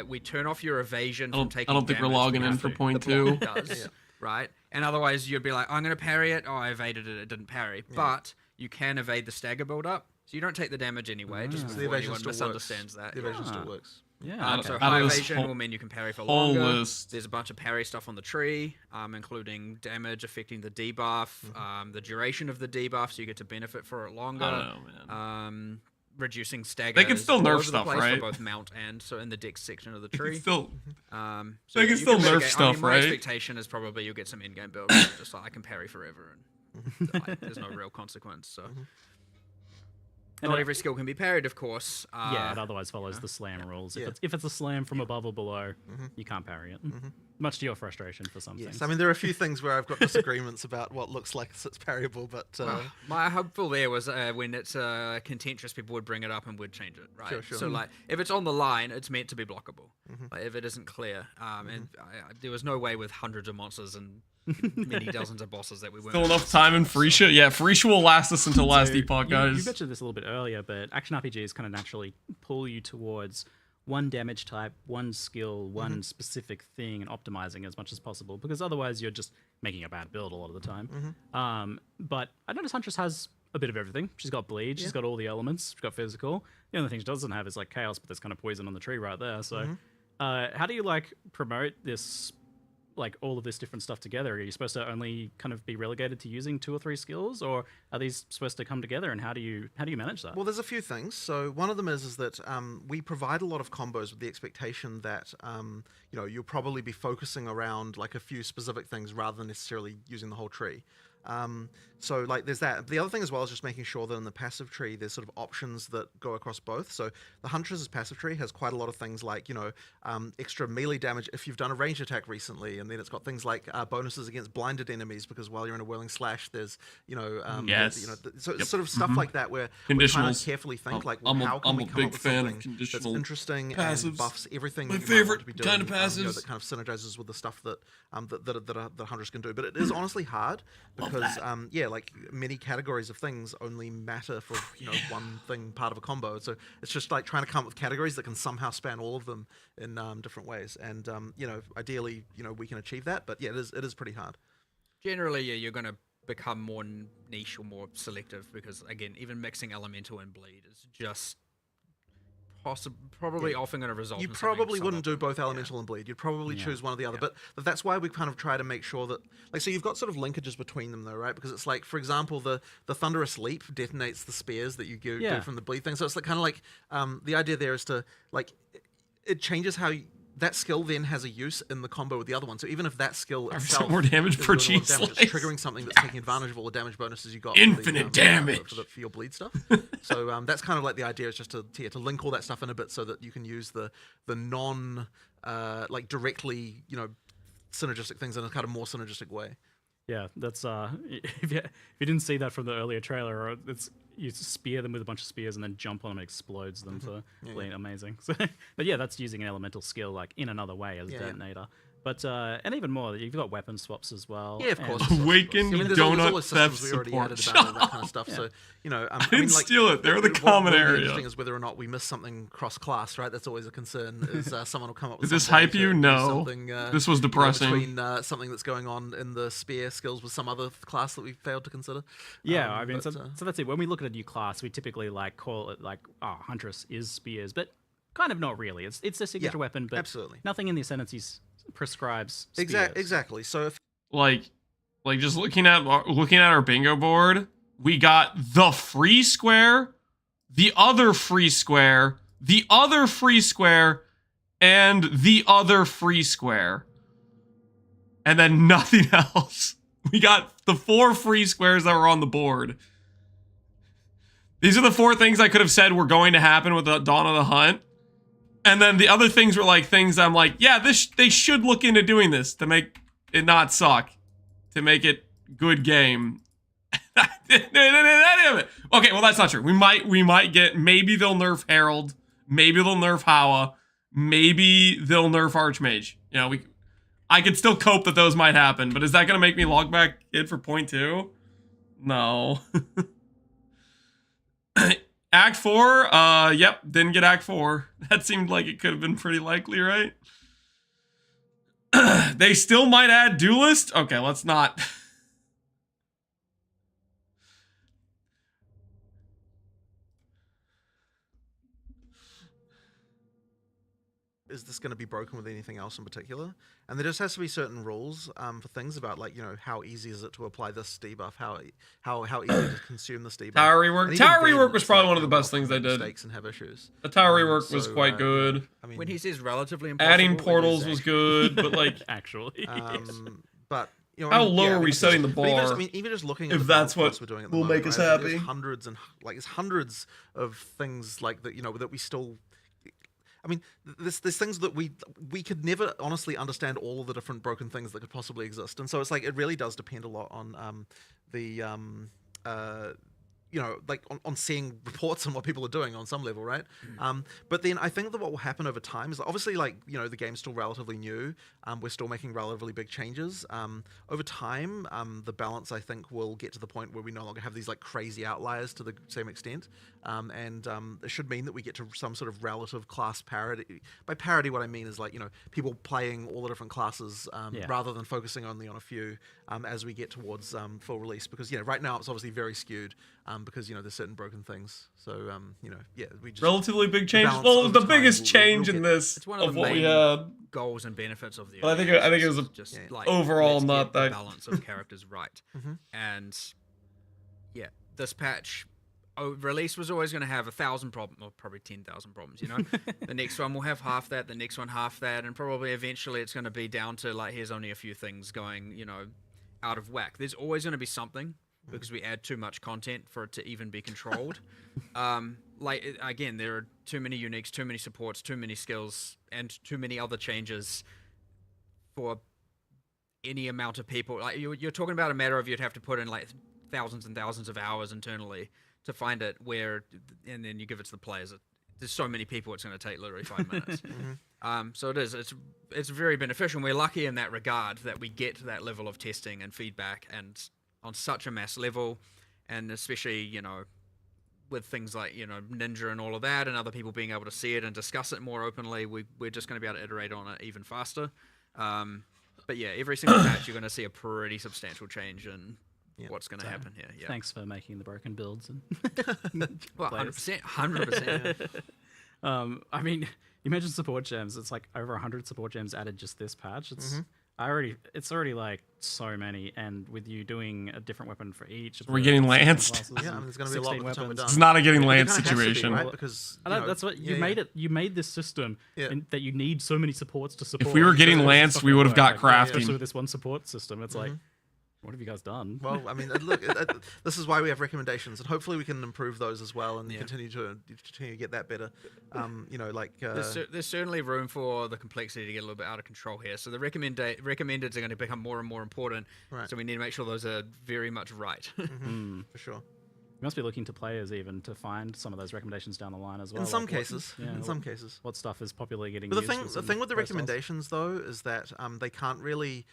we turn off your evasion from taking I don't think we're damage logging in because for the point block 2. does, right? And otherwise you'd be like, I'm going to parry it. Oh, I evaded it. It didn't parry. Yeah. But you can evade the stagger build up. So you don't take the damage anyway. Just so before anyone misunderstands that. The evasion still works. Yeah. So high evasion will mean you can parry for longer. There's a bunch of parry stuff on the tree, including damage affecting the debuff, the duration of the debuff, so you get to benefit for it longer. I don't know, man. Reducing stagger. They can still nerf all over the stuff, place right? For both mount and so in the dex section of the tree. They can They can still nerf stuff, my right? expectation is probably you'll get some in-game build, just like I can parry forever, and there's no real consequence. So. Not every skill can be parried, of course. Yeah, it otherwise follows the slam rules. If it's a slam from above or below, you can't parry it. Much to your frustration for some things. I mean, there are a few things where I've got disagreements about what looks like it's parryable, but... my hopeful there was when it's contentious, people would bring it up and would change it, right? Sure. So, if it's on the line, it's meant to be blockable. If it isn't clear. And there was no way with hundreds of monsters and many dozens of bosses that we weren't... Still enough time in Freesia? Yeah, Freesia will last us until last epoch, guys. You mentioned this a little bit earlier, but action RPGs kind of naturally pull you towards one damage type, one skill, one specific thing, and optimizing as much as possible, because otherwise you're just making a bad build a lot of the time. But I notice Huntress has a bit of everything. She's got bleed, she's got all the elements, she's got physical. The only thing she doesn't have is like chaos, but there's kind of poison on the tree right there. So how do you promote this, all of this different stuff together? Are you supposed to only kind of be relegated to using 2 or 3 skills, or are these supposed to come together, and how do you manage that? Well, there's a few things. So one of them is that we provide a lot of combos with the expectation that you'll probably be focusing around a few specific things rather than necessarily using the whole tree. So like there's that. The other thing as well is just making sure that in the passive tree there's sort of options that go across both. So the Huntress's passive tree has quite a lot of things like, you know, extra melee damage if you've done a ranged attack recently, and then it's got things like bonuses against blinded enemies because while you're in a whirling slash, there's, you know, yes, you know, so it's sort of stuff like that where we kind of carefully think like, well, how can we come up with something that's interesting and buffs everything. My that you might want favorite to be doing, kind of passives. You know, that kind of synergizes with the stuff that that Huntress can do. But it is honestly hard because yeah, like many categories of things only matter for one thing part of a combo. So it's just like trying to come up with categories that can somehow span all of them in different ways. And you know, ideally, you know, we can achieve that. But yeah, it is pretty hard. Generally, yeah, you're going to become more niche or more selective because again, even mixing elemental and bleed is just probably often going to result. You in probably wouldn't do both elemental and bleed. You'd probably Yeah. choose one or the other. But that's why we kind of try to make sure that, like, so you've got sort of linkages between them, though, right? Because it's like, for example, the thunderous leap detonates the spears that you do from the bleed thing. So it's like kind of like the idea there is to like it changes how that skill then has a use in the combo with the other one. So even if that skill itself more damage is per doing a lot of cheese damage, slice. it's triggering something that's taking advantage of all the damage bonuses you got. Infinite damage for your bleed stuff. So that's kind of like the idea is just to link all that stuff in a bit so that you can use the non like directly synergistic things in a kind of more synergistic way. Yeah, that's if you didn't see that from the earlier trailer, it's you spear them with a bunch of spears and then jump on them and explodes them for bleed. Amazing. So, but yeah, that's using an elemental skill like in another way as a detonator. But and even more, you've got weapon swaps as well. Yeah, of course. Awakened donut theft we already support. added about that kind of stuff. So I didn't steal it. They're the common what area. Interesting is whether or not we miss something cross-class, right? That's always a concern. Is someone will come up with? Did this something hype you? to do No. something, This was depressing. Between something that's going on in the spear skills with some other class that we failed to consider. Yeah, I mean, so that's it. When we look at a new class, we typically like call it like, oh, Huntress is spears, but kind of not really. It's a signature weapon, but absolutely nothing in the Ascendancy prescribes spears. Exactly. So if like just looking at our bingo board, we got the free square, the other free square, the other free square, and the other free square, and then nothing else. We got the 4 free squares that were on the board. These are the 4 things I could have said were going to happen with the Dawn of the Hunt. And then the other things were like things I'm like, yeah, they should look into doing this to make it not suck, to make it good game. Okay, well that's not true. We might get, maybe they'll nerf Herald, maybe they'll nerf Hawa, maybe they'll nerf Archmage. You know, I could still cope that those might happen, but is that gonna make me log back in for point 2? No. Act 4, yep, didn't get Act 4. That seemed like it could have been pretty likely, right? They still might add Duelist? Okay, let's not. Is this going to be broken with anything else in particular? And there just has to be certain rules for things about, like, how easy is it to apply this debuff, how easy to consume this debuff. Tower rework. Tower rework was probably one of the best things they did. Mistakes and have issues. The tower rework was quite good. I mean, when he says relatively impossible, adding portals was good, but like actually, but how low are we setting the bar? Even just looking at if the that's what we're doing at the will moment, make us right? happy. There's hundreds and it's hundreds of things like that, that we still. I mean, there's things that we could never honestly understand all of the different broken things that could possibly exist, and so it's like it really does depend a lot on like on seeing reports on what people are doing on some level, right? But then I think that what will happen over time is obviously, like, the game's still relatively new. We're still making relatively big changes. Over time, the balance, I think, will get to the point where we no longer have these like crazy outliers to the same extent. And it should mean that we get to some sort of relative class parity. By parity, what I mean is like, people playing all the different classes rather than focusing only on a few as we get towards full release. Because, right now it's obviously very skewed because, there's certain broken things. So, we just... Relatively big change. Well, the biggest change in this it's one of the what main we had. Goals and benefits of the. But I think it was just overall let's not get the that balance of characters right. And this patch release was always going to have 1,000 problems, or probably 10,000 problems. The next one will have half that, the next one half that, and probably eventually it's going to be down to like here's only a few things going. out of whack. There's always going to be something because we add too much content for it to even be controlled. Again, there are too many uniques, too many supports, too many skills, and too many other changes for any amount of people. Like you're talking about a matter of you'd have to put in like thousands and thousands of hours internally to find it and then you give it to the players. There's so many people, it's going to take literally 5 minutes. So it's very beneficial. And we're lucky in that regard that we get that level of testing and feedback and on such a mass level, and especially, with things like, Ninja and all of that and other people being able to see it and discuss it more openly, we're just going to be able to iterate on it even faster. But yeah, every single patch you're going to see a pretty substantial change in what's going to happen here. Yeah. Thanks for making the broken builds. And well, 100%. 100%. I mean, you mentioned support gems. It's like over 100 support gems added just this patch. It's already like so many, and with you doing a different weapon for each. We're getting lanced. Yeah, I mean, there's going to be a lot of time we're done. It's not a getting lanced situation, right? Because that's what you made it. You made this system that you need so many supports to support. If we were getting lanced, we would have got crafting. Especially with this one support system, it's like, what have you guys done? Well, I mean, look, this is why we have recommendations, and hopefully we can improve those as well and continue to get that better. There's certainly room for the complexity to get a little bit out of control here. So the recommendeds are going to become more and more important. Right. So we need to make sure those are very much right. For sure. You must be looking to players even to find some of those recommendations down the line as well. In some cases. What stuff is popularly getting but used. the thing with the recommendations, though, is that they can't really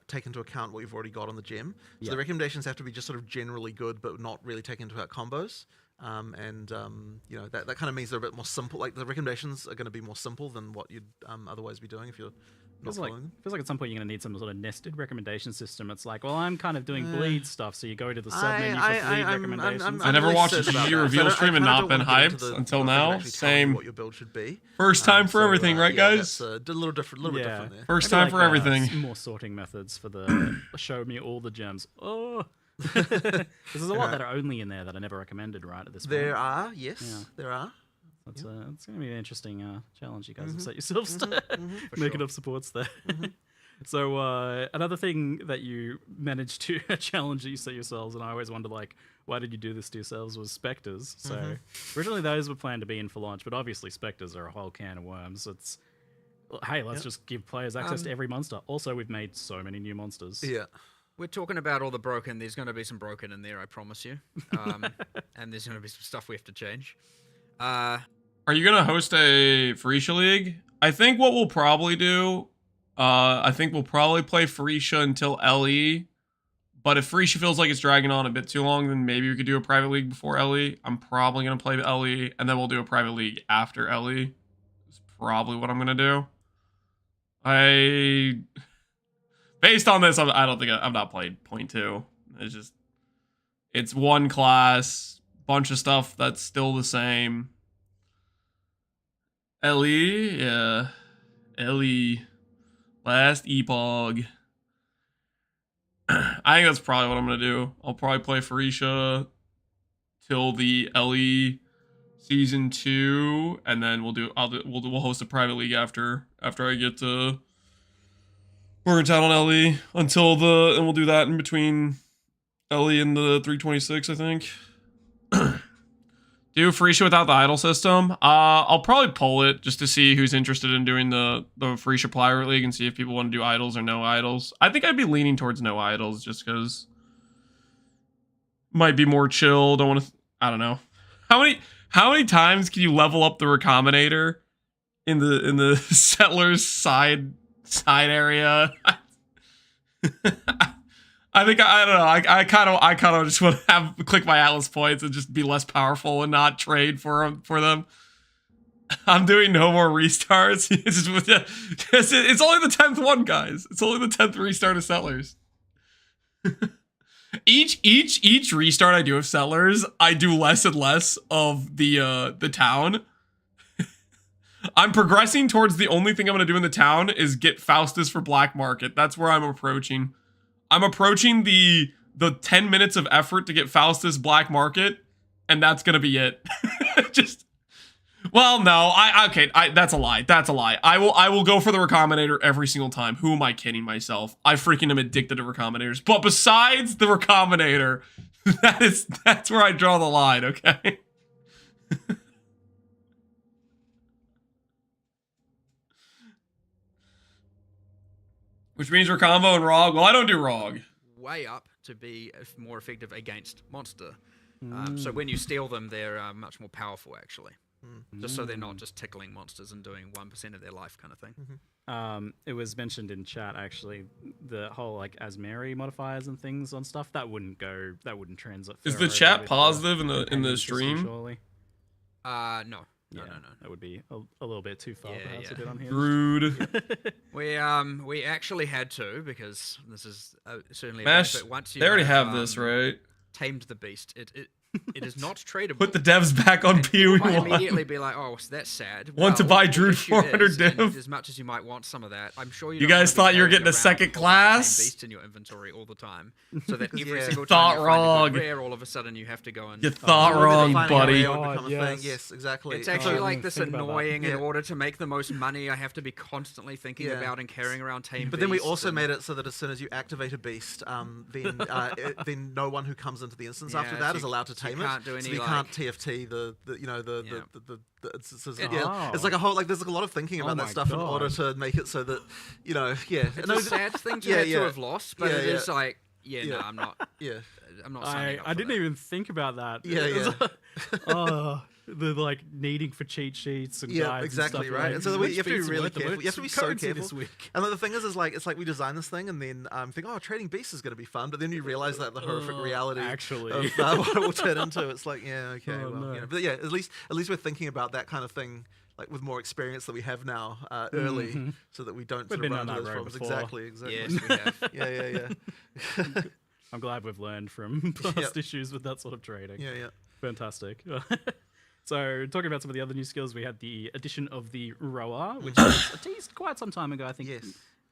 take into account what you've already got on the gem. So the recommendations have to be just sort of generally good, but not really take into account combos. That kind of means they're a bit more simple. Like the recommendations are going to be more simple than what you'd otherwise be doing if you're not following them. Feels like at some point you're going to need some sort of nested recommendation system. It's like, well, I'm kind of doing bleed stuff, so you go to the sub menu for bleed recommendations. I never watched a GG reveal stream and not been hyped until now. Same. What your build should be. First time for everything, right, guys? That's a little different there. First time for everything. More sorting methods for the show me all the gems. Oh. Because there's a lot that are only in there that I never recommended right at this point. There are, yes. There are. It's going to be an interesting challenge you guys have set yourselves to make enough supports there. So another thing that you managed to challenge you set yourselves, and I always wonder, like, why did you do this to yourselves, was Spectres. So originally those were planned to be in for launch, but obviously Spectres are a whole can of worms. It's, hey, let's just give players access to every monster. Also, we've made so many new monsters. Yeah. We're talking about all the broken. There's going to be some broken in there, I promise you. And there's going to be some stuff we have to change. Are you going to host a Freesia League? I think what we'll probably do, I think we'll probably play Freesia until LE. But if Freesia feels like it's dragging on a bit too long, then maybe we could do a private league before LE. I'm probably going to play the LE, and then we'll do a private league after LE. That's probably what I'm going to do. Based on this, I don't think I've not played point 2. It's one class, bunch of stuff that's still the same. LE, yeah. LE. Last Epoch. I think that's probably what I'm going to do. I'll probably play Freesia till the LE Season 2, and then we'll host a private league after I get to Burnt Out on LE and we'll do that in between LE and the 326, I think. Do Freesia without the idol system? I'll probably poll it just to see who's interested in doing the Freesia Pirate League and see if people want to do idols or no idols. I think I'd be leaning towards no idols just because might be more chill. I don't know. How many times can you level up the Recombinator in the settlers side area? I think I don't know. I kind of just want to click my Atlas points and just be less powerful and not trade for them. I'm doing no more restarts. It's only the 10th one, guys. It's only the 10th restart of Settlers. each restart I do of Settlers, I do less and less of the town. I'm progressing towards the only thing I'm going to do in the town is get Faustus for Black Market. That's where I'm approaching. I'm approaching the 10 minutes of effort to get Faustus Black Market, and that's going to be it. Well, no, okay, that's a lie. That's a lie. I will go for the Recombinator every single time. Who am I kidding myself? I freaking am addicted to Recombinators. But besides the Recombinator, that's where I draw the line, okay? Which means Recombo and Rog. Well, I don't do Rog. Way up to be more effective against monster. So when you steal them, they're much more powerful, actually. Just so they're not just tickling monsters and doing 1% of their life kind of thing. It was mentioned in chat, actually, the whole, like, Asmeri modifiers and things on stuff, that wouldn't translate. Is the chat positive in the stream? Surely? No. No. That would be a little bit too far, perhaps, a bit unhinged. Rude. We actually had to, because this is certainly Mash, a benefit. Once you they already have this, right? Tamed the beast. It is not tradable. Put the devs back on PoE You might 1. immediately be like, oh, that's sad. Want to buy Druid the issue 400 is, div? and as much as you might want some of that, I'm sure you don't guys wanna be thought you were carrying getting a around second a whole class? Tamed beast in your inventory all the time, so that every Yeah. single Thought time you find a wrong. good rare, all of a sudden you have to go and. You thought wrong, buddy. Yes, exactly. It's actually like this think about that. annoying. In order to make the most money, I have to be constantly thinking about and carrying around tamed. But then we beasts also and- made it so that as soon as you activate a beast, then no one who comes into the instance after Yeah, that so is allowed to so you tame it. can't do So any, you like- can't TFT Yeah. it's like a whole there's like a lot of thinking about Oh that my stuff in order God. to make it so that It's a sad thing to have lost, but it is like, no, I'm not. yeah. I'm not signing up I for didn't that. even think about that. Yeah, It was yeah. like, oh, the like needing for cheat sheets and Yeah, guides exactly, and stuff. right. Like, And so which you have to be beats are really worth the careful. most You have to be so currency careful. this week. And the thing is like it's like we design this thing and then think, oh, trading beasts is going to be fun, but then you realize that the horrific reality actually. of what it will turn into. It's like, yeah, okay, Oh, well, no. but yeah, at least we're thinking about that kind of thing. Like with more experience that we have now, early, so that we don't We've sort of been run down into that those road problems. before. Exactly. Yes, we have. Yeah. I'm glad we've learned from past issues with that sort of trading. Yeah. Fantastic. So, talking about some of the other new skills, we had the addition of the Roar, which was teased quite some time ago, I think. Yes.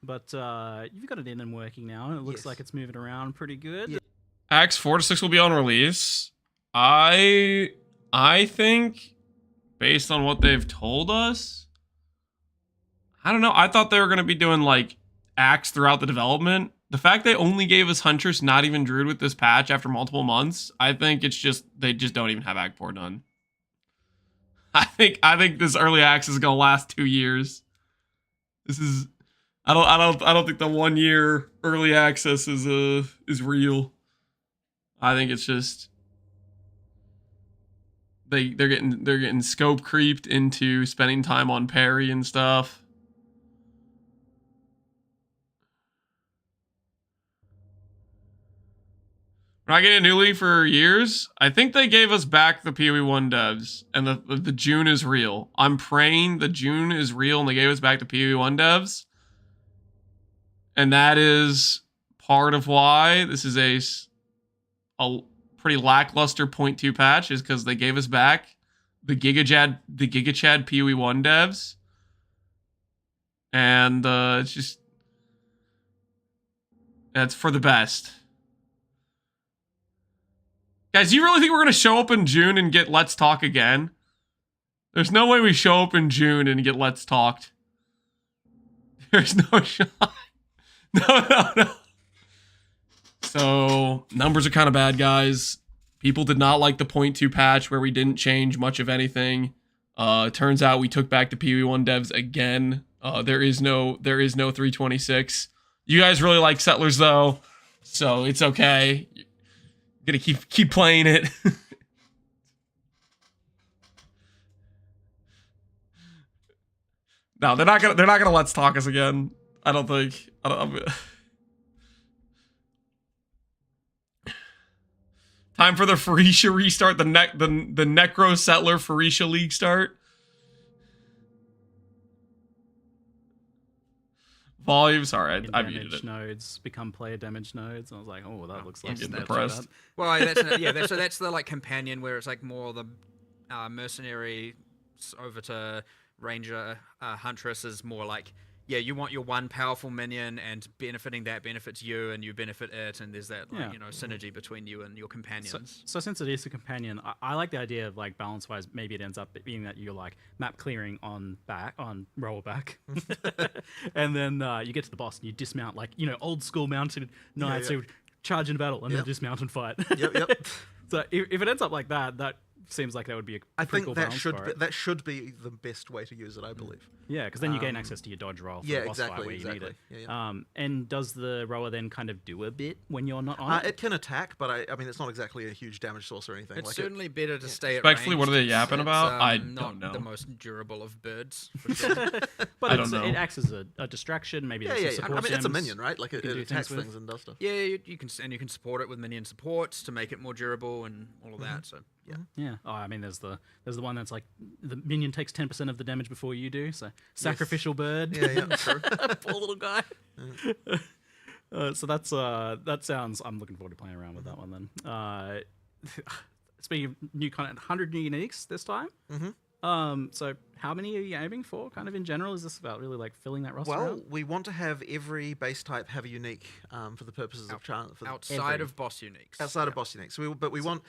But you've got it in and working now, and it looks Yes. like it's moving around pretty good. Yeah. Acts 4 to 6 will be on release. I think, based on what they've told us, I don't know. I thought they were going to be doing like acts throughout the development. The fact they only gave us Huntress, not even Druid with this patch after multiple months, I think it's just they just don't even have Act 4 done. I think this early access is gonna last 2 years. This is I don't think the 1 year early access is real. I think it's just they're getting scope creeped into spending time on parry and stuff. We're not getting a new league for years. I think they gave us back the PoE 1 devs, and the June is real. I'm praying the June is real, and they gave us back the PoE 1 devs. And that is part of why this is a pretty lackluster 0.2 patch, is because they gave us back the Giga Chad PoE 1 devs. And it's just that's for the best. Guys, do you really think we're going to show up in June and get Let's Talk again? There's no way we show up in June and get Let's Talked. There's no shot. No. So, numbers are kind of bad, guys. People did not like the 0.2 patch where we didn't change much of anything. Turns out we took back the PoE 1 devs again. There is no 326. You guys really like Settlers, though, so it's okay. Gonna keep playing it. No, they're not gonna Let's Talk us again. I don't think. Time for the Phorecia restart. The Necro Settler Phorecia League start. Volume. Sorry, I muted it. Nodes become player damage nodes. And I was like, oh, that looks like Yes, getting that's depressed. Well, so that's the like companion where it's like more the mercenary over to ranger. Huntress is more like yeah, you want your one powerful minion, and benefiting that benefits you, and you benefit it, and there's that like, synergy between you and your companions. So since it is a companion, I like the idea of like balance wise. Maybe it ends up being that you're like map clearing on rollback, and then you get to the boss and you dismount like old school mounted knights who charge into battle and then dismount and fight. Yep. So if it ends up like that, that seems like that would be a pretty cool balance for it. That should be the best way to use it, I believe. Yeah, because then you gain access to your dodge roll for the boss fight where you need it. Yeah. And does the rower then kind of do a bit when you're not on it? It can attack, but I mean, it's not exactly a huge damage source or anything. It's certainly better to stay at Respectfully, range. what are they yapping about? I not don't know. the most durable of birds, for sure. But I don't know. It acts as a distraction. Maybe there's some support I mean, it's a gems minion, right? Like you it can do attacks with. things and does stuff. Yeah, you can support it with minion supports to make it more durable and all of that. So Yeah. Oh, I mean, there's the one that's like the minion takes 10% of the damage before you do. So sacrificial bird. Yeah, true. Poor little guy. So that's that sounds. I'm looking forward to playing around with that one then. Speaking of new content, 100 new uniques this time. So how many are you aiming for? Kind of in general, is this about really like filling that roster? Well, out? we want to have every base type have a unique for the purposes of chance. outside of boss uniques. Outside of boss unique. So we want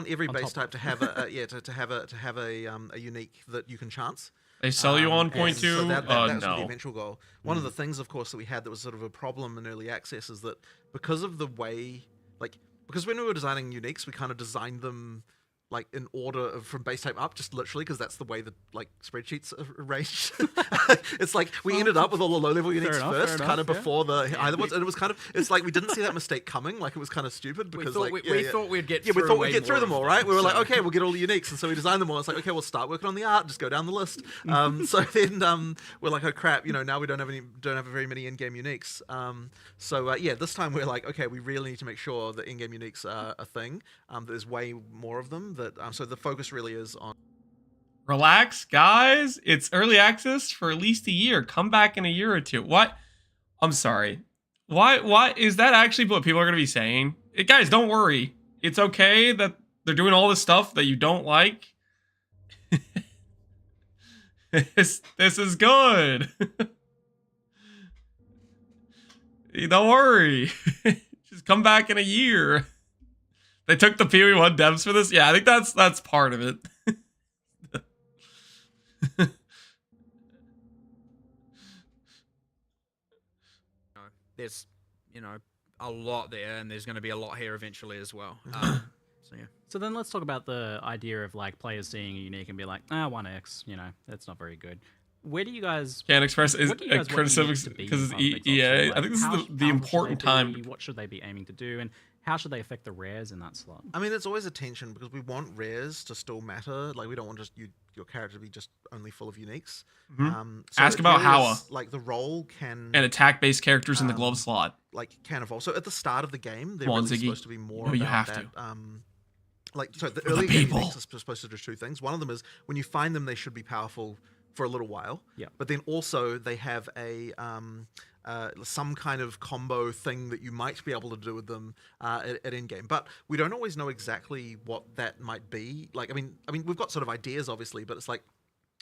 every base type to have to have a unique that you can chance. They sell you on point two? So that was no. the eventual goal. One of the things, of course, that we had that was sort of a problem in early access is that because of the way, because when we were designing uniques, we kind of designed them like in order from base type up, just literally because that's the way that like spreadsheets are arranged. It's like we ended up with all the low level uniques first, kind of before the high ones, and it was kind of it's like we didn't see that mistake coming. Like it was kind of stupid because we thought we'd get we thought we'd get through them all, right? We were like, okay, we'll get all the uniques, and so we designed them all. It's like, okay, we'll start working on the art, just go down the list. So then we're like, oh crap, now we don't have very many in-game uniques. So this time we're like, okay, we really need to make sure that in-game uniques are a thing. There's way more of them. So the focus really is on. Relax, guys. It's early access for at least a year. Come back in a year or two. What? I'm sorry. Why is that actually what people are going to be saying? Guys, don't worry. It's okay that they're doing all this stuff that you don't like. This is good. Don't worry. Just come back in a year. They took the PoE 1 devs for this? Yeah, I think that's part of it. There's, a lot there, and there's going to be a lot here eventually as well. So yeah. So then let's talk about the idea of like players seeing a unique and be like, 1x, that's not very good. Where do you guys can't express what do you guys want criticism uniques to be because it's in Exile 2? EA? Like, I think this is the how important should they time. be? What should they be aiming to do, and how should they affect the rares in that slot? I mean, there's always a tension because we want rares to still matter. Like we don't want just your character to be just only full of uniques. So Ask about Howa. Like the role can And attack-based characters in the glove slot. Like can evolve. So at the start of the game, they're Come on, really Ziggy. supposed to be more You know about you have that. to. So the For the early game people. uniques are supposed to do two things. One of them is when you find them, they should be powerful for a little while. Yeah. But then also they have a some kind of combo thing that you might be able to do with them at Endgame. But we don't always know exactly what that might be. Like, I mean, we've got sort of ideas, obviously, but it's like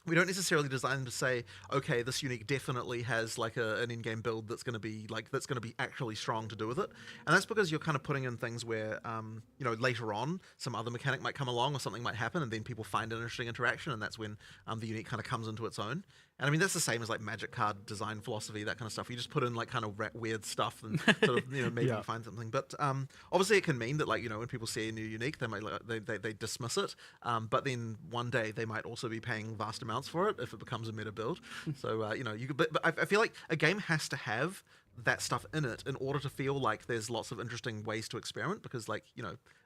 we don't necessarily design them to say, okay, this unique definitely has like an in-game build that's going to be actually strong to do with it. And that's because you're kind of putting in things where, later on, some other mechanic might come along or something might happen, and then people find an interesting interaction, and that's when the unique kind of comes into its own. And I mean, that's the same as like Magic card design philosophy, that kind of stuff. You just put in like kind of weird stuff and sort of, maybe you find something. But obviously it can mean that like, when people see a new unique, they might they dismiss it. But then one day they might also be paying vast amounts for it if it becomes a meta build. So, but I feel like a game has to have that stuff in it in order to feel like there's lots of interesting ways to experiment, because like,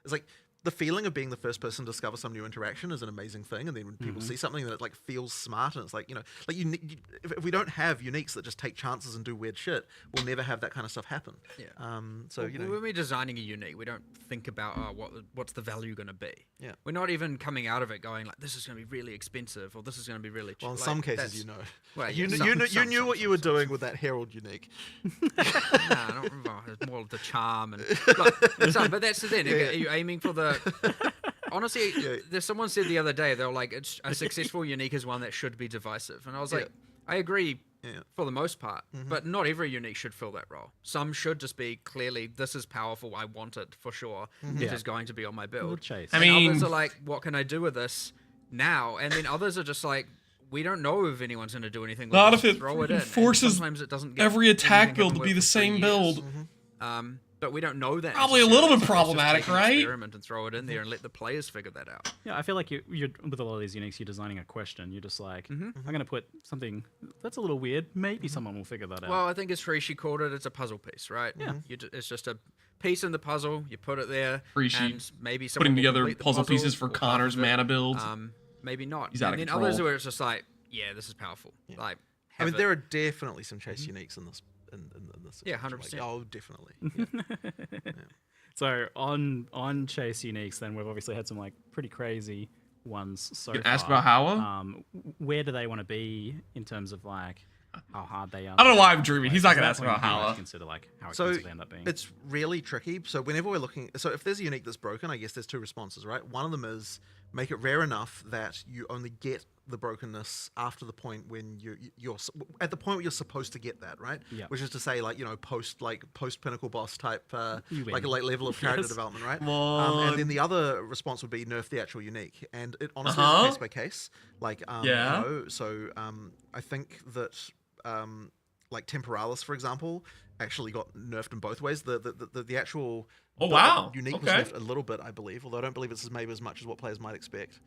it's like the feeling of being the first person to discover some new interaction is an amazing thing, and then when people see something that like feels smart, and it's like, if we don't have uniques that just take chances and do weird shit, we'll never have that kind of stuff happen. Yeah. So when we're designing a unique, we don't think about what's the value going to be. Yeah. We're not even coming out of it going like, this is going to be really expensive, or this is going to be really cheap. Well, in some cases, Well, you knew what you were doing with that Herald unique. Nah, not it's more of the charm and. But that's the thing. Are you aiming for the? Honestly, there's someone said the other day, they were like, a successful unique is one that should be divisive, and I was like, I agree for the most part. But not every unique should fill that role. Some should just be clearly, this is powerful, I want it for sure. It is going to be on my build. Chase. I And mean, others are like, what can I do with this now? And then others are just like, we don't know if anyone's going to do anything with not this. if it Throw it in. And forces sometimes it doesn't get every attack anything build to happen be with the it for 3 same years. build. But we don't know that. Probably a little bit necessarily, so it's just problematic, take an right? Experiment and throw it in there and let the players figure that out. Yeah, I feel like you're with a lot of these uniques, you're designing a question. You're just like, I'm going to put something that's a little weird. Maybe someone will figure that out. Well, I think as Frishi called it, it's a puzzle piece, right? Yeah. It's just a piece in the puzzle. You put it there, Frishi and maybe someone putting will together complete the puzzle pieces for or half Connor's of it. mana build. Maybe not. He's out and of then control. others where it's just like, yeah, this is powerful. Like, I mean, have there it. are definitely some chase uniques in this. In this Yeah, situation. 100%. Oh, definitely. Yeah. So on Chase uniques, then we've obviously had some like pretty crazy ones so You far. ask about Howa? Where do they want to be in terms of like how hard they are? I don't know why I'm dreaming. He's not At gonna that ask point, about you pretty much Howa. Consider like how So expensive they end up being. it's really tricky. So whenever we're looking, so if there's a unique that's broken, I guess there's 2 responses, right? One of them is make it rare enough that you only get the brokenness after the point when you're at the point where you're supposed to get that, right? Yeah. Which is to say, like, post pinnacle boss type, You win. like a late level of character Yes. development, right? Come on. And then the other response would be nerf the actual unique, and it honestly Uh-huh. is case by case. Like, Yeah. so I think that like Temporalis, for example, actually got nerfed in both ways. The actual Oh, wow. unique Okay. was nerfed a little bit, I believe, although I don't believe it's maybe as much as what players might expect.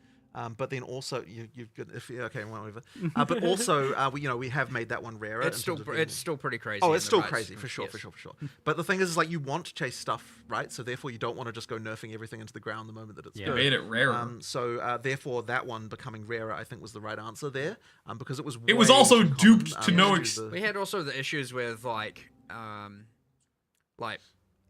But then also you've got okay, whatever. But also we have made that one rarer. It's in still terms of being- it's still pretty crazy. Oh, in it's the still right crazy for sure, yes. for sure. But the thing is like you want to chase stuff, right? So therefore you don't want to just go nerfing everything into the ground the moment that it's Yeah. good. Made it rarer. So therefore that one becoming rarer, I think, was the right answer there, because it was. It was way also too duped common, to no to ex- the- We had also the issues with like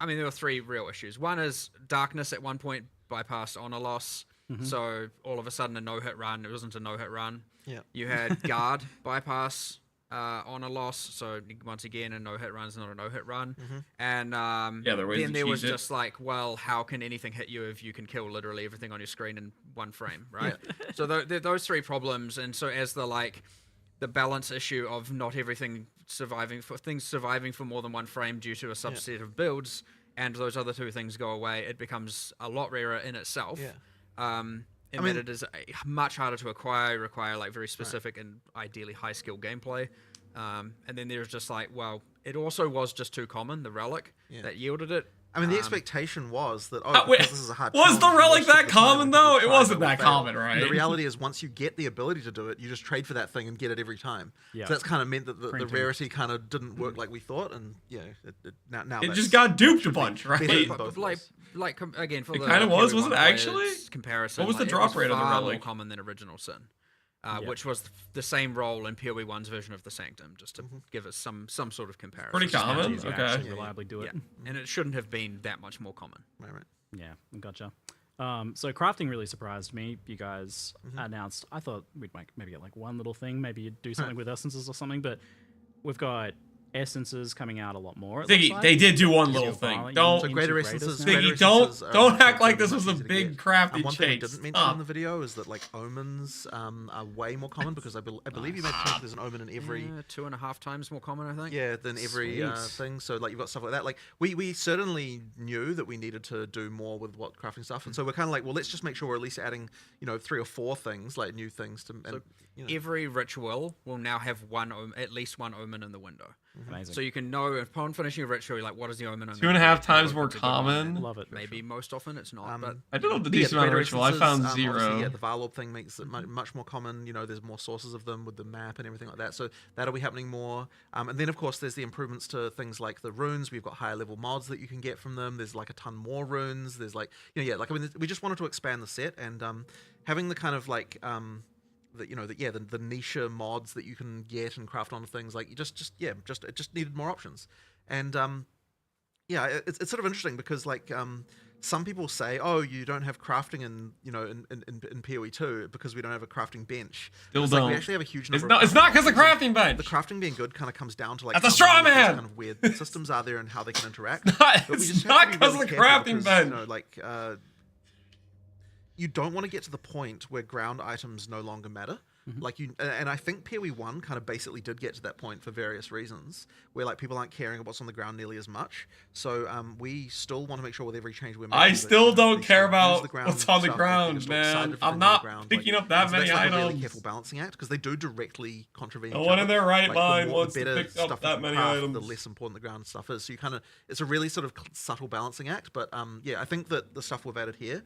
I mean there were 3 real issues. One is Darkness at one point bypassed Honor Loss. So all of a sudden a no-hit run, it wasn't a no-hit run. Yeah. You had Guard bypass Honor Loss, so once again a no-hit run is not a no-hit run. And Yeah, there are ways then to there was cheese it. just like, well, how can anything hit you if you can kill literally everything on your screen in 1 frame, right? So those 3 problems, and so as the balance issue of not everything surviving for more than 1 frame due to a subset of builds, and those other 2 things go away, it becomes a lot rarer in itself. Yeah. In that it is much harder to acquire, require like very specific and ideally high skill gameplay. And then there's just like, well, it also was just too common, the relic that yielded it. I mean, the expectation was that wait, because this is a hard was the challenge, relic most that of the time common, when though? people It try, wasn't they will that fail. common, right? The reality is, once you get the ability to do it, you just trade for that thing and get it every time. Yeah. So that's kind of meant that the Printing. rarity kind of didn't work like we thought, and now It that's- just got duped a should be bunch, right? better in But both like, ways. again, for It the kinda was PoE it 1 actually? players comparison, What was the like, drop it rate on the far more relic? common than Original Sin, which was the same role in PoE 1's version of the Sanctum, just to give us some sort of comparison. Pretty common. You Okay. actually reliably do it. And it shouldn't have been that much more common. Right. Yeah, gotcha. So crafting really surprised me. You guys announced. I thought we'd maybe get like one little thing. Maybe you'd do something with essences or something. But we've got essences coming out a lot more. it looks Ziggy, like. they did do one Zero little thing. violent Don't, So into greater greaters essences. now. Ziggy, greater don't essences are act like very this was a much easier to big get. crafty One thing I chase. didn't mention in the video is that like omens are way more common because I believe you made mention there's an omen in every 2.5 times more common, I think. Yeah, than every thing. So like you've got stuff like that. Like we certainly knew that we needed to do more with what crafting stuff, and so we're kind of like, well, let's just make sure we're at least adding 3 or 4 things, like new things to. And, Every ritual will now have at least one omen in the window. Amazing. So you can know upon finishing a ritual, you're like, what is the omen? 2.5 times more common. Love it. Maybe most often it's not, but I don't know the yeah, decent amount of greater ritual. I essences, found obviously, 0. Yeah, the Varlorb thing makes it much more common. There's more sources of them with the map and everything like that. So that'll be happening more. And then of course there's the improvements to things like the runes. We've got higher level mods that you can get from them. There's like a ton more runes. There's like we just wanted to expand the set and having the kind of like the niche mods that you can get and craft onto things like it just needed more options. And it's sort of interesting because like some people say, oh, you don't have crafting in PoE 2 because we don't have a crafting bench. Still It's like don't. we actually have a huge It's number. not because of crafting bench. The crafting being good kind of comes down to like That's a how straw many of these man! kind of weird systems are there and how they can interact. It's But we just not have to be because really of the careful crafting because, bench. you don't want to get to the point where ground items no longer matter. Like and I think PoE 1 kind of basically did get to that point for various reasons, where like people aren't caring about what's on the ground nearly as much. So we still want to make sure with every change we're making. I still don't care about the what's on the stuff, ground, man. I'm not picking up that many that's like items. a really careful balancing act, because they do directly contravene. No each one other. in their right Like, mind the wants to better pick up stuff that you many craft, items. The less important the ground stuff is. So you kind of, it's a really sort of subtle balancing act. But yeah, I think that the stuff we've added here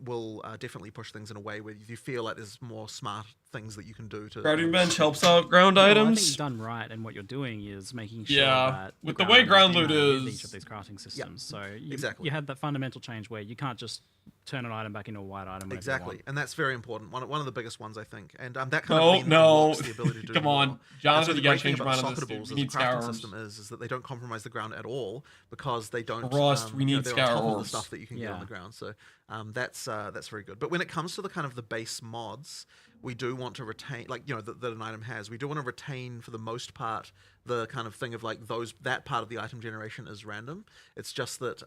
will definitely push things in a way where you feel like there's more smart things that you can do to. Grounding bench helps out ground I items. think done right, and what you're doing is making sure Yeah, that with the way ground loot with is- each of these crafting systems. Yep, So exactly. you had that fundamental change where you can't just turn an item back into a white item. whenever you Exactly, want. and that's very important. One of the biggest ones, I think. And that kind No, of then no. unlocks the ability to do Come on. more. Jonathan, And so you the gotta great thing change your about mind on this, the dude. Sockables We as a need crafting scour arms. system is that they don't compromise the ground at all, because they don't. Rust, we need they're scour on top of the orbs. stuff that you can get on Yeah. the ground. So that's very good. But when it comes to the kind of the base mods, we do want to retain, like, that an item has. We do want to retain, for the most part, the kind of thing of like that part of the item generation is random. It's just that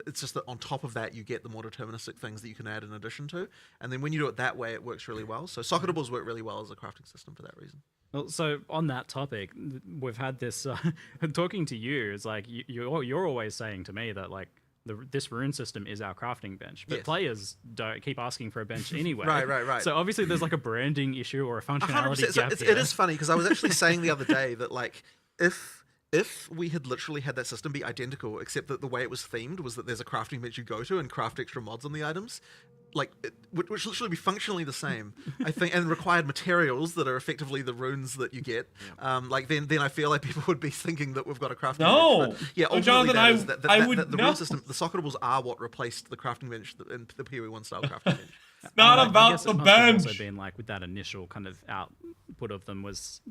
it's just that on top of that you get the more deterministic things that you can add in addition to. And then when you do it that way, it works really well. So socketables work really well as a crafting system for that reason. Well, so on that topic, we've had this talking to you. It's like you're always saying to me that like this rune system is our crafting bench, but Yes. players don't keep asking for a bench anyway. Right. So obviously there's like a branding issue or a functionality 100%. So gap. it is funny, because I was actually saying the other day that like if we had literally had that system be identical, except that the way it was themed was that there's a crafting bench you go to and craft extra mods on the items, like which literally be functionally the same, I think, and required materials that are effectively the runes that you get. Like then I feel like people would be thinking that we've got a crafting No. bench. But yeah, Well, ultimately Jonathan, I would the no. rune system, the socketables are what replaced the crafting bench in the PoE 1 style crafting bench. It's not I about guess the it must have bench. also been like with that initial kind of output of them was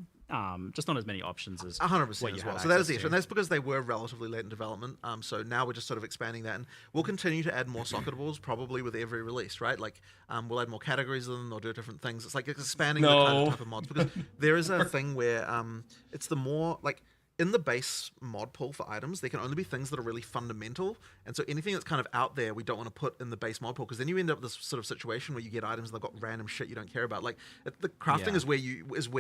just not as many options as 100% what you as had well. So that is access the issue, to. and that's because they were relatively late in development. So now we're just sort of expanding that, and we'll continue to add more socketables probably with every release, right? Like we'll add more categories of them, or do different things. It's like expanding the kind of type of mods, because there is a thing where it's the more like. In the base mod pool for items, there can only be things that are really fundamental, and so anything that's kind of out there, we don't want to put in the base mod pool, because then you end up with this sort of situation where you get items that have got random shit you don't care about. Like the crafting is where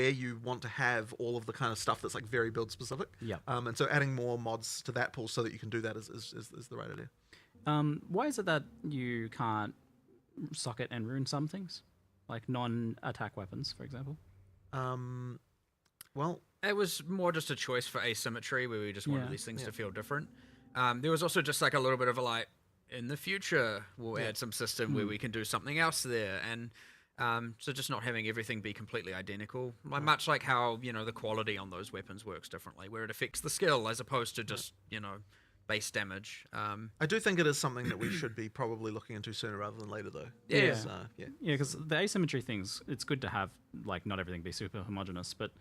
you want to have all of the kind of stuff that's like very build specific. Yeah. And so adding more mods to that pool so that you can do that is the right idea. Why is it that you can't socket and rune some things, like non-attack weapons, for example? Well, it was more just a choice for asymmetry, where we just wanted these things to feel different. There was also just like a little bit of a like, in the future, we'll add some system where we can do something else there. And so just not having everything be completely identical. Much like how, the quality on those weapons works differently, where it affects the skill as opposed to just, base damage. I do think it is something that we should be probably looking into sooner rather than later, though. Yeah, because the asymmetry things, it's good to have like not everything be super homogeneous, but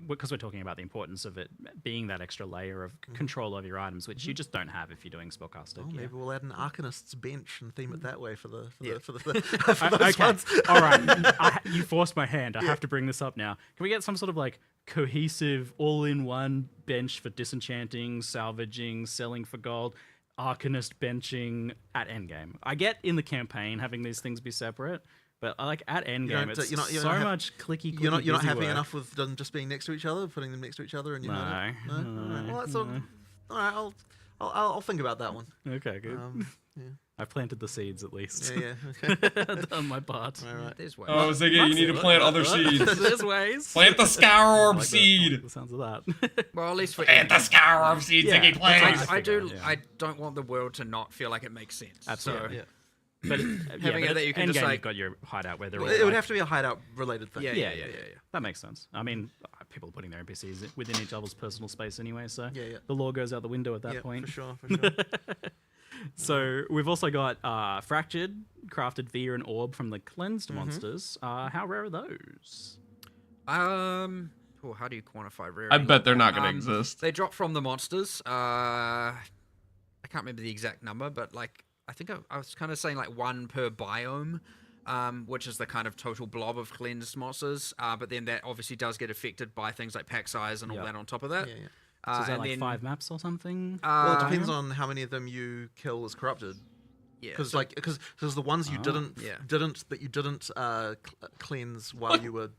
because we're talking about the importance of it being that extra layer of control over your items, which you just don't have if you're doing spellcaster. Maybe we'll add an Arcanist's bench and theme it that way for those Okay, ones. all right. You forced my hand. I have to bring this up now. Can we get some sort of like cohesive, all-in-one bench for disenchanting, salvaging, selling for gold, Arcanist benching at Endgame? I get in the campaign having these things be separate, but I like at Endgame, it's much clicky. You're not busy happy work. enough with them just being next to each other, putting them next to each other, and you know. No. All right. Well, that's all right. I'll think about that one. Okay, good. I've planted the seeds at least. Yeah. Okay. I've done my part. All right. There's ways. Oh, Ziggy, you need to plant other seeds. There's ways. Plant the scour orb I like seed. the sounds of that. Well, at least for Plant the scour orb seed, Ziggy, please. I don't want the world to not feel like it makes sense. Absolutely. So, But having it that you can just Endgame, like you've got your hideout where they're all It would like- have to be a hideout related thing. Yeah. That makes sense. I mean, people are putting their NPCs within each other's personal space anyway, so Yeah. the law goes out the window at that point. For sure. So we've also got Fractured, crafted via an orb from the cleansed monsters. How rare are those? how do you quantify rarity? I bet they're not going to exist. They drop from the monsters. I can't remember the exact number, but like I think I was kind of saying like 1 per biome, which is the kind of total blob of cleansed monsters. But then that obviously does get affected by things like pack size and all that on top of that. Yeah. So is that and like then, 5 maps or something? Well, it depends on how many of them you kill as corrupted. Yeah, because the ones you didn't cleanse while you were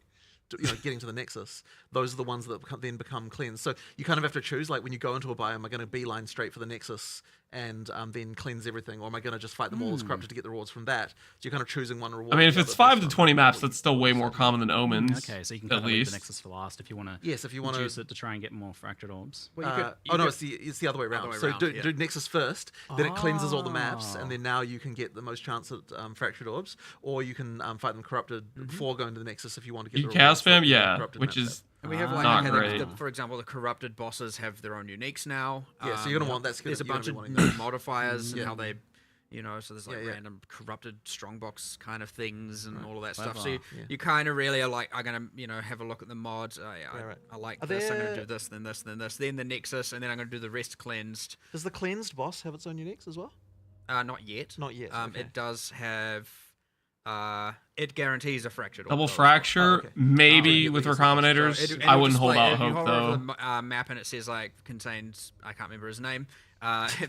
getting to the Nexus, those are the ones that then become cleansed. So you kind of have to choose, like when you go into a biome, am I going to beeline straight for the Nexus and then cleanse everything, or am I going to just fight them all as corrupted to get the rewards from that? So you're kind of choosing one reward. I mean, if it's 5 to 20 maps, that's still way more common than Omens. Okay, so you can kind of leave the Nexus for last if you want to. Yes, if you want to use it to try and get more fractured orbs. Well, it's the other way around. Do Nexus first, then it cleanses all the maps, and then now you can get the most chance at fractured orbs, or you can fight them corrupted before going to the Nexus if you want to get the chaos spam, which is. And we have not great. for example, the corrupted bosses have their own uniques now. Yeah, so you're gonna want There's a bunch of modifiers and how they, so there's like random corrupted strongbox kind of things and all of that stuff. So you kind of really are like, I'm gonna have a look at the mods. I like this. I'm gonna do this, then this, then this, then the Nexus, and then I'm gonna do the rest cleansed. Does the cleansed boss have its own uniques as well? Not yet. Not yet. It does have. It guarantees a fractured double fracture, maybe with recombinators. So I wouldn't hold out if you hope hover though. over the map and it says like contains, I can't remember his name.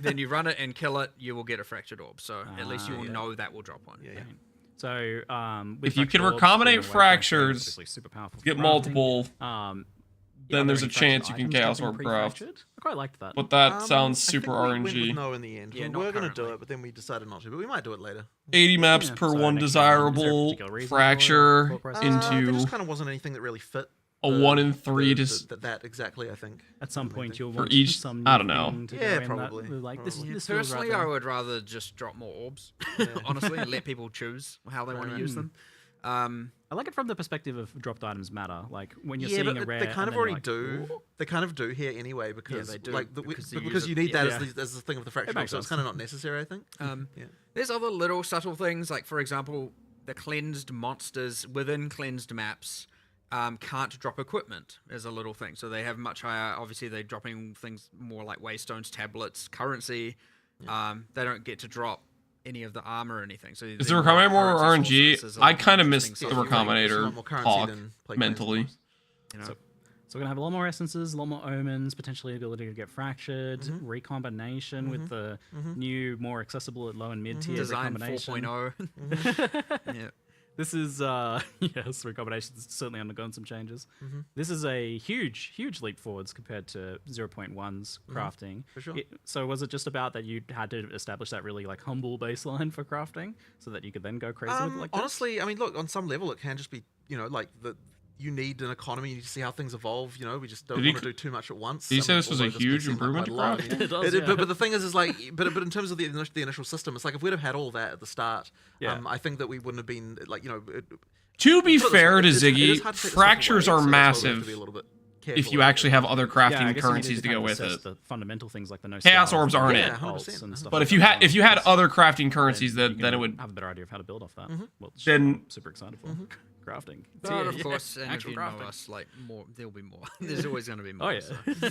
Then you run it and kill it, you will get a fractured orb. So at least you will know that will drop one. Yeah. So if you can recombinate fractures, super powerful get multiple. Then there's a chance you can Chaos Orb craft. I quite liked that. But that sounds super I think RNG. we went with no in the end. We were going to do it, but then we decided not to. But we might do it later. 80 maps per one desirable fracture There into just kind of wasn't anything that really fit. a 1 in 3 that exactly, I think. At some point, you'll for want each. some I don't know. Yeah, probably. This Personally, I would rather just drop more orbs, honestly, and let people choose how they want to use them. I like it from the perspective of dropped items matter. Like when you're yeah, seeing but a rare, they kind of already do. Ooh. They kind of do here anyway because they do, like because you need that as the thing of the fracture. So it's kind of not necessary, I think. There's other little subtle things, like for example, the cleansed monsters within cleansed maps can't drop equipment as a little thing. So they have much higher. Obviously, they're dropping things more like waystones, tablets, currency. They don't get to drop any of the armor or anything. So is the Recombinator more RNG? I kind of missed the Recombinator talk mentally. So we're going to have a lot more essences, a lot more omens, potentially ability to get fractured, recombination with the new, more accessible at low and mid tier Design recombination. 4.0. Yeah. This is, yes, recombination has certainly undergone some changes. This is a huge, huge leap forwards compared to 0.1's crafting. For sure. So was it just about that you had to establish that really like humble baseline for crafting so that you could then go crazy with it like honestly, I mean, look, on some level it can just be, like you need an economy. You need to see how things evolve. We just don't want to do too much at once. Did you say this was a huge improvement to craft? But the thing is like, but in terms of the initial system, it's like if we'd have had all that at the start, I think that we wouldn't have been like, To be fair to Ziggy, fractures are massive. If you actually have other crafting currencies to go with it, the fundamental things like the no Chaos Orbs aren't it. But if you had other crafting currencies, then it would have a better idea of how to build off that. Well, then super excited for crafting. But of course, and if you know us, like more, there'll be more. There's always going to be more. Oh yeah.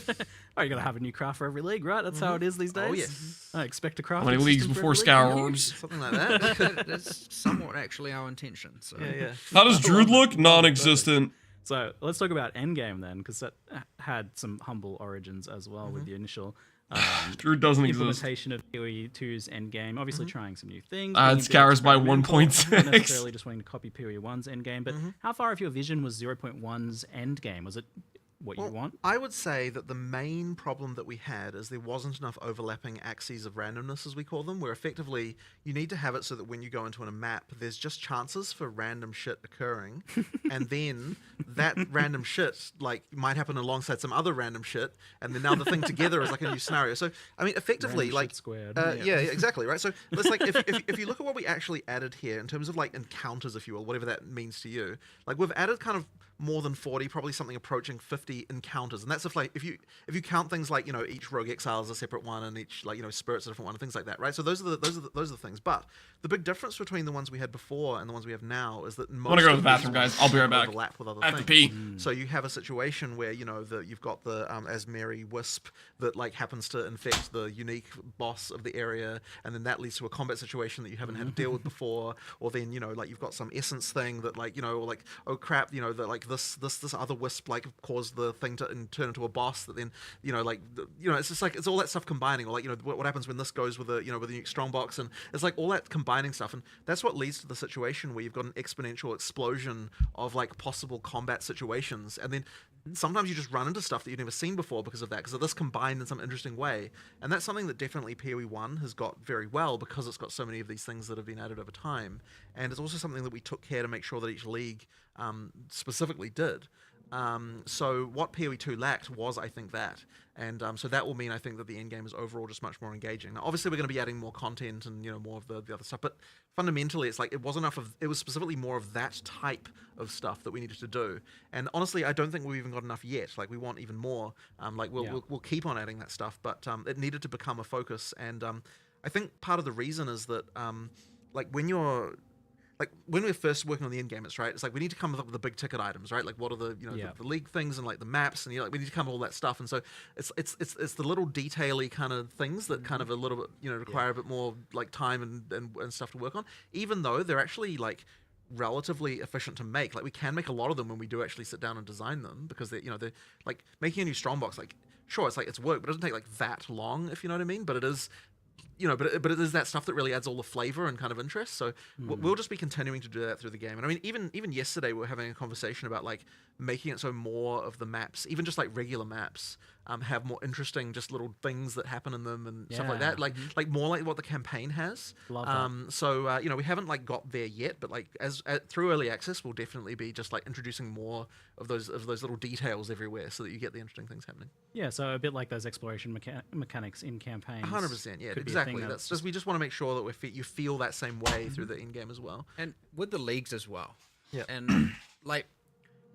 Oh, you gotta have a new craft for every league, right? That's how it is these days. Oh yes. I expect a craft. How many leagues before Scour Orbs? Something like that. That's somewhat actually our intention. So How does Druid look? Non-existent. So let's talk about Endgame then, because that had some humble origins as well with the initial Druid doesn't implementation of PoE 2's Endgame. Obviously trying some new things. It Scours by 1.6. Not necessarily just wanting to copy PoE 1's Endgame, but how far of your vision was 0.1's Endgame? Was it what you want? I would say that the main problem that we had is there wasn't enough overlapping axes of randomness, as we call them, where effectively you need to have it so that when you go into a map, there's just chances for random shit occurring, and then that random shit like might happen alongside some other random shit, and then now the thing together is like a new scenario. So I mean, effectively, random like squared. yeah, exactly, right. So it's like if you look at what we actually added here in terms of like encounters, if you will, whatever that means to you, like we've added kind of more than 40, probably something approaching 50 encounters, and that's if you count things like each rogue exile is a separate one, and each spirit's a different one, and things like that, right? So those are the things. But the big difference between the ones we had before and the ones we have now is that most I'm gonna go to the bathroom, guys. I'll be right back. Overlap with other I have to things. pee. So you have a situation where you've got the Asmeri Wisp that like happens to infect the unique boss of the area, and then that leads to a combat situation that you haven't had to deal with before, or then like you've got some essence thing that like or like, oh crap, that like this other wisp like caused the thing and turn into a boss that then, it's just like, it's all that stuff combining, or like, what happens when this goes with a, with a new strongbox, and it's like all that combining stuff, and that's what leads to the situation where you've got an exponential explosion of like possible combat situations, and then sometimes you just run into stuff that you've never seen before because of that, because of this combined in some interesting way. And that's something that definitely PoE 1 has got very well, because it's got so many of these things that have been added over time. And it's also something that we took care to make sure that each league specifically did. So what PoE 2 lacked was, I think, that. And so that will mean, I think, that the endgame is overall just much more engaging. Now, obviously, we're going to be adding more content and, more of the other stuff, but fundamentally, it's like, it was specifically more of that type of stuff that we needed to do. And honestly, I don't think we've even got enough yet. Like, we want even more. We'll keep on adding that stuff, but it needed to become a focus. And I think part of the reason is that, when we're first working on the end game, it's like we need to come up with the big ticket items, right? Like, what are the the league things, and like the maps, and we need to come up with all that stuff. And so it's the little detail-y kind of things that kind of a little bit require a bit more like time and stuff to work on, even though they're actually like relatively efficient to make. Like, we can make a lot of them when we do actually sit down and design them, because they're like making a new strongbox. Like, sure, it's like it's work, but it doesn't take like that long, if you know what I mean. But it is. But it is that stuff that really adds all the flavor and kind of interest. So we'll just be continuing to do that through the game. And I mean, even yesterday we were having a conversation about like making it so more of the maps, even just like regular maps, have more interesting just little things that happen in them and stuff like that. Like more like what the campaign has. Love that. So we haven't like got there yet, but like through early access, we'll definitely be just like introducing more of those little details everywhere, so that you get the interesting things happening. Yeah, so a bit like those exploration mechanics in campaigns. 100%, yeah, exactly. That's just, we just want to make sure that you feel that same way through the in game as well. And with the leagues as well. Yeah. And like,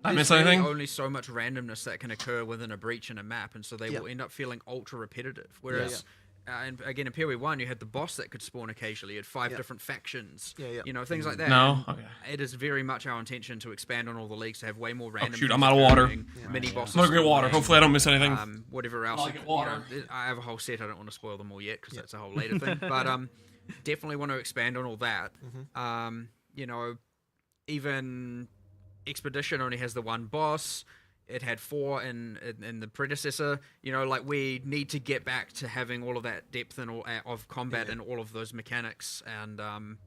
I there's miss anything? only so much randomness that can occur within a breach in a map, and so they will end up feeling ultra repetitive. Whereas, and again, in PoE 1, you had the boss that could spawn occasionally. You had 5 different factions. Things like that. No, okay. It is very much our intention to expand on all the leagues, to have way more random. Oh shoot, I'm out of water. Mini bosses. I'm gonna get water. Hopefully, I don't miss anything. Whatever else. I'll get water. I have a whole set. I don't want to spoil them all yet, because that's a whole later thing. But definitely want to expand on all that. Even Expedition only has the one boss. It had 4 in the predecessor. We need to get back to having all of that depth and all of combat and all of those mechanics, and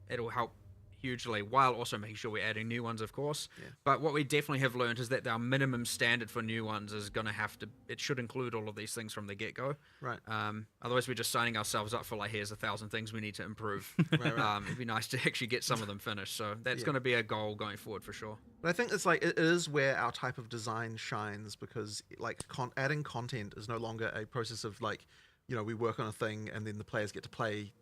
it'll help hugely, while also making sure we're adding new ones, of course. But what we definitely have learned is that our minimum standard for new ones is going to it should include all of these things from the get-go. Right. Otherwise, we're just signing ourselves up for like, here's 1,000 things we need to improve. Right. It'd be nice to actually get some of them finished. So that's going to be a goal going forward for sure. But I think it's like, it is where our type of design shines, because like adding content is no longer a process of like, we work on a thing and then the players get to play,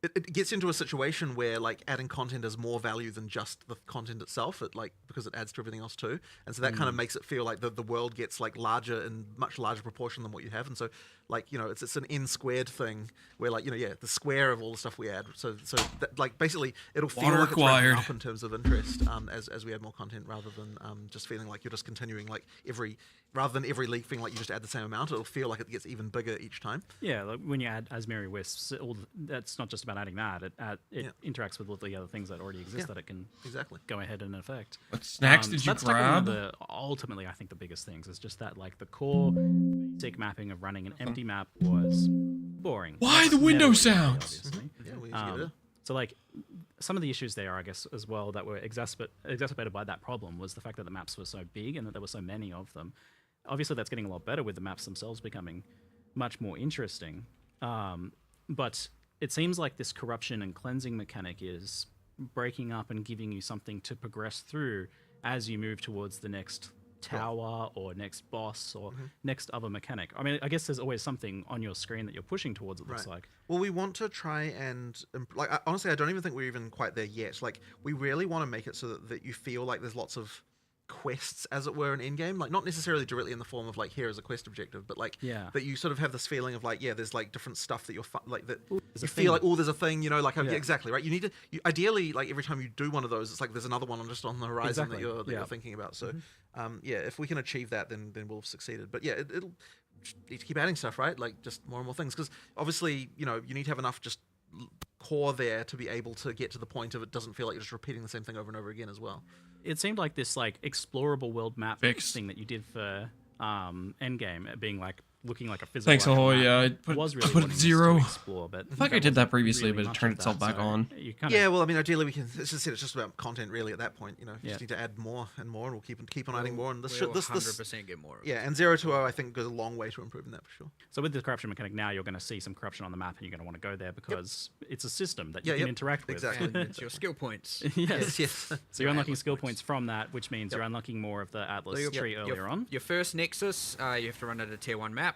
it gets into a situation where like adding content is more value than just the content itself, because it adds to everything else too. And so that kind of makes it feel like the world gets like larger in much larger proportion than what you have. And so like, it's an n squared thing where like, the square of all the stuff we add. So that, like, basically it'll feel like it's ramping up in terms of interest as we add more content, rather than just feeling like you're just continuing like rather than every league thing like you just add the same amount. It'll feel like it gets even bigger each time. Yeah, like when you add Asmeri Wisps, that's not just about adding that. It interacts with all the other things that already exist that it can go ahead and affect. What snacks did you that's like one of grab? ultimately, I think the biggest things is just that like the core basic mapping of running an empty map was boring. Why That's the window never sounds? obviously. So like some of the issues there, I guess, as well, that were exacerbated by that problem was the fact that the maps were so big and that there were so many of them. Obviously, that's getting a lot better with the maps themselves becoming much more interesting. But it seems like this corruption and cleansing mechanic is breaking up and giving you something to progress through as you move towards the next tower or next boss or next other mechanic. I mean, I guess there's always something on your screen that you're pushing towards, it looks like. Well, we want to try and honestly, I don't even think we're even quite there yet. Like, we really want to make it so that you feel like there's lots of quests, as it were, in Endgame. Like, not necessarily directly in the form of like, here is a quest objective, but like that you sort of have this feeling of like, there's like different stuff that you're like that you feel like, there's a thing, like exactly right. You need to ideally, like, every time you do one of those, it's like there's another one just on the horizon that you're thinking about. So if we can achieve that, then we'll have succeeded. But it'll need to keep adding stuff, right? Like, just more and more things, because obviously you need to have enough just core there to be able to get to the point of it doesn't feel like you're just repeating the same thing over and over again as well. It seemed like this like explorable world map thing that you did for Endgame being like looking like a physical. Thanks, Ahoy. map. Yeah, I It put, was I really put wanting us zero. to explore, but I feel like I there did that wasn't previously, really but it much turned of itself that, back so on. You kind Yeah, of, well, I mean, ideally we can. It's just about content, really. At that point, you Yeah. just need to add more and more, and we'll keep on adding more. And this We'll should, this 100% get more. yeah, and 0-0 I think goes a long way to improving that for sure. so with the corruption mechanic now, you're going to see some corruption on the map, and you're going to want to go there because it's a system that you Yeah, can yep, interact with. exactly. And it's your skill points. Yes. Yes. So you're unlocking skill points from that, which means you're unlocking more of the Atlas So tree earlier on. Your first Nexus, you have to run at a tier 1 map,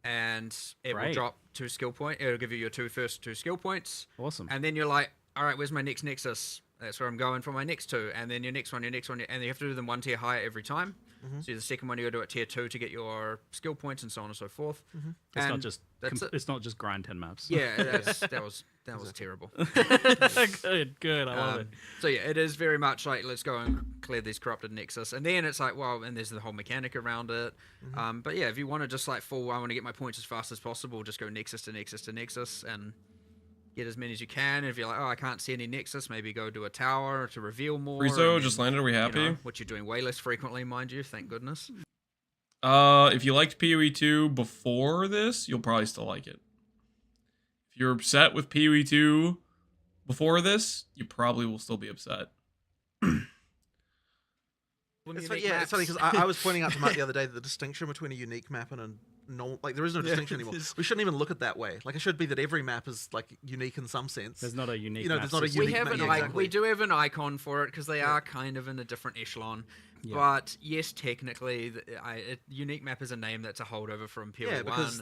and it will Great. drop 2 skill points. It'll give you your first two skill points. Awesome. And then you're like, all right, where's my next Nexus? That's where I'm going for my next 2. And then your next one, and you have to do them 1 tier higher every time. So the second one you got to do at tier 2 to get your skill points and so on and so forth. It's And not just that's it. it's not just grind 10 maps. Yeah, that was terrible. good. I love it. So yeah, it is very much like, let's go and clear these corrupted Nexus, and then it's like, well, and there's the whole mechanic around it. But yeah, if you want to just like I want to get my points as fast as possible, just go Nexus to Nexus to Nexus and get as many as you can. If you're like, oh, I can't see any Nexus, maybe go to a tower to reveal more. Rizzo and just then, landed. Are we happy? which you're doing way less frequently, mind you. Thank goodness. If you liked PoE 2 before this, you'll probably still like it. If you're upset with PoE 2 before this, you probably will still be upset. It's funny because I was pointing out to Matt the other day that the distinction between a unique map and a normal, like there is no distinction anymore. We shouldn't even look at it that way. Like it should be that every map is like unique in some sense. There's not a unique. there's not a system. unique We have map. an Yeah, exactly. we do have an icon for it because they are kind of in a different echelon. But yes, technically, unique map is a name that's a holdover from PoE 1. Yeah, because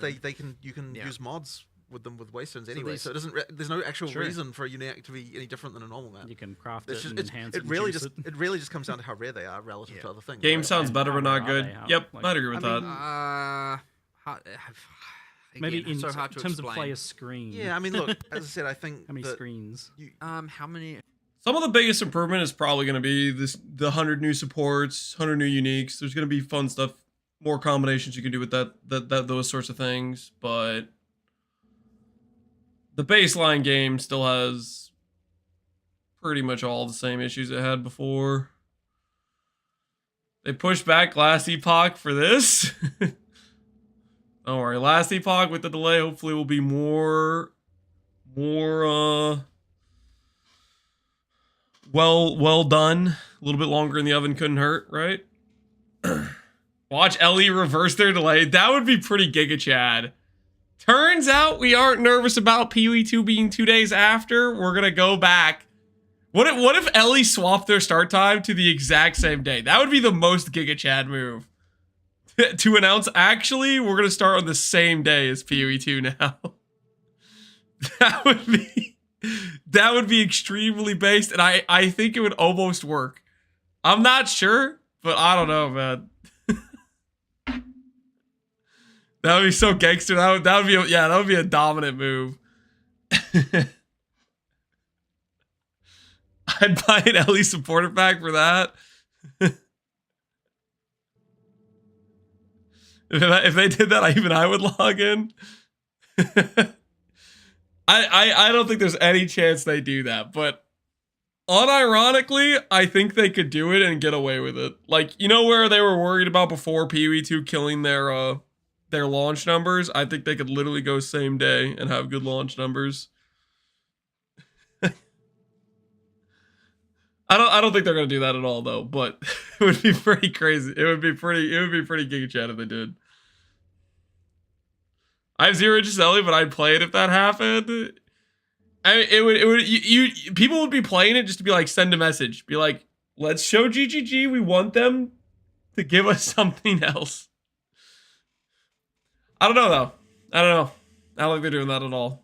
you can use mods with them with waystones anyway, these- so it doesn't. There's no actual Sure. reason for a unique to be any different than a normal map. You can craft It's it just, and enhance it. it and really juice just it. it really just comes down to how rare they are relative to other things. Game right? sounds better, but How not rare are good. they? How- Yep, like- I'd agree with that. Maybe again, in so hard to terms of explain. player screen. Yeah, I mean, look, as I said, I think How many that screens? How many? Some of the biggest improvement is probably going to be the 100 new supports, 100 new uniques. There's going to be fun stuff, more combinations you can do with those sorts of things. But the baseline game still has pretty much all the same issues it had before. They pushed back Last Epoch for this. Don't worry, Last Epoch with the delay hopefully will be more well done. A little bit longer in the oven couldn't hurt, right? Watch Ellie reverse their delay. That would be pretty Giga Chad. Turns out we aren't nervous about PoE 2 being 2 days after. We're gonna go back. What if Ellie swapped their start time to the exact same day? That would be the most Giga Chad move. To announce, actually, we're gonna start on the same day as PoE 2 now. That would be extremely based, and I think it would almost work. I'm not sure, but I don't know, man. That would be so gangster. That would be a dominant move. I'd buy an Ellie supporter pack for that. If they did that, even I would log in. I don't think there's any chance they do that, but unironically, I think they could do it and get away with it. Like, you know where they were worried about before PoE 2 killing their launch numbers? I think they could literally go same day and have good launch numbers. I don't think they're gonna do that at all though, but it would be pretty crazy. It would be pretty Giga Chat if they did. I have 0 interest in Ellie, but I'd play it if that happened. People would be playing it just to be like, send a message. Be like, let's show GGG, we want them to give us something else. I don't know though. I don't think they're doing that at all.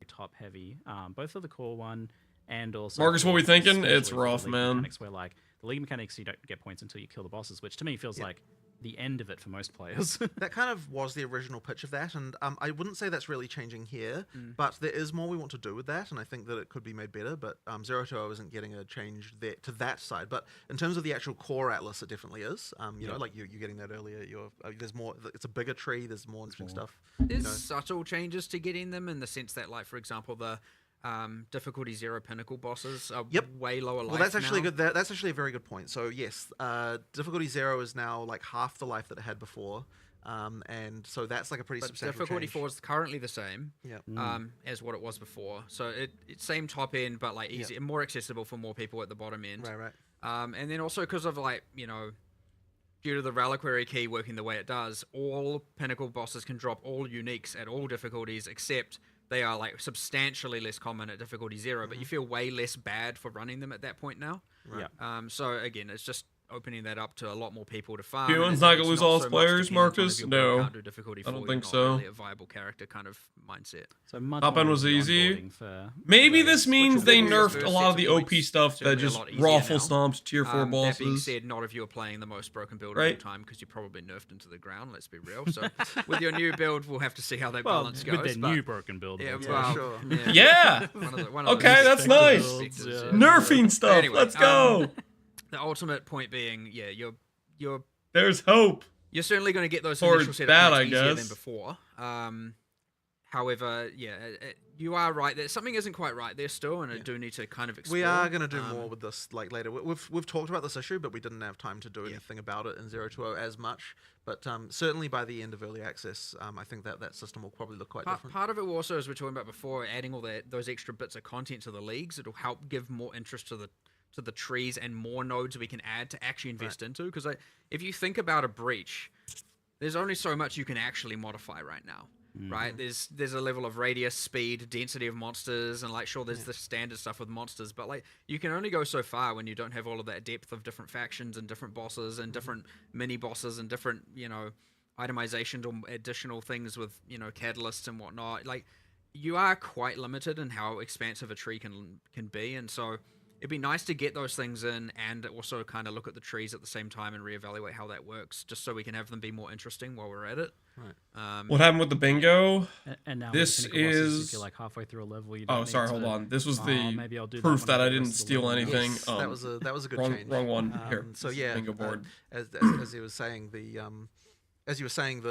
Top heavy, both for the core one and also. Marcus, what we thinking? especially It's for the rough, league man. Mechanics where like the league mechanics, you don't get points until you kill the bosses, which to me feels like the end of it for most players. That kind of was the original pitch of that, and I wouldn't say that's really changing here, but there is more we want to do with that, and I think that it could be made better, but 0-2 isn't getting a change there to that side, but in terms of the actual core Atlas, it definitely is. You know, like you're getting that earlier, there's more, it's a bigger tree, there's more interesting stuff. There's you know. subtle changes to getting them in the sense that, like, for example, the difficulty 0 pinnacle bosses are Yep. way lower life Well, that's actually now. good. That's actually a very good point. So yes, difficulty 0 is now like half the life that it had before, and so that's like a pretty But substantial difficulty change. 4 is currently the same Yep. as what it was before. So it's same top end, but like easy, more accessible for more people at the bottom end. Right. And then also because of like, due to the reliquary key working the way it does, all pinnacle bosses can drop all uniques at all difficulties, except they are like substantially less common at difficulty 0, but you feel way less bad for running them at that point now. Right. So again, it's just opening that up to a lot more people to farm. Anyone's and not it's gonna lose not all so its much players, dependent on if Marcus? your build No. can't do difficulty I don't 4, think you're so. not really a viable character kind of mindset. So much Top more end was easy easy. onboarding for Maybe players. this means will they be your nerfed first a lot of 6 the OP weeks, stuff that certainly a just lot easier raffle now. stomps tier 4 That being bosses. said, not if you were playing the most broken build Right. of all time, because you probably nerfed into the ground. Let's be real. So with your new build, we'll have to see how that Well, balance with goes. their but new broken build. yeah, builds, well, sure. Yeah. one of Okay, those that's expected nice. perspectives, Yeah. Nerfing stuff. Anyway, Let's go. The ultimate point being, you're There's hope. You're certainly going to get those Or initial setup that, points I easier guess. than before. However, you are right that something isn't quite right there still, and I do need to kind of explore. We are going to do more with this like later. We've talked about this issue, but we didn't have time to do anything about it in 020 as much. But certainly by the end of early access, I think that system will probably look quite different. Part of it also, as we were talking about before, adding all those extra bits of content to the leagues, it'll help give more interest to the trees and more nodes we can add to actually invest into. Because if you think about a breach, there's only so much you can actually modify right now. Right? There's a level of radius, speed, density of monsters, and like there's the standard stuff with monsters, but like you can only go so far when you don't have all of that depth of different factions and different bosses and different mini bosses and different, itemizations or additional things with, catalysts and whatnot. Like you are quite limited in how expansive a tree can be, and so it'd be nice to get those things in and also kind of look at the trees at the same time and reevaluate how that works, just so we can have them be more interesting while we're at it. Right. What happened with the bingo? And now This with the pinnacle bosses, is- if you're like halfway through a level, you don't Oh, need sorry, to, hold on. This was maybe I'll the do proof one that for I the didn't rest of the steal level. anything. Yes, that was a good wrong, change. wrong one here. So This is yeah, bingo board. as he was saying, as you were saying,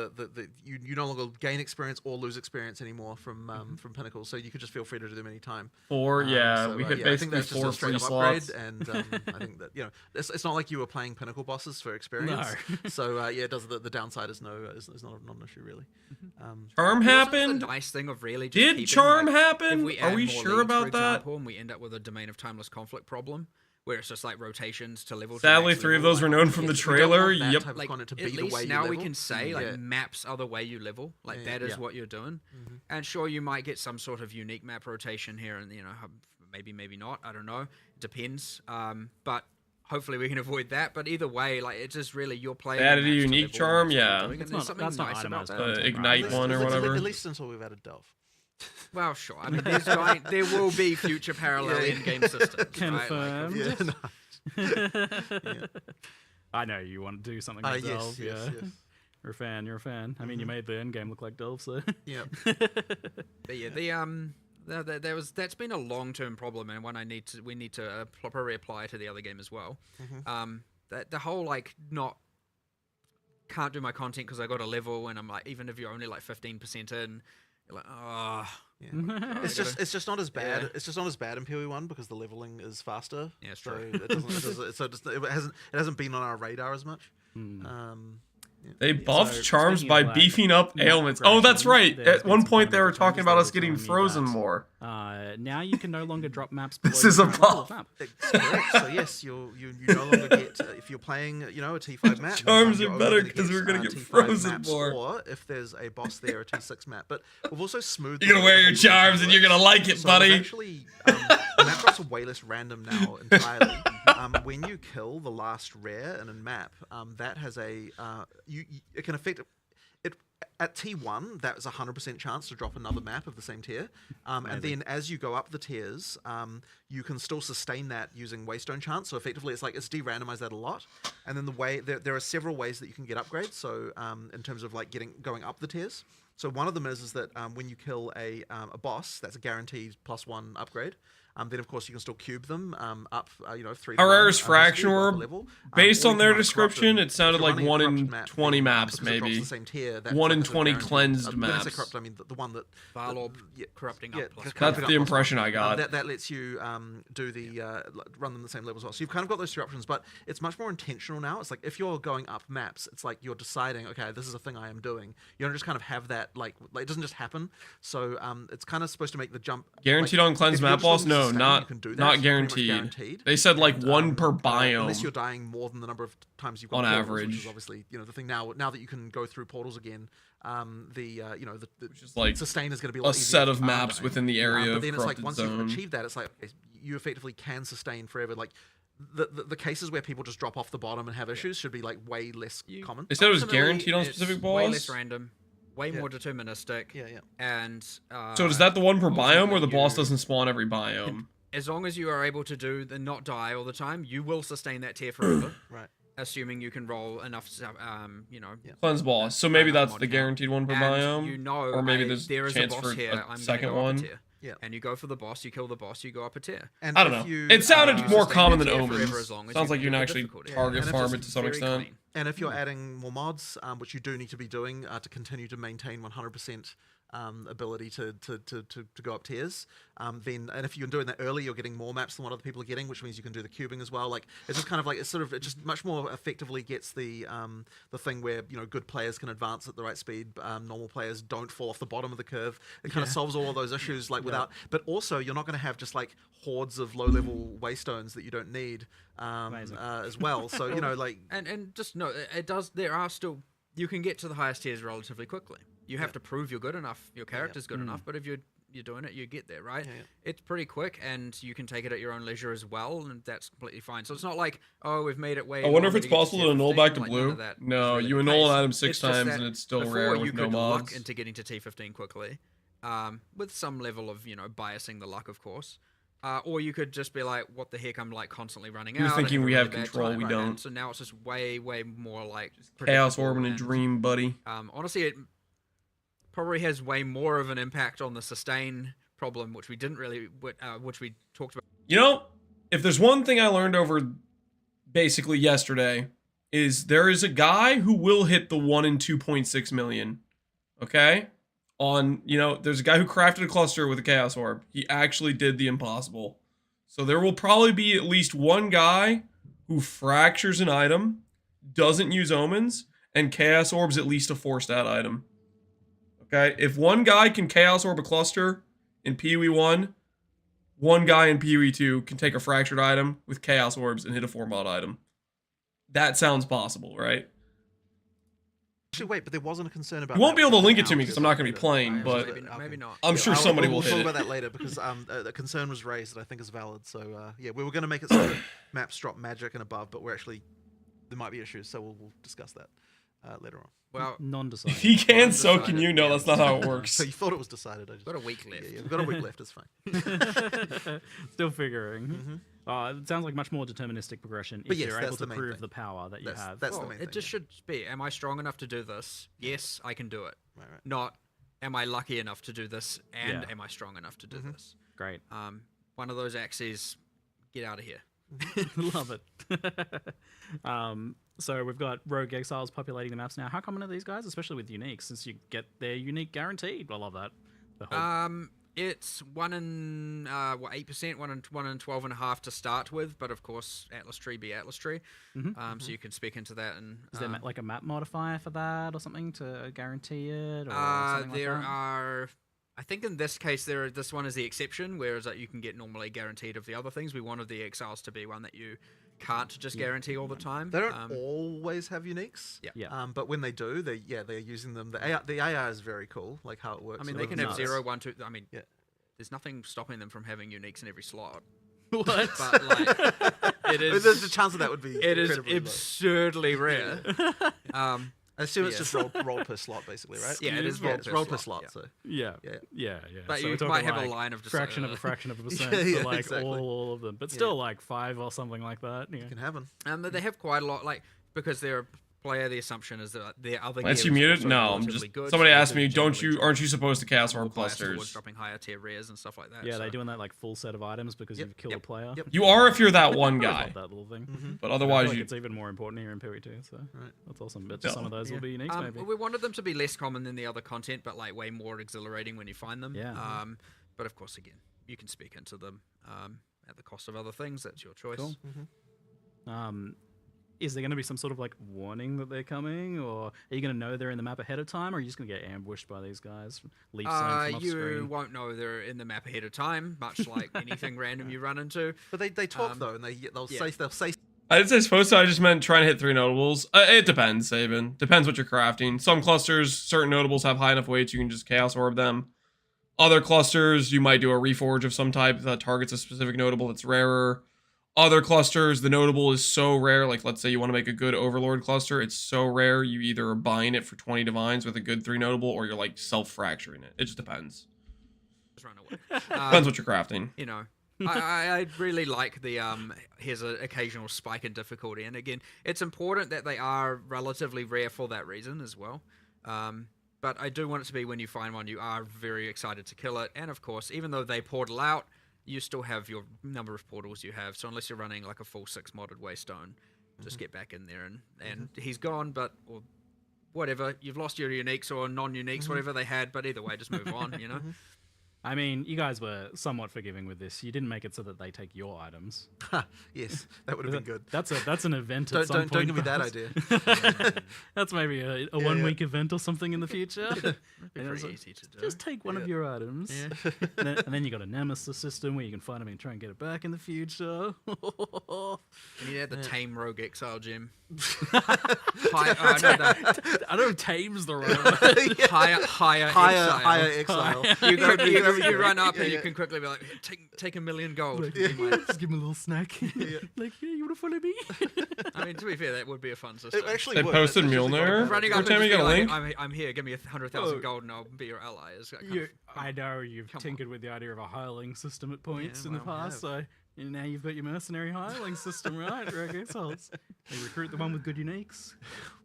you no longer gain experience or lose experience anymore from Pinnacle, so you could just feel free to do them anytime. 4, yeah, So, we had I think basically that's just 4 a straight free up slots. upgrade, and I think that it's not like you were playing Pinnacle bosses for experience. No. So it does the downside is not an issue really. Charm Also, happened? the nice thing of really just Did keeping, charm like, happen? if we Are add we more sure leagues, about for that? example, and we end up with a Domain of Timeless Conflict problem, where it's just like rotations to level. Sadly, to max 3 of level, those were like, known from the Yes, we don't trailer. want that Yep. type of like content to at be the least way you now we level. can say like Yeah. maps are the way you level, like that is Yeah. what you're doing. And sure, you might get some sort of unique map rotation here, and maybe not, I don't know, depends. But hopefully we can avoid that. But either way, like it's just really you're playing. They added a match to unique level, charm, and that's what yeah. you're doing, and That's there's not- something that's not nice about itemized that. content, Ignite right? one or whatever. At least until we've added Delve. Well, sure. I mean, there will be future parallel in-game systems. Right? Confirmed. Yeah. I know you want to do something with Delve. Yes. You're a fan. I mean, you made the end game look like Delve, so. Yeah. But yeah, that's been a long-term problem, and one we need to properly apply to the other game as well. The whole like can't do my content because I got a level, and I'm like, even if you're only like 15% in, you're like, oh. Yeah. It's just not as bad. Yeah. It's just not as bad in PoE 1 because the leveling is faster. Yeah, it's so true. it hasn't been on our radar as much. They buffed So, charms speaking by of, like, beefing up map ailments. Oh, that's progression, right. there's At been one some point, they were fundamental talking about changes us that were getting telling me frozen that, more. Now you can no longer drop maps. This below is the a current level of buff. map. It's correct. So yes, you no longer get if you're playing a T5 map. Charms you're are only better gonna 'cause we're gonna get T5 frozen maps, more. Or if there's a boss there, a T6 map. But we've also smoothed. You're gonna wear your charms and you're gonna like it, so buddy. Actually, the map drops are way less random now entirely. When you kill the last rare in a map, that has a it can affect. At T1, that was a 100% chance to drop another map of the same tier. And then as you go up the tiers, you can still sustain that using Waystone chance. So effectively, it's de-randomized that a lot. And then there are several ways that you can get upgrades. So in terms of like going up the tiers. So one of them is that when you kill a boss, that's a guaranteed +1 upgrade. Then of course you can still cube them up, 3 to Our 1, rarest fraction speed, were, level. based Or on you their can run description, corrupted. it sounded If you're like running a 1 in corrupted map, 20 then maps, because it drops maybe. the same tier, that's 1 in 120 guaranteed. cleansed when I say maps. corrupt, I mean the one that Varlorb yeah, corrupting yeah, up plus corrupting That's up the plus impression one. I got. That lets you do the run them the same level as well. So you've kind of got those three options, but it's much more intentional now. It's like if you're going up maps, it's like you're deciding, okay, this is a thing I am doing. You don't just kind of have that like it doesn't just happen. So it's kind of supposed to make the jump Guaranteed like, on cleanse if you're map just boss? looking to No, sustain, not you can do that. not It's pretty much guaranteed. They said like one per biome. Unless you're dying more than the number of times you've got On portals, average. which is obviously the thing now that you can go through portals again. The Which is like sustain is going to be a a lot set easier of to farm maps dying. within the area But of then it's like corrupted once zone. you've achieved that, it's like okay, you effectively can sustain forever. Like the cases where people just drop off the bottom and have issues should be like way less common. They said it was Ultimately, guaranteed on it's specific Way boss. less random, way more deterministic. Yeah, yeah. And So is that the one per biome, or the boss ultimately doesn't spawn every biome? as long as you are able to do the not die all the time, you will sustain that tier forever. Right. Assuming you can roll enough, Cleanse boss. So maybe that's mod the count. guaranteed one per And biome. you know, or maybe there's there is chance a boss for here. a I'm second gonna go one. Up a tier. Yeah. And you go for the boss, you kill the boss, you go up a tier. And I don't if know. you, It sounded you more sustain common the than tier forever omens. as long as Sounds you like you can keep the actually difficulty. target And if farm it's it to some very extent. clean. And if you're adding more mods, which you do need to be doing to continue to maintain 100% ability to go up tiers, then and if you're doing that early, you're getting more maps than what other people are getting, which means you can do the cubing as well. Like it's just kind of like it just much more effectively gets the thing where good players can advance at the right speed, normal players don't fall off the bottom of the curve. It kind of solves all of those issues without, but also you're not going to have just like hordes of low level waystones that you don't need as well. So like and just know it does. There are still you can get to the highest tiers relatively quickly. You have to prove you're good enough, your character's good enough, but if you're doing it, you get there, right? It's pretty quick, and you can take it at your own leisure as well, and that's completely fine. So it's not like, oh, we've made it way. I wonder if longer it's to get possible to tier annul 15. back to Like, none blue. of that is No, really you the annul an case. item 6 It's just times that and it's still before rare you with no could mods. luck into getting to T15 quickly, with some level of biasing the luck, of course. Or you could just be like, what the heck, I'm like constantly running You're out. thinking and we having have a really bad control, time, we right? don't. And so now it's just way more like Chaos predictable Orb and a and, dream, buddy. honestly, it probably has way more of an impact on the sustain problem, which we didn't really, which we talked about. If there's one thing I learned over basically yesterday, is there is a guy who will hit the 1 in 2.6 million. Okay? There's a guy who crafted a cluster with a Chaos Orb. He actually did the impossible. So there will probably be at least one guy who fractures an item, doesn't use omens, and Chaos Orb's at least a 4-stat item. Okay? If one guy can Chaos Orb a cluster in PoE 1, one guy in PoE 2 can take a fractured item with Chaos Orbs and hit a 4-mod item. That sounds possible, right? actually wait, but there wasn't a concern about. You won't be able to link it now to me because I'm not going to be playing, but Maybe not. I'm sure somebody will we'll hit talk it. about that later because the concern was raised that I think is valid. So yeah, we were going to make it so that maps drop magic and above, but there might be issues, so we'll discuss that later on. Well, non-decided. If he can, so can you. No, that's not how it works. So you thought it was decided? I just got a week left. Yeah, we've got a week left. It's fine. Still figuring. It sounds like much more deterministic progression But if yes, you're that's able the to main prove thing. the power that you have. That's the main thing. It just should be, am I strong enough to do this? Yes, I can do it. Right. Not, am I lucky enough to do this? And Yeah. am I strong enough to do this? Great. One of those axes, get out of here. Love it. So we've got rogue exiles populating the maps now. How common are these guys, especially with unique, since you get their unique guaranteed? I love that. The whole It's 1 in 8%, 1 in 12.5 to start with, but of course Atlas tree be Atlas tree. So you can speak into that. And is there like a map modifier for that or something to guarantee it? Or something there like that? are. I think in this case, this one is the exception, whereas you can get normally guaranteed of the other things. We wanted the exiles to be one that you can't just guarantee all the time. They don't always have uniques. Yeah. But when they do, they're using them. The AI is very cool, like how it works. I mean, So they can it's have nice. 0, 1, 2. I mean, Yeah. there's nothing stopping them from having uniques in every slot. What? But like, it is. The chance of that would be. It is incredibly low. absurdly rare. I assume it's yeah. just rolled per slot, basically, right? Yeah, it is it's rolled rolled per per slot. yeah. So Yeah. Yeah. But So you we're talking might have a like line of just fraction of a fraction of a percent Yeah, for like exactly. all of them, but still like 5 or something like that. Yeah. it can happen. But they have quite a lot, like because there are player, the assumption is that their other Lance, gear you is muted? also No, I'm relatively just. good, Somebody so asked they me, generally aren't you supposed to cast orb bias towards clusters? dropping higher tier rares and stuff like that. Yeah, so. they're doing that like full set of items because you've killed a player. You are if you're that I one always guy. love that little thing. But I feel otherwise, like you. it's even more important here in PoE 2, so that's awesome. But Yeah. some of those will be unique, maybe. We wanted them to be less common than the other content, but like way more exhilarating when you find them. Yeah. But of course, again, you can speak into them at the cost of other things. That's your choice. Cool. Is there going to be some sort of like warning that they're coming, or are you going to know they're in the map ahead of time, or are you just going to get ambushed by these guys? Leaf zone from off You screen? won't know they're in the map ahead of time, much like anything random you run into. But they talk though, and they'll say. I didn't say supposed to. I just meant trying to hit 3 notables. It depends, Saban. Depends what you're crafting. Some clusters, certain notables have high enough weights you can just chaos orb them. Other clusters, you might do a reforge of some type that targets a specific notable that's rarer. Other clusters, the notable is so rare. Like, let's say you want to make a good Overlord cluster. It's so rare, you either are buying it for 20 divines with a good 3 notable, or you're like self-fracturing it. It just depends. Just run away. Depends what you're crafting. You know, I really like the here's an occasional spike in difficulty, and again, it's important that they are relatively rare for that reason as well. But I do want it to be when you find one, you are very excited to kill it, and of course, even though they portal out, you still have your number of portals you have. So unless you're running like a full 6 modded Waystone, just get back in there and he's gone, or whatever. You've lost your uniques or non-uniques, whatever they had, but either way, just move on, you know? I mean, you guys were somewhat forgiving with this. You didn't make it so that they take your items. Yes, that would have been good. That's an event at some point. Don't give me that idea. That's maybe a 1 week event or something in the future. Pretty easy to do. Just take one of your items. Yeah. and then you got a nemesis system where you can find them and try and get it back in the future. And you had the Tame Rogue Exile gem. I don't tame's the right higher Exile. You run up and you can quickly be like, take $1 million gold. Just give me a little snack. Like, yeah, you want to follow me? I mean, to be fair, that would be a fun system. It actually They would. posted That's just like- Mjolnir. Running up Every and time you just get a be link. like, I'm here, give me 100,000 gold and I'll be your ally. It's like, I know you've tinkered with the idea of a hireling system at points in the past, so now you've got your mercenary hireling system, right? Rogue Exiles. You recruit the one with good uniques.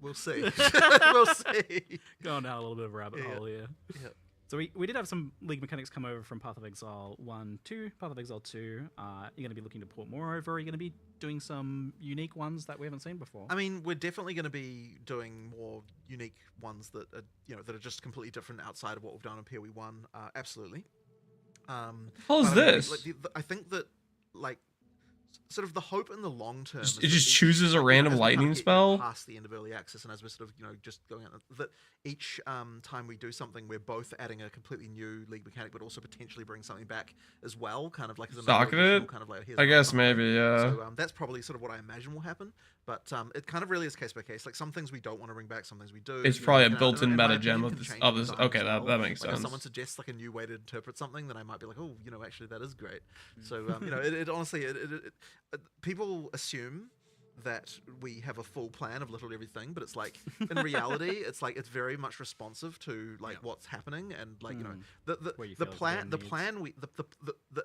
We'll see. We'll see. Going down a little bit of a rabbit hole here. Yeah. So we did have some League mechanics come over from Path of Exile 1 to Path of Exile 2. You're going to be looking to port more over? Are you going to be doing some unique ones that we haven't seen before? I mean, we're definitely going to be doing more unique ones that are, that are just completely different outside of what we've done in PoE 1. Absolutely. How is this? I think that, like, sort of the hope in the long term. It just chooses a random lightning spell? Past the end of early access, and as we're sort of, just going out, that each time we do something, we're both adding a completely new League mechanic, but also potentially bring something back as well, kind of like as a Stock of it? kind of like, I guess maybe, yeah. So that's probably sort of what I imagine will happen, but it kind of really is case by case. Like, some things we don't want to bring back, some things we do. It's probably a built-in in my meta opinion, gem can of this. change Of with this. time Okay, as well. that makes Like, sense. if someone suggests like a new way to interpret something, then I might be like, oh, actually that is great. So it honestly, people assume that we have a full plan of literally everything, but it's like, in reality, it's like, it's very much responsive to like what's happening, and like the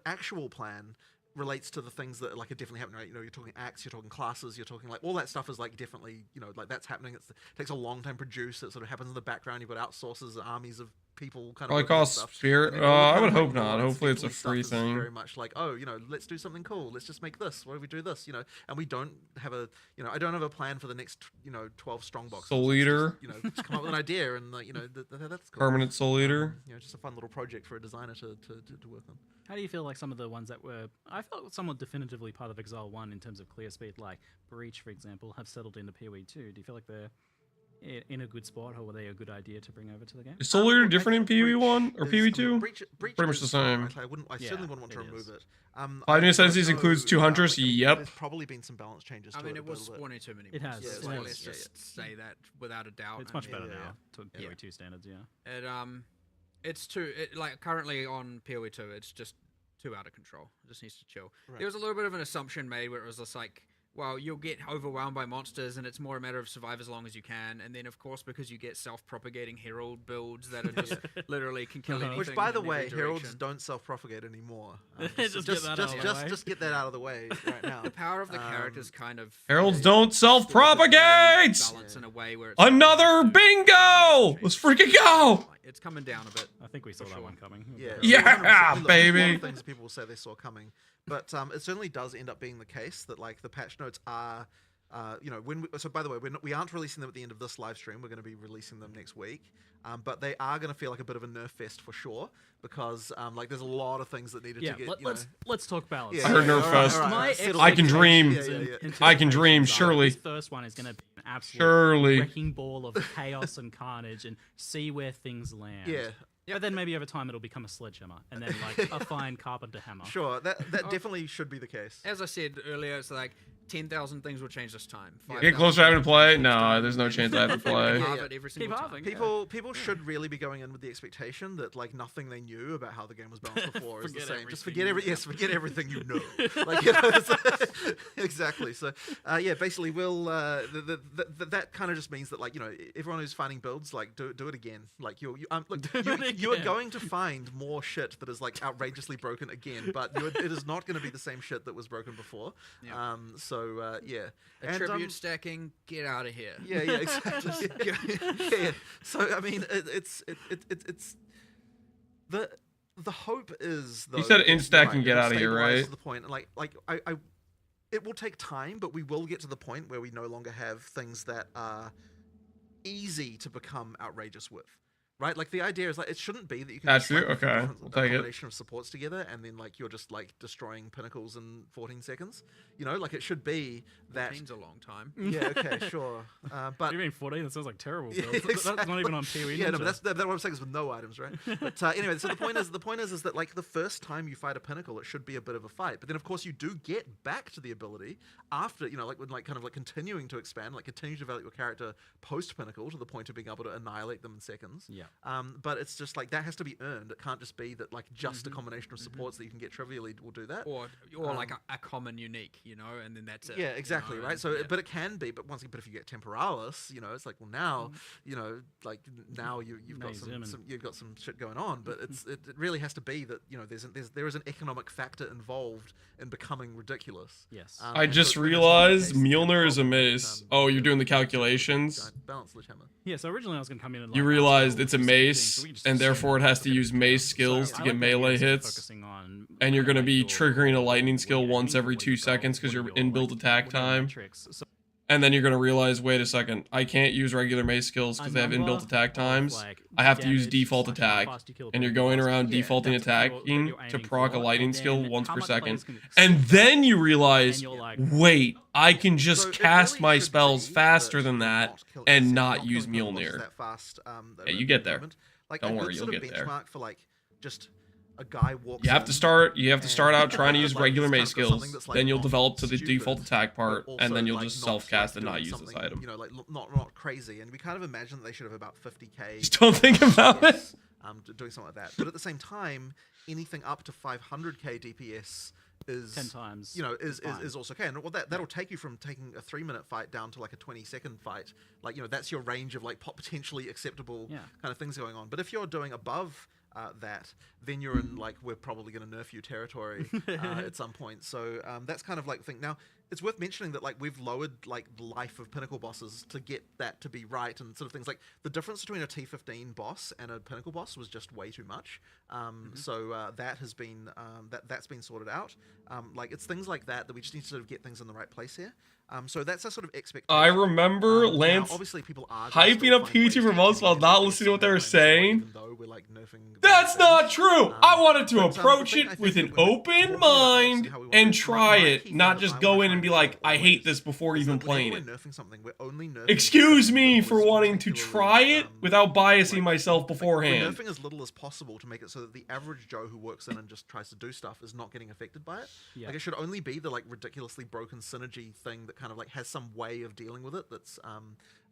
actual plan relates to the things that like are definitely happening, right? You're talking acts, you're talking classes, you're talking like all that stuff is like definitely, like that's happening. It takes a long time to produce. It sort of happens in the background. You've got outsources, armies of people kind of. Like all Spirit. I would hope not. Hopefully it's a free thing. Very much like, oh, let's do something cool. Let's just make this. What if we do this? And we don't have a, I don't have a plan for the next, 12 strongbox. Soul Eater. Just come up with an idea and like, that's cool. Permanent Soul Eater. Just a fun little project for a designer to work on. How do you feel like some of the ones that were, I felt somewhat definitively part of Exile 1 in terms of clear speed, like Breach, for example, have settled into PoE 2? Do you feel like they're in a good spot, or were they a good idea to bring over to the game? Is Soul Eater different in PoE 1 or PoE 2? Breach Pretty much the same. I certainly wouldn't want to remove it. 5 new Ascendancies includes 2 Hunters? Yep. There's probably been some balance changes to it. I mean, it was one or too many. It has. So let's just say that without a doubt. It's much better now to PoE 2 standards, It's like currently on PoE 2, it's just too out of control. It just needs to chill. Right. There was a little bit of an assumption made where it was just like, well, you'll get overwhelmed by monsters, and it's more a matter of survive as long as you can. And then, of course, because you get self-propagating herald builds that are just literally can kill anything. Which, by the in way, every heralds direction. don't self-propagate anymore. Just get that out of the way. Just get that out of the way right now. The power of the characters kind of Heralds don't self-propagate! balance in a way where it's Another bingo! Let's freaking go! It's coming down a bit. I think we saw that one coming. Yeah, Yeah, 100%. Look, baby. There's a lot of things people will say they saw coming, but it certainly does end up being the case that like the patch notes are, you know, so by the way, we aren't releasing them at the end of this live stream. We're going to be releasing them next week, but they are going to feel like a bit of a nerf fest for sure because like there's a lot of things that needed to get. Let's talk balance. I heard nerf fest. Right. I can dream. Yeah. I can dream. Surely. This first one is going to be an absolute Surely. wrecking ball of chaos and carnage, and see where things land. Yeah. But then maybe over time it'll become a sledgehammer, and then like a fine carpenter hammer. Sure, that definitely should be the case. As I said earlier, it's like 10,000 things will change this time. Get closer to having to play? No, there's no chance I have to play. Keep halving. People should really be going in with the expectation that like nothing they knew about how the game was balanced before is the same. Just forget everything you know. Like, you know, exactly. So yeah, basically we'll that kind of just means that like, you know, everyone who's finding builds, like do it again. Like you are going to find more shit that is like outrageously broken again, but it is not going to be the same shit that was broken before. Yeah. So yeah, attribute stacking, get out of here. Yeah, exactly. yeah. So I mean, it's the hope is though. You said insta and get out of here, stabilize right? To the point, like I, it will take time, but we will get to the point where we no longer have things that are easy to become outrageous with. Right, like the idea is like it shouldn't be that you can That's just, like, true. Okay, we'll take it. combination of supports together, and then like you're just like destroying pinnacles in 14 seconds. You know, like it should be that. 14's a long time. Yeah, okay, sure. But What do you mean 14? That sounds like terrible. Yeah, Builds. exactly. That's not even on PoE. Yeah, no, Ninja. but that's what I'm saying is with no items, right? But anyway, so the point is that like the first time you fight a pinnacle, it should be a bit of a fight. But then of course you do get back to the ability after, you know, like when like kind of like continuing to expand, like continue to develop your character post pinnacle to the point of being able to annihilate them in seconds. Yeah. But it's just like that has to be earned. It can't just be that like just a combination of supports that you can get trivially will do that. Or like a common unique, you know, and then that's it. Yeah, exactly, you know, right? So, yeah. but it can be. But but if you get temporalis, you know, it's like, well, now, you know, like now you've got some shit going on. But it really has to be that, you know, there is an economic factor involved in becoming ridiculous. Yes. I just realized Mjolnir is a mace. Oh, you're doing the calculations? Balance sledgehammer. Yeah, so originally I was going to come in and You like, realized oh, it's a same mace, thing, so we just and assume therefore it that's has to gonna use be mace the skills same. to I get like the melee idea of hits. focusing on And you're going to be make your triggering a goal, lightning where skill you're once aiming, every what 2 your seconds goal, because what you're your, in-build like, attack what are your time. metrics. So And then you're going to realize, wait a second, I can't use regular mace skills because they have number inbuilt attack of, times. like, I have to use damage default / how attack. fast you kill a And you're pinnacle going boss. around Yeah, defaulting that's what attacking you're to aiming proc a for, lightning and skill then once how per much second. players can And accept then you and realize, you're like, wait, I can just So it cast really my should spells be faster that than you're that not kill- and you're not use killing pinnacles Mjolnir. that fast, Yeah, you get there. Like Don't a worry, good you'll sort of get there. benchmark for like just a guy walks. You have to start out trying to use like, regular he's mace kind of got something skills. that's, like, Then you'll not develop to the stupid, default attack part, but and also, then you'll like, just not, self-cast and doing not use this something, item. You know, like not crazy. And we kind of imagine that they should have about 50k. Just don't think about it. Doing something like that. But at the same time, anything up to 500k DPS is 10 times. You know, is fine. also okay. And well, that'll take you from taking a 3-minute fight down to like a 20-second fight. Like, you know, that's your range of like potentially acceptable kind of things going on. But if you're doing above that, then you're in like we're probably going to nerf you territory at some point. So that's kind of like the thing. Now, it's worth mentioning that like we've lowered like the life of pinnacle bosses to get that to be right and sort of things like the difference between a T15 boss and a pinnacle boss was just way too much. So that has been that's been sorted out. Like it's things like that we just need to sort of get things in the right place here. So that's a sort of expectation. I remember now, Lance obviously people are hyping up P2 for months while not listening to what they were saying. Even though we're like nerfing. That's not true. I wanted to approach the thing I it think with that an when we're open talking about mind this and how we want and to- try my it, key not thing just that go I in and be wanna like, I hate always this before is even that whenever playing we're it. nerfing something, we're only nerfing Excuse something me that for was wanting to try particularly, it without biasing like, myself We're beforehand. nerfing as little as possible to make it so that the average Joe who works in and just tries to do stuff is not getting affected by it. Yeah. Like it should only be the like ridiculously broken synergy thing that kind of like has some way of dealing with it that's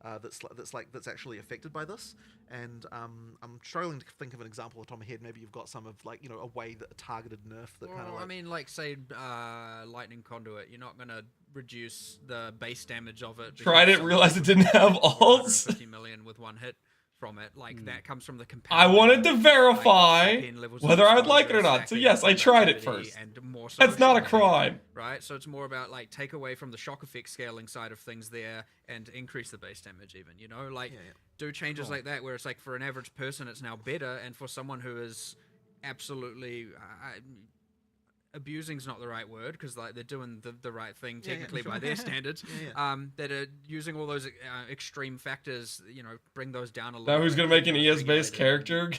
that's actually affected by this. And I'm struggling to think of an example off the top of my head. Maybe you've got some of a way that a targeted nerf that kind of I mean, like say lightning conduit. You're not gonna reduce the base damage of it. Tried it, realized it didn't have alts. 50 million with one hit from it. Like that comes from the I wanted to verify like, whether I'd like it or not. So yes, I tried it first. That's not a crime. Right, so it's more about like take away from the shock effect scaling side of things there and increase the base damage even, do changes like that where it's like for an average person it's now better, and for someone who is absolutely abusing's not the right word because like they're doing the right thing technically by their standards, that are using all those extreme factors, bring those down a little. Now who's gonna make an ES-based character?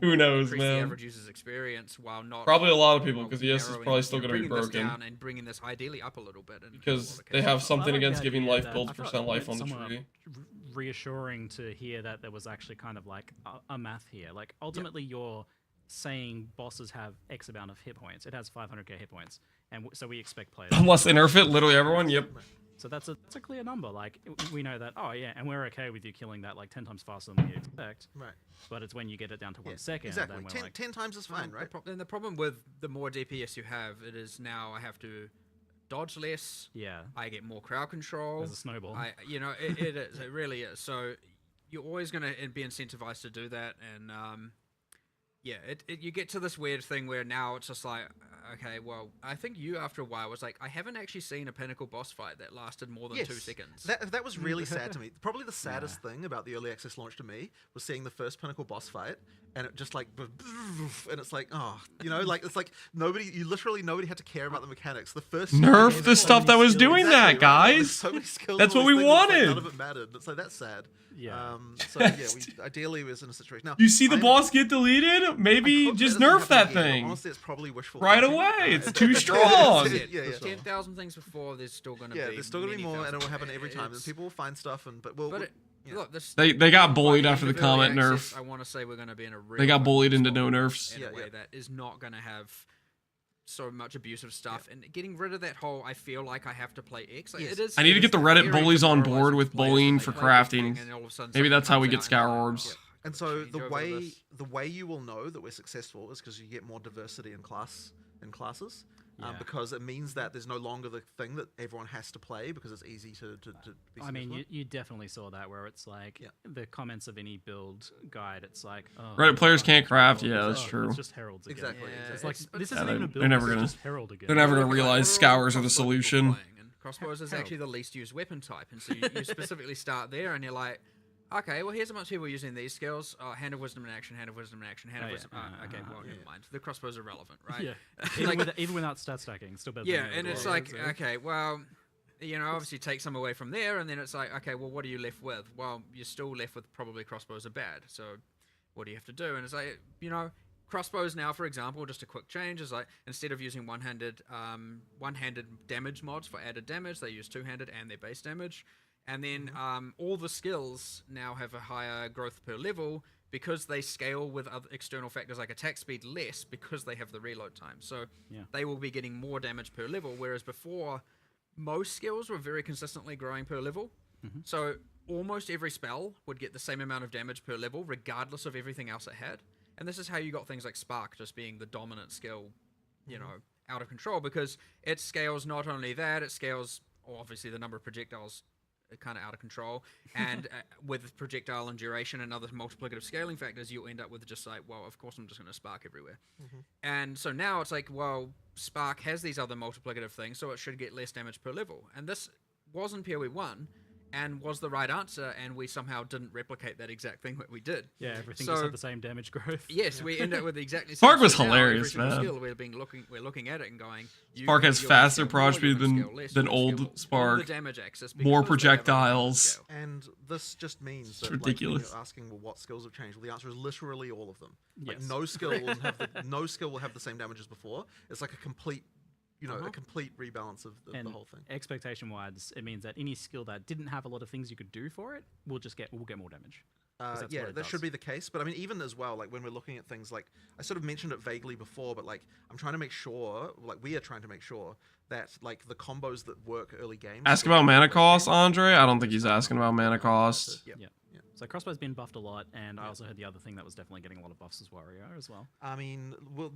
Who knows, man? The average user's experience while not probably a lot of people because ES is probably still gonna be this broken down and bringing this ideally up a little bit because they have something against giving life builds percent life on the tree. Reassuring to hear that there was actually kind of like a math here. Like ultimately, you're saying bosses have X amount of hit points. It has 500k hit points, and so we expect players. Unless they nerf it, literally everyone. Yep. So that's a clear number. Like we know that. Oh yeah, and we're okay with you killing that like 10 times faster than we expect. Right. But it's when you get it down to 1 second. Exactly. Then we're 10 times is fine, right? And the problem with the more DPS you have, it is now I have to dodge less. Yeah. I get more crowd control. There's a snowball. It is. It really is. So you're always going to be incentivized to do that, and you get to this weird thing where now it's just like, okay, well, I think you after a while was like, I haven't actually seen a pinnacle boss fight that lasted more than 2 seconds. That was really sad to me. Probably the saddest thing about the early access launch to me was seeing the first pinnacle boss fight, and it just like, and it's like, it's like nobody had to care about the mechanics. The first nerf the stuff that was doing that, guys. So many skills. That's what we wanted. None of it mattered. It's like that's sad. Yeah. We ideally was in a situation now. You see the boss get deleted? Maybe just nerf that thing. Honestly, it's probably wishful right thinking. Away. It's too strong. 10,000 things before. There's still going to be. Yeah, there's still going to be more, and it will happen every time. And people will find stuff, Look, they got bullied after the comment nerf. I want to say we're going to be in a. They got bullied into no nerfs. In a way that is not going to have so much abusive stuff, and getting rid of that whole I feel like I have to play X. It is, I need to get the Reddit bullies on board with bullying for crafting. Maybe that's how we get Scour Orbs. And so the way you will know that we're successful is because you get more diversity in classes. Because it means that there's no longer the thing that everyone has to play because it's easy to be I mean, you definitely saw that where it's like the comments of any build guide, it's like, Reddit players can't craft. Yeah, that's true. It's just heralds again. Exactly. It's like, this isn't even a build, they're just herald again. They're never going to realize Scours are the the solution. Crossbows is actually the least used weapon type, and so you specifically start there and you're like, okay, well, here's how much people are using these skills. Hand of Wisdom in action, Hand of Wisdom in action, Hand of Wisdom. Okay, well, never mind. The crossbows are relevant, right? Yeah. Even without stat stacking, it's still better. Yeah, and it's like, okay, well, obviously take some away from there, and then it's like, okay, well, what are you left with? Well, you're still left with probably crossbows are bad. So what do you have to do? And it's like, crossbows now, for example, just a quick change is like instead of using one-handed damage mods for added damage, they use two-handed and their base damage. And then all the skills now have a higher growth per level because they scale with other external factors like attack speed less because they have the reload time. So they will be getting more damage per level, whereas before most skills were very consistently growing per level. So almost every spell would get the same amount of damage per level regardless of everything else it had. And this is how you got things like Spark just being the dominant skill, out of control, because it scales not only that, it scales obviously the number of projectiles kind of out of control, and with projectile and duration and other multiplicative scaling factors, you'll end up with just like, well, of course I'm just going to Spark everywhere. And so now it's like, well, Spark has these other multiplicative things, so it should get less damage per level. And this was in PoE 1 and was the right answer, and we somehow didn't replicate that exact thing that we did. Yeah, everything just had the same damage growth. Yes, we end up with exactly the same. Spark was hilarious, man. Skill, we're looking at it and going, Spark has faster proj speed than old Spark, more projectiles. And this just means that ridiculous. Like, you're asking, well, what skills have changed? Well, the answer is literally all of them. Yes. Like, no skill will have the same damage as before. It's like a complete a complete rebalance of the whole thing. Expectation-wise, it means that any skill that didn't have a lot of things you could do for it will get more damage. that's Yeah, what it that does. should be the case. But I mean, even as well, like when we're looking at things like I sort of mentioned it vaguely before, but like I'm trying to make sure, like we are trying to make sure that like the combos that work early game. Ask about mana cost, Andre? I don't think he's asking about mana cost. Yep. Yeah. So crossbow's been buffed a lot, and I also heard the other thing that was definitely getting a lot of buffs is Warrior as well. I mean, we'll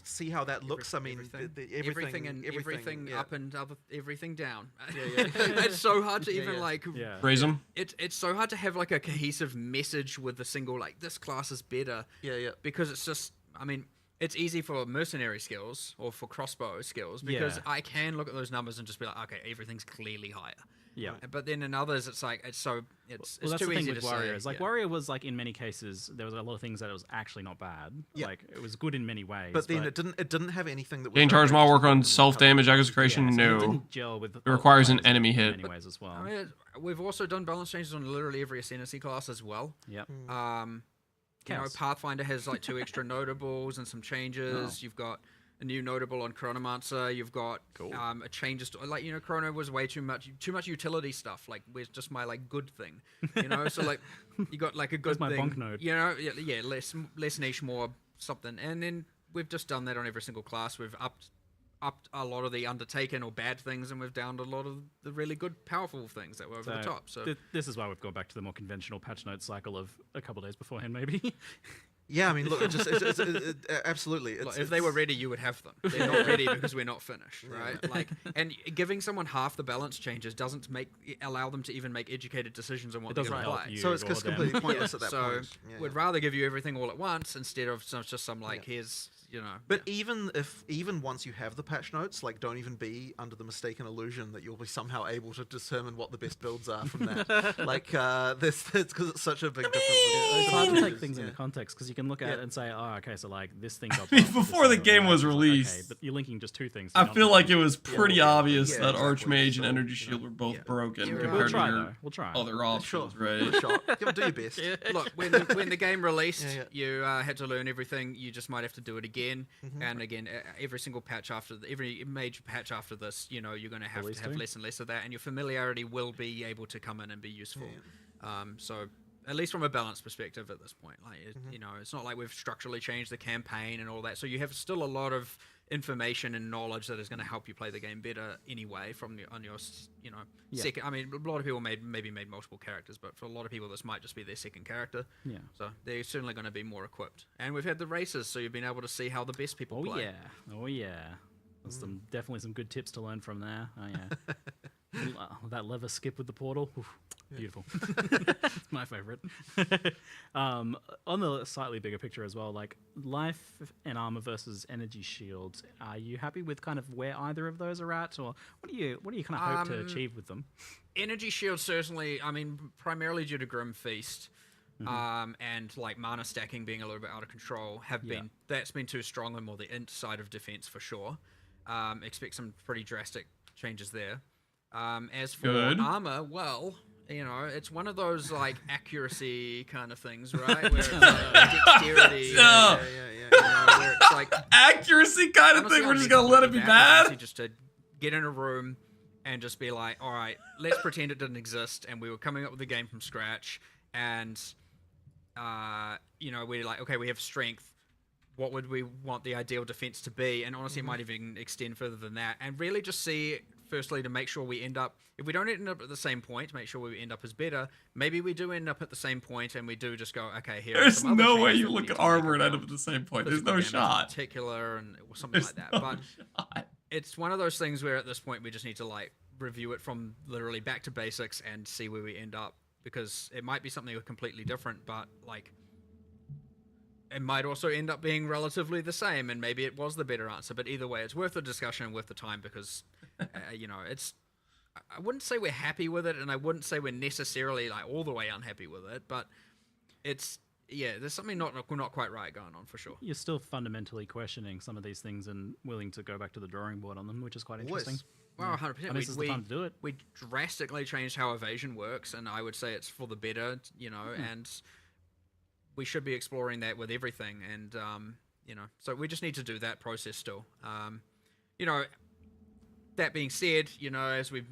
see how that looks. I mean, everything and everything yeah. up and everything down. Yeah. It's so hard to even like. Yeah. Raise him. It's so hard to have like a cohesive message with a single like this class is better. Yeah. Because it's just, I mean, it's easy for mercenary skills or for crossbow skills because I can look at those numbers and just be like, okay, everything's clearly higher. Yeah. But then in others, it's like it's Well, it's that's too the thing easy with to Warriors. say. Like Warrior was like in many cases there was a lot of things that it was actually not bad. Yeah. Like it was good in many ways. But then it didn't have anything that was Gain charge while work on direct. self-damage, execution, so it no. didn't gel with. It requires an other enemy players hit. in many ways as well. I mean, we've also done balance changes on literally every Ascendancy class as well. Yep. You know, Chaos. Pathfinder has like 2 extra notables and some changes. You've got a new notable on Chronomancer. You've got a changes to like Chrono was way too much utility stuff. Like where's just my like good thing, so like you got like a good Where's my thing. bonk node? Yeah, less niche, more something. And then we've just done that on every single class. We've upped a lot of the undertaken or bad things, and we've downed a lot of the really good, powerful things that were over the top. So this is why we've gone back to the more conventional patch note cycle of a couple of days beforehand, maybe. Yeah, I mean, look, absolutely. Look, if they were ready, you would have them. They're not ready because we're not finished, right? Like, and giving someone half the balance changes doesn't allow them to even make educated decisions on what they're going to play. So it's just completely pointless at that so point. we'd rather give you everything all at once instead of just some like here's But even once you have the patch notes, like don't even be under the mistaken illusion that you'll be somehow able to determine what the best builds are from that. Like this, because it's such a big difference. It's hard to take things into context because you can look at it and say, oh, okay, so like this thing got mean, buffed, before this the thing got game was buffed. It's like, released, okay, but you're linking just two things. I feel like it was pretty obvious Yeah, that exactly. Archmage and So, Energy Shield were both broken Yeah, compared We'll try to though. your We'll try. other options, Give right? it a shot. Do your best. Look, when the game released, you had to learn everything. You just might have to do it again and again. Every single patch every major patch after this, you're going to have less and less of that, and your familiarity will be able to come in and be useful. So at least from a balance perspective at this point, like it's not like we've structurally changed the campaign and all that. So you have still a lot of information and knowledge that is going to help you play the game better anyway. On your second. I mean, a lot of people maybe made multiple characters, but for a lot of people, this might just be their second character. Yeah. So they're certainly going to be more equipped. And we've had the races, so you've been able to see how the best people play. Oh yeah. There's definitely some good tips to learn from there. Oh yeah. That lever skip with the portal. Oof, beautiful. It's my favorite. On the slightly bigger picture as well, like life and armor versus energy shields, are you happy with kind of where either of those are at, or what do you kind of hope to achieve with them? Energy shield certainly, I mean, primarily due to Grim Feast. And like mana stacking being a little bit out of control that's been too strong and more the inside of defense for sure. Expect some pretty drastic changes there. As for armor, well, it's one of those like accuracy kind of things, right? Where it's dexterity. Where it's like accuracy kind of thing. We're just gonna let it be bad. Just to get in a room and just be like, all right, let's pretend it didn't exist, and we were coming up with the game from scratch, and we're like, okay, we have strength. What would we want the ideal defense to be? And honestly, it might even extend further than that. And really just see, firstly, to make sure we end up, if we don't end up at the same point, to make sure we end up as better, maybe we do end up at the same point and we do just go, okay, here. There's no way you look at armor and end up at the same point. There's no shot. In particular, or something like that. But it's one of those things where at this point we just need to like review it from literally back to basics and see where we end up, because it might be something completely different, but like it might also end up being relatively the same, and maybe it was the better answer. But either way, it's worth the discussion and worth the time, because it's, I wouldn't say we're happy with it, and I wouldn't say we're necessarily like all the way unhappy with it, but it's there's something not quite right going on for sure. You're still fundamentally questioning some of these things and willing to go back to the drawing board on them, which is quite interesting. Well, 100%. This is the time to do it. We drastically changed how evasion works, and I would say it's for the better, and we should be exploring that with everything, and so we just need to do that process still. That being said, as we've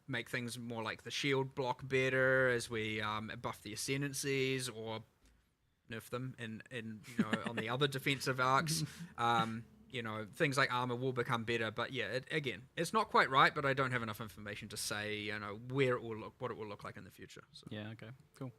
make things more like the shield block better as we buff the Ascendancies or nerf them in on the other defensive arcs. Things like armor will become better, but yeah, again, it's not quite right, but I don't have enough information to say, where it will look, what it will look like in the future. So. Yeah, okay, cool.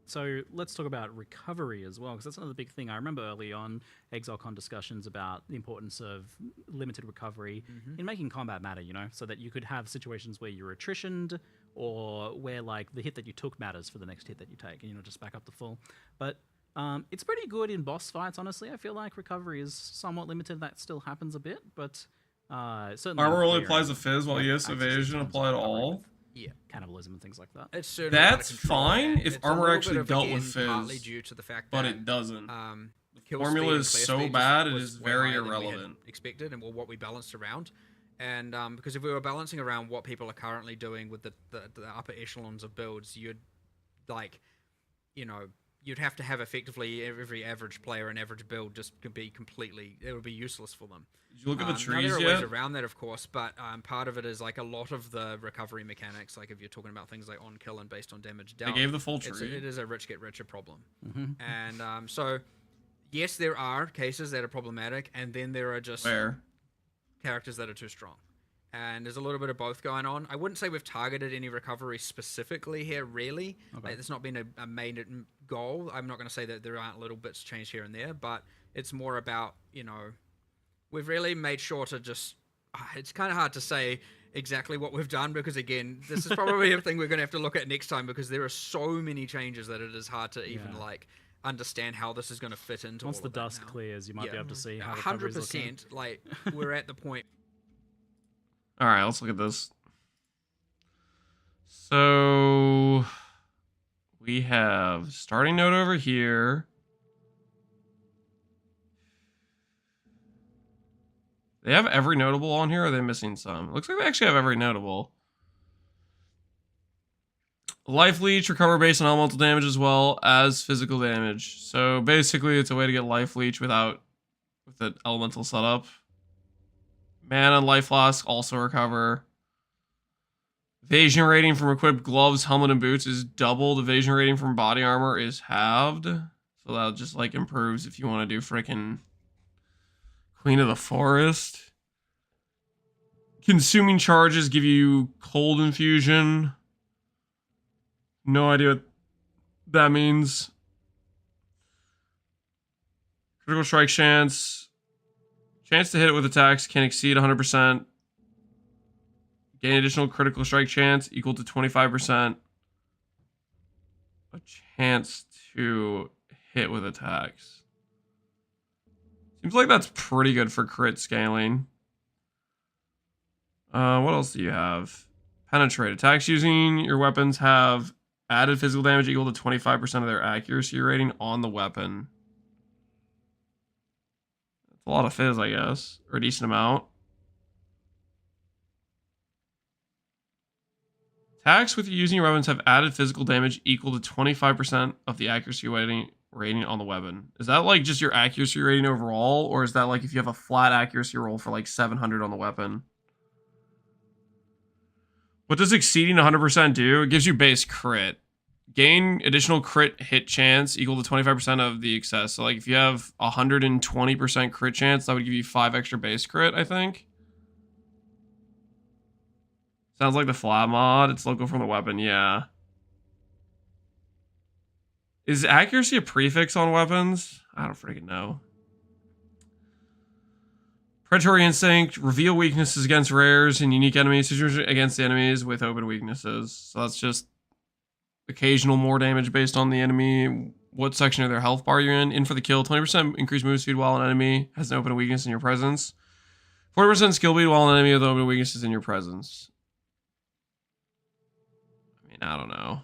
So let's talk about recovery as well, because that's another big thing. I remember early on ExileCon discussions about the importance of limited recovery in making combat matter, so that you could have situations where you're attritioned or where like the hit that you took matters for the next hit that you take, and just back up the full. But it's pretty good in boss fights, honestly. I feel like recovery is somewhat limited. That still happens a bit, but certainly... Armor only applies a fizz, while ES evasion apply to all. Yeah, cannibalism and things like that. It's certainly That's fine if it's armor actually dealt again, with fizz, partly due to the fact but that, it doesn't. The formula is so bad, it is very higher than we had irrelevant. expected, and what we balanced around. And because if we were balancing around what people are currently doing with the upper echelons of builds, you'd have to have effectively every average player and average build just could be completely, it would be useless for them. Did you look at the trees there are yet? ways around that, of course, but part of it is like a lot of the recovery mechanics, like if you're talking about things like on kill and based on damage dealt. They gave the full tree. It is a rich get richer problem. And so, yes, there are cases that are problematic, and then there are just characters that are too strong. And there's a little bit of both going on. I wouldn't say we've targeted any recovery specifically here, really. Okay. It's not been a main goal. I'm not going to say that there aren't little bits changed here and there, but it's more about, we've really made sure to just... It's kind of hard to say exactly what we've done because, again, this is probably a thing we're going to have to look at next time because there are so many changes that it is hard to even, understand how this is going to fit into Once all the of that dust now. clears, you might be able to see how recovery is looking. 100%. Like, we're at the point... All right, let's look at this. So we have starting node over here. They have every notable on here, or are they missing some? It looks like they actually have every notable. Life leech, recover based on elemental damage as well as physical damage. So basically, it's a way to get life leech with the elemental setup. Mana and life flask also recover. Evasion rating from equipped gloves, helmet, and boots is doubled. Evasion rating from body armor is halved. So that just like improves if you want to do freaking Queen of the Forest. Consuming charges give you cold infusion. No idea what that means. Critical strike chance. Chance to hit with attacks can exceed 100%. Gain additional critical strike chance equal to 25%. A chance to hit with attacks. Seems like that's pretty good for crit scaling. What else do you have? Penetrate. Attacks using your weapons have added physical damage equal to 25% of their accuracy rating on the weapon. That's a lot of fizz, I guess. Or a decent amount. Attacks with using your weapons have added physical damage equal to 25% of the accuracy rating on the weapon. Is that like just your accuracy rating overall? Or is that like if you have a flat accuracy roll for like 700 on the weapon? What does exceeding 100% do? It gives you base crit. Gain additional crit hit chance equal to 25% of the excess. So like if you have 120% crit chance, that would give you 5 extra base crit, I think. Sounds like the flat mod. It's local from the weapon, yeah. Is accuracy a prefix on weapons? I don't freaking know. Predatory Instinct, reveal weaknesses against rares and unique enemies, against the enemies with open weaknesses. So that's just occasional more damage based on the enemy. What section of their health bar you're in. In for the kill, 20% increased move speed while an enemy has an open weakness in your presence. 40% skill speed while an enemy with open weaknesses in your presence. I mean, I don't know.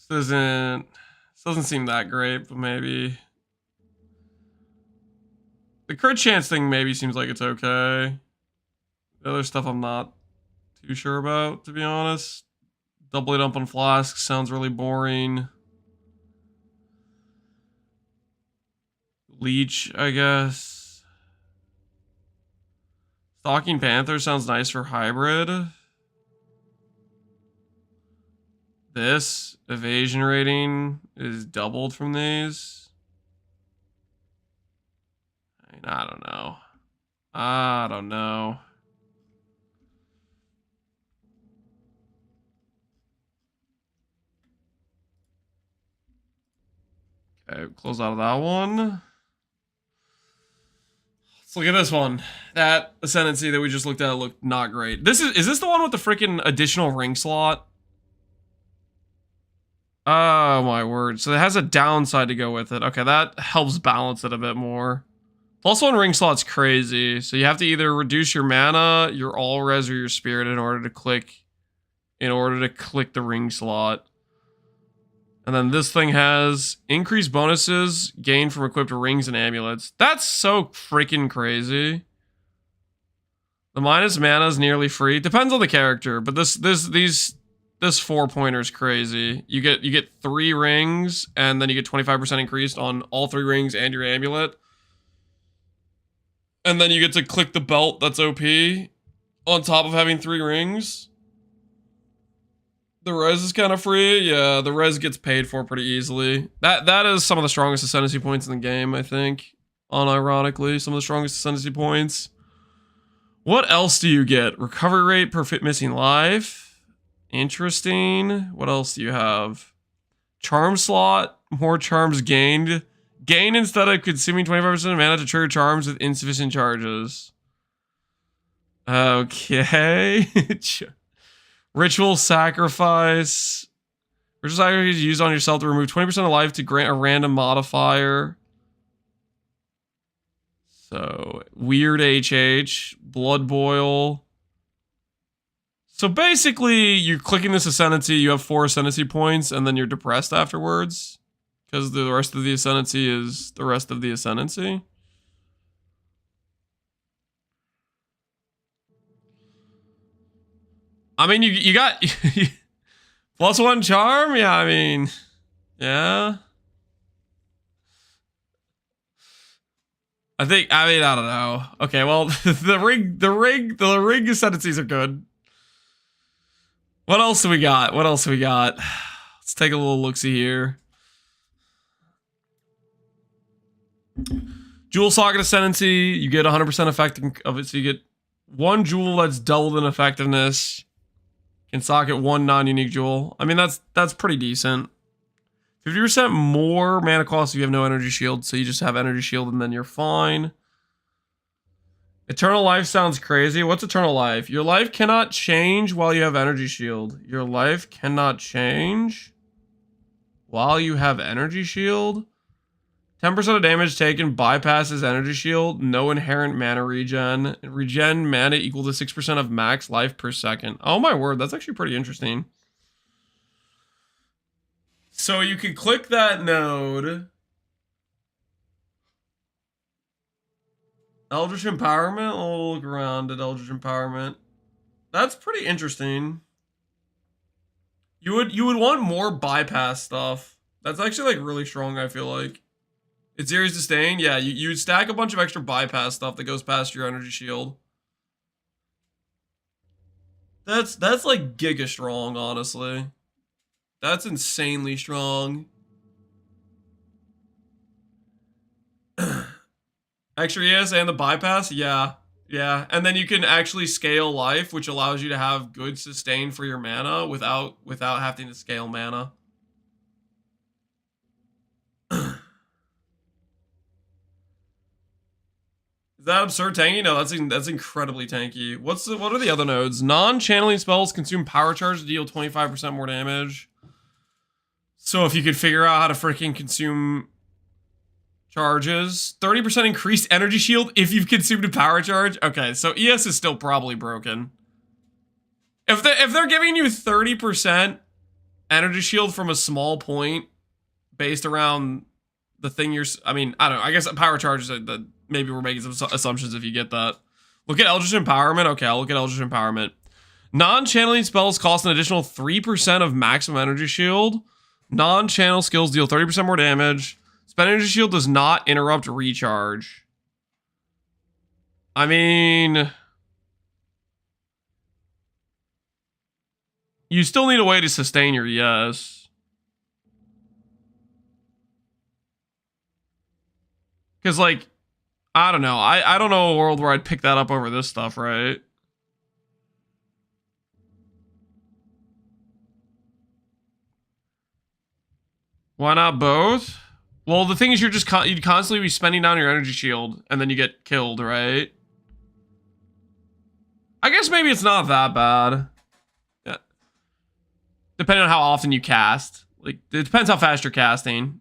This doesn't seem that great, but maybe the crit chance thing maybe seems like it's okay. The other stuff I'm not too sure about, to be honest. Doubling up on flasks sounds really boring. Leech, I guess. Stalking Panther sounds nice for hybrid. This evasion rating is doubled from these. I mean, I don't know. I don't know. Okay, close out of that one. Let's look at this one. That Ascendancy that we just looked at looked not great. This is this the one with the freaking additional ring slot? Oh my word. So it has a downside to go with it. Okay, that helps balance it a bit more. Plus one ring slot's crazy. So you have to either reduce your mana, your all res, or your spirit in order to click the ring slot. And then this thing has increased bonuses gained from equipped rings and amulets. That's so freaking crazy. The minus mana is nearly free. Depends on the character, but this 4-pointer is crazy. You get 3 rings, and then you get 25% increased on all 3 rings and your amulet. And then you get to click the belt that's OP on top of having 3 rings. The res is kind of free. Yeah, the res gets paid for pretty easily. That is some of the strongest ascendancy points in the game, I think. Unironically, some of the strongest ascendancy points. What else do you get? Recovery rate per missing life. Interesting. What else do you have? Charm slot. More charms gained. Gain instead of consuming 25% of mana to trigger charms with insufficient charges. Okay. Ritual sacrifice. Ritual sacrifice is used on yourself to remove 20% of life to grant a random modifier. So, weird HH. Blood boil. So basically, you're clicking this Ascendancy, you have 4 Ascendancy points, and then you're depressed afterwards. Because the rest of the Ascendancy is the rest of the Ascendancy. I mean, you got plus 1 charm? Yeah, I mean, yeah. I don't know. Okay, well, the ring Ascendancies are good. What else do we got? Let's take a little look-see here. Jewel Socket Ascendancy, you get 100% effect of it, so you get 1 jewel that's doubled in effectiveness. Can socket 1 non-unique jewel. I mean, that's pretty decent. 50% more mana cost if you have no energy shield, so you just have energy shield and then you're fine. Eternal life sounds crazy. What's eternal life? Your life cannot change while you have energy shield. Your life cannot change while you have energy shield. 10% of damage taken bypasses energy shield. No inherent mana regen. Regen mana equal to 6% of max life per second. Oh my word, that's actually pretty interesting. So you can click that node. Eldritch Empowerment. I'll look around at Eldritch Empowerment. That's pretty interesting. You would want more bypass stuff. That's actually like really strong, I feel like. It's Ares Disdain. Yeah, you would stack a bunch of extra bypass stuff that goes past your energy shield. That's like giga strong, honestly. That's insanely strong. Extra ES and the bypass? Yeah. Yeah. And then you can actually scale life, which allows you to have good sustain for your mana without having to scale mana. Is that absurd tanky? No, that's incredibly tanky. What are the other nodes? Non-channeling spells consume power charge to deal 25% more damage. So if you could figure out how to freaking consume charges, 30% increased energy shield if you've consumed a power charge. Okay, so ES is still probably broken. If they're giving you 30% energy shield from a small point based around the thing I don't know. I guess power charges that maybe we're making some assumptions if you get that. Look at Eldritch Empowerment. Okay, I'll look at Eldritch Empowerment. Non-channeling spells cost an additional 3% of maximum energy shield. Non-channel skills deal 30% more damage. Spend energy shield does not interrupt recharge. I mean, you still need a way to sustain your yes. Because, like, I don't know. I don't know a world where I'd pick that up over this stuff, right? Why not both? Well, the thing is, you'd constantly be spending down your energy shield, and then you get killed, right? I guess maybe it's not that bad. Yeah. Depending on how often you cast. Like, it depends how fast you're casting.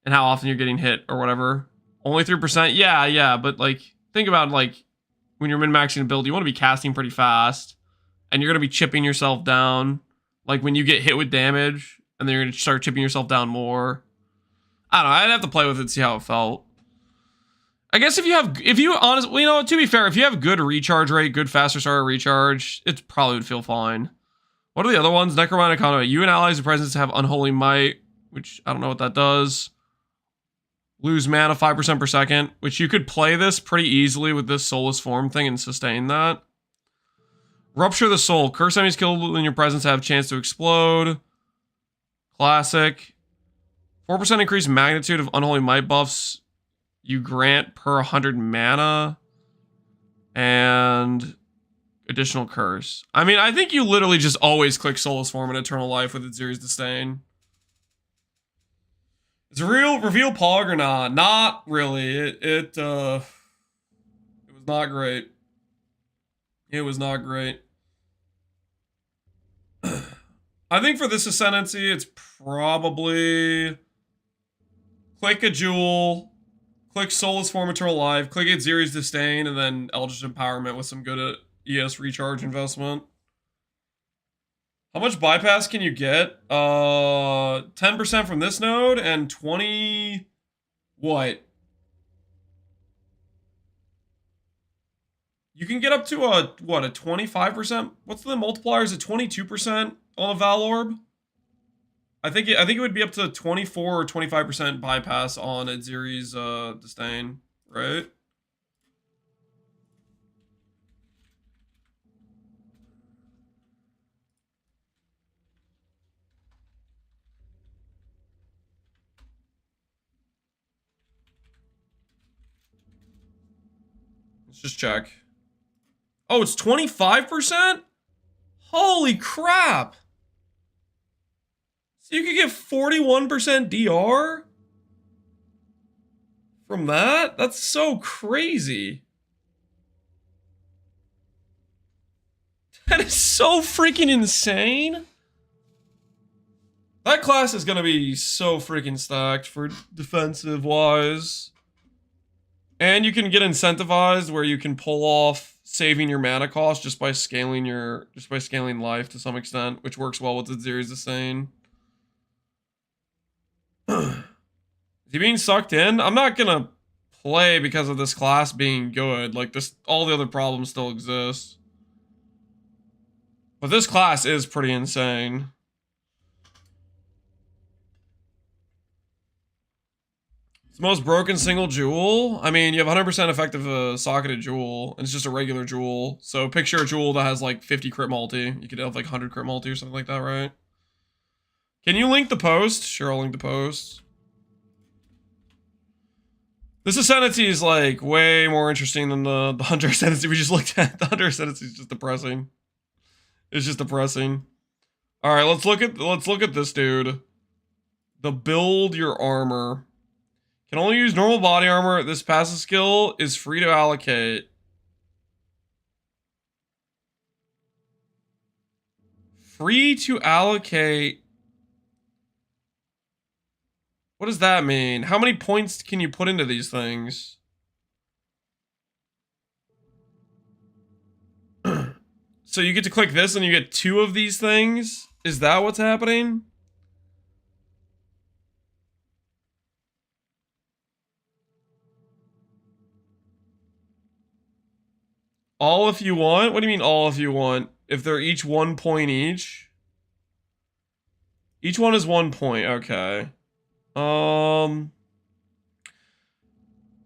And how often you're getting hit, or whatever. Only 3%? Yeah, but, like, think about, like, when you're min-maxing a build, you want to be casting pretty fast. And you're going to be chipping yourself down. Like, when you get hit with damage, and then you're going to start chipping yourself down more. I don't know, I'd have to play with it and see how it felt. I guess if you honestly, well, you know, to be fair, if you have good recharge rate, good faster starter recharge, it probably would feel fine. What are the other ones? Necromantic Conduit. You and allies of presence have Unholy Might, which I don't know what that does. Lose mana 5% per second, which you could play this pretty easily with this Soulless Form thing and sustain that. Rupture the Soul. Curse enemies killed in your presence have a chance to explode. Classic. 4% increased magnitude of Unholy Might buffs you grant per 100 mana. And additional curse. I mean, I think you literally just always click Soulless Form and Eternal Life with its Series Disdain. Is it real reveal Pog or not? Not really. It was not great. It was not great. I think for this Ascendancy, it's probably click a Jewel, click Soulless Form Eternal Life, click it Series Disdain, and then Eldritch Empowerment with some good ES recharge investment. How much bypass can you get? 10% from this node and 20... What? You can get up to a 25%? What's the multiplier? Is it 22% on a Val Orb? I think it would be up to 24 or 25% bypass on a Series Disdain, right? Let's just check. Oh, it's 25%? Holy crap! So you could get 41% DR? From that? That's so crazy. That is so freaking insane. That class is gonna be so freaking stacked for defensive wise. And you can get incentivized where you can pull off saving your mana cost just by scaling life to some extent, which works well with the Series Disdain. Is he being sucked in? I'm not gonna play because of this class being good. Like, this, all the other problems still exist. But this class is pretty insane. It's the most broken single jewel. I mean, you have 100% effective socketed jewel, and it's just a regular jewel. So picture a jewel that has like 50 crit multi. You could have like 100 crit multi or something like that, right? Can you link the post? Sure, I'll link the post. This Ascendancy is like way more interesting than the Hunter Ascendancy we just looked at. The Hunter Ascendancy is just depressing. It's just depressing. All right, let's look at this dude. The build your armor. Can only use normal body armor. This passive skill is free to allocate. Free to allocate. What does that mean? How many points can you put into these things? So you get to click this and you get 2 of these things? Is that what's happening? All if you want? What do you mean all if you want? If they're each 1 point each? Each one is 1 point, okay.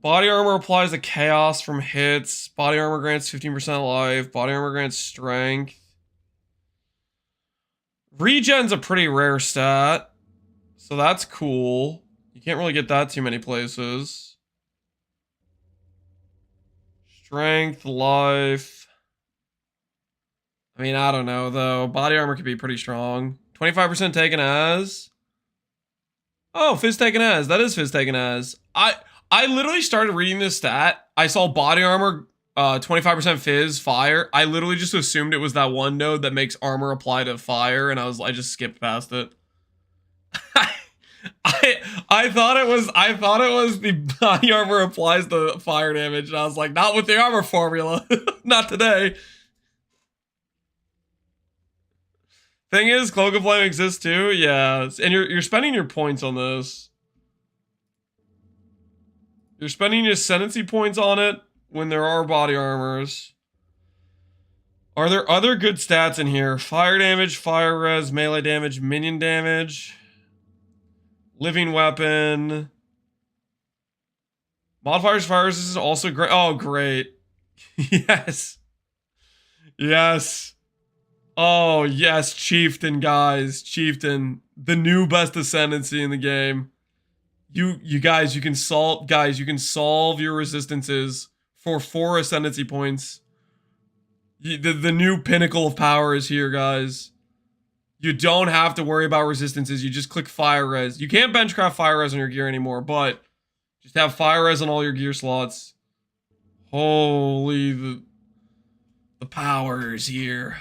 Body armor applies to chaos from hits. Body armor grants 15% life. Body armor grants strength. Regen's a pretty rare stat. So that's cool. You can't really get that too many places. Strength, life. I mean, I don't know, though. Body armor could be pretty strong. 25% taken as. Oh, Fizz taken as. That is Fizz taken as. I literally started reading this stat. I saw body armor, 25% Fizz, fire. I literally just assumed it was that one node that makes armor apply to fire, and I just skipped past it. I thought it was the body armor applies to fire damage, and I was like, not with the armor formula. Not today. Thing is, Cloak of Flame exists too. Yeah, and you're spending your points on this. You're spending your ascendancy points on it when there are body armors. Are there other good stats in here? Fire damage, fire res, melee damage, minion damage, living weapon. Modifiers, fire resistance is also great. Oh, great. Yes. Yes. Oh, yes, Chieftain, guys. Chieftain. The new best ascendancy in the game. You guys, you can solve your resistances for 4 ascendancy points. The new pinnacle of power is here, guys. You don't have to worry about resistances. You just click fire res. You can't benchcraft fire res on your gear anymore, but just have fire res on all your gear slots. Holy, the power is here.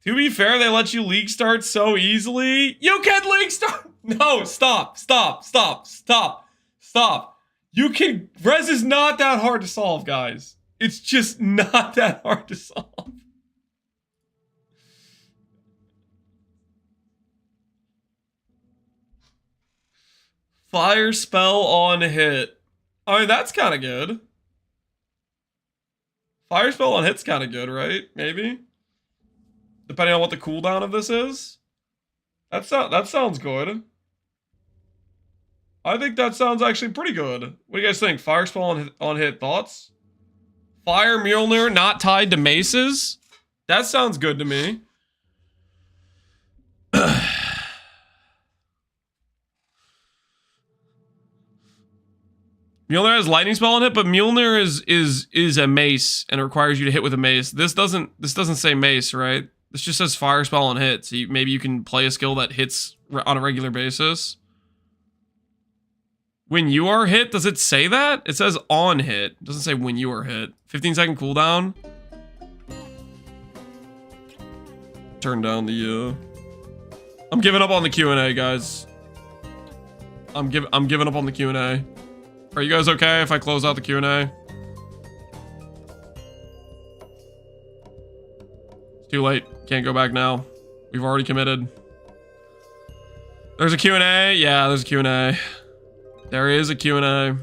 To be fair, they let you league start so easily. You can league start. No, stop. You can. Res is not that hard to solve, guys. It's just not that hard to solve. Fire spell on hit. I mean, that's kind of good. Fire spell on hit's kind of good, right? Maybe? Depending on what the cooldown of this is. That sounds good. I think that sounds actually pretty good. What do you guys think? Fire spell on hit, thoughts? Fire Mjolnir not tied to maces? That sounds good to me. Mjolnir has lightning spell on it, but Mjolnir is a mace and requires you to hit with a mace. This doesn't say mace, right? This just says fire spell on hit. So maybe you can play a skill that hits on a regular basis. When you are hit, does it say that? It says on hit. It doesn't say when you are hit. 15-second cooldown. Turn down the I'm giving up on the Q&A, guys. I'm giving up on the Q&A. Are you guys okay if I close out the Q&A? It's too late. Can't go back now. We've already committed. There's a Q&A. Yeah, there's a Q&A. There is a Q&A.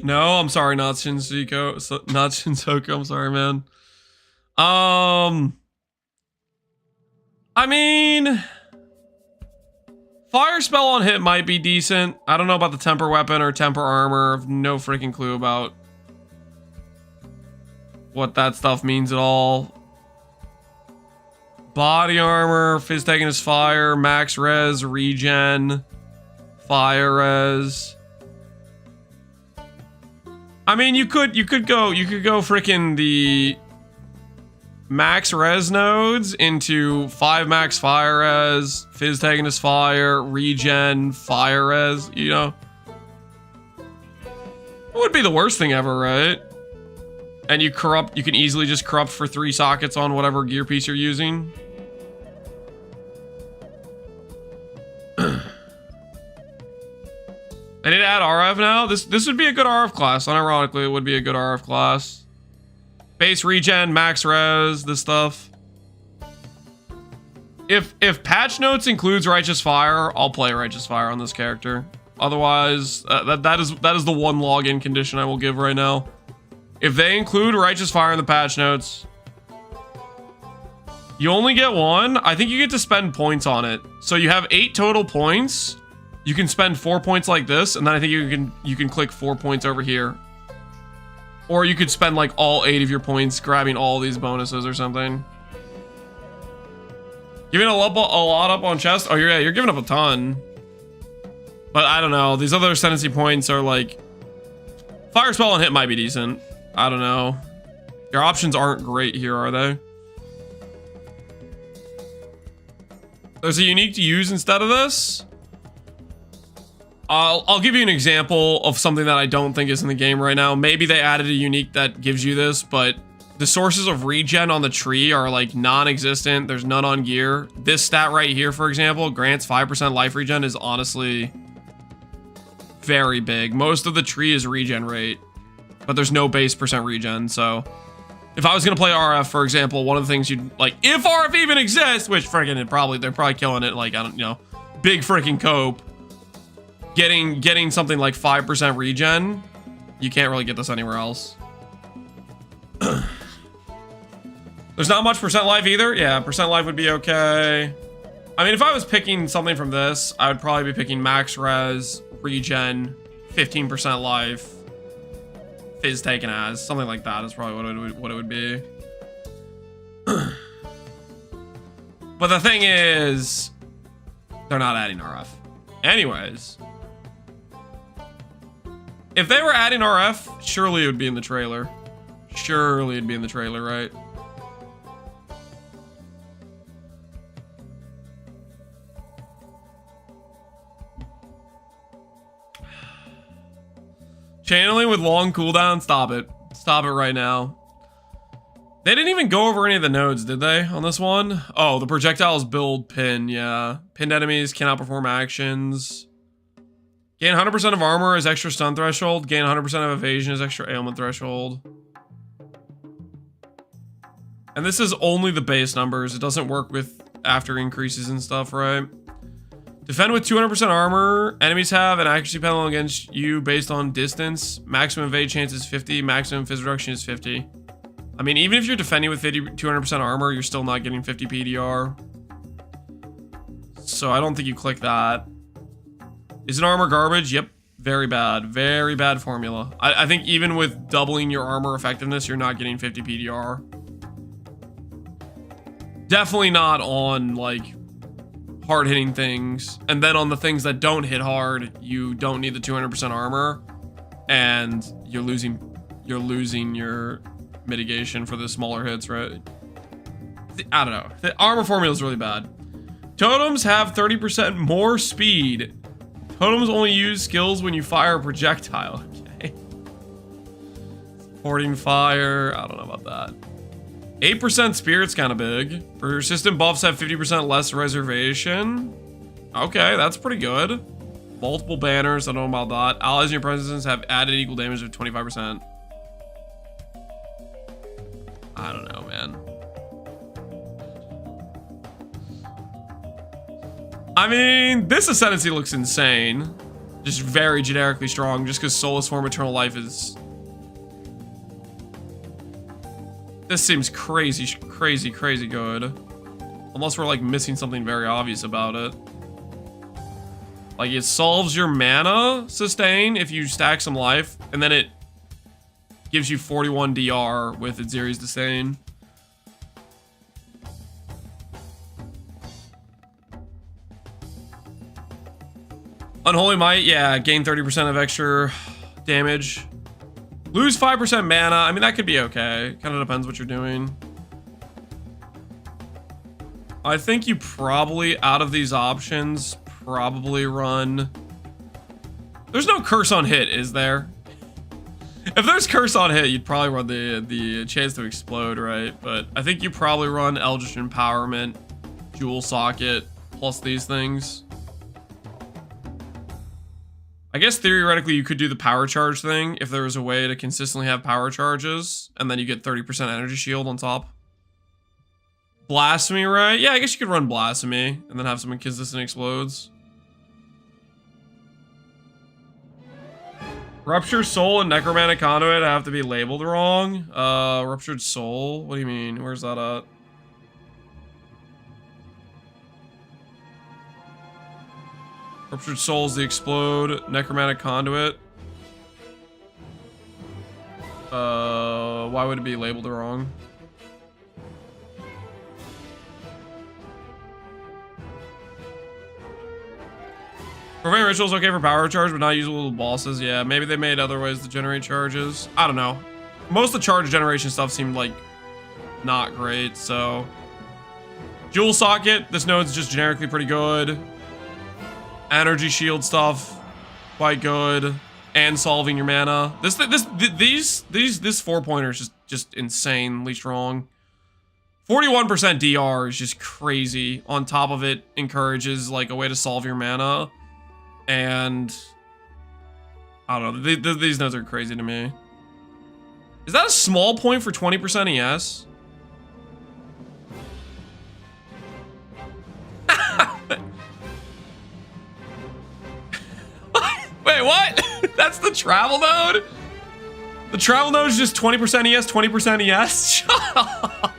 No, I'm sorry, not Shinsuko. Not Shinsoku. I'm sorry, man. I mean, fire spell on hit might be decent. I don't know about the temper weapon or temper armor. I have no freaking clue about what that stuff means at all. Body armor, Fizz taking his fire, max res, regen, fire res. I mean, you could go freaking the max res nodes into 5 max fire res, Fizz taking his fire, regen, fire res, you know. It would be the worst thing ever, right? And you can easily just corrupt for 3 sockets on whatever gear piece you're using. They need to add RF now? This would be a good RF class. Unironically, it would be a good RF class. Base regen, max res, this stuff. If patch notes includes Righteous Fire, I'll play Righteous Fire on this character. Otherwise, that is the one login condition I will give right now. If they include Righteous Fire in the patch notes, You only get one. I think you get to spend points on it. So you have 8 total points. You can spend 4 points like this, and then I think you can click 4 points over here. Or you could spend like all 8 of your points grabbing all these bonuses or something. Giving a lot up on chest. Oh, you're giving up a ton. But I don't know. These other ascendancy points are like fire spell and hit might be decent. I don't know. Your options aren't great here, are they? There's a unique to use instead of this. I'll give you an example of something that I don't think is in the game right now. Maybe they added a unique that gives you this, but the sources of regen on the tree are like non-existent. There's none on gear. This stat right here, for example, grants 5% life regen is honestly very big. Most of the tree is regen rate, but there's no base percent regen. So if I was gonna play RF, for example, one of the things you'd like, if RF even exists, which friggin' they're probably killing it, like, I don't know, big freaking cope. Getting something like 5% regen, you can't really get this anywhere else. There's not much percent life either. Yeah, percent life would be okay. I mean, if I was picking something from this, I would probably be picking max res, regen, 15% life, fizz taken as, something like that is probably what it would be. But the thing is, they're not adding RF. Anyways. If they were adding RF, surely it would be in the trailer. Surely it'd be in the trailer, right? Channeling with long cooldown, stop it. Stop it right now. They didn't even go over any of the nodes, did they, on this one? Oh, the projectiles build pin, yeah. Pinned enemies cannot perform actions. Gain 100% of armor is extra stun threshold. Gain 100% of evasion is extra ailment threshold. And this is only the base numbers. It doesn't work with after increases and stuff, right? Defend with 200% armor. Enemies have an accuracy penalty against you based on distance. Maximum evade chance is 50. Maximum fizz reduction is 50. I mean, even if you're defending with 200% armor, you're still not getting 50 PDR. So I don't think you click that. Is an armor garbage? Yep. Very bad. Very bad formula. I think even with doubling your armor effectiveness, you're not getting 50 PDR. Definitely not on, like, hard-hitting things. And then on the things that don't hit hard, you don't need the 200% armor. And you're losing your mitigation for the smaller hits, right? I don't know. The armor formula is really bad. Totems have 30% more speed. Totems only use skills when you fire a projectile. Okay. Supporting fire. I don't know about that. 8% spirit's kind of big. Persistent buffs have 50% less reservation. Okay, that's pretty good. Multiple banners. I don't know about that. Allies in your presence have added equal damage of 25%. I don't know, man. I mean, this Ascendancy looks insane. Just very generically strong, just because Soulless Form Eternal Life is... This seems crazy, crazy, crazy good. Unless we're, like, missing something very obvious about it. Like, it solves your mana sustain if you stack some life, and then it gives you 41 DR with its Ares Disdain. Unholy Might, yeah, gain 30% of extra damage. Lose 5% mana. I mean, that could be okay. Kind of depends what you're doing. I think you probably, out of these options, probably run... There's no curse on hit, is there? If there's curse on hit, you'd probably run the chance to explode, right? But I think you probably run Eldritch Empowerment, Jewel Socket, plus these things. I guess theoretically you could do the power charge thing if there was a way to consistently have power charges, and then you get 30% energy shield on top. Blasphemy, right? Yeah, I guess you could run Blasphemy and then have some consistent explodes. Ruptured Soul and Necromantic Conduit have to be labeled wrong. Ruptured Soul? What do you mean? Where's that at? Ruptured Souls, the Explode, Necromantic Conduit. Why would it be labeled wrong? Profane Ritual's okay for power charge, but not usable with bosses. Yeah, maybe they made other ways to generate charges. I don't know. Most of the charge generation stuff seemed like not great, so. Jewel Socket, this node's just generically pretty good. Energy Shield stuff, quite good. And solving your mana. This 4-pointer is just insanely strong. 41% DR is just crazy. On top of it, encourages like a way to solve your mana. And I don't know. These nodes are crazy to me. Is that a small point for 20% ES? Wait, what? That's the travel node? The travel node is just 20% ES, 20% ES? Shut up.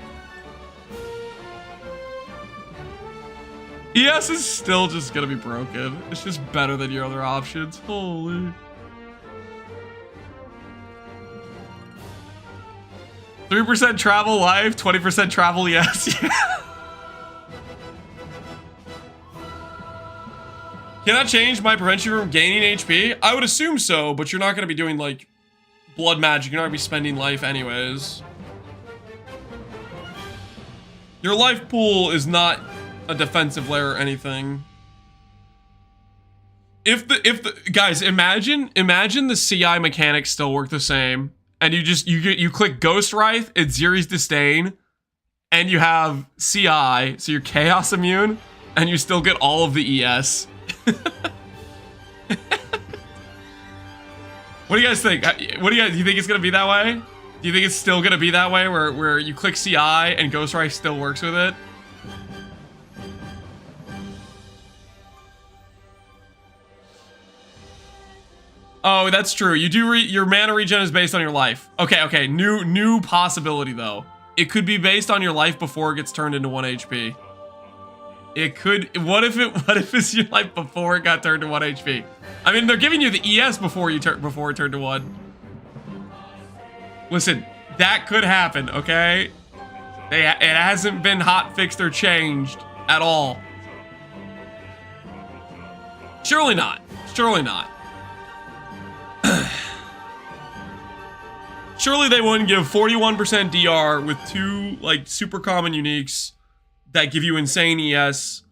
ES is still just gonna be broken. It's just better than your other options. Holy. %3 travel life, 20% travel ES. Can I change my prevention from gaining HP? I would assume so, but you're not going to be doing, like, blood magic. You're not going to be spending life anyways. Your life pool is not a defensive layer or anything. Guys, imagine the CI mechanics still work the same, and you click Ghost Wraith, it's Ziri's Disdain, and you have CI, so you're Chaos immune, and you still get all of the ES. What do you guys think? Do you think it's gonna be that way? Do you think it's still gonna be that way where you click CI and Ghost Wraith still works with it? Oh, that's true. You do your mana regen is based on your life. Okay. New possibility though. It could be based on your life before it gets turned into 1 HP. It could. What if it's your life before it got turned to 1 HP? I mean, they're giving you the ES before it turned to 1. Listen, that could happen. Okay, it hasn't been hot fixed or changed at all. Surely not. Surely not. Surely they wouldn't give 41% DR with 2 like super common uniques that give you insane ES.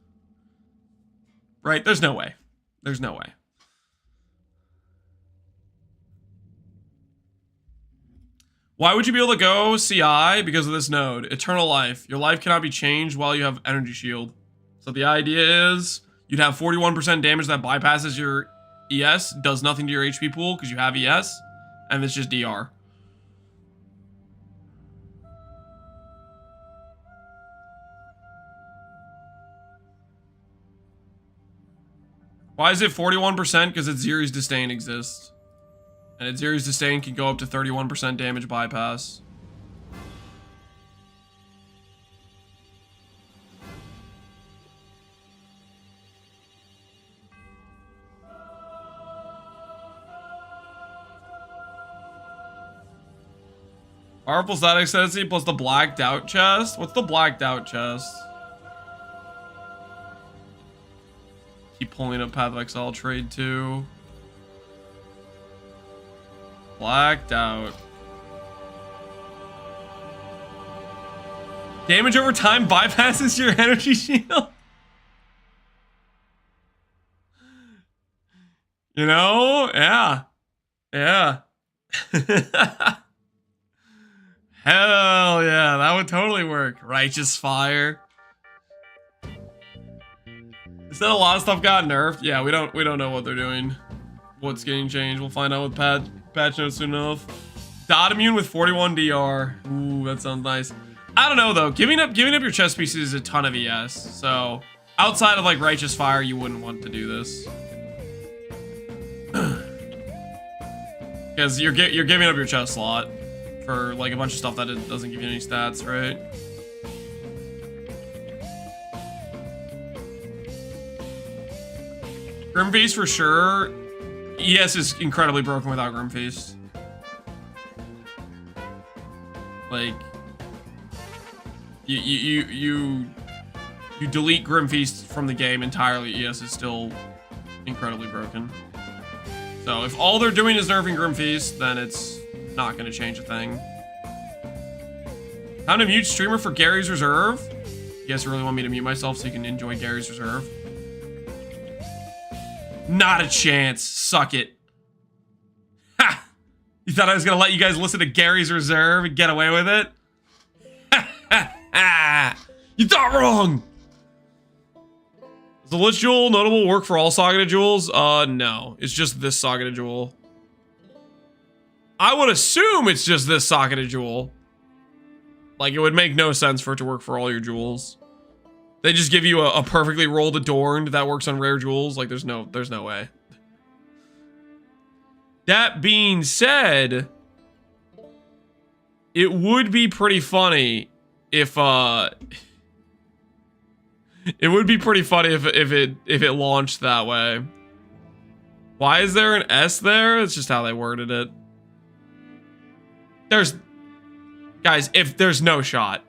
Right? There's no way. There's no way. Why would you be able to go CI? Because of this node. Eternal Life. Your life cannot be changed while you have Energy Shield. So the idea is you'd have 41% damage that bypasses your ES, does nothing to your HP pool because you have ES, and it's just DR. Why is it 41%? Because its Ziri's Disdain exists. And its Ziri's Disdain can go up to 31% damage bypass. Powerful static ascendancy plus the blacked out chest? What's the blacked out chest? Keep pulling up Path of Exile trade too. Blacked out. Damage over time bypasses your energy shield. You know? Yeah. Yeah. Hell yeah, that would totally work. Righteous Fire. Is that a lot of stuff got nerfed? Yeah, we don't know what they're doing. What's getting changed? We'll find out with patch notes soon enough. Dot immune with 41 DR. Ooh, that sounds nice. I don't know though. Giving up your chest pieces is a ton of ES. So outside of like Righteous Fire, you wouldn't want to do this. Because you're giving up your chest slot for like a bunch of stuff that it doesn't give you any stats, right? Grim Feast for sure. ES is incredibly broken without Grim Feast. Like, you delete Grim Feast from the game entirely, ES is still incredibly broken. So if all they're doing is nerfing Grim Feast, then it's not going to change a thing. Found a mute streamer for Gary's Reserve. You guys really want me to mute myself so you can enjoy Gary's Reserve? Not a chance. Suck it. Ha! You thought I was going to let you guys listen to Gary's Reserve and get away with it? Ha ha ha! You thought wrong! Is the Lich Jewel notable work for all Saga Jewels? No. It's just this Saga Jewel. I would assume it's just this Saga Jewel. Like, it would make no sense for it to work for all your jewels. They just give you a perfectly rolled Adorned that works on rare jewels. Like, there's no way. That being said, it would be pretty funny if it would be pretty funny if it launched that way. Why is there an S there? It's just how they worded it. Guys, if there's no shot.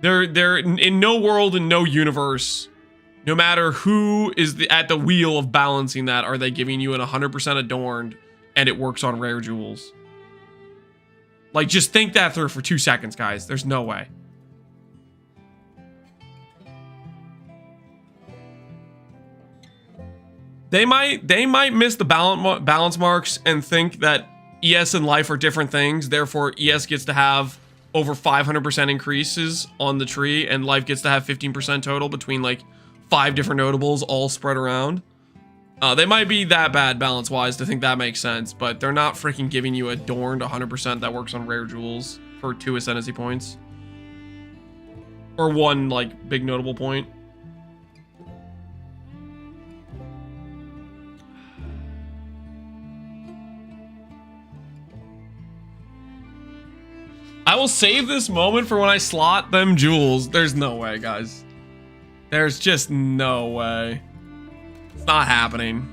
They're in no world, in no universe, no matter who is at the wheel of balancing that, are they giving you an 100% Adorned and it works on rare jewels. Like, just think that through for 2 seconds, guys. There's no way. They might miss the balance marks and think that ES and life are different things. Therefore, ES gets to have over 500% increases on the tree, and life gets to have 15% total between like 5 different notables all spread around. They might be that bad balance-wise to think that makes sense, but they're not freaking giving you Adorned 100% that works on rare jewels for 2 Ascendancy points. Or 1, like, big notable point. I will save this moment for when I slot them jewels. There's no way, guys. There's just no way. It's not happening.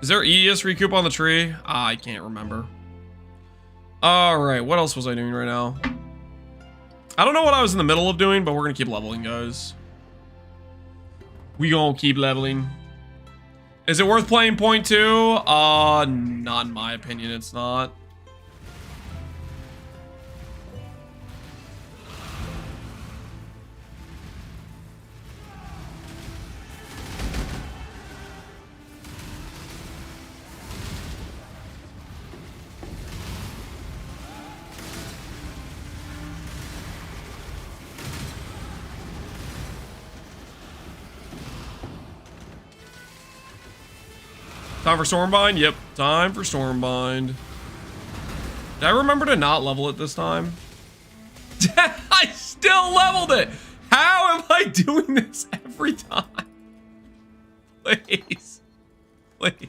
Is there ES recoup on the tree? I can't remember. Alright, what else was I doing right now? I don't know what I was in the middle of doing, but we're gonna keep leveling, guys. We gonna keep leveling. Is it worth playing point 2? Not in my opinion, it's not. Time for Stormbind? Yep, time for Stormbind. Did I remember to not level it this time? I still leveled it! How am I doing this every time? Please. Please.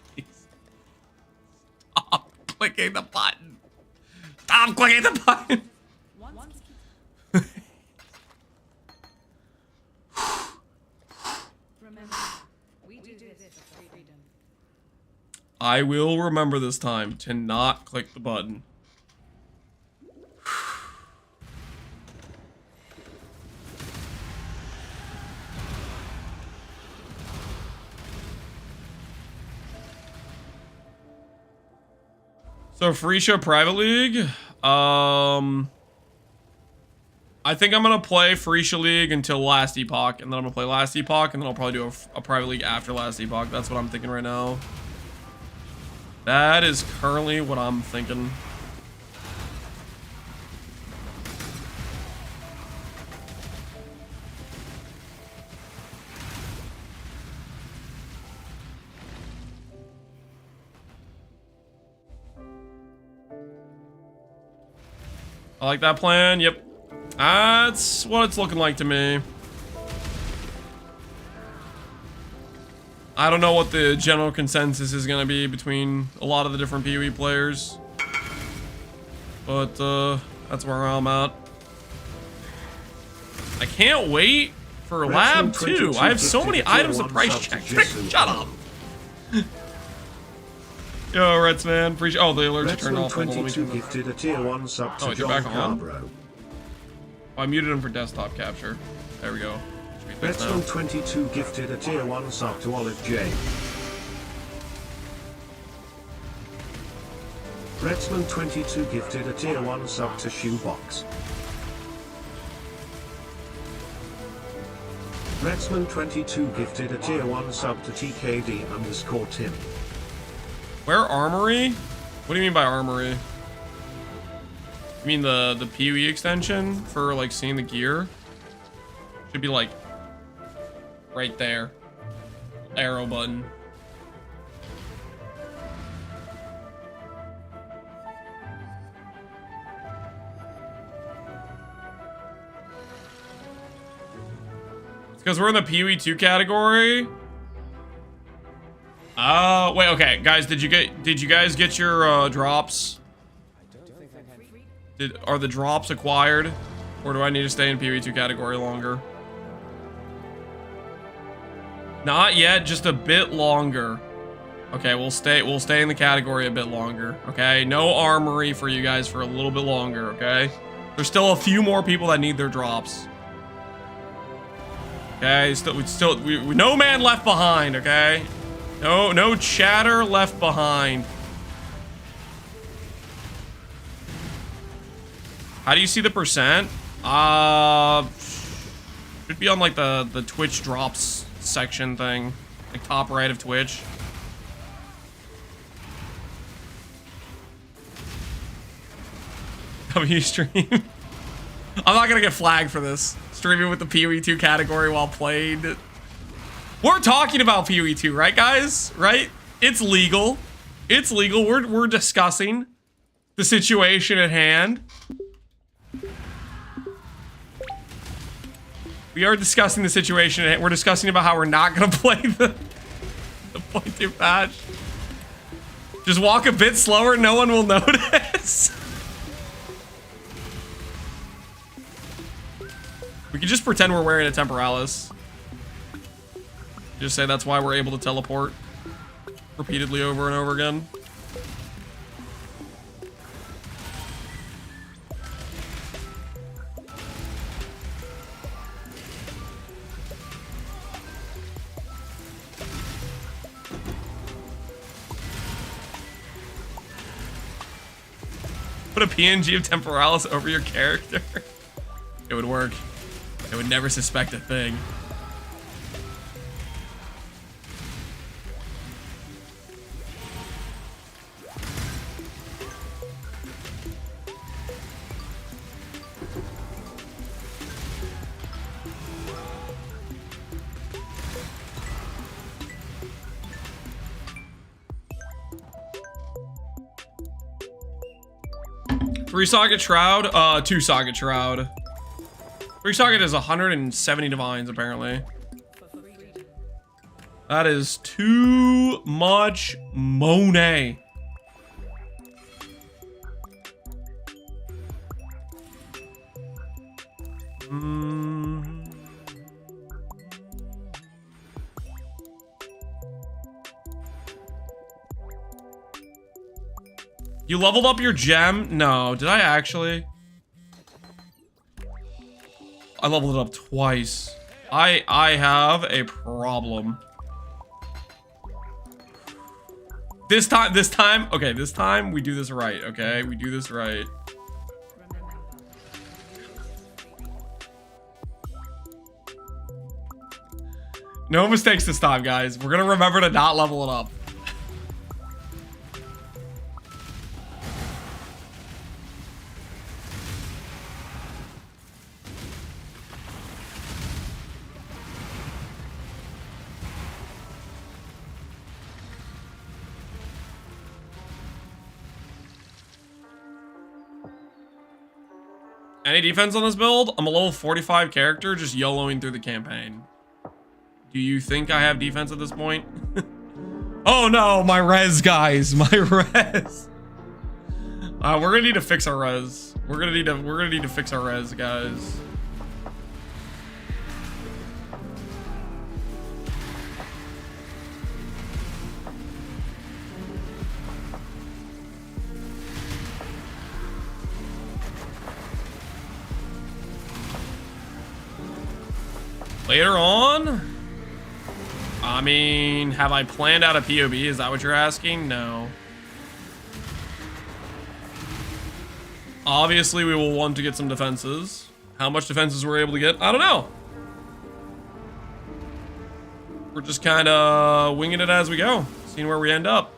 Stop clicking the button. Stop clicking the button! I will remember this time to not click the button. So Freesia Private League. I think I'm gonna play Freesia League until Last Epoch, and then I'm gonna play Last Epoch, and then I'll probably do a Private League after Last Epoch. That's what I'm thinking right now. That is currently what I'm thinking. I like that plan. Yep. That's what it's looking like to me. I don't know what the general consensus is going to be between a lot of the different PoE players. But That's where I'm at. I can't wait for lab 2. I have so many items to price check. Shut up. Yo, Reds man, appreciate. Oh, the alerts are turned off. Hold on, let me turn them. Gifted a tier 1 sub to Oh, you're back on. Carbro. Oh, I muted him for desktop capture. There we go. Should be fixed now. Retsman22 gifted a tier 1 sub to Olive J. Retsman22 gifted a tier 1 sub to Shoebox. Retsman22 gifted a tier 1 sub to TKD_Tim. Where Armory? What do you mean by Armory? You mean the PoE extension for like seeing the gear? Should be like right there. Arrow button. It's because we're in the PoE 2 category. Oh, wait, okay. Guys, did you guys get your drops? Are the drops acquired? Or do I need to stay in PoE 2 category longer? Not yet, just a bit longer. Okay, we'll stay in the category a bit longer. Okay, no armory for you guys for a little bit longer, okay? There's still a few more people that need their drops. Okay, no man left behind, okay? No chatter left behind. How do you see the percent? Should be on like the Twitch drops section thing. Like top right of Twitch. W stream. I'm not gonna get flagged for this. Streaming with the PoE 2 category while played. We're talking about PoE 2, right, guys? Right? It's legal. It's legal. We're discussing the situation at hand. We are discussing the situation at hand. We're discussing about how we're not gonna play the point 2 patch. Just walk a bit slower, no one will notice. We could just pretend we're wearing a Temporalis. Just say that's why we're able to teleport repeatedly over and over again. Put a PNG of Temporalis over your character. It would work. They would never suspect a thing. Three Socket Shroud, 2 Socket Shroud. 3 Socket is 170 divines, apparently. That is too much money. You leveled up your gem? No, did I actually? I leveled it up twice. I have a problem. This time, okay, this time we do this right, okay? We do this right. No mistakes this time, guys. We're gonna remember to not level it up. Any defense on this build? I'm a level 45 character just YOLOing through the campaign. Do you think I have defense at this point? Oh no, my res, guys, my res. We're gonna need to fix our res. We're gonna need to fix our res, guys. Later on? I mean, have I planned out a POB? Is that what you're asking? No. Obviously, we will want to get some defenses. How much defenses we're able to get, I don't know. We're just kind of winging it as we go, seeing where we end up.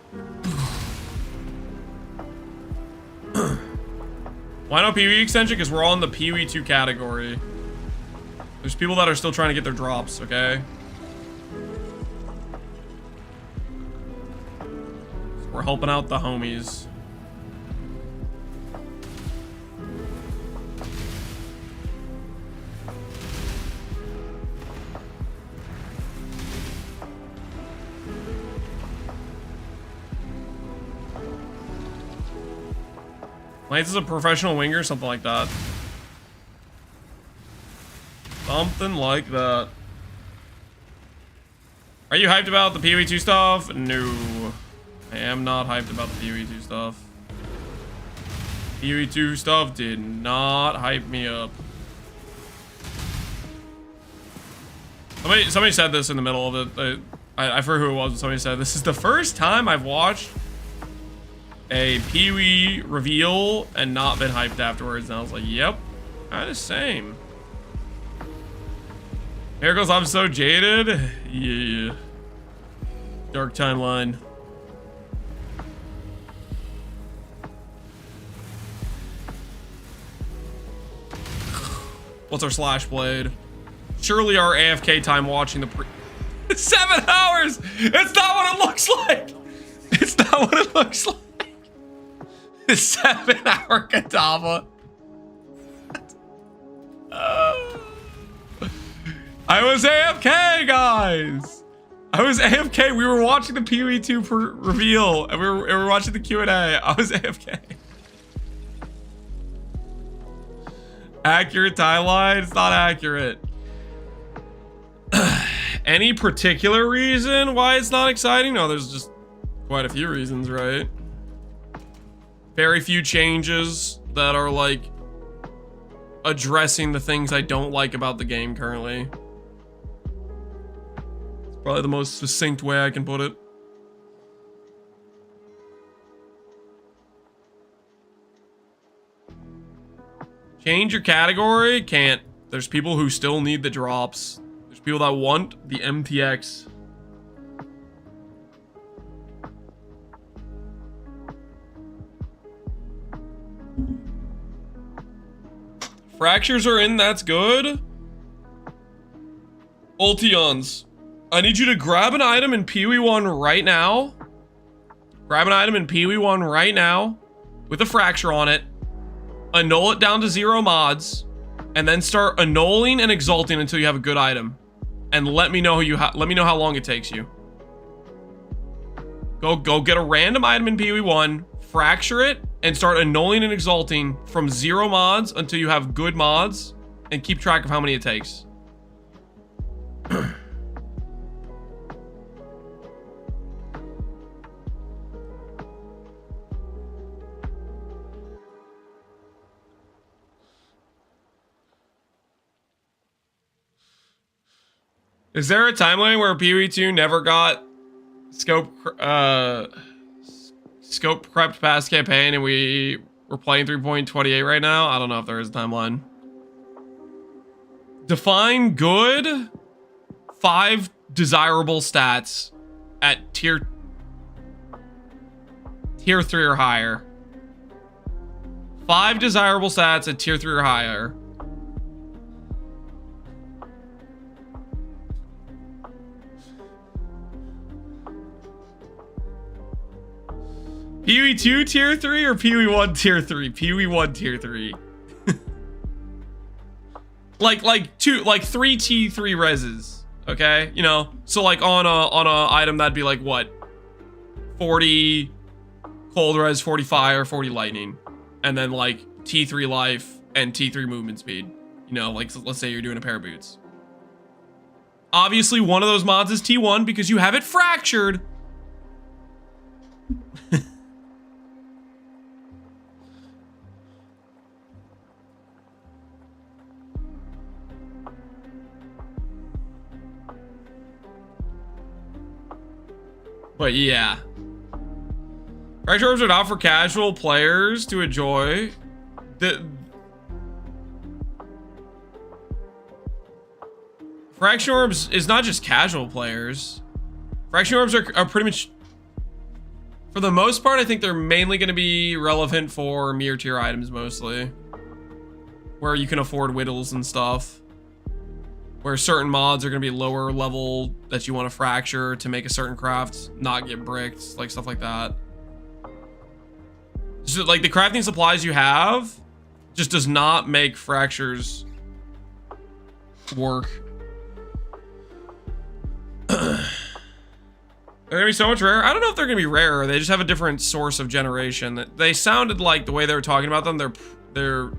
Why no PoE extension? Because we're all in the PoE 2 category. There's people that are still trying to get their drops, okay? So we're helping out the homies. Lance is a professional winger, something like that. Something like that. Are you hyped about the PoE 2 stuff? No. I am not hyped about the PoE 2 stuff. PoE 2 stuff did not hype me up. Somebody said this in the middle of it. I forget who it was, but somebody said, this is the first time I've watched a PoE reveal and not been hyped afterwards. And I was like, yep, kind of same. Miracles, I'm so jaded. Yeah. Dark timeline. What's our slash blade? Surely our AFK time watching the 7 hours! It's not what it looks like! It's not what it looks like! 7-hour Kadama. I was AFK, guys. I was AFK. We were watching the PoE 2 reveal, and we were watching the Q&A. I was AFK. Accurate timeline? It's not accurate. Any particular reason why it's not exciting? No, there's just quite a few reasons, right? Very few changes that are like addressing the things I don't like about the game currently. It's probably the most succinct way I can put it. Change your category? Can't. There's people who still need the drops. There's people that want the MTX. Fractures are in, that's good. Ultions. I need you to grab an item in PoE 1 right now. Grab an item in PoE 1 right now with a fracture on it. Annul it down to 0 mods. And then start annulling and exalting until you have a good item. And let me know let me know how long it takes you. Go get a random item in PoE 1, fracture it, and start annulling and exalting from 0 mods until you have good mods, and keep track of how many it takes. Is there a timeline where PoE 2 never got scope crept past campaign and we're playing 3.28 right now? I don't know if there is a timeline. Define good 5 desirable stats at tier 3 or higher. 5 desirable stats at tier 3 or higher. PoE 2 tier 3 or PoE 1 tier 3? PoE 1 tier 3. like 3 T3 reses, okay? You know, so like on a item that'd be like what? 40 cold res, 40 fire, 40 lightning. and then like T3 life and T3 movement speed. You know, like let's say you're doing a pair of boots. Obviously, one of those mods is T1 because you have it fractured. But yeah. Fracture orbs are not for casual players to enjoy. Fraction orbs is not just casual players. Fraction orbs are pretty much, for the most part, I think they're mainly going to be relevant for mere tier items mostly. Where you can afford whittles and stuff. Where certain mods are going to be lower level that you want to fracture to make a certain craft not get bricked, like stuff like that. So, like the crafting supplies you have just does not make fractures work. They're gonna be so much rarer. I don't know if they're gonna be rarer. They just have a different source of generation. They sounded like the way they were talking about them. They're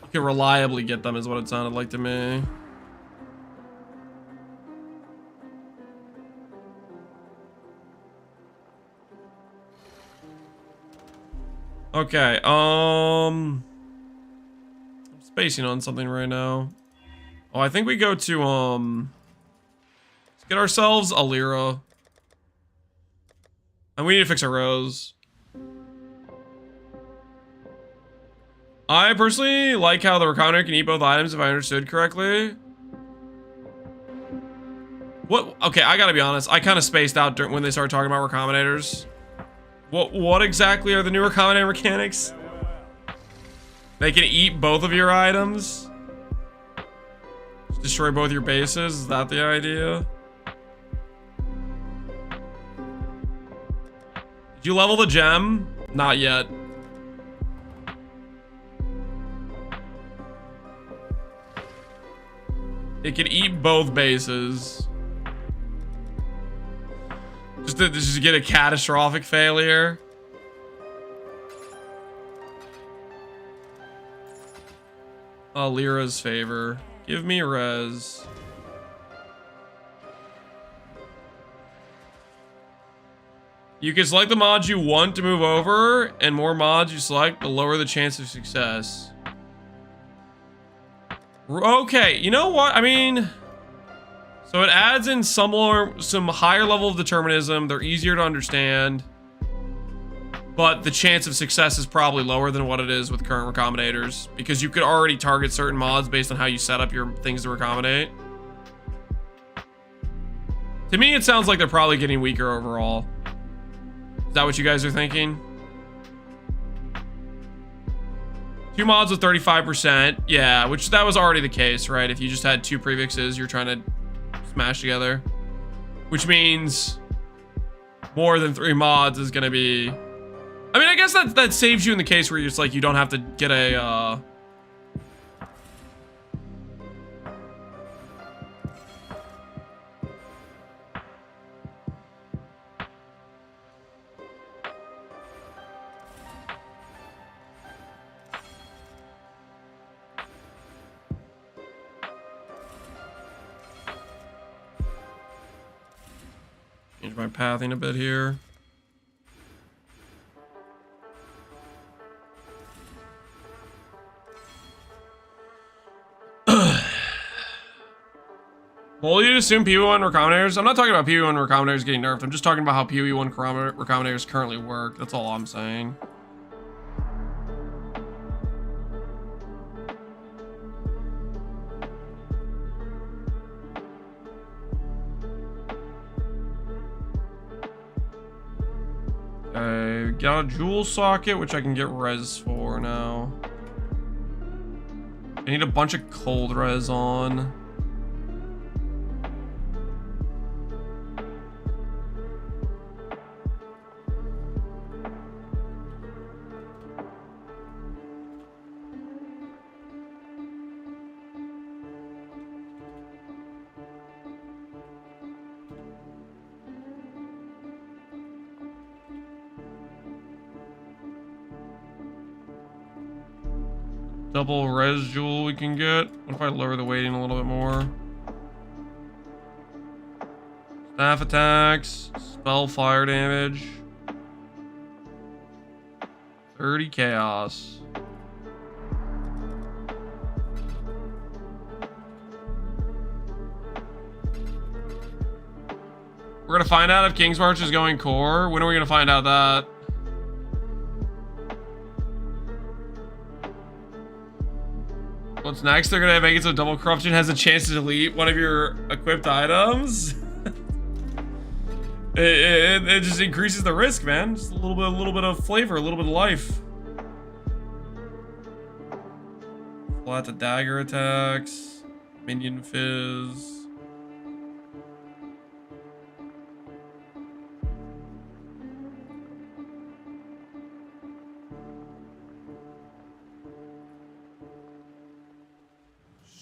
you can reliably get them, is what it sounded like to me. Okay. I'm spacing on something right now. Oh, I think we go to let's get ourselves a Lyra. And we need to fix our rows. I personally like how the Recombinator can eat both items, if I understood correctly. What? Okay, I gotta be honest. I kind of spaced out when they started talking about Recombinators. What exactly are the new Recombinator mechanics? They can eat both of your items? Just destroy both your bases? Is that the idea? Did you level the gem? Not yet. It can eat both bases. Just to get a catastrophic failure. Oh, Lyra's favor. Give me res. You can select the mods you want to move over, and more mods you select, the lower the chance of success. Okay, you know what? I mean, so it adds in some higher level of determinism. They're easier to understand, but the chance of success is probably lower than what it is with current recombinators, because you could already target certain mods based on how you set up your things to recombinate. To me, it sounds like they're probably getting weaker overall. Is that what you guys are thinking? 2 mods with 35%. Yeah, which that was already the case, right? If you just had 2 prefixes you're trying to smash together. Which means more than 3 mods is going to be... I mean, I guess that saves you in the case where you're just like, you don't have to get a... Change my pathing a bit here. Well, you'd assume PoE1 Recombinators. I'm not talking about PoE1 Recombinators getting nerfed. I'm just talking about how PoE1 Recombinators currently work. That's all I'm saying. Okay, got a jewel socket, which I can get res for now. I need a bunch of cold res on. double res jewel we can get. What if I lower the weighting a little bit more? Staff attacks, spell fire damage, 30 chaos. We're gonna find out if King's March is going core. When are we gonna find out that? What's next? They're gonna make it so double corruption has a chance to delete one of your equipped items. it just increases the risk, man. Just a little bit of flavor, a little bit of life. Flat to dagger attacks, minion fizz.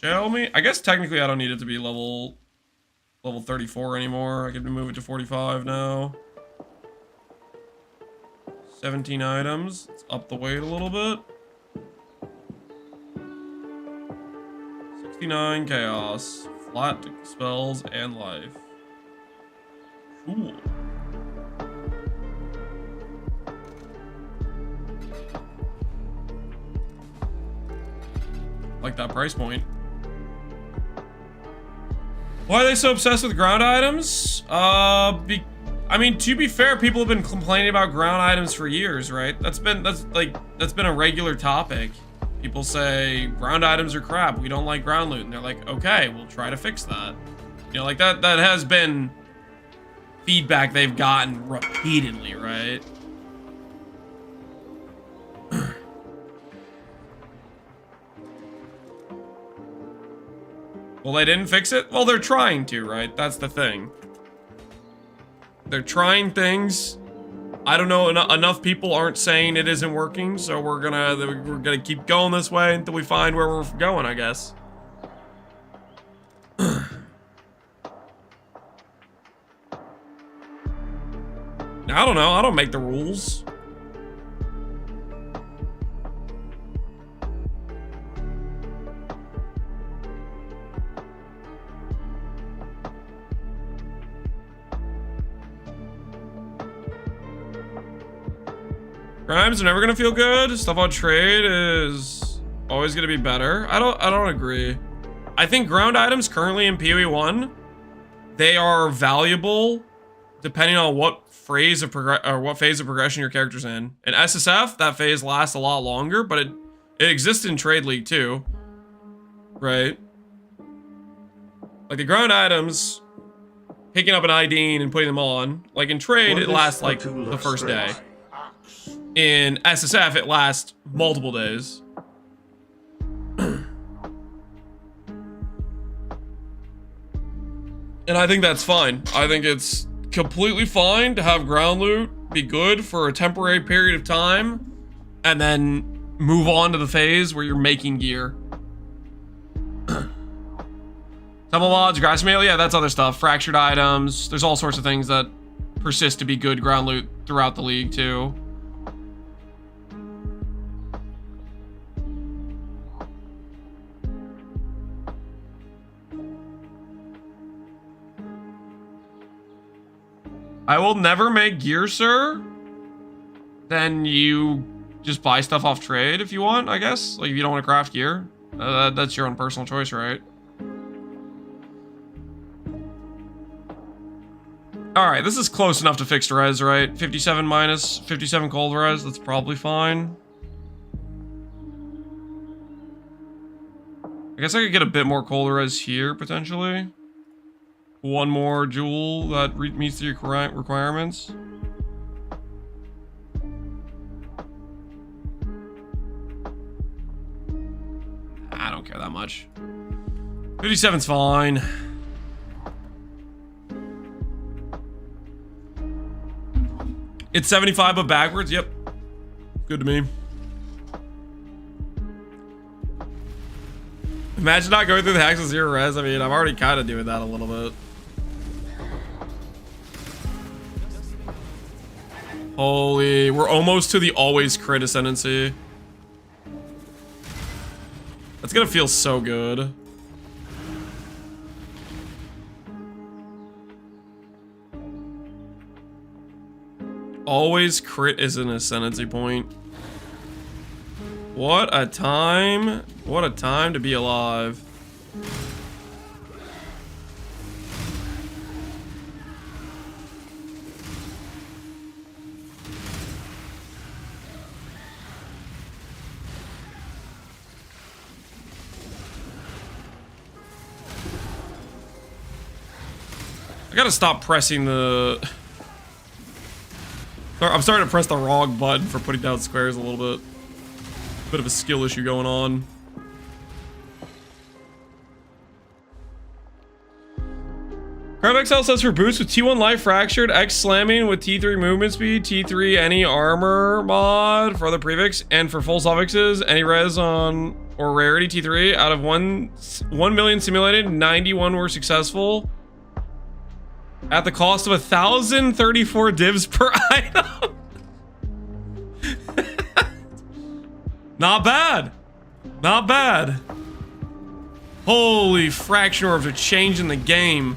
Show me. I guess technically I don't need it to be level 34 anymore. I can move it to 45 now. 17 items. Let's up the weight a little bit. 69 chaos. Flat to spells and life. Cool. Like that price point. Why are they so obsessed with ground items? I mean, to be fair, people have been complaining about ground items for years, right? That's been a regular topic. People say ground items are crap. We don't like ground loot, and they're like, okay, we'll try to fix that. You know, like that has been feedback they've gotten repeatedly, right? Well, they didn't fix it? Well, they're trying to, right? That's the thing. They're trying things. I don't know, enough people aren't saying it isn't working, so we're gonna keep going this way until we find where we're going, I guess. I don't know. I don't make the rules. Crimes are never gonna feel good. Stuff on trade is always gonna be better. I don't agree. I think ground items currently in PoE 1, they are valuable depending on what phase of progression your character's in. In SSF, that phase lasts a lot longer, but it exists in Trade League too, right? Like the ground items, picking up an ID and putting them on, like in Trade, it lasts like the first day. In SSF, it lasts multiple days. And I think that's fine. I think it's completely fine to have ground loot be good for a temporary period of time and then move on to the phase where you're making gear. Temple mods, grass mail, yeah, that's other stuff. Fractured items. There's all sorts of things that persist to be good ground loot throughout the league too. I will never make gear, sir. Then you just buy stuff off trade if you want, I guess. Like if you don't want to craft gear. That's your own personal choice, right? Alright, this is close enough to fixed res, right? 57 minus 57 cold res, that's probably fine. I guess I could get a bit more cold res here, potentially. One more jewel that meets the requirements. I don't care that much. 57's fine. It's 75 but backwards. Yep. Good to me. Imagine not going through the hacks with 0 res. I mean, I'm already kind of doing that a little bit. Holy, we're almost to the always crit ascendancy. That's gonna feel so good. Always crit is an ascendancy point. What a time. What a time to be alive. I gotta stop pressing the... I'm starting to press the wrong button for putting down squares a little bit. Bit of a skill issue going on. Crab Exile says for boost with T1 life fractured, X slamming with T3 movement speed, T3 any armor mod for other prefix, and for full suffixes, any res on or rarity T3 out of 1 million simulated, 91 were successful. At the cost of 1,034 divs per item. Not bad. Not bad. Holy fraction orbs are changing the game.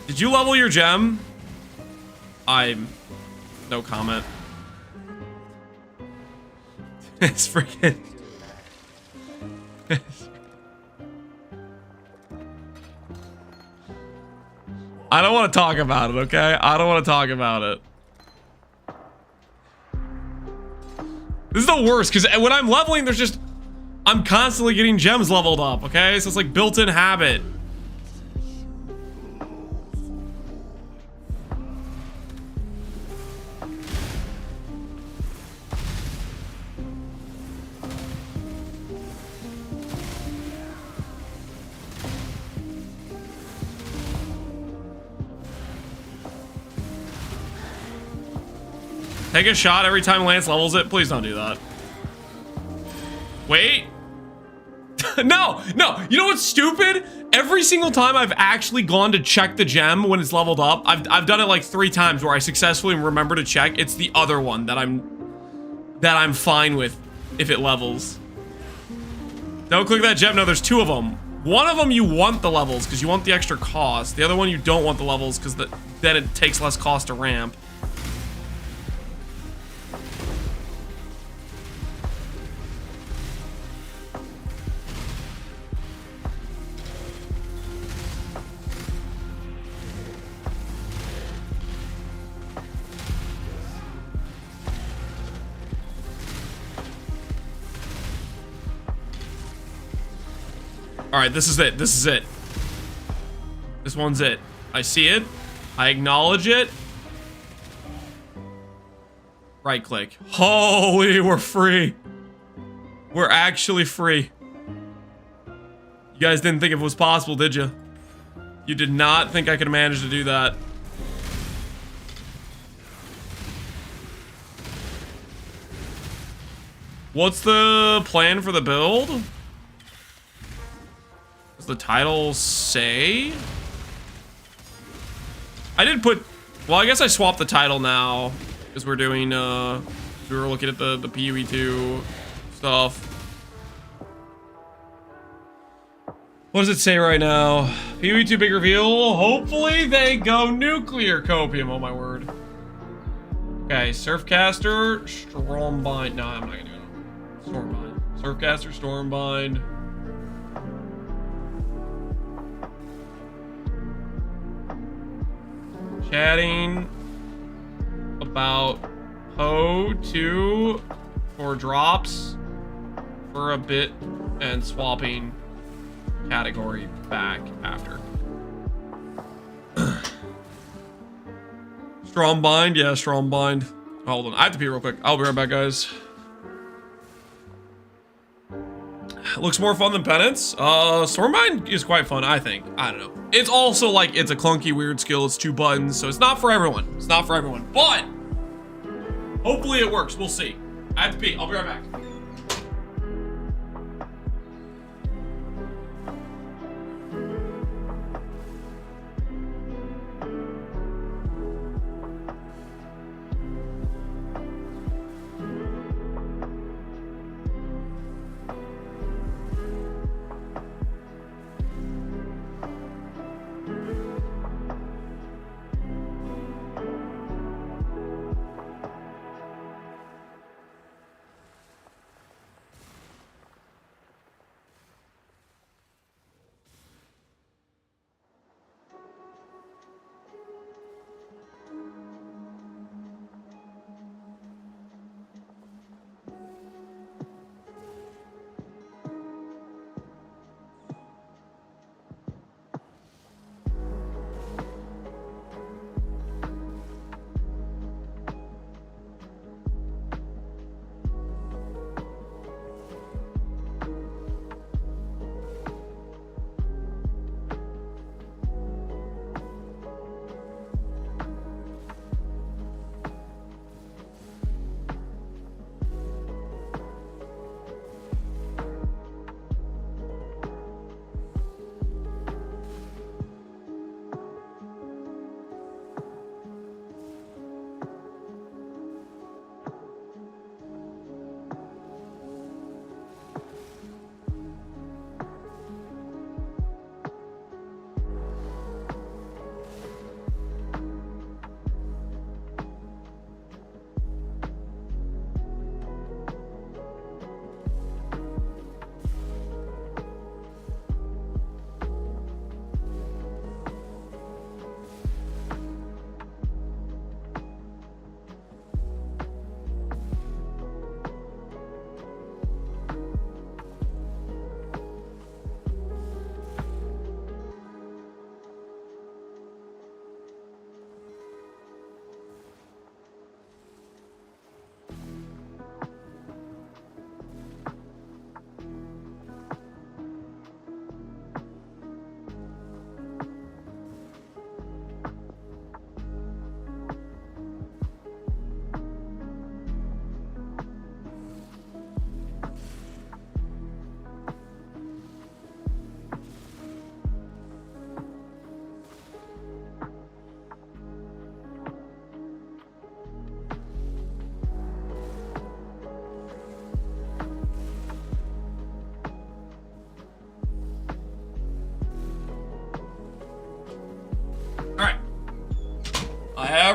Did you level your gem? No comment. It's freaking... I don't want to talk about it, okay? I don't want to talk about it. This is the worst, because when I'm leveling, there's just... I'm constantly getting gems leveled up, okay? So it's like built-in habit. Take a shot every time Lance levels it. Please don't do that. Wait. No. You know what's stupid? Every single time I've actually gone to check the gem when it's leveled up, I've done it like 3 times where I successfully remember to check. It's the other one that I'm fine with if it levels. Don't click that gem. No, there's 2 of them. One of them you want the levels because you want the extra cost. The other one you don't want the levels because then it takes less cost to ramp. All right, this is it. This is it. This one's it. I see it. I acknowledge it. Right click. Holy, we're free. We're actually free. You guys didn't think it was possible, did you? You did not think I could manage to do that. What's the plan for the build? The title say? I did put, well, I guess I swapped the title now because we're doing we were looking at the PoE 2 stuff. What does it say right now? PoE 2 big reveal. Hopefully they go nuclear copium. Oh my word. Okay, Surfcaster, Stormbind. No, I'm not gonna do it. Stormbind. Surfcaster, Stormbind. Chatting about PoE 2 for drops for a bit and swapping category back after. Stormbind, yeah, Stormbind. Hold on, I have to pee real quick. I'll be right back, guys. Looks more fun than Penance. Stormbind is quite fun, I think. I don't know. It's also like, it's a clunky, weird skill. It's 2 buttons, so it's not for everyone. It's not for everyone, but hopefully it works. We'll see. I have to pee. I'll be right back.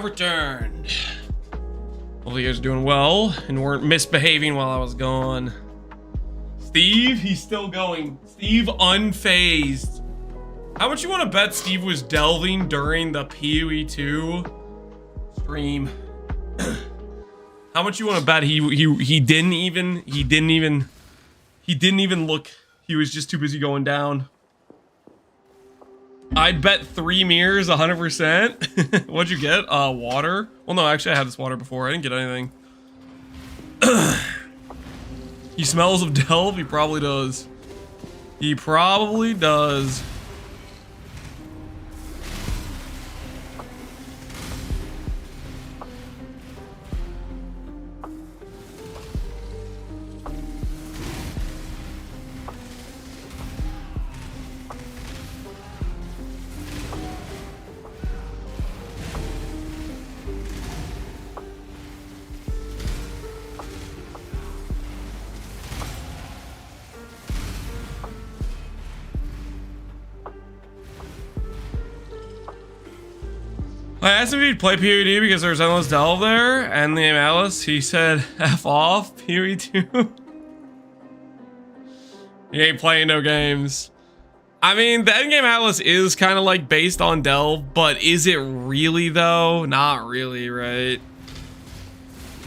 have returned. Hopefully you guys are doing well and weren't misbehaving while I was gone. Steve, he's still going. Steve unfazed. How much you want to bet Steve was delving during the PoE 2 stream? How much you want to bet he didn't even look. He was just too busy going down. I'd bet 3 mirrors 100%. What'd you get? Water? Well, no, actually I had this water before. I didn't get anything. He smells of delve? He probably does. He probably does. I asked him if he'd play PoE because there's endless delve there, and the Alice, he said, F off, PoE 2. He ain't playing no games. I mean, the Endgame Atlas is kind of like based on delve, but is it really though? Not really, right?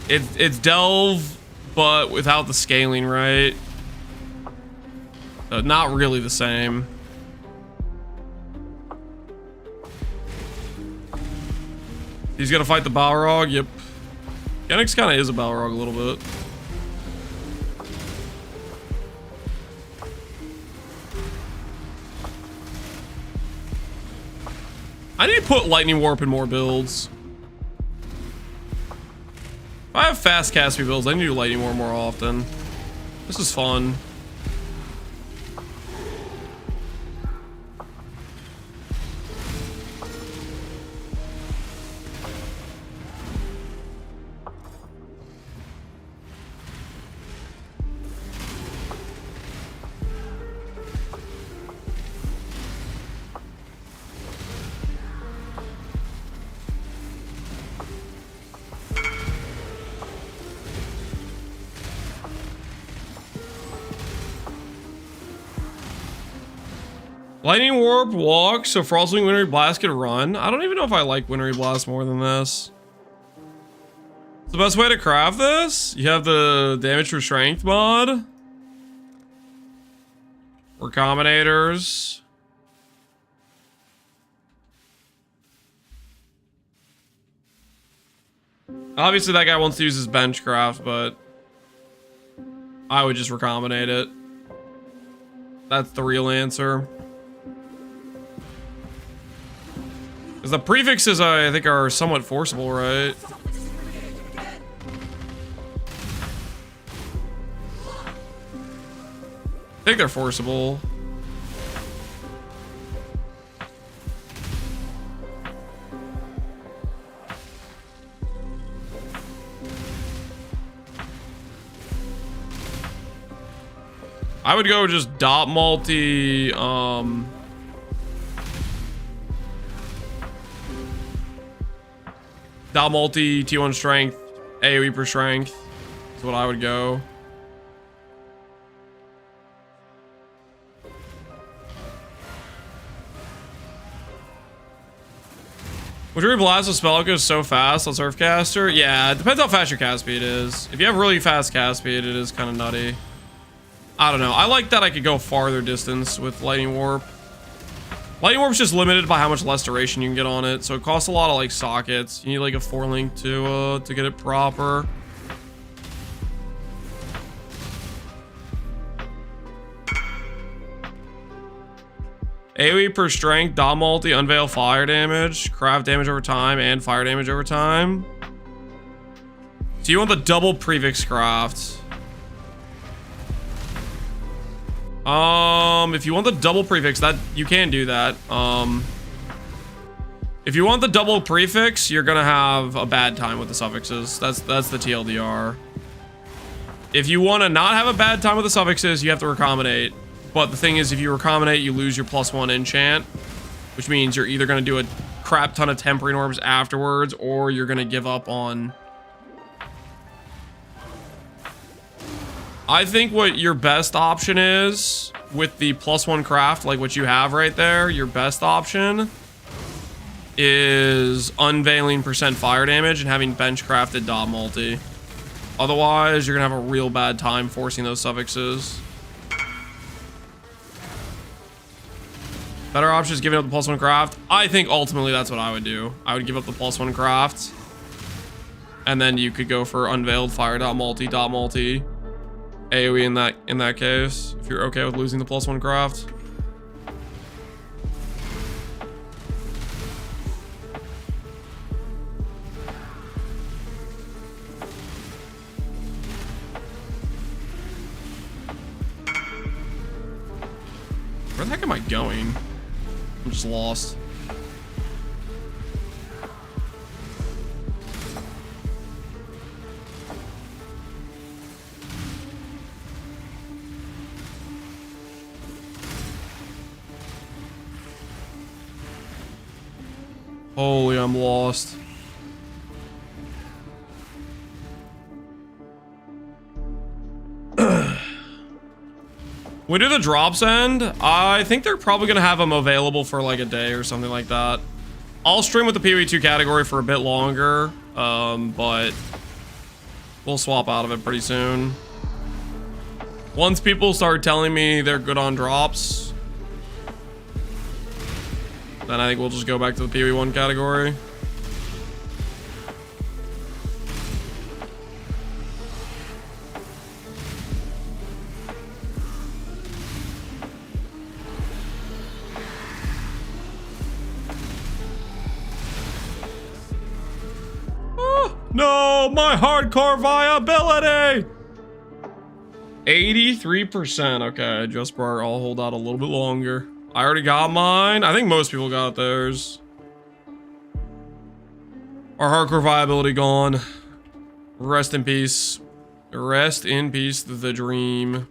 It's delve, but without the scaling, right? Not really the same. He's gonna fight the Balrog, yep. Genix kind of is a Balrog a little bit. I need to put Lightning Warp in more builds. If I have fast cast builds, I need to do Lightning Warp more often. This is fun. Lightning Warp walk, so Frostwing Wintry Blast can run. I don't even know if I like Wintry Blast more than this. It's the best way to craft this. You have the damage for strength mod. Recombinators. Obviously that guy wants to use his bench craft, but I would just recombinate it. That's the real answer. Because the prefixes, I think, are somewhat forcible, right? I think they're forcible. I would go just dot multi, dot multi, T1 strength, AoE per strength is what I would go. Wintry Blast with Spell goes so fast on Surfcaster. Yeah, it depends how fast your cast speed is. If you have really fast cast speed, it is kind of nutty. I don't know. I like that I could go farther distance with Lightning Warp. Lightning Warp's just limited by how much less duration you can get on it, so it costs a lot of like sockets. You need like a 4-link to get it proper. AoE per strength, dot multi, unveil fire damage, craft damage over time, and fire damage over time. So you want the double prefix craft. If you want the double prefix, that you can do that. If you want the double prefix, you're gonna have a bad time with the suffixes. That's the TLDR. If you want to not have a bad time with the suffixes, you have to recombinate. But the thing is, if you recombinate, you lose your +1 enchant, which means you're either gonna do a crap ton of tempering orbs afterwards, or you're gonna give up on. I think what your best option is with the +1 craft, like what you have right there, your best option is unveiling % fire damage and having bench crafted dot multi. Otherwise, you're gonna have a real bad time forcing those suffixes. Better option is giving up the +1 craft. I think ultimately that's what I would do. I would give up the +1 craft, and then you could go for unveiled fire dot multi AoE in that case, if you're okay with losing the +1 craft. Where the heck am I going? I'm just lost. Holy, I'm lost. When do the drops end? I think they're probably gonna have them available for like a day or something like that. I'll stream with the PoE 2 category for a bit longer, but we'll swap out of it pretty soon. Once people start telling me they're good on drops, then I think we'll just go back to the PoE 1 category. No, my hardcore viability! 83%. Okay, just bar. I'll hold out a little bit longer. I already got mine. I think most people got theirs. Our hardcore viability gone. Rest in peace. Rest in peace, the dream.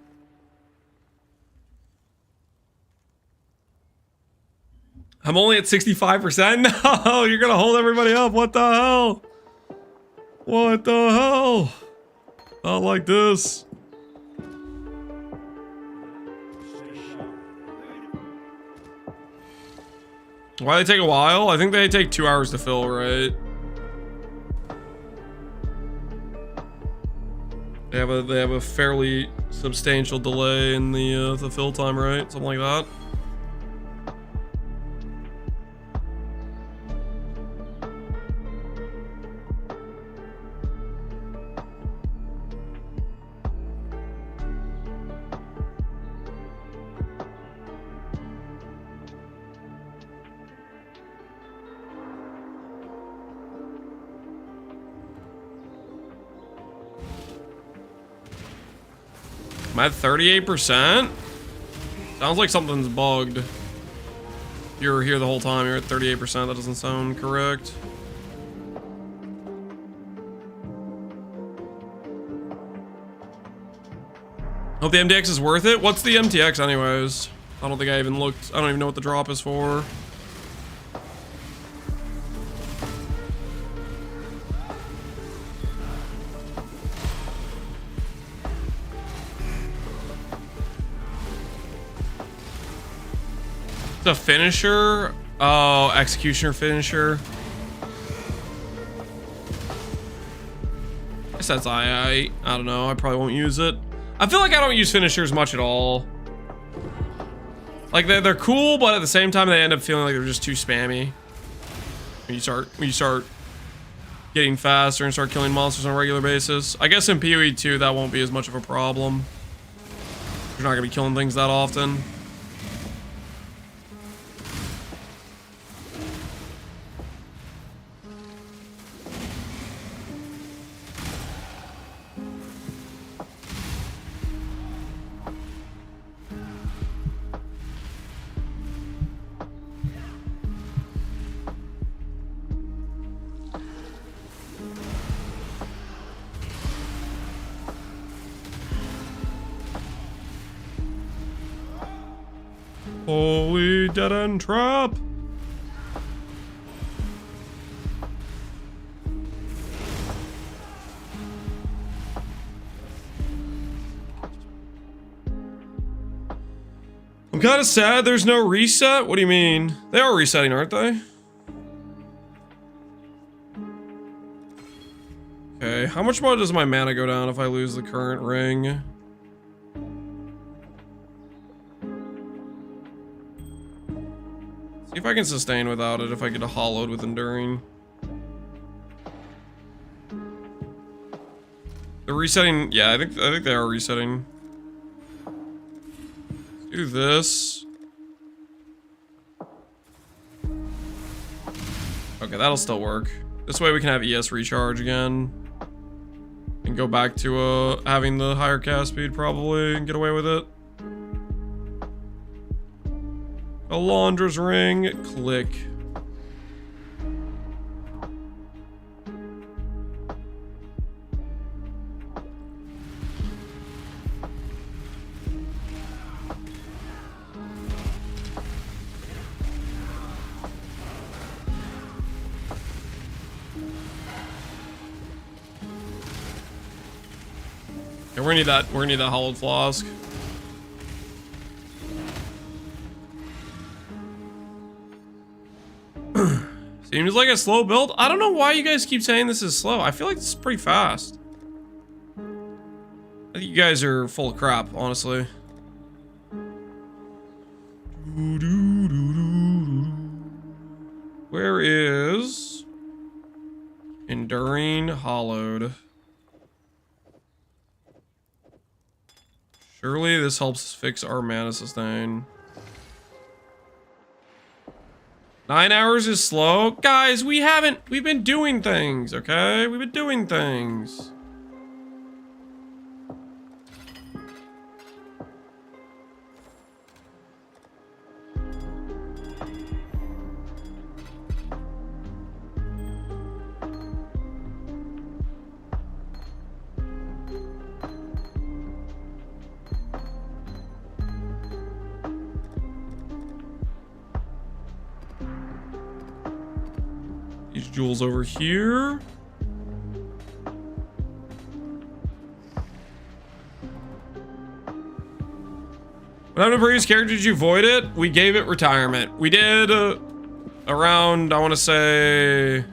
I'm only at 65%. No, you're gonna hold everybody up. What the hell? What the hell? Not like this. Why they take a while? I think they take 2 hours to fill, right? They have a fairly substantial delay in the fill time, right? Something like that. I'm at 38%? Sounds like something's bugged. You're here the whole time, you're at 38%. That doesn't sound correct. Hope the MTX is worth it. What's the MTX anyways? I don't think I even looked. I don't even know what the drop is for. The finisher? Oh, executioner finisher. I guess that's I don't know. I probably won't use it. I feel like I don't use finishers much at all. Like they're cool, but at the same time they end up feeling like they're just too spammy. When you start getting faster and start killing monsters on a regular basis. I guess in PoE 2 that won't be as much of a problem. You're not gonna be killing things that often. Holy dead end trap. I'm kind of sad there's no reset. What do you mean? They are resetting, aren't they? Okay, how much more does my mana go down if I lose the current ring? See if I can sustain without it if I get a hollowed with enduring. They're resetting. Yeah, I think they are resetting. Let's do this. Okay, that'll still work. This way we can have ES recharge again. And go back to having the higher cast speed probably and get away with it. Alondra's ring, click. Yeah, we're gonna need that hollowed flask. Seems like a slow build. I don't know why you guys keep saying this is slow. I feel like this is pretty fast. I think you guys are full of crap, honestly. Where is Enduring Hollowed? Surely this helps fix our mana sustain. 9 hours is slow. Guys, we've been doing things, okay? We've been doing things. These jewels over here. What happened to previous character? Did you void it? We gave it retirement. We did around, I want to say,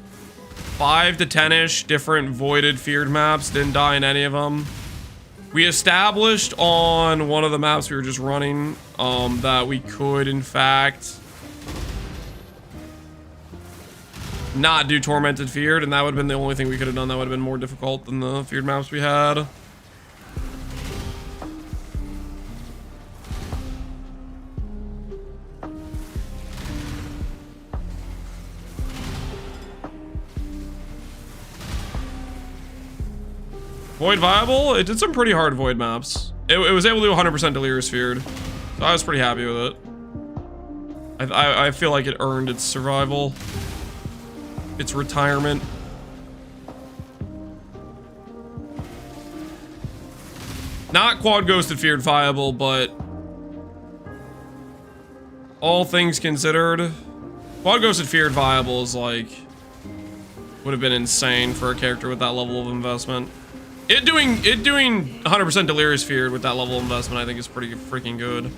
5 to 10-ish different voided feared maps. Didn't die in any of them. We established on one of the maps we were just running that we could, in fact, not do Tormented Feared, and that would have been the only thing we could have done that would have been more difficult than the feared maps we had. Void viable? It did some pretty hard void maps. It was able to do 100% Delirious Feared, so I was pretty happy with it. I feel like it earned its survival. Its retirement. Not quad ghosted feared viable, but all things considered, quad ghosted feared viable is like would have been insane for a character with that level of investment. It doing 100% Delirious Feared with that level of investment, I think, is pretty freaking good.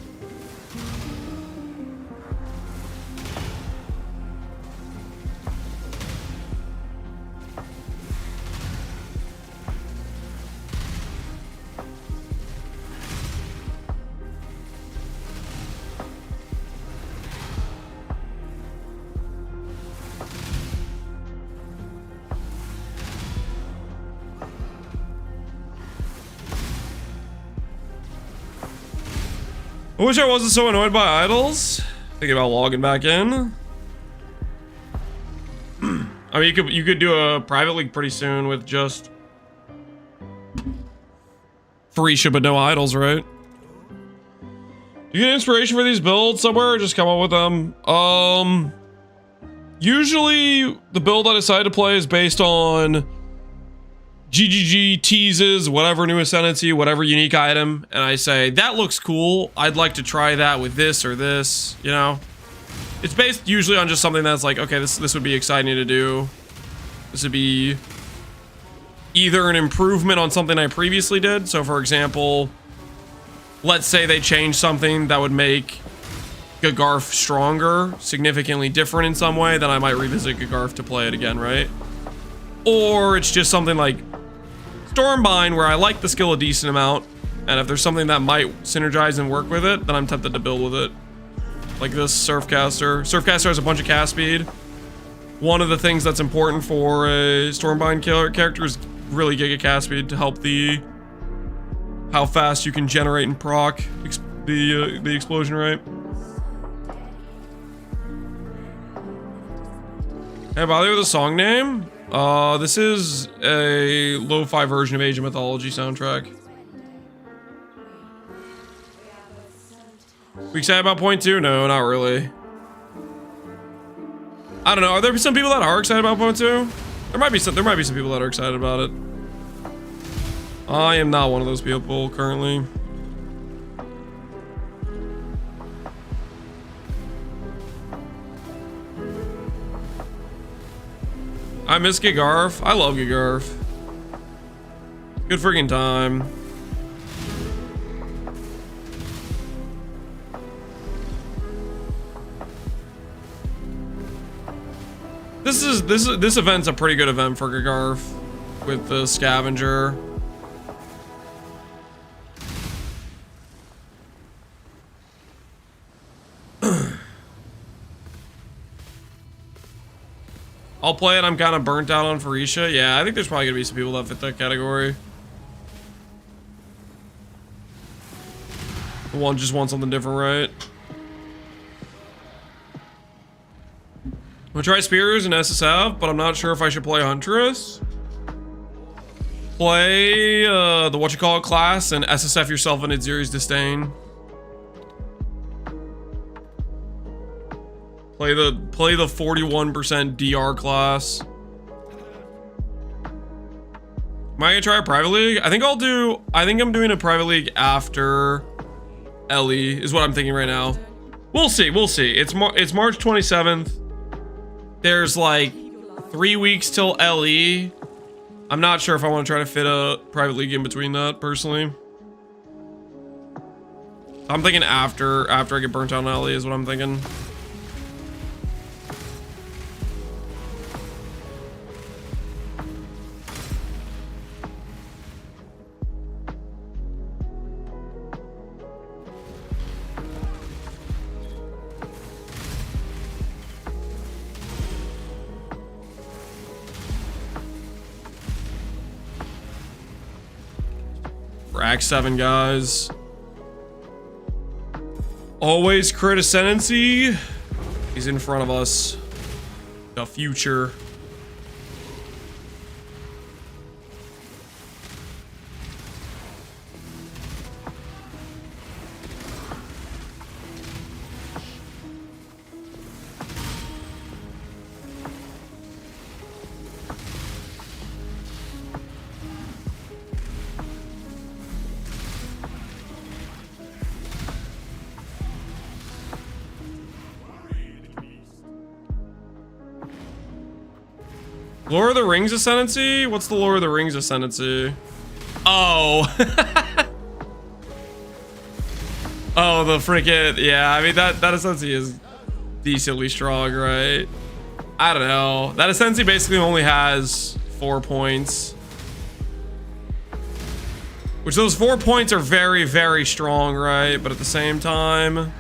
I wish I wasn't so annoyed by idols. Thinking about logging back in. I mean, you could do a private league pretty soon with just Phorecia but no idols, right? Do you get inspiration for these builds somewhere or just come up with them? Usually the build I decide to play is based on GGG teases whatever new Ascendancy, whatever unique item, and I say, that looks cool, I'd like to try that with this or this, you know? It's based usually on just something that's like, okay, this would be exciting to do. This would be either an improvement on something I previously did, so for example, let's say they changed something that would make Gagarf stronger, significantly different in some way, then I might revisit Gagarf to play it again, right? Or it's just something like Stormbind, where I like the skill a decent amount, and if there's something that might synergize and work with it, then I'm tempted to build with it. Like this Surfcaster. Surfcaster has a bunch of cast speed. One of the things that's important for a Stormbind character is really Giga cast speed to help the how fast you can generate and proc the explosion rate. Hey, bother with the song name? This is a lo-fi version of Age of Mythology soundtrack. We excited about point 2? No, not really. I don't know. Are there some people that are excited about point 2? There might be some people that are excited about it. I am not one of those people currently. I miss Gagarf. I love Gagarf. Good freaking time. This event's a pretty good event for Gagarf with the scavenger. I'll play it. I'm kind of burnt out on Pharisha. Yeah, I think there's probably gonna be some people that fit that category. One just wants something different, right? I'm gonna try Spears and SSF, but I'm not sure if I should play Huntress. Play the whatchamacallit class and SSF yourself in Idziri's Disdain. Play the 41% DR class. Am I gonna try a private league? I think I'm doing a private league after Ellie is what I'm thinking right now. We'll see. It's March 27th. There's like 3 weeks till LE. I'm not sure if I want to try to fit a private league in between that, personally. I'm thinking after I get burnt out on LE is what I'm thinking. Rack 7, guys. Always crit Ascendancy. He's in front of us. The future. Lord of the Rings Ascendancy? What's the Lord of the Rings Ascendancy? Oh. Oh, the freaking, yeah, I mean, that Ascendancy is decently strong, right? I don't know. That Ascendancy basically only has 4 points. Which those 4 points are very, very strong, right? But at the same time,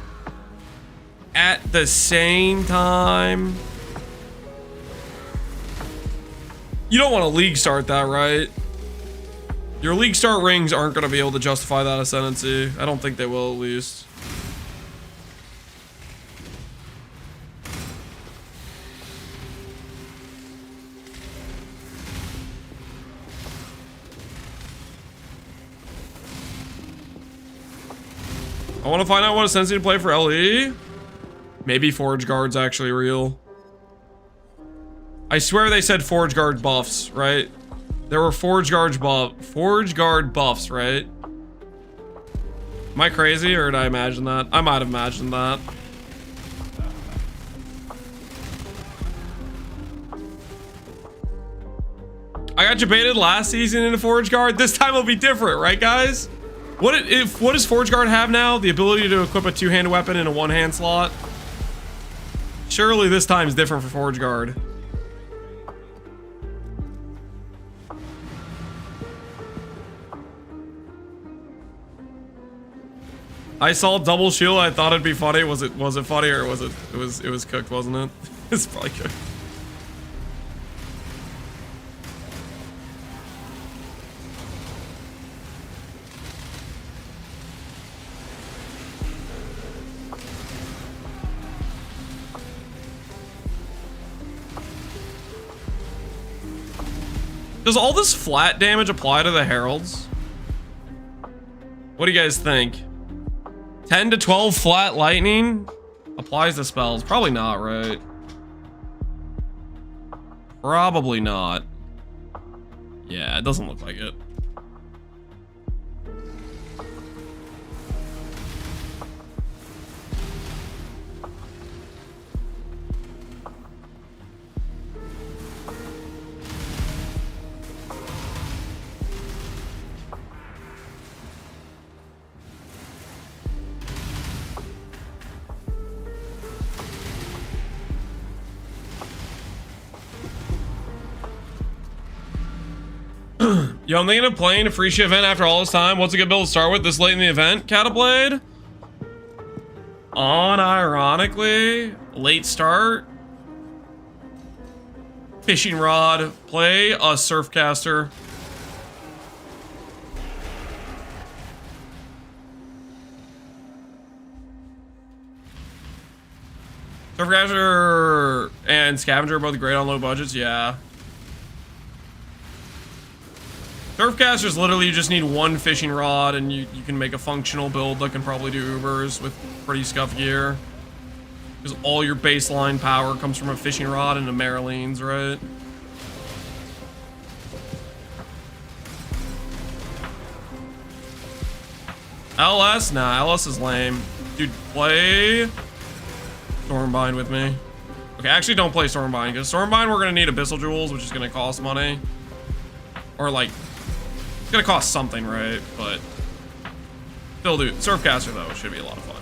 you don't want to league start that, right? Your league start rings aren't going to be able to justify that Ascendancy. I don't think they will, at least. I want to find out what Ascendancy to play for LE. Maybe Forge Guard's actually real. I swear they said Forge Guard buffs, right? There were Forge Guard buffs, right? Am I crazy or did I imagine that? I might have imagined that. I got debated last season in a Forge Guard. This time will be different, right, guys? What does Forge Guard have now? The ability to equip a two-hand weapon in a one-hand slot? Surely this time is different for Forge Guard. I saw double shield. I thought it'd be funny. Was it funny or was it was cooked, wasn't it? It's probably cooked. Does all this flat damage apply to the heralds? What do you guys think? 10 to 12 flat lightning applies to spells. Probably not, right? Probably not. Yeah, it doesn't look like it. Yo, I'm thinking of playing a free shit event after all this time. What's a good build to start with this late in the event? Catablade? Unironically, late start. Fishing rod. Play a Surfcaster. Surfcaster and Scavenger are both great on low budgets, yeah. Surfcasters, literally, you just need one fishing rod and you can make a functional build that can probably do Ubers with pretty scuffed gear. Because all your baseline power comes from a fishing rod and a Mariline's, right? LS? Nah, LS is lame. Dude, play Stormbind with me. Okay, actually don't play Stormbind, because Stormbind we're gonna need Abyssal Jewels, which is gonna cost money. Or like, it's gonna cost something, right? But still do. Surfcaster though, it should be a lot of fun.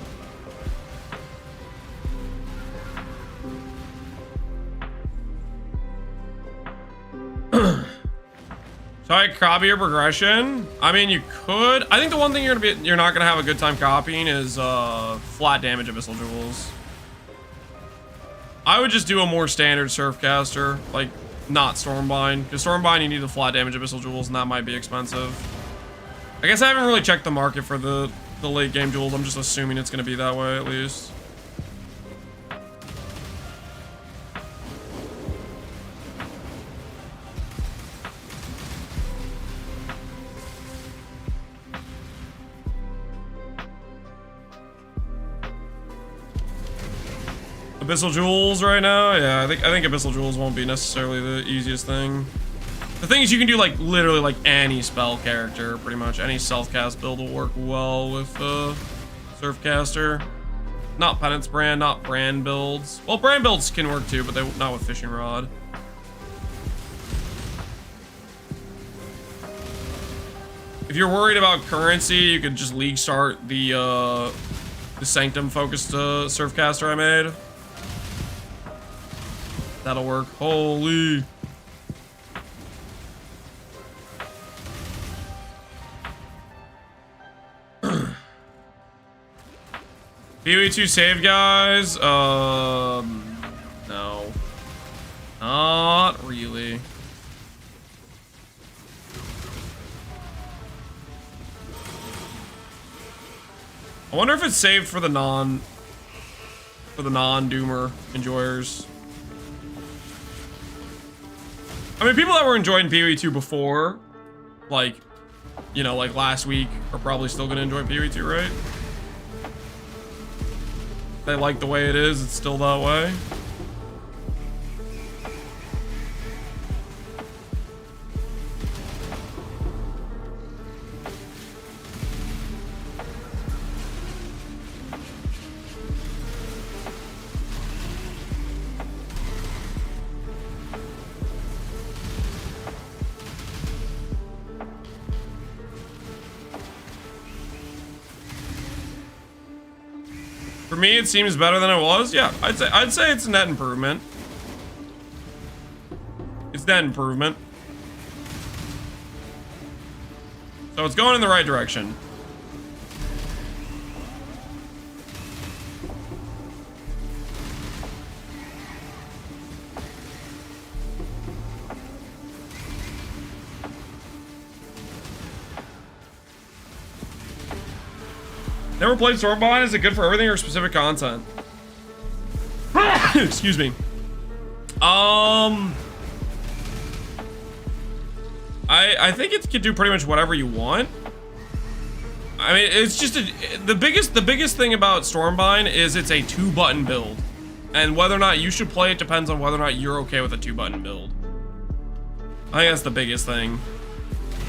So I copy your progression. I mean, you could. I think the one thing you're not gonna have a good time copying is flat damage Abyssal Jewels. I would just do a more standard Surfcaster, like not Stormbind, because Stormbind you need the flat damage Abyssal Jewels, and that might be expensive. I guess I haven't really checked the market for the late game jewels. I'm just assuming it's gonna be that way at least. Abyssal Jewels right now? Yeah, I think Abyssal Jewels won't be necessarily the easiest thing. The thing is you can do like literally like any spell character, pretty much. Any self-cast build will work well with Surfcaster. Not Penance Brand, not Brand builds. Well, Brand builds can work too, but they not with Fishing Rod. If you're worried about currency, you could just league start the Sanctum focused Surfcaster I made. That'll work. Holy. PoE 2 save, guys? No. Not really. I wonder if it's saved for the non-doomer enjoyers. I mean, people that were enjoying PoE 2 before, like, you know, like last week, are probably still gonna enjoy PoE 2, right? They like the way it is, it's still that way. For me, it seems better than it was. Yeah, I'd say it's a net improvement. It's net improvement. So it's going in the right direction. Never played Stormbind. Is it good for everything or specific content? Excuse me. I think it can do pretty much whatever you want. I mean, it's just the biggest thing about Stormbind is it's a 2-button build, and whether or not you should play it depends on whether or not you're okay with a 2-button build. I think that's the biggest thing,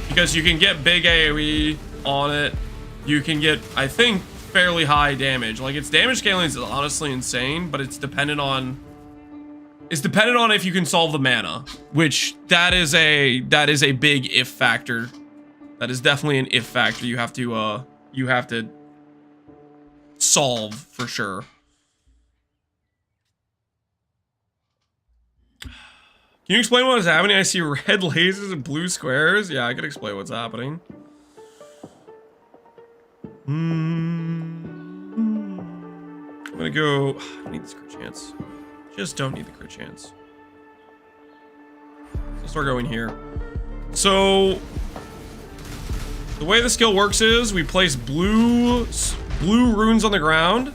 because you can get big AoE on it. You can get, I think, fairly high damage. Like, its damage scaling is honestly insane, but it's dependent on if you can solve the mana, which that is a big if factor. That is definitely an if factor you have to solve for sure. Can you explain what is happening? I see red lasers and blue squares. Yeah, I can explain what's happening. I'm gonna go. I need this crit chance. Just don't need the crit chance. Let's start going here. So the way the skill works is we place blue runes on the ground,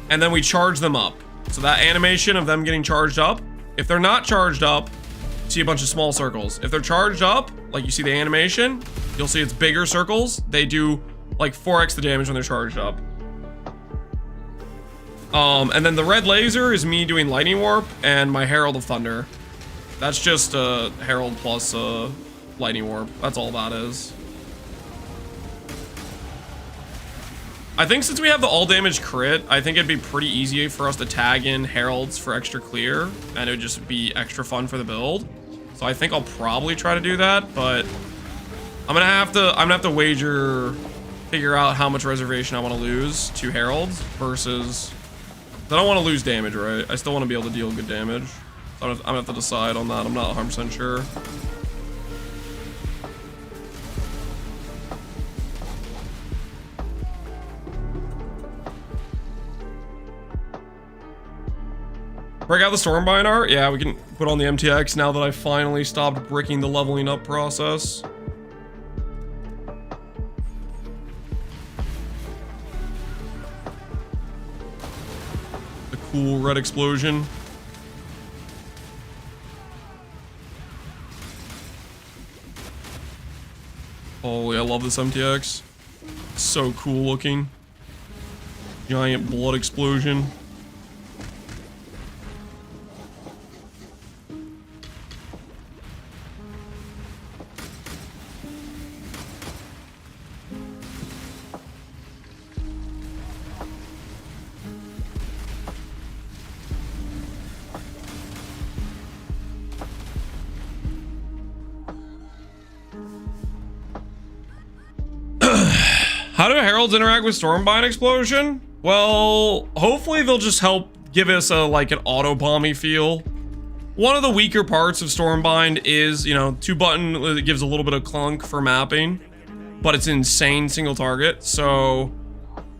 and then we charge them up. So that animation of them getting charged up. If they're not charged up, you see a bunch of small circles. If they're charged up, like you see the animation, you'll see it's bigger circles. They do like 4x the damage when they're charged up. And then the red laser is me doing lightning warp and my Herald of Thunder. That's just Herald plus lightning warp. That's all that is. I think since we have the all damage crit, I think it'd be pretty easy for us to tag in Heralds for extra clear, and it would just be extra fun for the build. So I think I'll probably try to do that, but I'm gonna have to figure out how much reservation I want to lose to Heralds versus. I don't want to lose damage, right? I still want to be able to deal good damage. So I'm gonna have to decide on that. I'm not 100% sure. Break out the Stormbind art? Yeah, we can put on the MTX now that I finally stopped bricking the leveling up process. The cool red explosion. Holy, I love this MTX. It's so cool looking. Giant blood explosion. How do Heralds interact with Stormbind Explosion? Well, hopefully they'll just help give us like an auto-bomby feel. One of the weaker parts of Stormbind is, you know, 2-button, it gives a little bit of clunk for mapping, but it's insane single target. So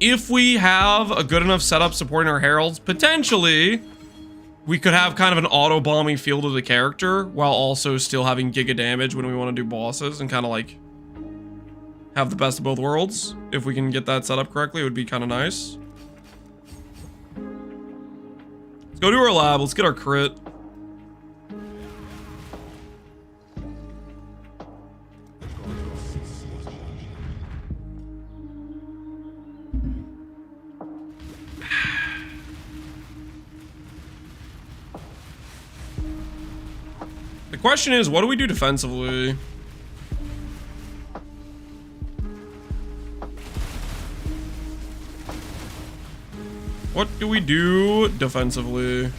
if we have a good enough setup supporting our Heralds, potentially we could have kind of an auto-bomby feel to the character while also still having Giga damage when we want to do bosses and kind of like have the best of both worlds. If we can get that set up correctly, it would be kind of nice. Let's go to our lab. Let's get our crit. The question is, what do we do defensively? What do we do defensively?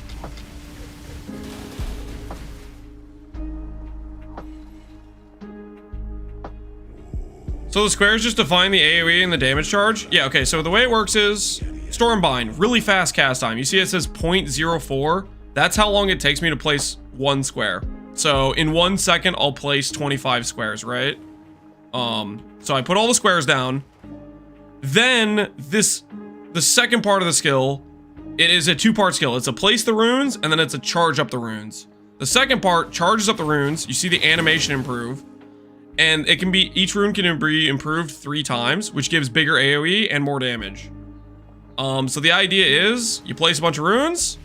So the squares just define the AoE and the damage charge? Yeah, okay, so the way it works is Stormbind, really fast cast time. You see it says 0.04. That's how long it takes me to place one square. So in 1 second, I'll place 25 squares, right? So I put all the squares down. Then the second part of the skill, it is a 2-part skill. It's a place the runes, and then it's a charge up the runes. The second part charges up the runes. You see the animation improve. And it can be, each rune can be improved 3 times, which gives bigger AoE and more damage. So the idea is, you place a bunch of runes,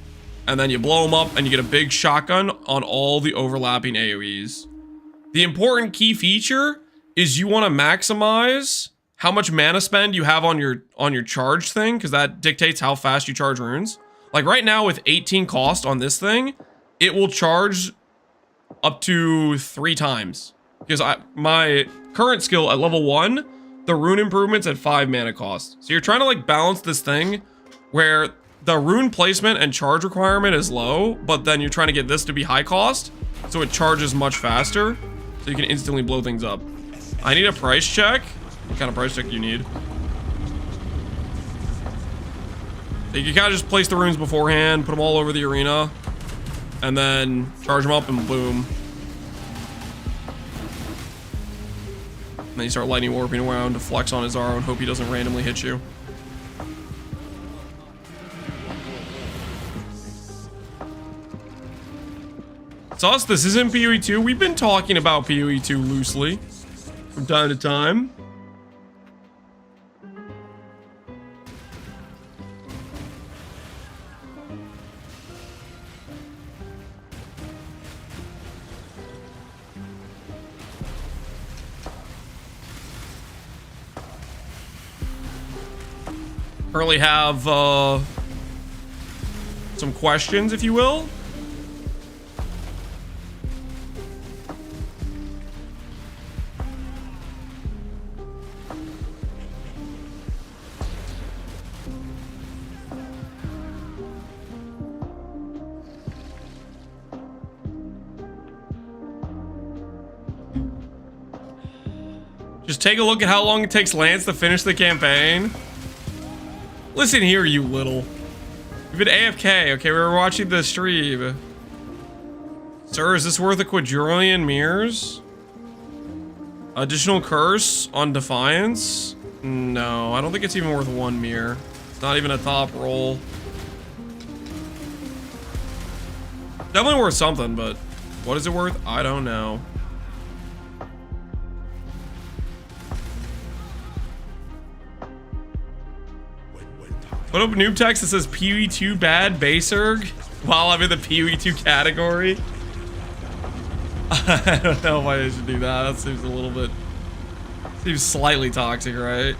and then you blow them up, and you get a big shotgun on all the overlapping AoEs. The important key feature is you want to maximize how much mana spend you have on your charge thing, because that dictates how fast you charge runes. Like right now with 18 cost on this thing, it will charge up to 3 times. Because my current skill at level 1, the rune improvement's at 5 mana cost. So you're trying to like balance this thing where the rune placement and charge requirement is low, but then you're trying to get this to be high cost, so it charges much faster, so you can instantly blow things up. I need a price check. What kind of price check do you need? So you can kind of just place the runes beforehand, put them all over the arena, and then charge them up and boom. And then you start lightning warping around to flex on his arrow and hope he doesn't randomly hit you. Sus, this isn't PoE 2. We've been talking about PoE 2 loosely from time to time. Currently have some questions, if you will. Just take a look at how long it takes Lance to finish the campaign. Listen here, you little. You've been AFK. Okay, we were watching the stream. Sir, is this worth a quadrillion mirrors? Additional curse on Defiance? No, I don't think it's even worth 1 mirror. It's not even a top roll. Definitely worth something, but what is it worth? I don't know. Put up noob text that says PoE 2 bad Baserg while I'm in the PoE 2 category. I don't know if I should do that. That seems a little bit... seems slightly toxic, right?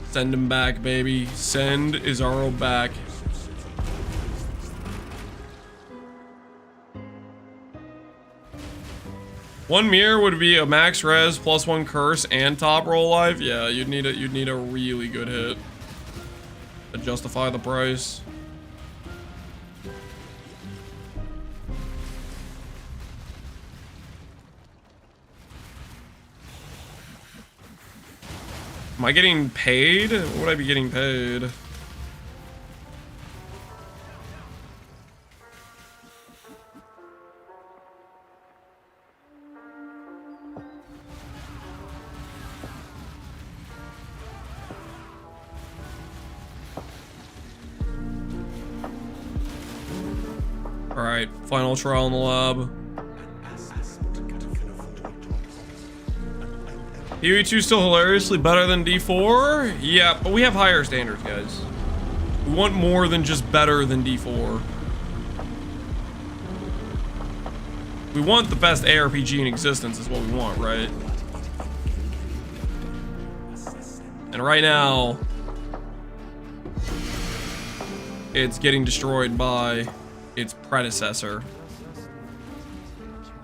Send him back, baby. Send Izaro back. One mirror would be a max res plus 1 curse and top roll life. Yeah, you'd need a really good hit to justify the price. Am I getting paid? What would I be getting paid? Alright, final trial in the lab. PoE 2 still hilariously better than D4? Yeah, but we have higher standards, guys. We want more than just better than D4. We want the best ARPG in existence is what we want, right? And right now, it's getting destroyed by its predecessor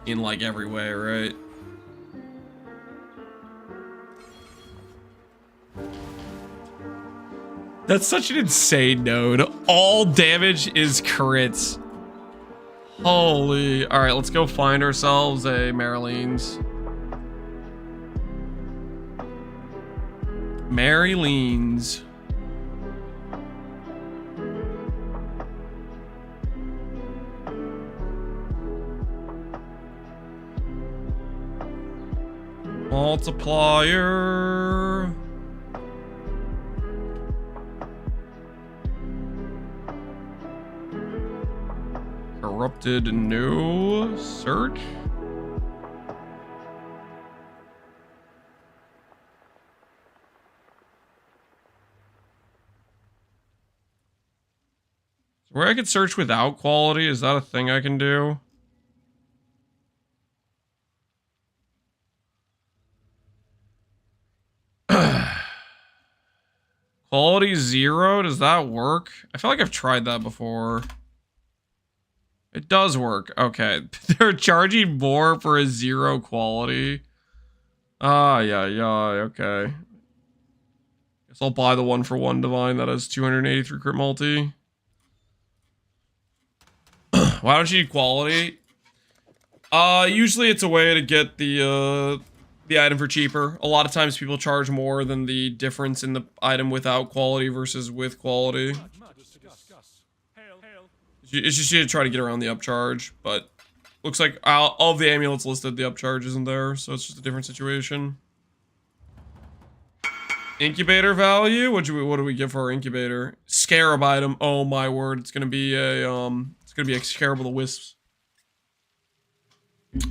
in like every way, right? That's such an insane node. All damage is crits. Holy. All right, let's go find ourselves a Marlene's. Mary leans. Multiplier. Corrupted no search. Where I could search without quality, is that a thing I can do? Quality 0, does that work? I feel like I've tried that before. It does work. Okay. They're charging more for a 0 quality. Ah, yeah, okay. Guess I'll buy the 1-for-1 divine that has 283 crit multi. Why don't you need quality? Usually it's a way to get the item for cheaper. A lot of times people charge more than the difference in the item without quality versus with quality. It's just you to try to get around the upcharge, but looks like all of the amulets listed, the upcharge isn't there, so it's just a different situation. Incubator value? What do we give for our incubator? Scarab item. Oh my word, it's gonna be a Scarab of the Wisps. It's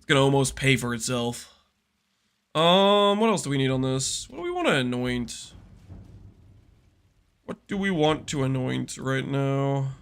gonna almost pay for itself. What else do we need on this? What do we want to anoint? What do we want to anoint right now?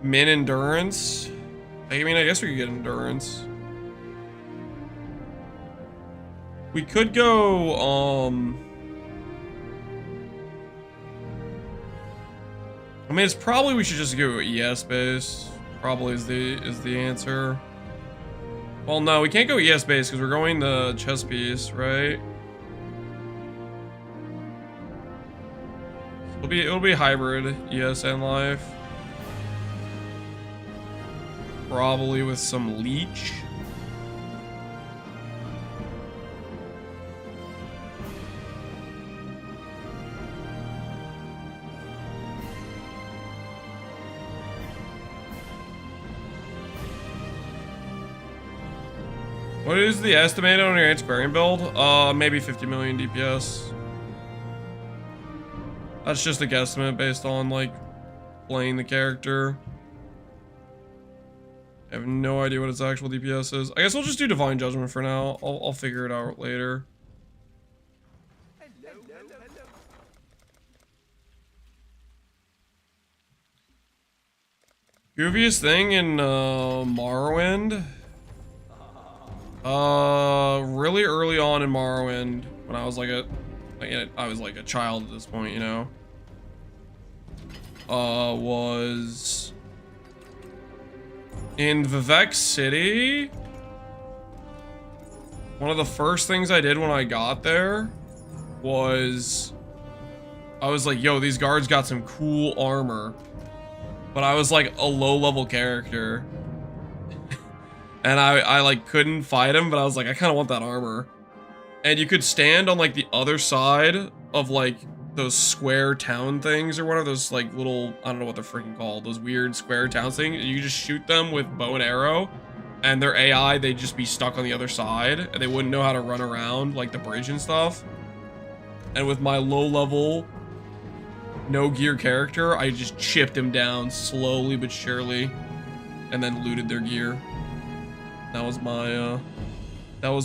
Min endurance? I mean, I guess we could get endurance. We could go, I mean, it's probably we should just go ES base. Probably is the answer. Well, no, we can't go ES base because we're going the chess piece, right? It'll be hybrid, ES and life. Probably with some leech. What is the estimated on your antiquarian build? Maybe 50 million DPS. That's just a guesstimate based on like playing the character. I have no idea what its actual DPS is. I guess we'll just do Divine Judgment for now. I'll figure it out later. Goofiest thing in Morrowind? Really early on in Morrowind, when I was I was like a child at this point, you know. Was in Vivek City. One of the first things I did when I got there was I was like, yo, these guards got some cool armor. But I was like a low-level character. And I like couldn't fight him, but I was like, I kind of want that armor. And you could stand on like the other side of like those square town things or whatever, those like little, I don't know what they're freaking called, those weird square town things. You just shoot them with bow and arrow, and their AI, they'd just be stuck on the other side, and they wouldn't know how to run around like the bridge and stuff. And with my low-level, no gear character, I just chipped him down slowly but surely, and then looted their gear. That was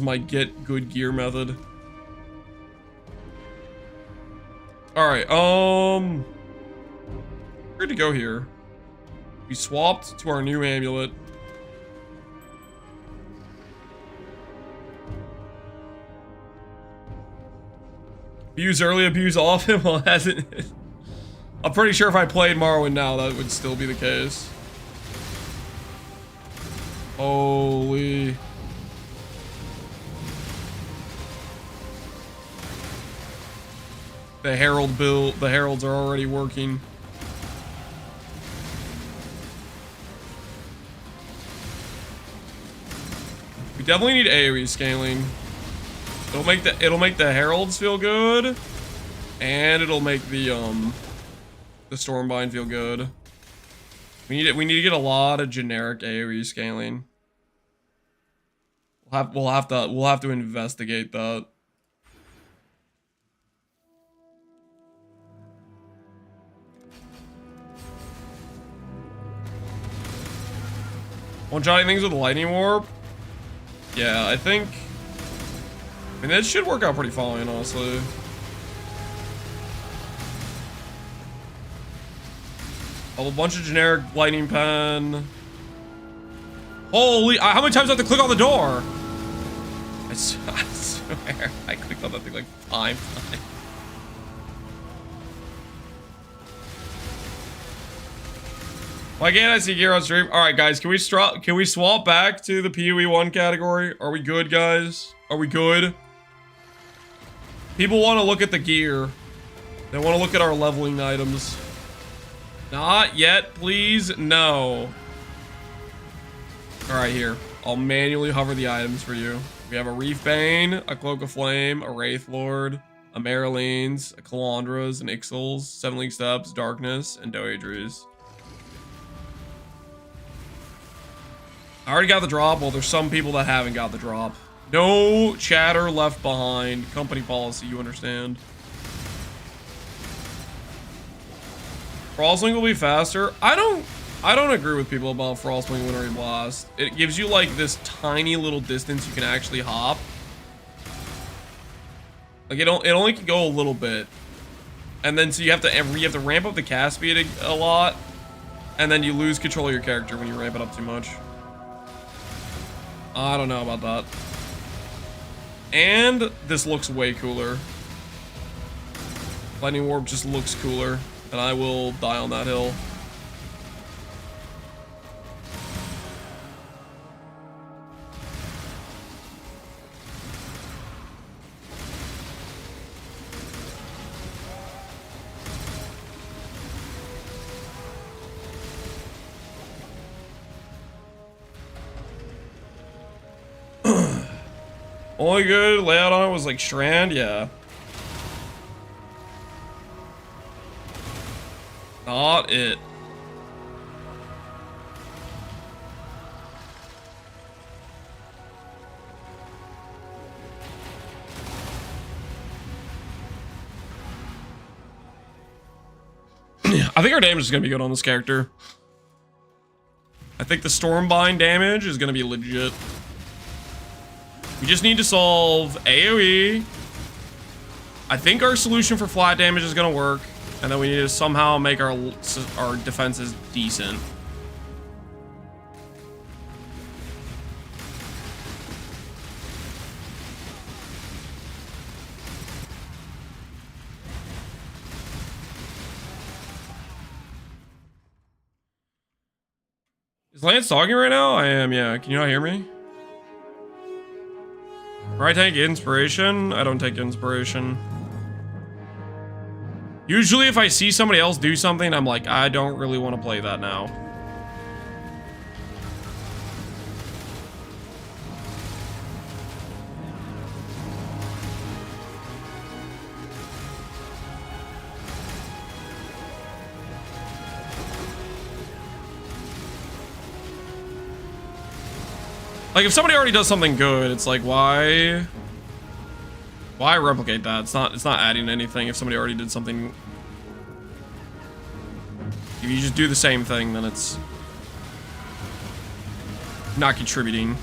my get good gear method. All right, where'd to go here? We swapped to our new amulet. Use early abuse off him? Well, hasn't. I'm pretty sure if I played Morrowind now, that would still be the case. Holy. The Herald build, the Heralds are already working. We definitely need AoE scaling. It'll make the Heralds feel good, and it'll make the Stormbind feel good. We need to get a lot of generic AoE scaling. We'll have to investigate that. One-shotting things with the lightning warp? Yeah, I think... I mean, that should work out pretty fine, honestly. A bunch of generic lightning pen. Holy... how many times do I have to click on the door? I swear, I clicked on that thing like 5 times. Why can't I see gear on stream? All right, guys, can we swap back to the PoE 1 category? Are we good, guys? Are we good? People want to look at the gear. They want to look at our leveling items. Not yet, please. No. All right, here. I'll manually hover the items for you. We have a Reef Bane, a Cloak of Flame, a Wraith Lord, a Maralene's, a Calandra's, an Ixal's, 7 League Steps, Darkness, and Doedre's. I already got the drop. Well, there's some people that haven't got the drop. No chatter left behind. Company policy, you understand. Frostwing will be faster. I don't agree with people about Frostwing Wintry Blast. It gives you like this tiny little distance you can actually hop. Like it only can go a little bit. And then so you have to ramp up the cast speed a lot. And then you lose control of your character when you ramp it up too much. I don't know about that. And this looks way cooler. Lightning Warp just looks cooler. And I will die on that hill. Only good layout on it was like Strand, yeah. Not it. I think our damage is gonna be good on this character. I think the Stormbind damage is gonna be legit. We just need to solve AoE. I think our solution for flat damage is gonna work, and then we need to somehow make our defenses decent. Is Lance talking right now? I am, yeah. Can you not hear me? Or I take inspiration? I don't take inspiration. Usually if I see somebody else do something, I'm like, I don't really want to play that now. Like, if somebody already does something good, it's like, why replicate that? It's not adding anything if somebody already did something. If you just do the same thing, then it's not contributing.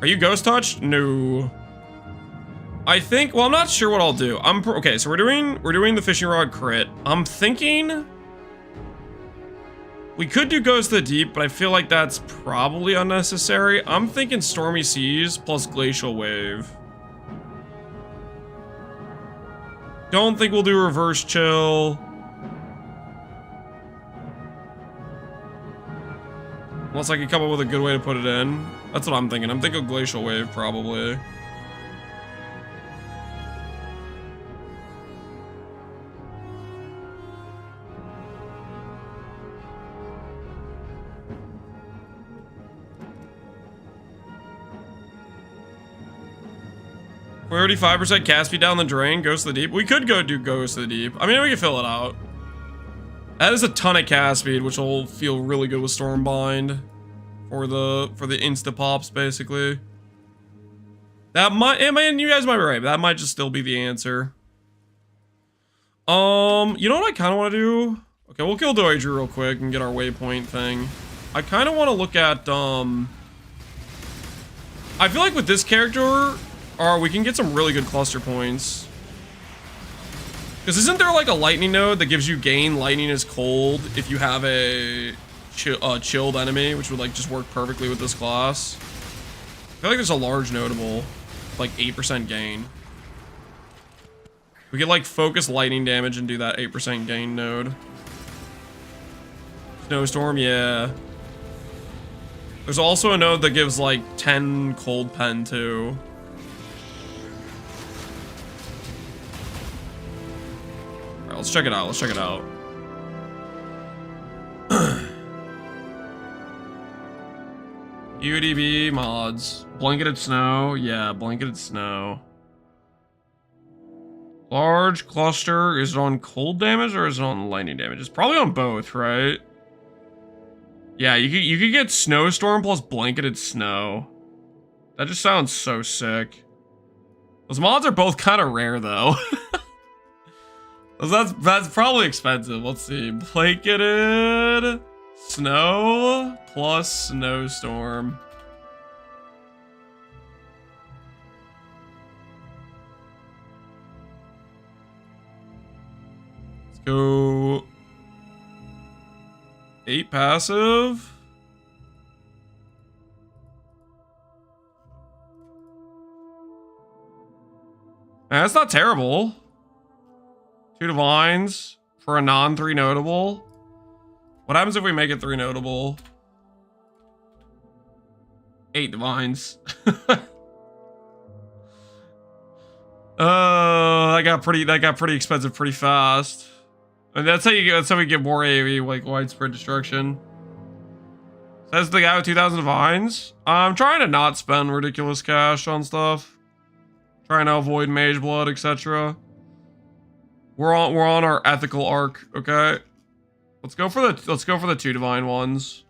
Are you ghost touched? No. I think, well, I'm not sure what I'll do. Okay, so we're doing the fishing rod crit. I'm thinking We could do Ghost of the Deep, but I feel like that's probably unnecessary. I'm thinking Stormy Seas plus Glacial Wave. Don't think we'll do Reverse Chill. Unless I can come up with a good way to put it in. That's what I'm thinking. I'm thinking Glacial Wave, probably. We're already 5% cast speed down the drain, Ghost of the Deep. We could go do Ghost of the Deep. I mean, we can fill it out. That is a ton of cast speed, which will feel really good with Stormbind for the insta pops, basically. That might, you guys might be right, but that might just still be the answer. You know what I kind of want to do? Okay, we'll kill Doidru real quick and get our waypoint thing. I kind of want to look at, I feel like with this character, we can get some really good cluster points. Because isn't there like a lightning node that gives you gain lightning is cold if you have a chilled enemy, which would like just work perfectly with this class? I feel like there's a large notable, like 8% gain. We get like focus lightning damage and do that 8% gain node. Snowstorm, yeah. There's also a node that gives like 10 cold pen too. Alright, let's check it out. Let's check it out. UDB mods. Blanketed snow. Yeah, blanketed snow. Large cluster. Is it on cold damage or is it on lightning damage? It's probably on both, right? Yeah, you could get snowstorm plus blanketed snow. That just sounds so sick. Those mods are both kind of rare though. That's probably expensive. Let's see. Blanketed snow plus snowstorm. Let's go 8 passive. That's not terrible. 2 divines for a non-3 notable. What happens if we make it 3 notable? 8 divines. That got pretty expensive pretty fast. And that's how we get more AoE, like widespread destruction. Says the guy with 2,000 divines. I'm trying to not spend ridiculous cash on stuff. Trying to avoid mage blood, etc. We're on our ethical arc, okay? Let's go for the 2 divine ones.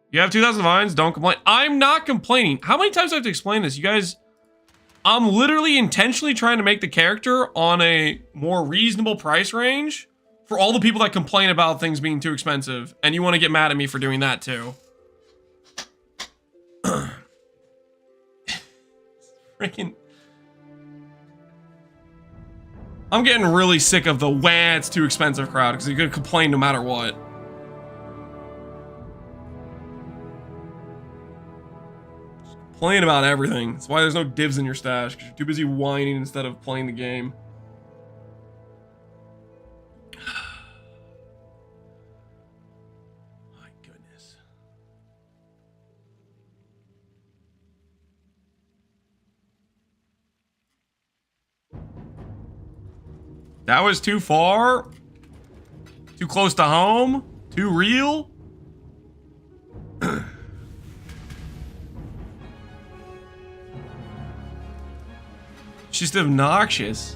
You have 2,000 divines, don't complain. I'm not complaining. How many times do I have to explain this? You guys, I'm literally intentionally trying to make the character on a more reasonable price range for all the people that complain about things being too expensive, and you want to get mad at me for doing that too. Freaking... I'm getting really sick of the "wah, it's too expensive" crowd, because you're gonna complain no matter what. Just complain about everything. That's why there's no divs in your stash, because you're too busy whining instead of playing the game. My goodness. That was too far? Too close to home? Too real? She's just obnoxious.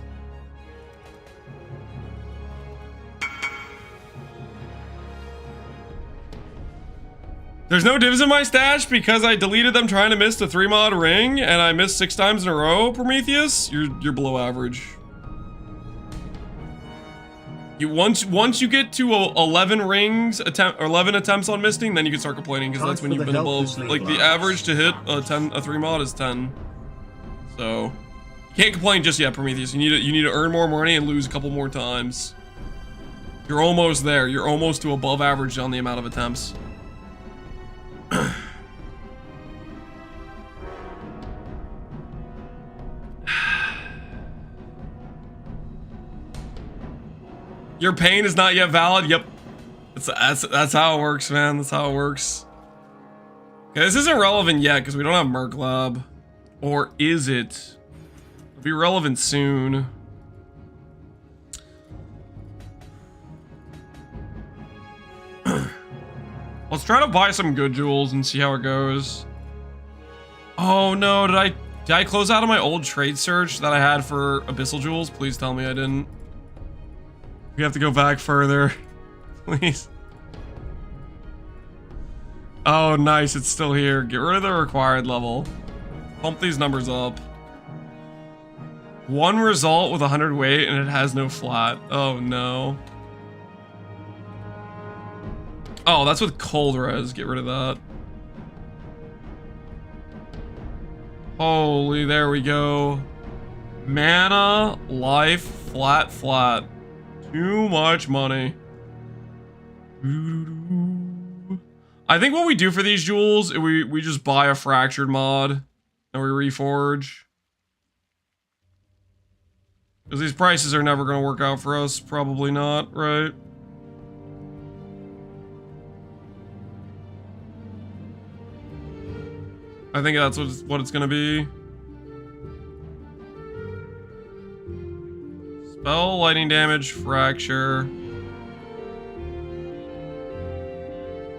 There's no divs in my stash because I deleted them trying to miss the 3-mod ring and I missed 6 times in a row, Prometheus. You're below average. Once you get to 11 rings or 11 attempts on misting, then you can start complaining because that's when you've been above. Like the average to hit a 3 mod is 10. So you can't complain just yet, Prometheus. You need to earn more money and lose a couple more times. You're almost there. You're almost to above average on the amount of attempts. Your pain is not yet valid. Yep. That's how it works, man. That's how it works. Okay, this isn't relevant yet because we don't have Merc Lab. Or is it? It'll be relevant soon. Let's try to buy some good jewels and see how it goes. Oh no, did I close out of my old trade search that I had for abyssal jewels? Please tell me I didn't. We have to go back further. Please. Oh, nice. It's still here. Get rid of the required level. Pump these numbers up. One result with 100 weight and it has no flat. Oh, no. Oh, that's with cold res. Get rid of that. Holy, there we go. Mana, life, flat, flat. Too much money. I think what we do for these jewels, we just buy a fractured mod and we reforge. Because these prices are never going to work out for us. Probably not, right? I think that's what it's going to be. Spell, lightning damage, fracture.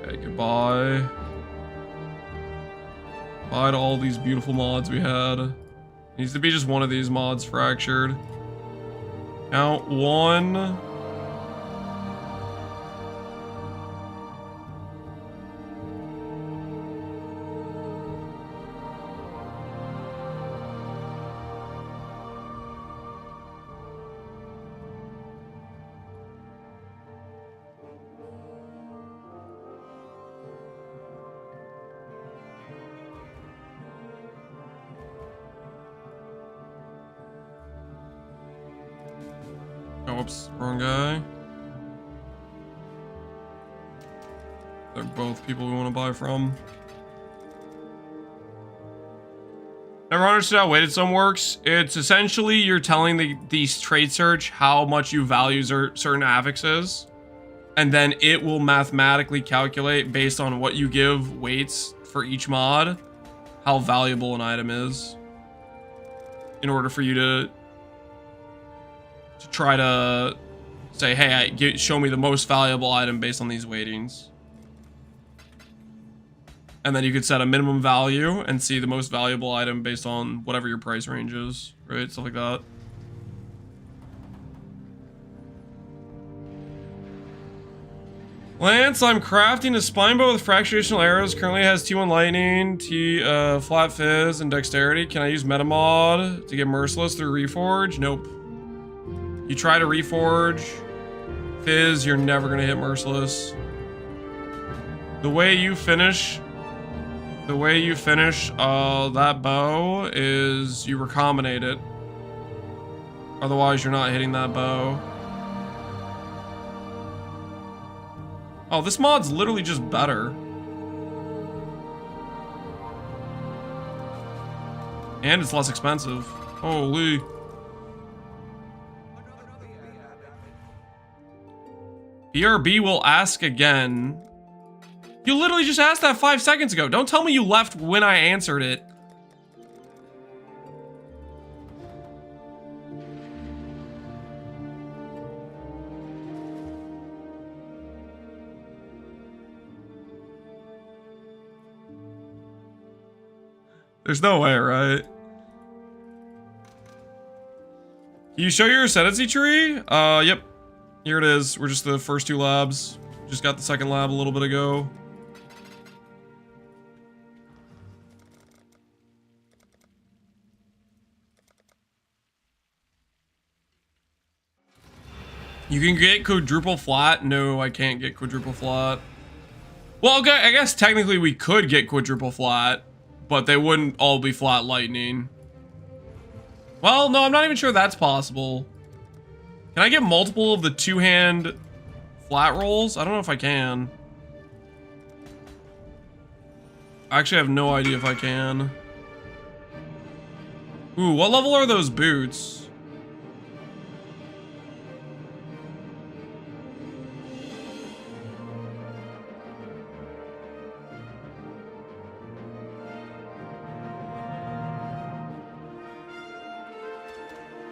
Okay, goodbye. Bye to all these beautiful mods we had. Needs to be just one of these mods fractured. Count one. Oops, wrong guy. They're both people we want to buy from. Never understood how weighted sum works. It's essentially you're telling these trade search how much you value certain affixes, and then it will mathematically calculate based on what you give weights for each mod how valuable an item is in order for you to try to say, hey, show me the most valuable item based on these weightings. And then you could set a minimum value and see the most valuable item based on whatever your price range is, right? Stuff like that. Lance, I'm crafting a spine bow with fracturational arrows. Currently has T1 lightning, flat fizz, and dexterity. Can I use metamod to get merciless through reforge? Nope. You try to reforge fizz, you're never gonna hit merciless. The way you finish that bow is you recombinate it. Otherwise, you're not hitting that bow. Oh, this mod's literally just better. And it's less expensive. Holy. BRB will ask again. You literally just asked that 5 seconds ago. Don't tell me you left when I answered it. There's no way, right? Can you show your ascendancy tree? Yep. Here it is. We're just the first two labs. Just got the second lab a little bit ago. You can get quadruple flat. No, I can't get quadruple flat. Well, okay, I guess technically we could get quadruple flat, but they wouldn't all be flat lightning. Well, no, I'm not even sure that's possible. Can I get multiple of the two-hand flat rolls? I don't know if I can. I actually have no idea if I can. Ooh, what level are those boots?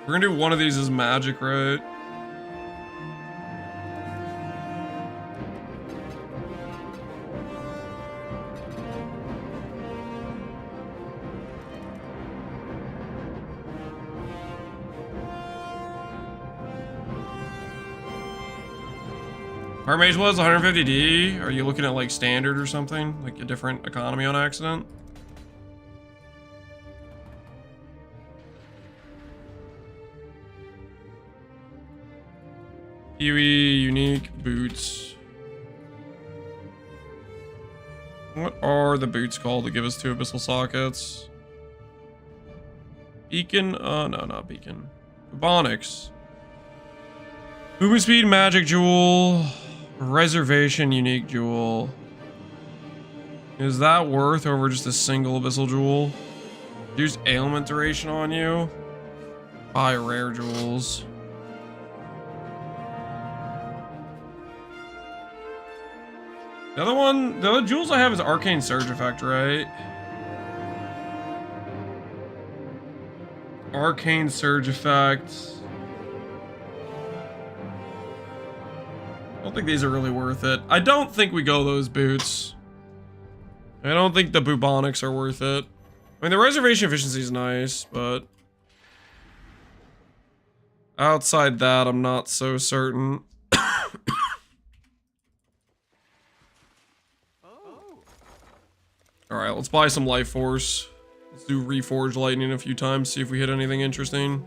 We're gonna do one of these as magic, right? Our mage was 150D. Are you looking at like standard or something? Like a different economy on accident? PoE, unique, boots. What are the boots called that give us 2 abyssal sockets? Beacon? No, not beacon. Bubonics. Movement speed, magic jewel. Reservation, unique jewel. Is that worth over just a single abyssal jewel? Use ailment duration on you. Buy rare jewels. The other jewels I have is arcane surge effect, right? Arcane surge effect. I don't think these are really worth it. I don't think we go those boots. I don't think the bubonics are worth it. I mean, the reservation efficiency is nice, but outside that, I'm not so certain. Alright, let's buy some life force. Let's do reforge lightning a few times, see if we hit anything interesting.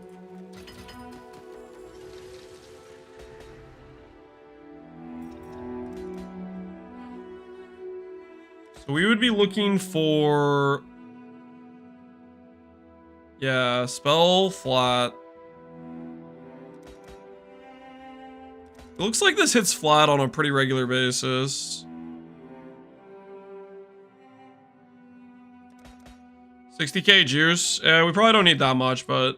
So we would be looking for... yeah, spell flat. It looks like this hits flat on a pretty regular basis. 60k juice. Yeah, we probably don't need that much, but...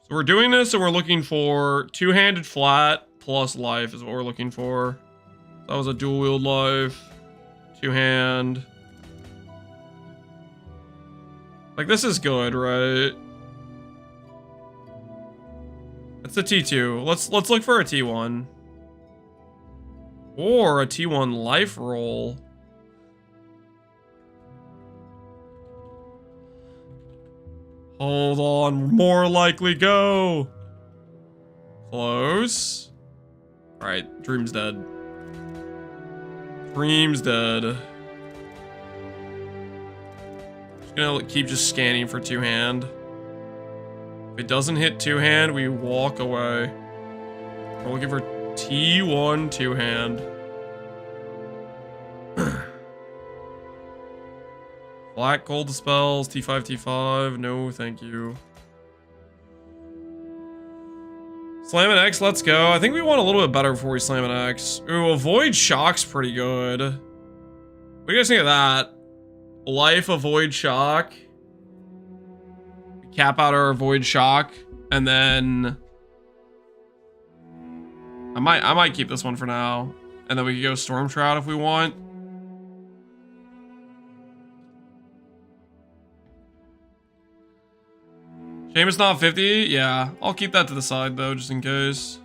so we're doing this and we're looking for 2-handed flat plus life is what we're looking for. That was a dual wield life. 2-hand. Like, this is good, right? It's a T2. Let's look for a T1. Or a T1 life roll. Hold on, more likely go. Close. All right, Dream's dead. Dream's dead. Just gonna keep just scanning for 2-hand. If it doesn't hit 2-hand, we walk away. We're looking for T1 2-hand. Black gold spells, T5, T5. No, thank you. Slam an X, let's go. I think we want a little bit better before we slam an X. Ooh, avoid shock's pretty good. What do you guys think of that? Life, avoid shock. We cap out our avoid shock, and then I might keep this one for now, and then we can go Storm Shroud if we want. Seamus not 50? Yeah, I'll keep that to the side though, just in case.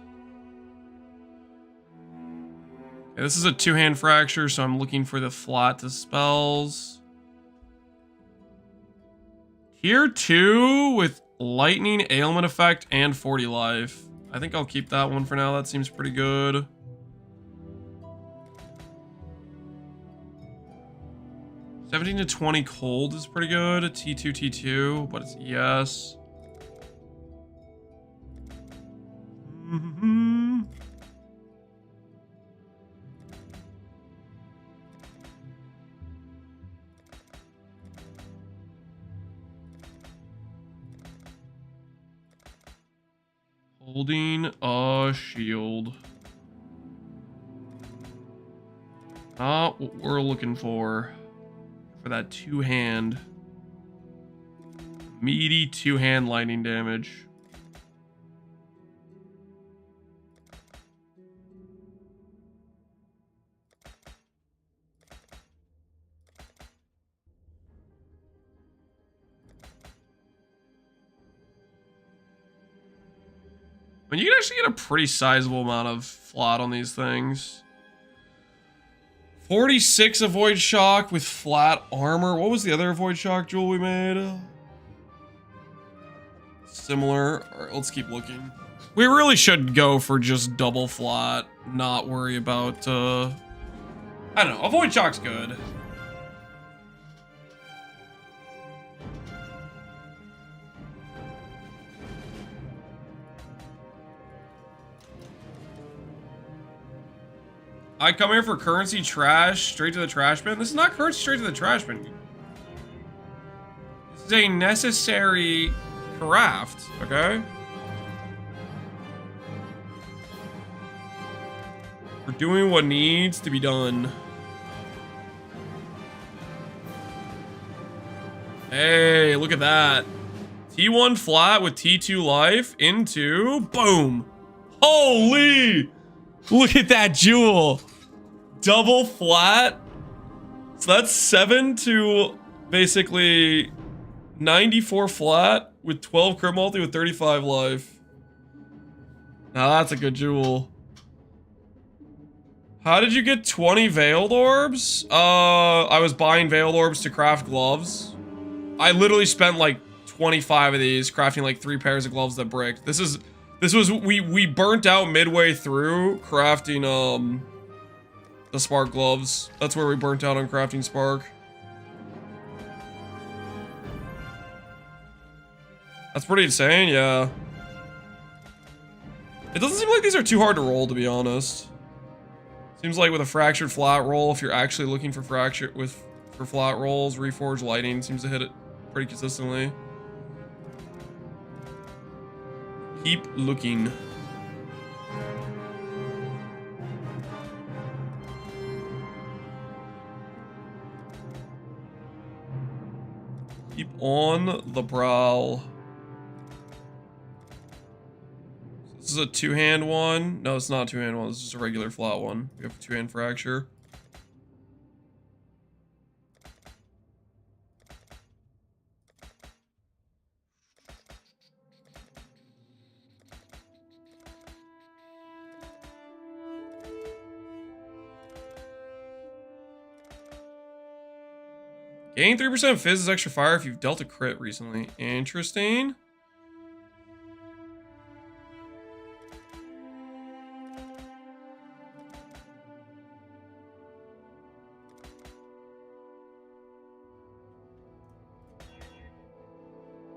Okay, this is a 2-hand fracture, so I'm looking for the flat to spells. Tier 2 with lightning, ailment effect, and 40 life. I think I'll keep that one for now. That seems pretty good. $17 to $20 cold is pretty good. T2, T2, but it's ES. Holding a shield. Not what we're looking for that two-hand. Meaty two-hand lightning damage. I mean, you can actually get a pretty sizable amount of flat on these things. 46 avoid shock with flat armor. What was the other avoid shock jewel we made? Similar. All right, let's keep looking. We really should go for just double flat. Not worry about, I don't know. Avoid shock's good. I come here for currency trash, straight to the trash bin. This is not currency straight to the trash bin. This is a necessary craft, okay? We're doing what needs to be done. Hey, look at that. T1 flat with T2 life into boom. Holy! Look at that jewel. Double flat. So that's 7 to basically 94 flat with 12 crit multi with 35 life. Now that's a good jewel. How did you get 20 veiled orbs? I was buying veiled orbs to craft gloves. I literally spent like 25 of these crafting like 3 pairs of gloves that bricked. This was we burnt out midway through crafting the spark gloves. That's where we burnt out on crafting spark. That's pretty insane, yeah. It doesn't seem like these are too hard to roll, to be honest. Seems like with a fractured flat roll, if you're actually looking for for flat rolls, reforged lighting seems to hit it pretty consistently. Keep looking. Keep on the prowl. This is a two-hand one. No, it's not a two-hand one. This is a regular flat one. We have a two-hand fracture. Gain 3% fizz as extra fire if you've dealt a crit recently. Interesting.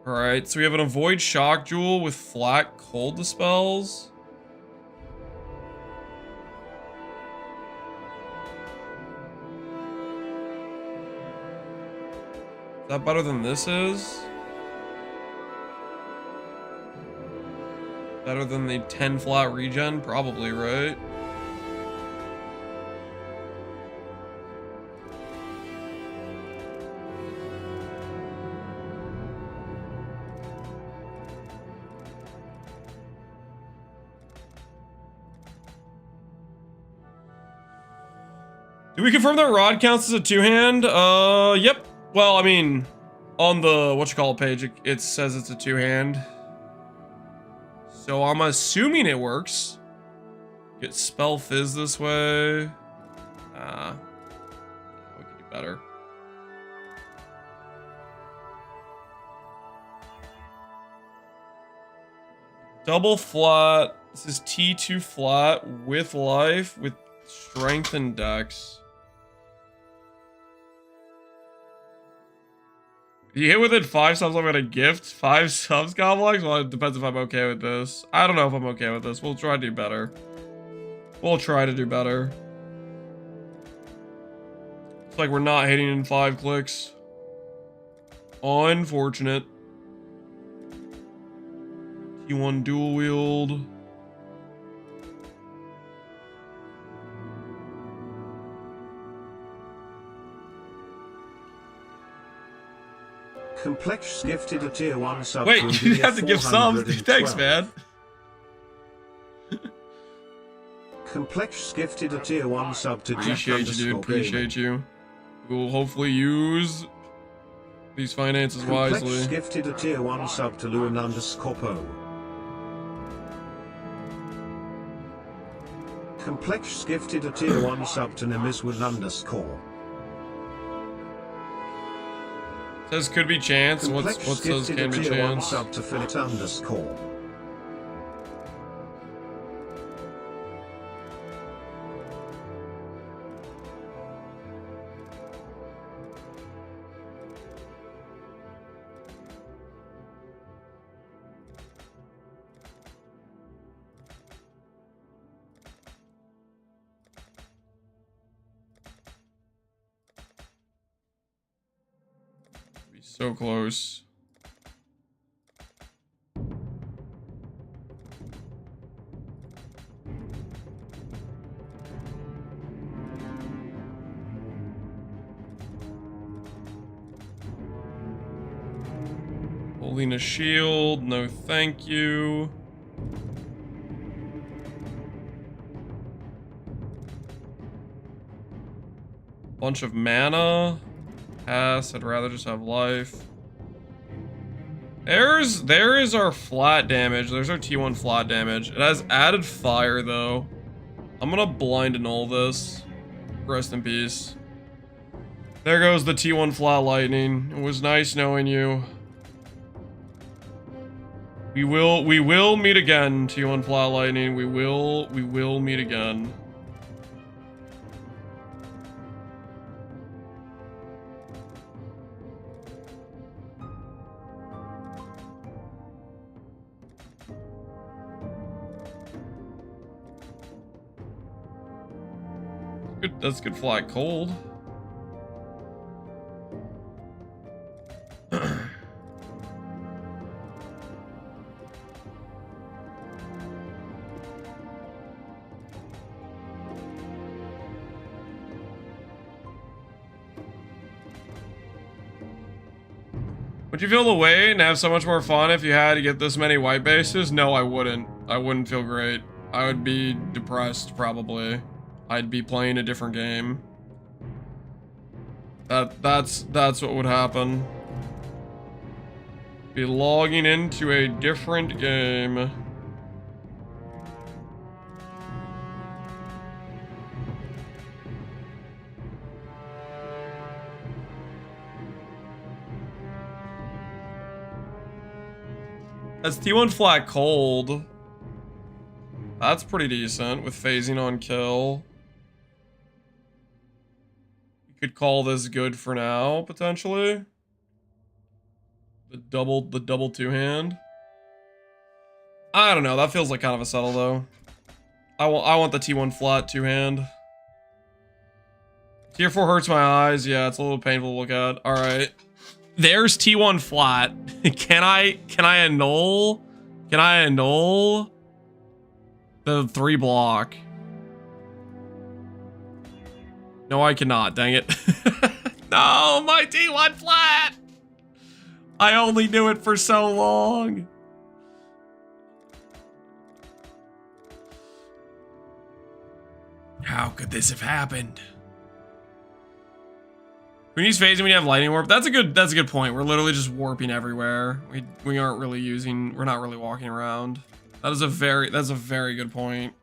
Alright, so we have an avoid shock jewel with flat cold dispels. Is that better than this is? Better than the 10 flat regen? Probably, right? Do we confirm that rod counts as a two-hand? Yep. Well, I mean, on the whatchamacallit page, it says it's a two-hand. So I'm assuming it works. Get spell fizz this way. We could do better. Double flat. This is T2 flat with life, with strength and dex. You hit within 5 subs, I'm gonna gift 5 subs, Complex? Well, it depends if I'm okay with this. I don't know if I'm okay with this. We'll try to do better. We'll try to do better. It's like we're not hitting in 5 clicks. Unfortunate. T1 dual wield. Complex gifted a tier 1 sub. Wait, to you didn't have to give subs. 412. Thanks, man. Complex gifted a tier 1 sub to Appreciate you, dude. Appreciate you. We'll hopefully use these finances wisely. Complex gifted a tier 1 sub to Luan_Po. Complex gifted a tier 1 sub to Nemiswood_. Says could be chance. What says can be chance? Sub to Philip_. So close. Holding a shield, no thank you. Bunch of mana. Pass, I'd rather just have life. There is our flat damage. There's our T1 flat damage. It has added fire though. I'm gonna blind annul this. Rest in peace. There goes the T1 flat lightning. It was nice knowing you. We will meet again, T1 flat lightning. We will meet again. Good, that's good flat cold. Would you feel the wait and have so much more fun if you had to get this many white bases? No, I wouldn't. I wouldn't feel great. I would be depressed, probably. I'd be playing a different game. That's what would happen. Be logging into a different game. That's T1 flat cold. That's pretty decent with phasing on kill. You could call this good for now, potentially. The double two-hand. I don't know, that feels like kind of a settle though. I want the T1 flat two-hand. Tier 4 hurts my eyes. Yeah, it's a little painful to look at. Alright. There's T1 flat. Can I annul? Can I annul the 3 block? No, I cannot. Dang it. No, my T1 flat. I only knew it for so long. How could this have happened? Who needs phasing when you have lightning warp? That's a good point. We're literally just warping everywhere. We aren't really using, we're not really walking around. That's a very good point.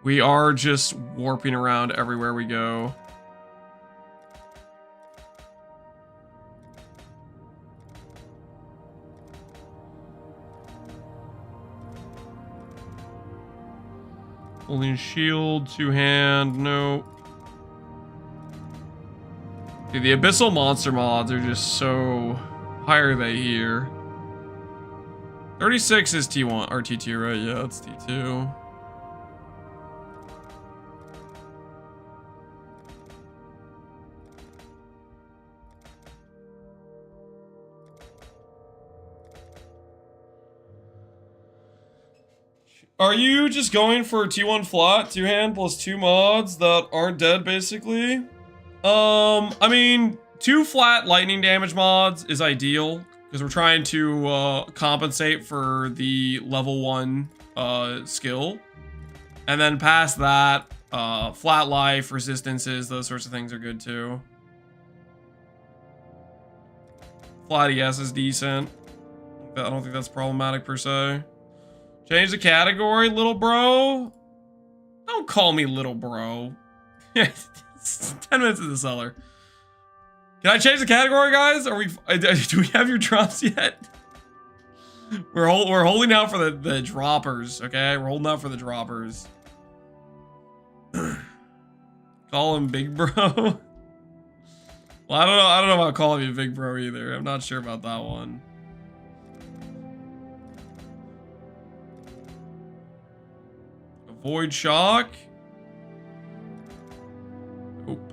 We are just warping around everywhere we go. Holding shield, two-hand, no. Dude, the abyssal monster mods are just so... High are they here? 36 is T1 or T2, right? Yeah, it's T2. Are you just going for a T1 flat, 2-hand plus 2 mods that aren't dead, basically? I mean, 2 flat lightning damage mods is ideal, because we're trying to compensate for the level 1 skill. And then past that, flat life, resistances, those sorts of things are good too. Flat ES is decent. I don't think that's problematic per se. Change the category, little bro. Don't call me little bro. It's 10 minutes in the cellar. Can I change the category, guys? Are we? Do we have your drops yet? We're holding out for the droppers. Okay, we're holding out for the droppers. Call him big bro. Well, I don't know about calling you big bro either. I'm not sure about that one. Avoid shock. Nope.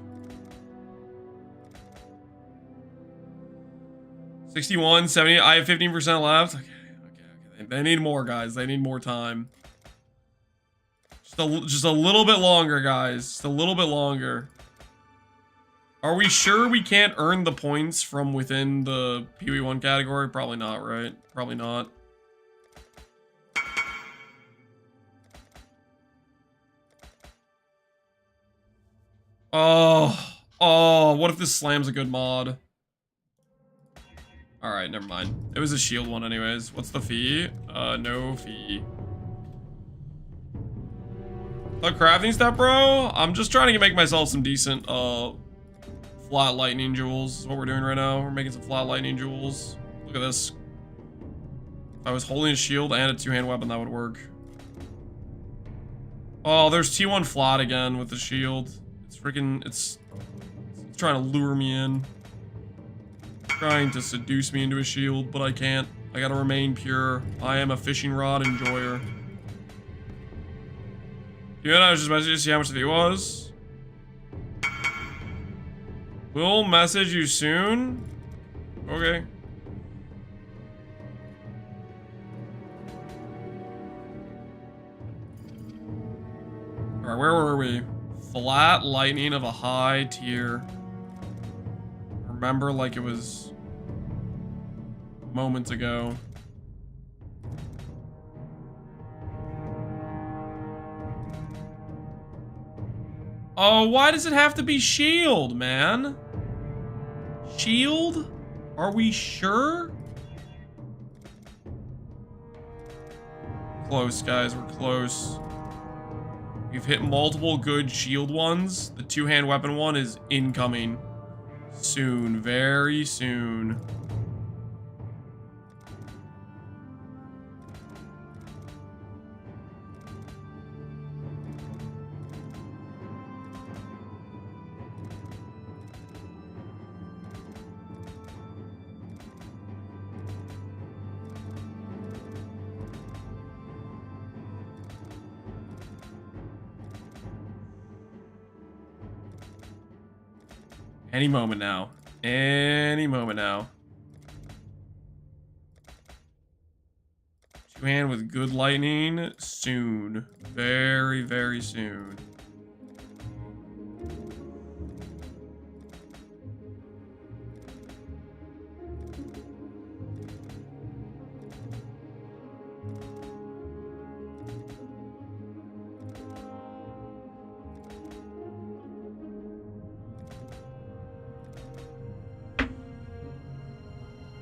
61, 70. I have 15% left. Okay. They need more, guys. They need more time. Just a little bit longer, guys. Just a little bit longer. Are we sure we can't earn the points from within the PoE 1 category? Probably not, right? Probably not. Oh, what if this slams a good mod? Alright, never mind. It was a shield one anyways. What's the fee? No fee. The crafting step, bro? I'm just trying to make myself some decent, flat lightning jewels is what we're doing right now. We're making some flat lightning jewels. Look at this. If I was holding a shield and a 2-hand weapon, that would work. Oh, there's T1 flat again with the shield. It's freaking, it's trying to lure me in. Trying to seduce me into a shield, but I can't. I gotta remain pure. I am a fishing rod enjoyer. You and I was just messaging to see how much the fee was. We'll message you soon. Okay. Alright, where were we? Flat lightning of a high tier. Remember like it was moments ago. Oh, why does it have to be shield, man? Shield? Are we sure? Close, guys. We're close. We've hit multiple good shield ones. The 2-hand weapon one is incoming. Soon. Very soon. Any moment now. Any moment now. 2-hand with good lightning. Soon. Very, very soon.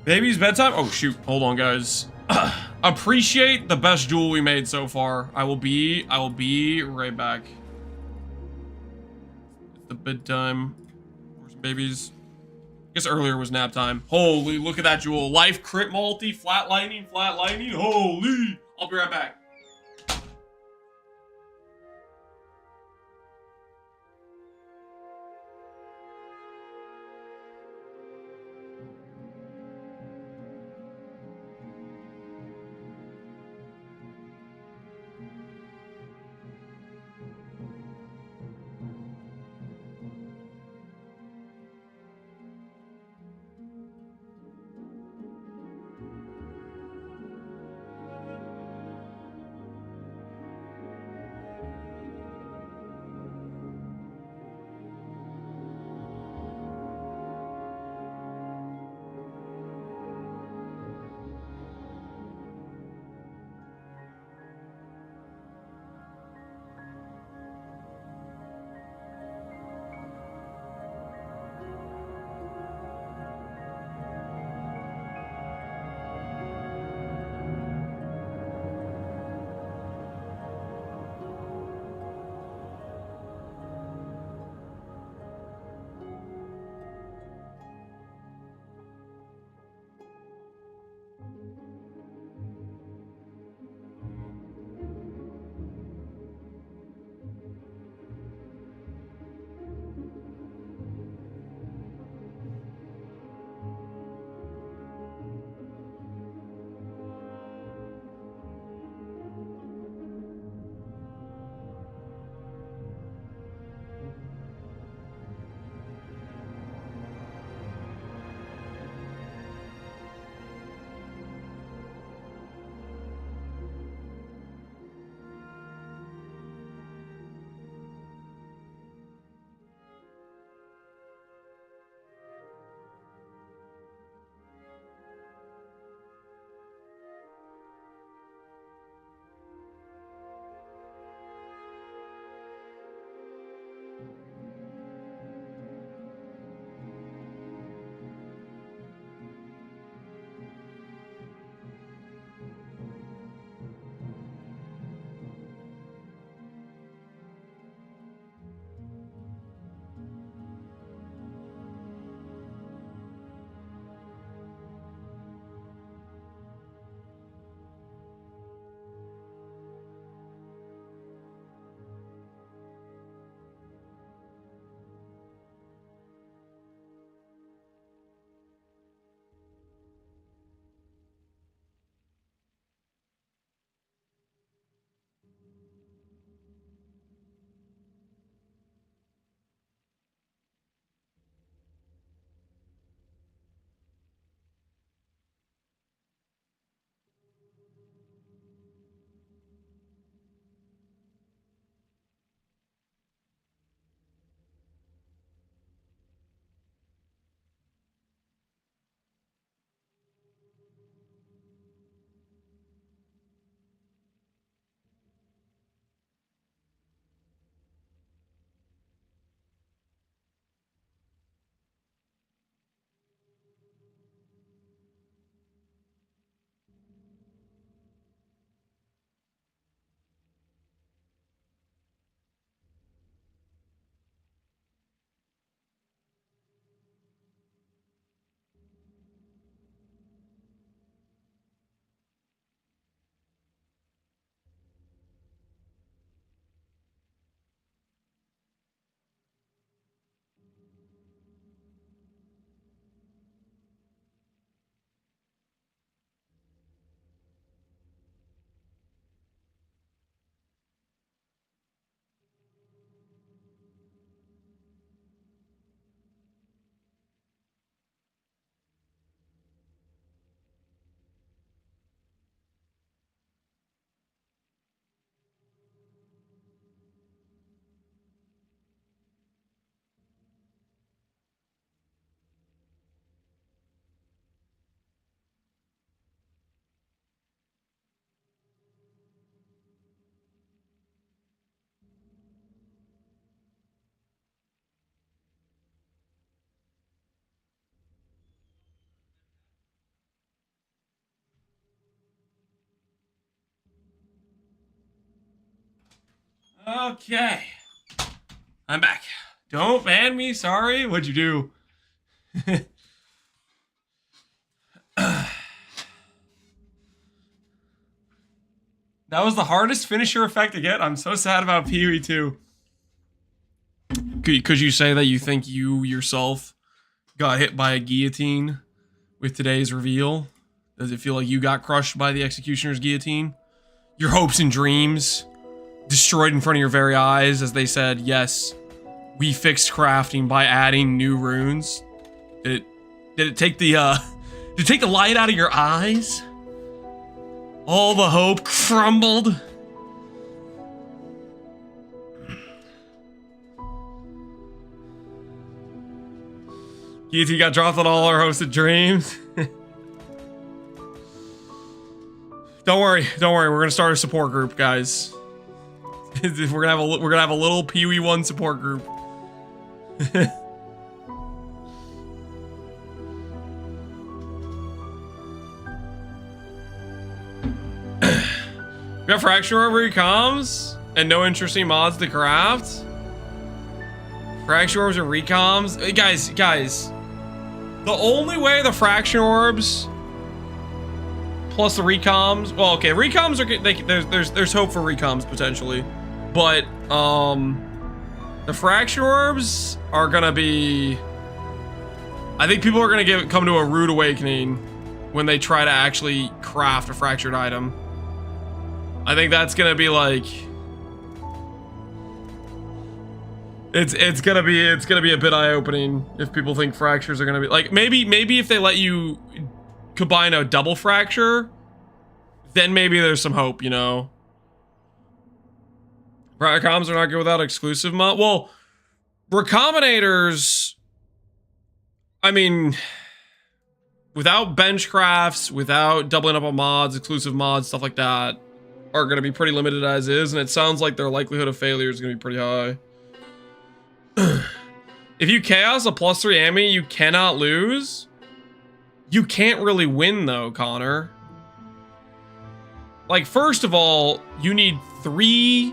Baby's bedtime? Oh, shoot. Hold on, guys. Appreciate the best jewel we made so far. I will be right back. It's the bedtime. Where's babies? I guess earlier was nap time. Holy, look at that jewel. Life, crit multi, flat lightning, flat lightning. Holy. I'll be right back. Okay. I'm back. Don't ban me, sorry. What'd you do? That was the hardest finisher effect to get. I'm so sad about PoE 2. Could you say that you think you yourself got hit by a guillotine with today's reveal? Does it feel like you got crushed by the Executioner's guillotine? Your hopes and dreams destroyed in front of your very eyes as they said, yes, we fixed crafting by adding new runes. Did it take the light out of your eyes? All the hope crumbled. Guillotine got dropped on all our hosted dreams. Don't worry. We're gonna start a support group, guys. we're gonna have a little PoE 1 support group. We got Fracture where he comes, and no interesting mods to craft. Fracture orbs and recoms. Hey, guys. The only way the Fraction orbs plus the recoms. Well, okay, recoms are there's hope for recoms potentially, but the Fraction orbs are gonna be. I think people are gonna come to a rude awakening when they try to actually craft a fractured item. I think that's gonna be like. It's gonna be a bit eye-opening if people think fractures are gonna be like maybe if they let you combine a double fracture, then maybe there's some hope, you know. Recombs are not good without exclusive mod. Well, recombinators, I mean, without bench crafts, without doubling up on mods, exclusive mods, stuff like that, are gonna be pretty limited as is, and it sounds like their likelihood of failure is gonna be pretty high. If you chaos a +3 ammy, you cannot lose. You can't really win though, Connor. Like, first of all, you need 4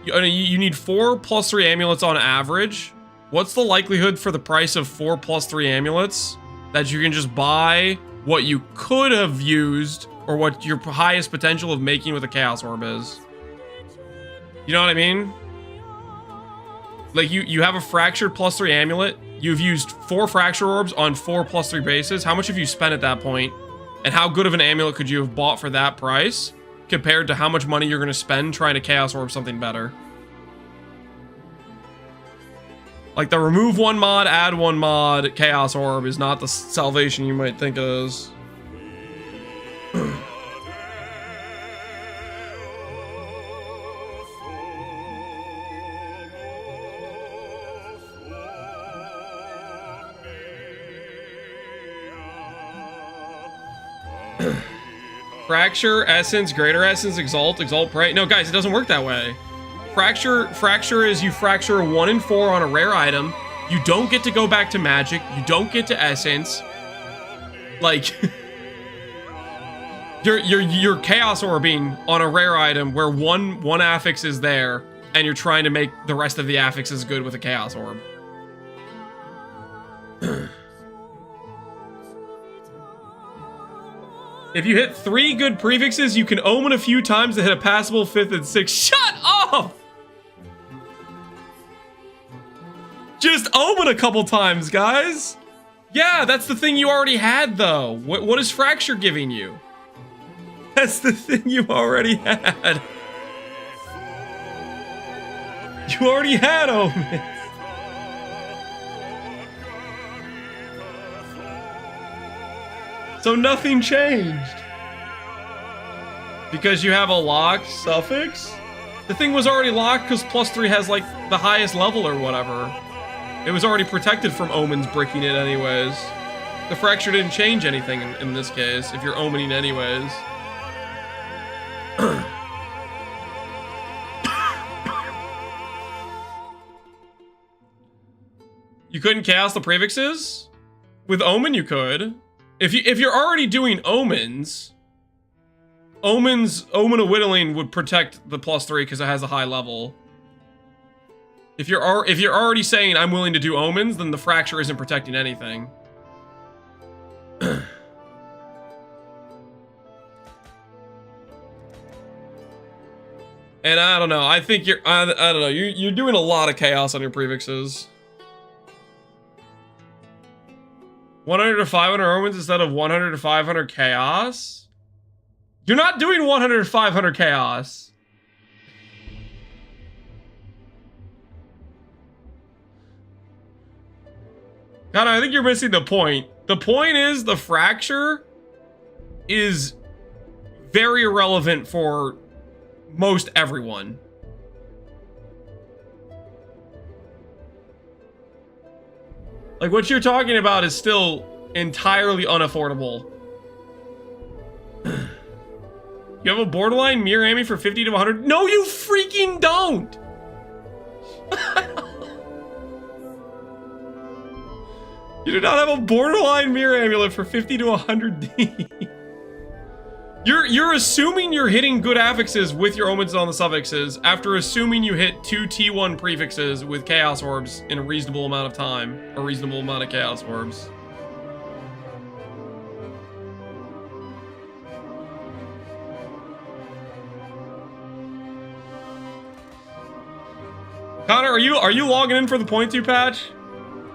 +3 amulets on average. What's the likelihood for the price of 4 +3 amulets that you can just buy what you could have used or what your highest potential of making with a chaos orb is? You know what I mean? Like, you have a fractured +3 amulet. You've used 4 fracture orbs on 4 +3 bases. How much have you spent at that point? And how good of an amulet could you have bought for that price compared to how much money you're going to spend trying to chaos orb something better? Like, the remove 1 mod, add 1 mod chaos orb is not the salvation you might think it is. Fracture, Essence, Greater Essence, Exalt, Pray. No, guys, it doesn't work that way. Fracture is you fracture a 1 in 4 on a rare item. You don't get to go back to magic. You don't get to Essence. Like, you're chaos orbing on a rare item where one affix is there, and you're trying to make the rest of the affixes good with a chaos orb. If you hit 3 good prefixes, you can omen a few times to hit a passable 5th and 6th. Shut up! Just omen a couple times, guys. Yeah, that's the thing you already had, though. What is Fracture giving you? That's the thing you already had. You already had omens. So nothing changed. Because you have a locked suffix? The thing was already locked because +3 has like the highest level or whatever. It was already protected from omens breaking it anyways. The fracture didn't change anything in this case, if you're omening anyways. You couldn't cast the prefixes? With omen you could. If you're already doing omens, Omen of Whittling would protect the +3 because it has a high level. If you're already saying I'm willing to do omens, then the fracture isn't protecting anything. And I don't know. I think I don't know. You're doing a lot of chaos on your prefixes. 100 to 500 omens instead of 100 to 500 chaos? You're not doing 100 to 500 chaos. God, I think you're missing the point. The point is the fracture is very irrelevant for most everyone. Like, what you're talking about is still entirely unaffordable. You have a borderline mirror Amy for 50 to 100? No, you freaking don't! You do not have a borderline mirror amulet for 50 to 100D. You're assuming you're hitting good affixes with your omens on the suffixes after assuming you hit 2 T1 prefixes with chaos orbs in a reasonable amount of time, a reasonable amount of chaos orbs. Connor, are you logging in for the point 2 patch?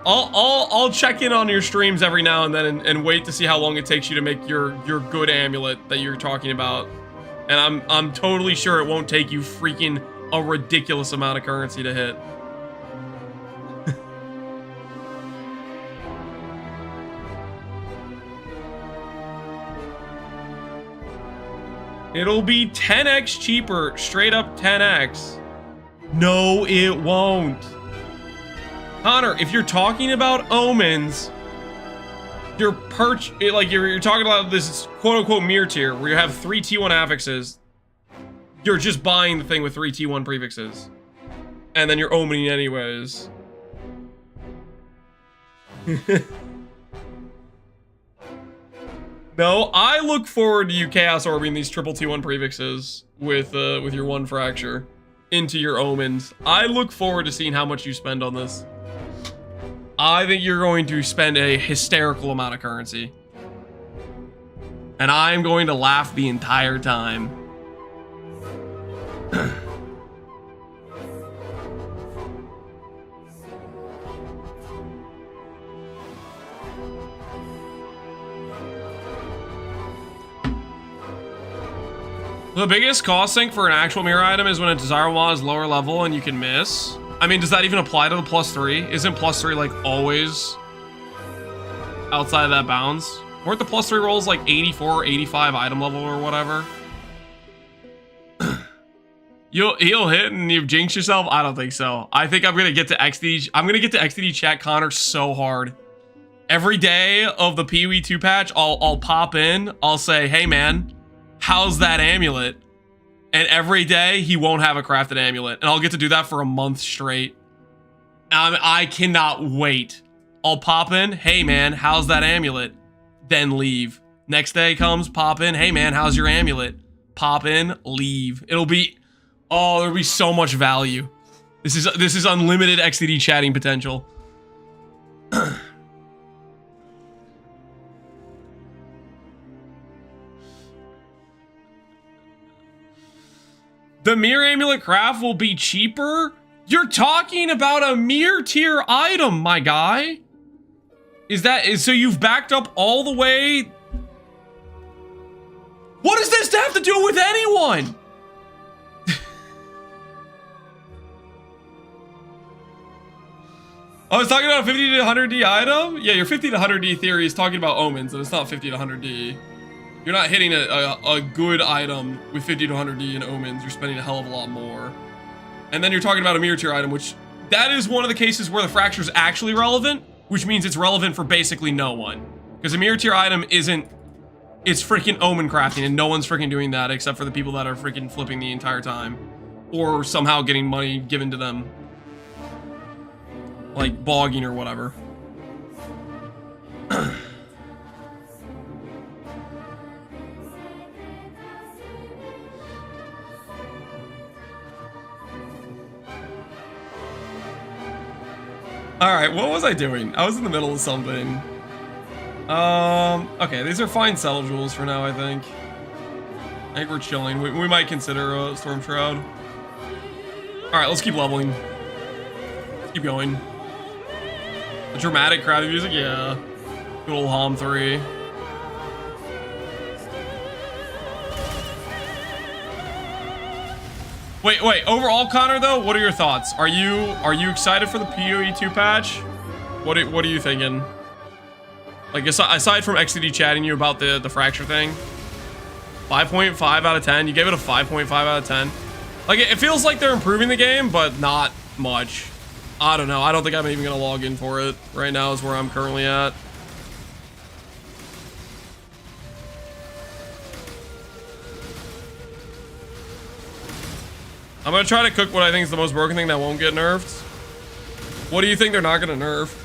I'll check in on your streams every now and then and wait to see how long it takes you to make your good amulet that you're talking about. And I'm totally sure it won't take you freaking a ridiculous amount of currency to hit. It'll be 10x cheaper, straight up 10x. No, it won't. Connor, if you're talking about omens, you're talking about this quote-unquote mirror tier where you have 3 T1 affixes. You're just buying the thing with 3 T1 prefixes. And then you're omening anyways. No, I look forward to you chaos orbing these triple T1 prefixes with your 1 fracture into your omens. I look forward to seeing how much you spend on this. I think you're going to spend a hysterical amount of currency. And I'm going to laugh the entire time. The biggest cost sink for an actual mirror item is when a desirable mod is lower level and you can miss. I mean, does that even apply to the +3? Isn't +3 like always outside of that bounds? Weren't the +3 rolls like 84 or 85 item level or whatever? He'll hit and you've jinxed yourself? I don't think so. I think I'm gonna get to XD. I'm gonna get to XD chat Connor so hard. Every day of the PoE 2 patch, I'll pop in. I'll say, hey man, how's that amulet? And every day, he won't have a crafted amulet. And I'll get to do that for a month straight. I cannot wait. I'll pop in, hey man, how's that amulet? Then leave. Next day comes, pop in, hey man, how's your amulet? Pop in, leave. It'll be, oh, there'll be so much value. This is unlimited XDD chatting potential. The mirror amulet craft will be cheaper? You're talking about a mirror tier item, my guy. So you've backed up all the way? What does this have to do with anyone? I was talking about a 50 to 100D item? Yeah, your 50 to 100D theory is talking about omens, and it's not 50 to 100D. You're not hitting a good item with 50 to 100D in omens. You're spending a hell of a lot more. And then you're talking about a mirror tier item, which that is one of the cases where the fracture is actually relevant, which means it's relevant for basically no one. Because a mirror tier item isn't, it's freaking omen crafting, and no one's freaking doing that except for the people that are freaking flipping the entire time. Or somehow getting money given to them. Like bogging or whatever. All right, what was I doing? I was in the middle of something. Okay, these are fine settle jewels for now, I think. I think we're chilling. We might consider Storm Shroud. All right, let's keep leveling. Let's keep going. The dramatic crowd music, yeah. Good old Hom 3. Wait. Overall, Connor, though, what are your thoughts? Are you excited for the PoE 2 patch? What are you thinking? Like, aside from XCD chatting you about the fracture thing, 5.5 out of 10. You gave it a 5.5 out of 10. Like, it feels like they're improving the game, but not much. I don't know. I don't think I'm even gonna log in for it right now. Is where I'm currently at. I'm gonna try to cook what I think is the most broken thing that won't get nerfed. What do you think they're not gonna nerf?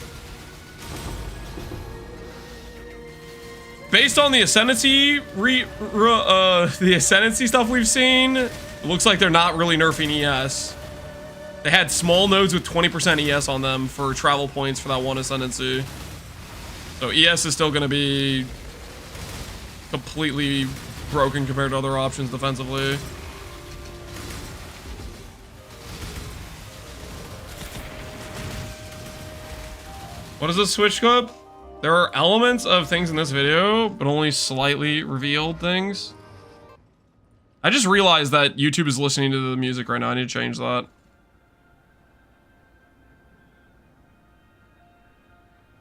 Based on the Ascendancy the Ascendancy stuff we've seen, it looks like they're not really nerfing ES. They had small nodes with 20% ES on them for travel points for that one Ascendancy. So ES is still gonna be completely broken compared to other options defensively. What is this Switch Club? There are elements of things in this video, but only slightly revealed things. I just realized that YouTube is listening to the music right now. I need to change that.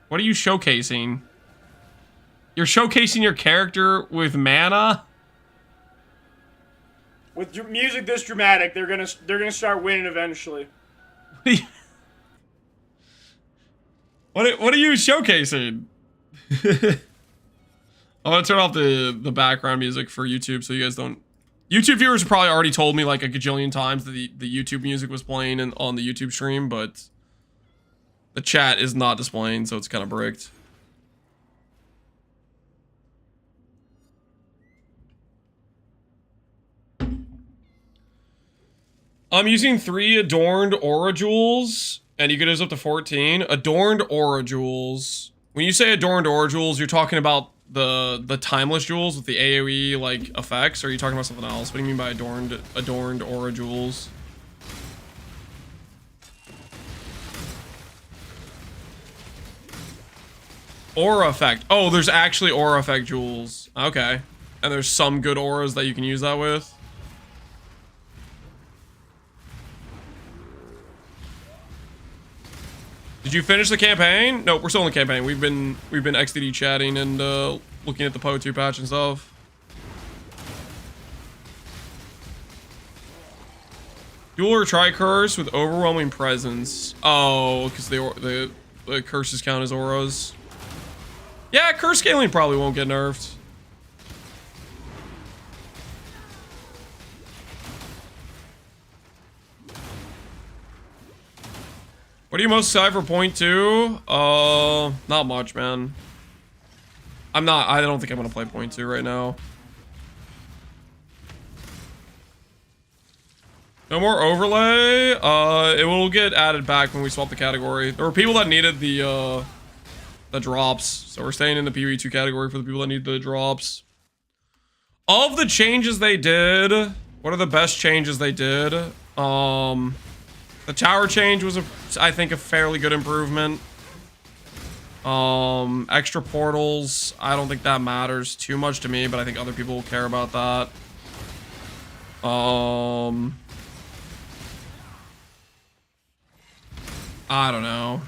What are you showcasing? You're showcasing your character with mana? With music this dramatic, they're gonna start winning eventually. What are you showcasing? I'm gonna turn off the background music for YouTube so you guys don't... YouTube viewers have probably already told me like a gajillion times that the YouTube music was playing on the YouTube stream, but the chat is not displaying, so it's kind of bricked. I'm using 3 adorned aura jewels. And you can use up to 14 adorned aura jewels. When you say adorned aura jewels, you're talking about the timeless jewels with the AoE like effects, or are you talking about something else? What do you mean by adorned aura jewels? Aura effect. Oh, there's actually aura effect jewels. Okay. And there's some good auras that you can use that with. Did you finish the campaign? No, we're still in the campaign. We've been XDD chatting and looking at the PoE 2 patch and stuff. Dual or tri-curse with overwhelming presence. Oh, because the curses count as auras. Yeah, curse scaling probably won't get nerfed. What are you most excited for point 2? Not much, man. I don't think I'm gonna play point 2 right now. No more overlay. It will get added back when we swap the category. There were people that needed the drops, so we're staying in the PoE 2 category for the people that need the drops. Of the changes they did, what are the best changes they did? The tower change was, I think, a fairly good improvement. Extra portals, I don't think that matters too much to me, but I think other people will care about that. I don't know.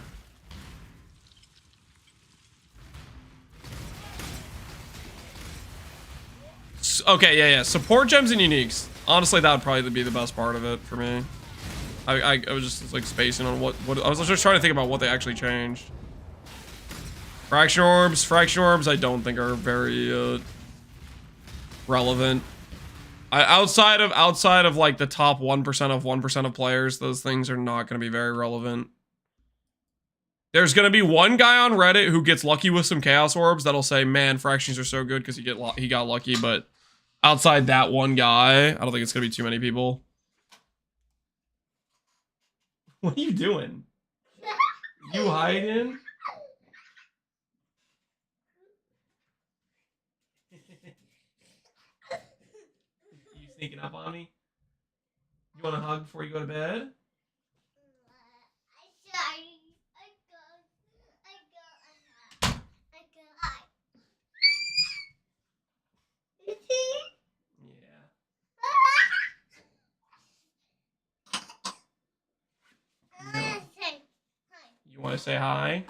Okay, yeah. Support gems and uniques. Honestly, that would probably be the best part of it for me. I was just like spacing on what I was just trying to think about what they actually changed. Fraction orbs I don't think are very relevant. Outside of like the top 1% of players, those things are not going to be very relevant. There's going to be one guy on Reddit who gets lucky with some chaos orbs that'll say, "Man, fractions are so good because he got lucky," but outside that one guy, I don't think it's going to be too many people. What are you doing? You hiding? You sneaking up on me? You want a hug before you go to bed? You want to say hi?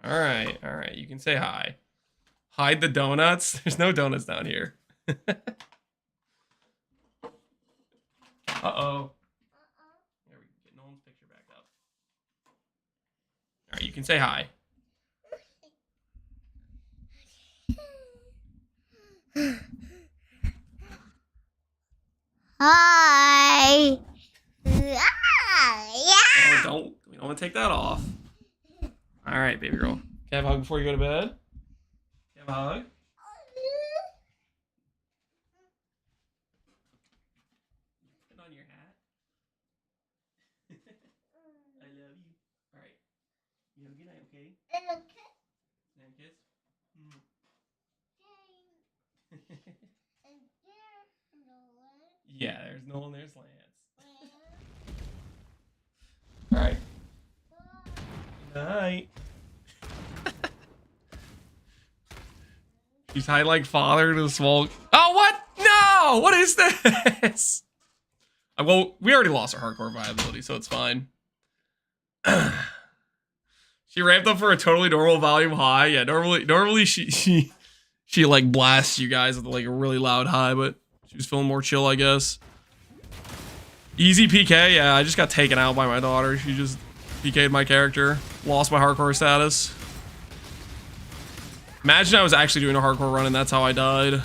All right. You can say hi. Hide the donuts. There's no donuts down here. Uh-oh. There we get Nolan's picture back up. All right, you can say hi. Hi. Oh, we don't want to take that off. All right, baby girl. Can I have a hug before you go to bed? Can I have a hug? Put on your hat. I love you. All right. You have a good night, okay? And kiss. Yeah, there's Nolan, there's Lance. All right. Good night. He's high like father to the small. Oh, what? No! What is this? Well, we already lost our hardcore viability, so it's fine. She ramped up for a totally normal volume high. Yeah, normally she like blasts you guys with like a really loud high, but she was feeling more chill, I guess. Easy PK. Yeah, I just got taken out by my daughter. She just PK'd my character. Lost my hardcore status. Imagine I was actually doing a hardcore run and that's how I died.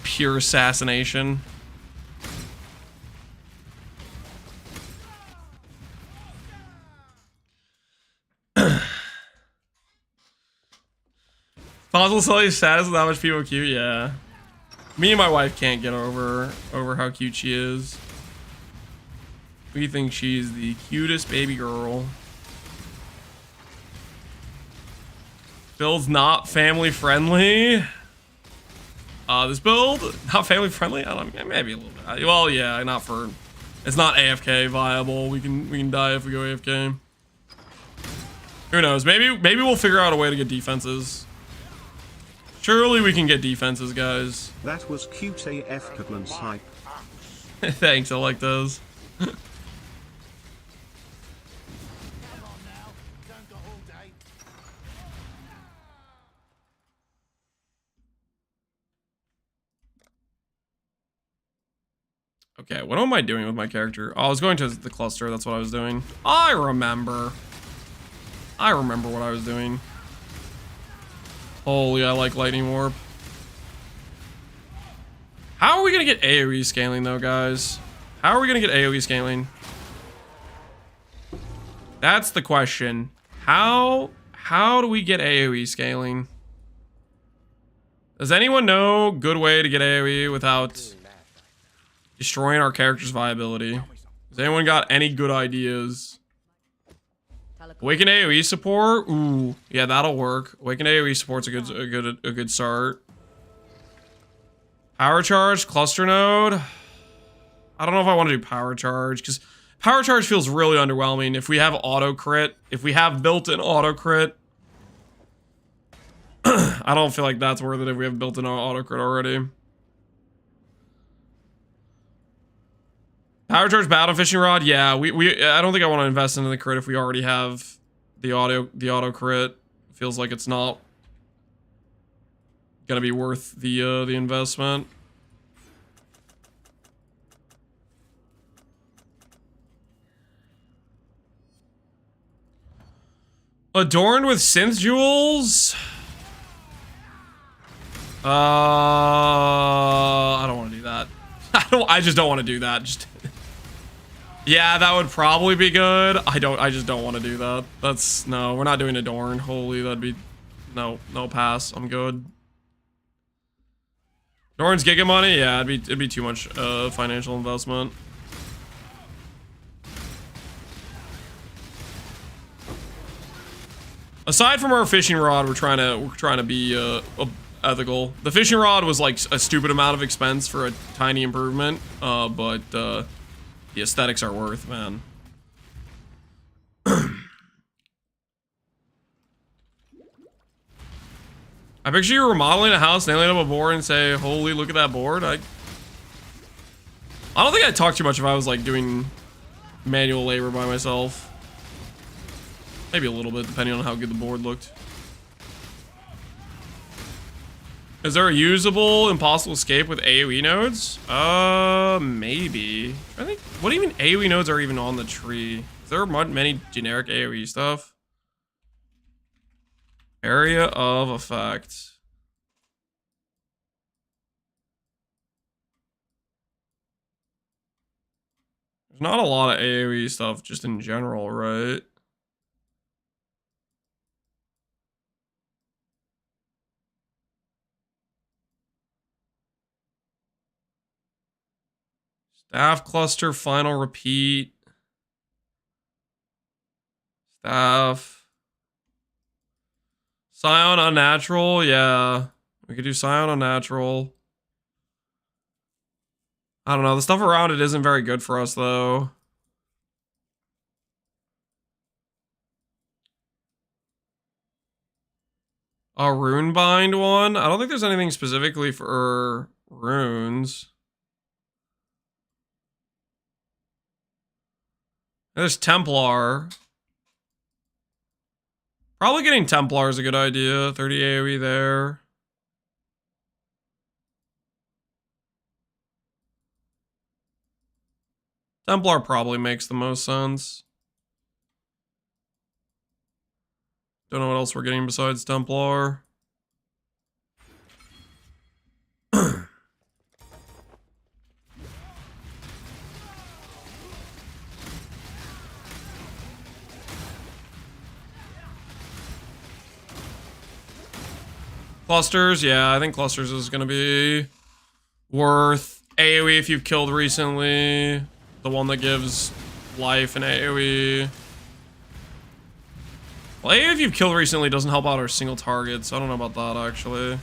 Pure assassination. Possible Sully's status with how much people cute, yeah. Me and my wife can't get over how cute she is. We think she's the cutest baby girl. Build's not family friendly. This build not family friendly. I don't know, maybe a little bit. Well, yeah, not for. It's not AFK viable. We can die if we go AFK. Who knows? Maybe we'll figure out a way to get defenses. Surely we can get defenses, guys. That was cute AF Cutlan's hype. Thanks, I like those. Okay, what am I doing with my character? Oh, I was going to the cluster, that's what I was doing. I remember what I was doing. Holy, I like Lightning Warp. How are we gonna get AoE scaling though, guys? How are we gonna get AoE scaling? That's the question. How do we get AoE scaling? Does anyone know a good way to get AoE without destroying our character's viability? Has anyone got any good ideas? Awaken AoE support? Ooh, yeah, that'll work. Awaken AoE support's a good start. Power charge, cluster node. I don't know if I want to do power charge because power charge feels really underwhelming. If we have auto crit, if we have built-in auto crit, I don't feel like that's worth it if we have built-in auto crit already. Power charge battle fishing rod, yeah. I don't think I want to invest into the crit if we already have the auto crit. Feels like it's not gonna be worth the investment. Adorned with synth jewels? I don't want to do that. I just don't want to do that. Just yeah, that would probably be good. I just don't want to do that. No, we're not doing Adorned. Holy, that'd be no pass. I'm good. Adorned's Giga money? Yeah, it'd be too much financial investment. Aside from our fishing rod, we're trying to be ethical. The fishing rod was like a stupid amount of expense for a tiny improvement, but the aesthetics are worth, man. I picture you remodeling a house, nailing up a board, and say, "Holy, look at that board." I don't think I'd talk too much if I was like doing manual labor by myself. Maybe a little bit, depending on how good the board looked. Is there a usable impossible escape with AoE nodes? Maybe. I think. What even AoE nodes are even on the tree? Is there many generic AoE stuff? Area of effect. There's not a lot of AoE stuff just in general, right? Staff cluster, final repeat. Staff. Scion unnatural, yeah. We could do Scion unnatural. I don't know, the stuff around it isn't very good for us, though. A Runebind one? I don't think there's anything specifically for runes. There's Templar. Probably getting Templar is a good idea. 30 AoE there. Templar probably makes the most sense. Don't know what else we're getting besides Templar. Clusters, yeah, I think clusters is gonna be worth AoE if you've killed recently. The one that gives life and AoE. Well, AoE if you've killed recently doesn't help out our single targets. I don't know about that, actually.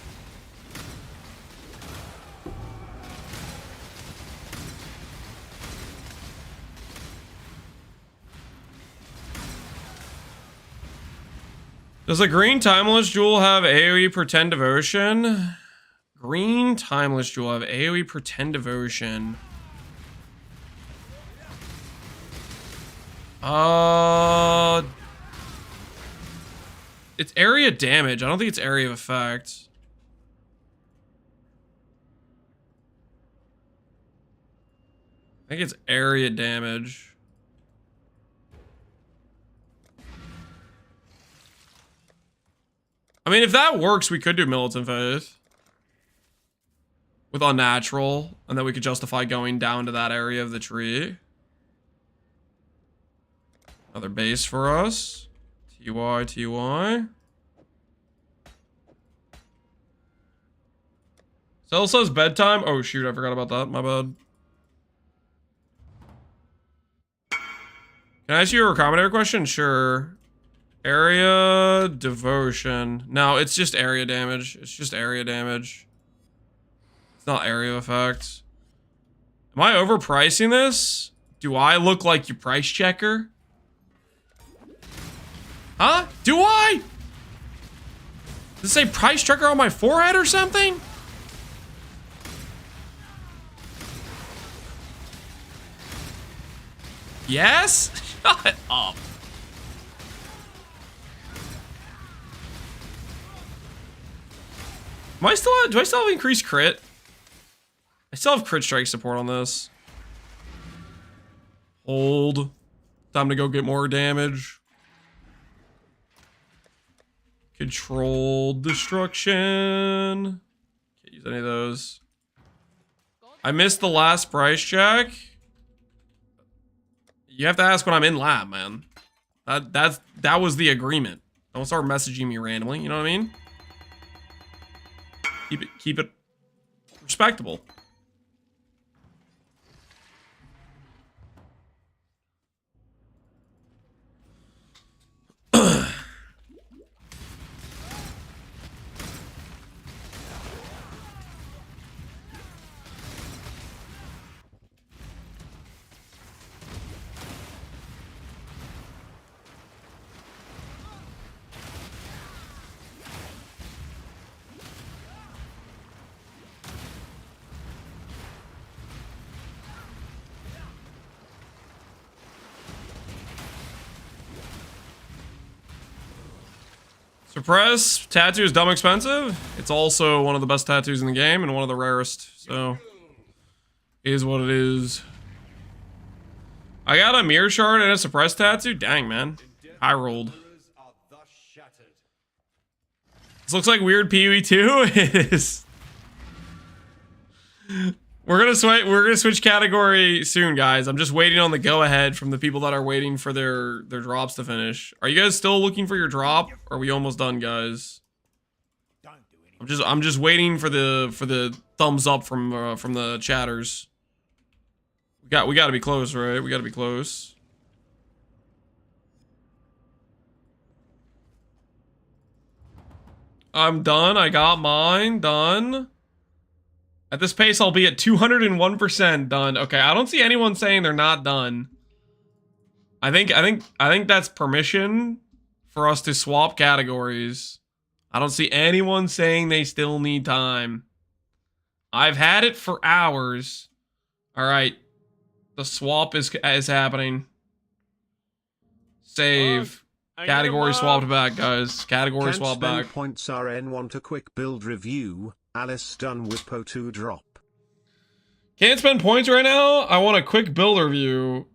Does a green timeless jewel have AoE pretend devotion? Green timeless jewel have AoE pretend devotion. It's area damage. I don't think it's area of effect. I think it's area damage. I mean, if that works, we could do Militant Faith. With Unnatural. And then we could justify going down to that area of the tree. Another base for us. TY, TY. Cell says bedtime. Oh, shoot. I forgot about that. My bad. Can I ask you a commentary question? Sure. Area devotion. No, it's just area damage. It's just area damage. It's not area effect. Am I overpricing this? Do I look like your price checker? Huh? Do I? Does it say price checker on my forehead or something? Yes? Shut up. Do I still have increased crit? I still have crit strike support on this. Hold. Time to go get more damage. Controlled destruction. Can't use any of those. I missed the last price check. You have to ask when I'm in lab, man. That was the agreement. Don't start messaging me randomly, you know what I mean? Keep it respectable. Suppress tattoo is dumb expensive. It's also one of the best tattoos in the game and one of the rarest. So, is what it is. I got a mirror shard and a suppress tattoo. Dang, man, I rolled. This looks like weird PoE 2. It is. We're gonna switch category soon, guys. I'm just waiting on the go ahead from the people that are waiting for their drops to finish. Are you guys still looking for your drop? Or are we almost done, guys? I'm just waiting for the thumbs up from the chatters. We got to be close, right? We got to be close. I'm done. I got mine done. At this pace, I'll be at 201% done. Okay, I don't see anyone saying they're not done. I think that's permission for us to swap categories. I don't see anyone saying they still need time. I've had it for hours. All right, the swap is happening. Save. Category swapped back, guys. Category swapped back. Points RN want a quick build review. Alice done with PoE drop. Can't spend points right now. I want a quick build review.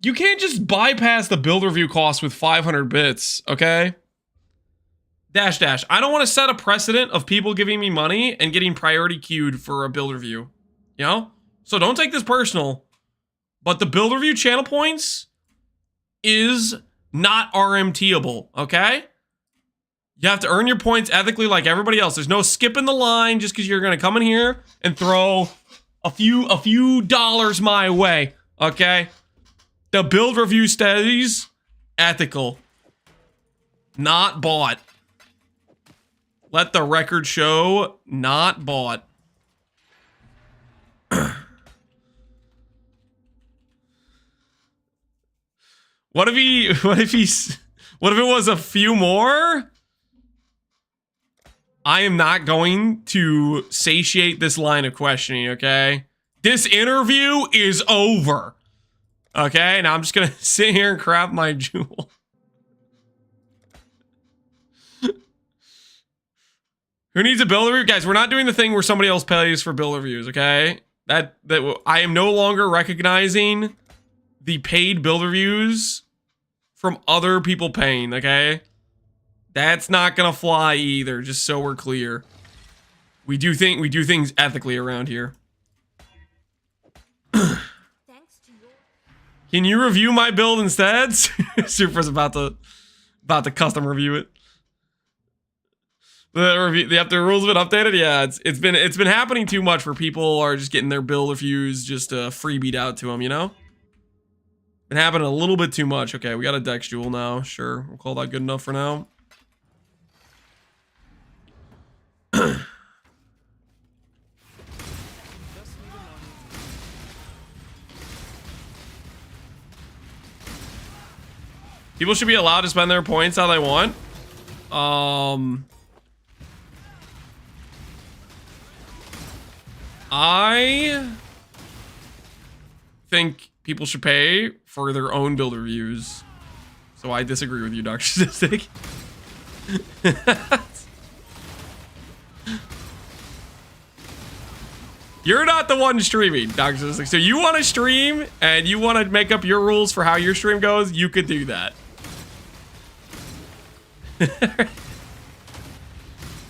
You can't just bypass the build review cost with 500 bits, okay? Dash dash. I don't want to set a precedent of people giving me money and getting priority queued for a build review. You know? So don't take this personal. But the build review channel points is not RMTable, okay? You have to earn your points ethically like everybody else. There's no skipping the line just because you're gonna come in here and throw a few dollars my way, okay? The build review stays ethical, not bought. Let the record show, not bought. What if it was a few more? I am not going to satiate this line of questioning, okay? This interview is over. Okay, now I'm just gonna sit here and crap my jewel. Who needs a build review? Guys, we're not doing the thing where somebody else pays for build reviews, okay? That I am no longer recognizing the paid build reviews from other people paying, okay? That's not gonna fly either, just so we're clear. We do things ethically around here. Can you review my build instead? Super's about to custom review it. The rules have been updated. Yeah, it's been happening too much where people are just getting their build reviews just freebied out to them, you know? Been happening a little bit too much. Okay, we got a Dex Jewel now. Sure, we'll call that good enough for now. People should be allowed to spend their points how they want. I think people should pay for their own build reviews. So I disagree with you, Dr. Statistic. You're not the one streaming, Dr. Statistic. So you want to stream and you want to make up your rules for how your stream goes, you could do that.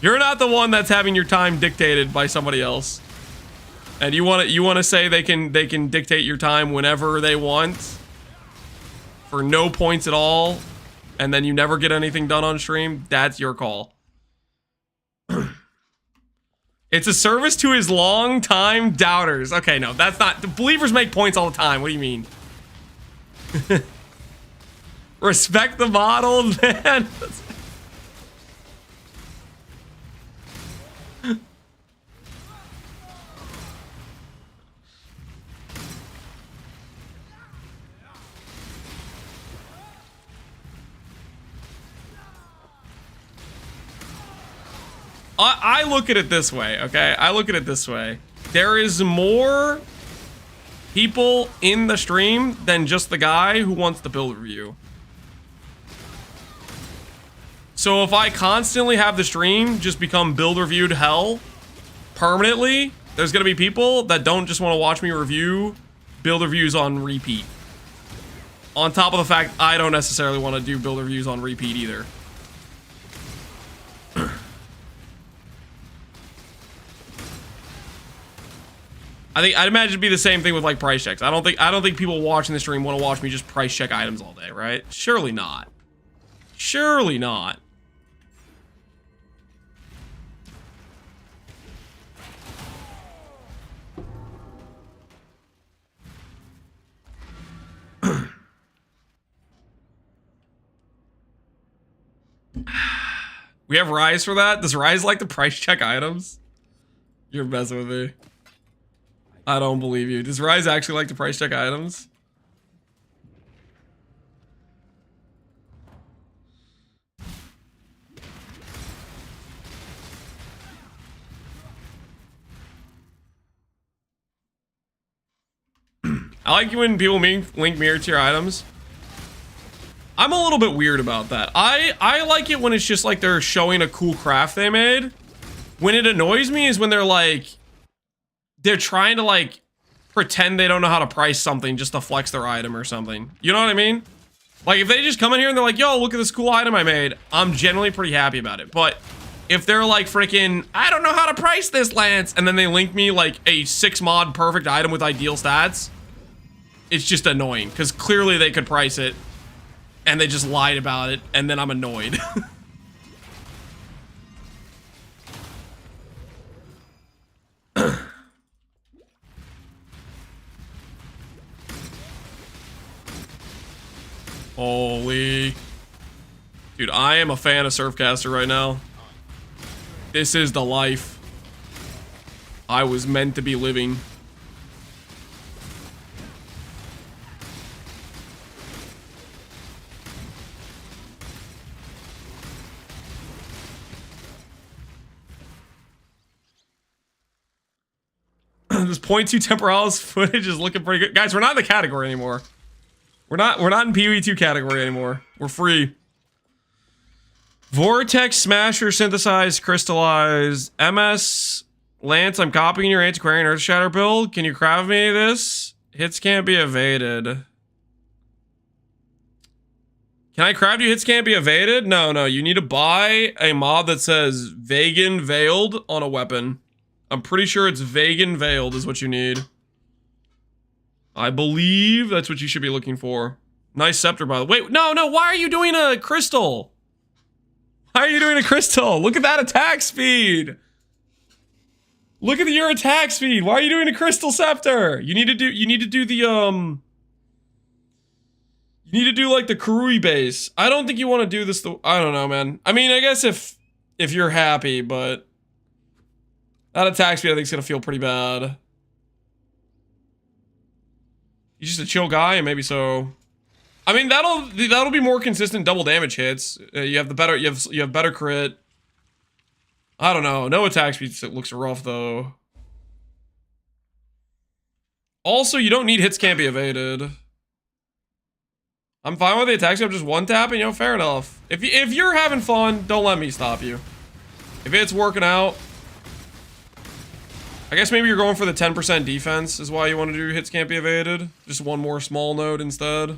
You're not the one that's having your time dictated by somebody else. And you want to say they can dictate your time whenever they want for no points at all, and then you never get anything done on stream. That's your call. It's a service to his long-time doubters. Okay, no, that's not. The believers make points all the time. What do you mean? Respect the model, man. I look at it this way, okay? I look at it this way. There is more people in the stream than just the guy who wants the build review. So if I constantly have the stream just become build reviewed hell permanently, there's gonna be people that don't just want to watch me review build reviews on repeat. On top of the fact I don't necessarily want to do build reviews on repeat either. I'd imagine it'd be the same thing with like price checks. I don't think people watching the stream want to watch me just price check items all day, right? Surely not. Surely not. We have Rise for that? Does Rise like to price check items? You're messing with me. I don't believe you. Does Rise actually like to price check items? I like when people link mirror to your items. I'm a little bit weird about that. I like it when it's just like they're showing a cool craft they made. When it annoys me is when they're like, they're trying to like pretend they don't know how to price something just to flex their item or something. You know what I mean? Like if they just come in here and they're like, yo, look at this cool item I made, I'm generally pretty happy about it. But if they're like freaking, I don't know how to price this, Lance, and then they link me like a 6 mod perfect item with ideal stats, it's just annoying because clearly they could price it and they just lied about it, and then I'm annoyed. Holy. Dude, I am a fan of Surfcaster right now. This is the life I was meant to be living. This 0.2 temporalis footage is looking pretty good. Guys, we're not in the category anymore. We're not in PoE 2 category anymore. We're free. Vortex, Smasher, Synthesize, Crystallize, MS, Lance, I'm copying your Antiquarian Earth Shatter build. Can you craft me this? Hits can't be evaded. Can I craft you hits can't be evaded? No. You need to buy a mod that says Vegan Veiled on a weapon. I'm pretty sure it's Vegan Veiled is what you need. I believe that's what you should be looking for. Nice scepter, by the way. Wait, no, why are you doing a crystal? Why are you doing a crystal? Look at that attack speed. Look at your attack speed. Why are you doing a crystal scepter? You need to do the you need to do like the Karui base. I don't think you want to do this I don't know, man. I mean, I guess if you're happy, but that attack speed I think is gonna feel pretty bad. He's just a chill guy, and maybe so. I mean, that'll be more consistent double damage hits. You have the better you have better crit. I don't know. No attack speed looks rough though. Also, you don't need hits can't be evaded. I'm fine with the attack speed. I'm just one tapping. You know, fair enough. If you're having fun, don't let me stop you. If it's working out. I guess maybe you're going for the 10% defense is why you want to do hits can't be evaded. Just one more small node instead.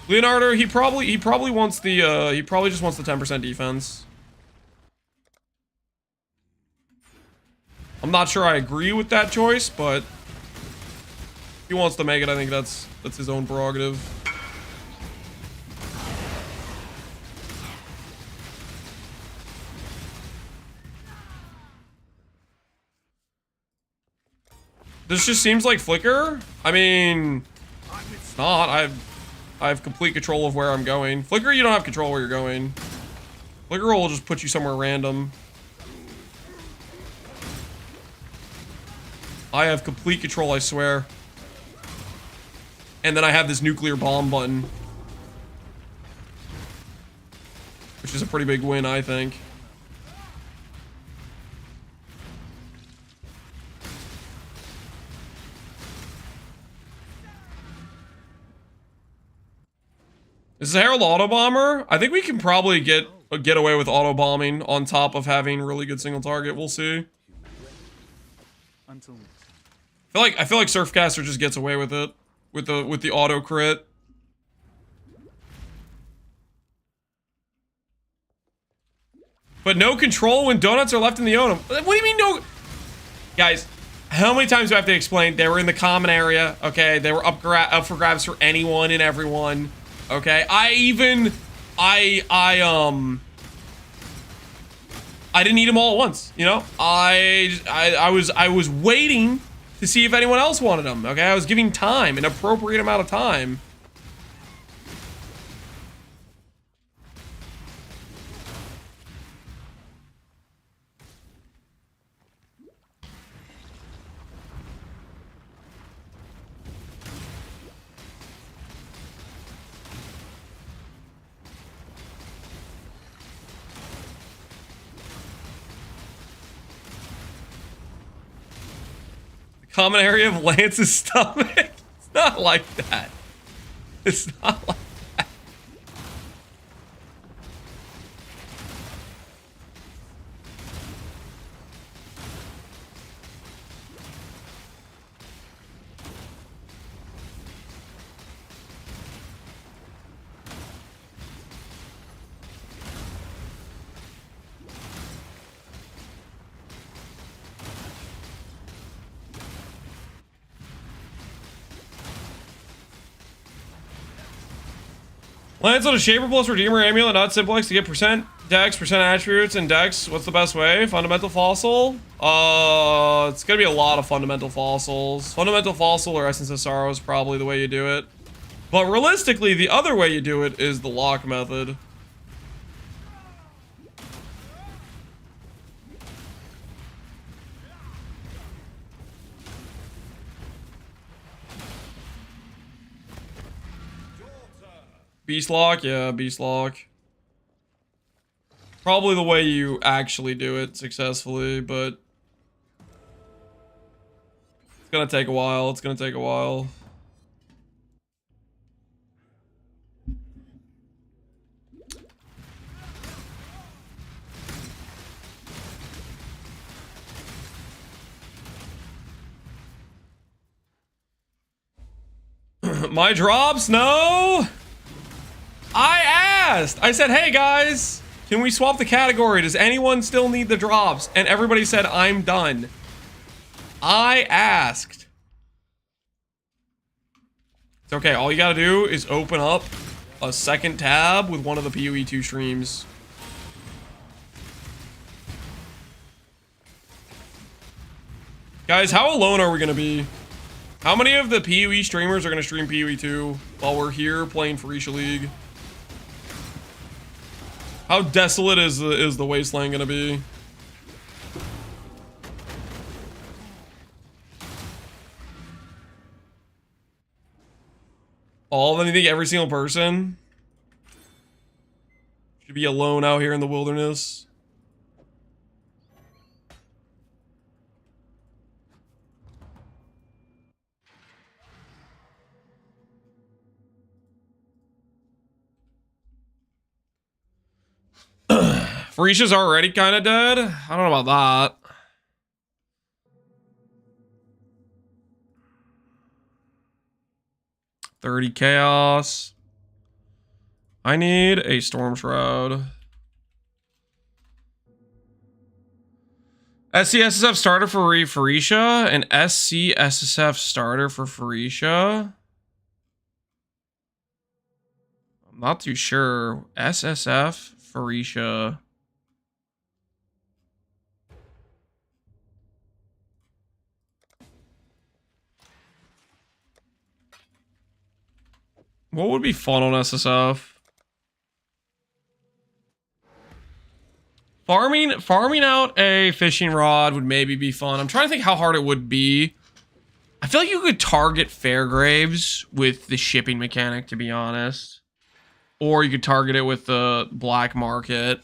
Leonardo, he probably wants the he probably just wants the 10% defense. I'm not sure I agree with that choice, but if he wants to make it, I think that's his own prerogative. This just seems like Flicker. I mean, it's not. I have complete control of where I'm going. Flicker, you don't have control where you're going. Flicker will just put you somewhere random. I have complete control, I swear. And then I have this nuclear bomb button. Which is a pretty big win, I think. Is the Herald auto bomber? I think we can probably get away with auto bombing on top of having really good single target. We'll see. Until I feel like Surfcaster just gets away with it with the auto crit. But no control when donuts are left in the Onum. What do you mean no? Guys, how many times do I have to explain? They were in the common area, okay? They were up for grabs for anyone and everyone, okay? I didn't eat them all at once, you know? I was waiting to see if anyone else wanted them, okay? I was giving time, an appropriate amount of time. Common area of Lance's stomach. It's not like that. It's not like that. Lands on a Shaper plus Redeemer Amulet, not Simplex to get percent Dex, percent attributes, and Dex. What's the best way? Fundamental Fossil? It's gonna be a lot of Fundamental Fossils. Fundamental Fossil or Essence of Sorrow is probably the way you do it. But realistically, the other way you do it is the lock method. Beast Lock? Yeah, Beast Lock. Probably the way you actually do it successfully, but it's gonna take a while. It's gonna take a while. My drops? No! I asked! I said, hey guys, can we swap the category? Does anyone still need the drops? And everybody said, I'm done. I asked. It's okay, all you gotta do is open up a second tab with one of the PoE 2 streams. Guys, how alone are we gonna be? How many of the PoE streamers are gonna stream PoE 2 while we're here playing Freesia League? How desolate is the wasteland gonna be? All of them? You think every single person should be alone out here in the wilderness? Frisia's already kind of dead? I don't know about that. $30 chaos. I need a Storm Shroud. SCSSF starter for Freesia and SCSSF starter for Freesia. I'm not too sure. SSF Freesia. What would be fun on SSF? Farming out a fishing rod would maybe be fun. I'm trying to think how hard it would be. I feel like you could target Fairgraves with the shipping mechanic, to be honest. Or you could target it with the black market.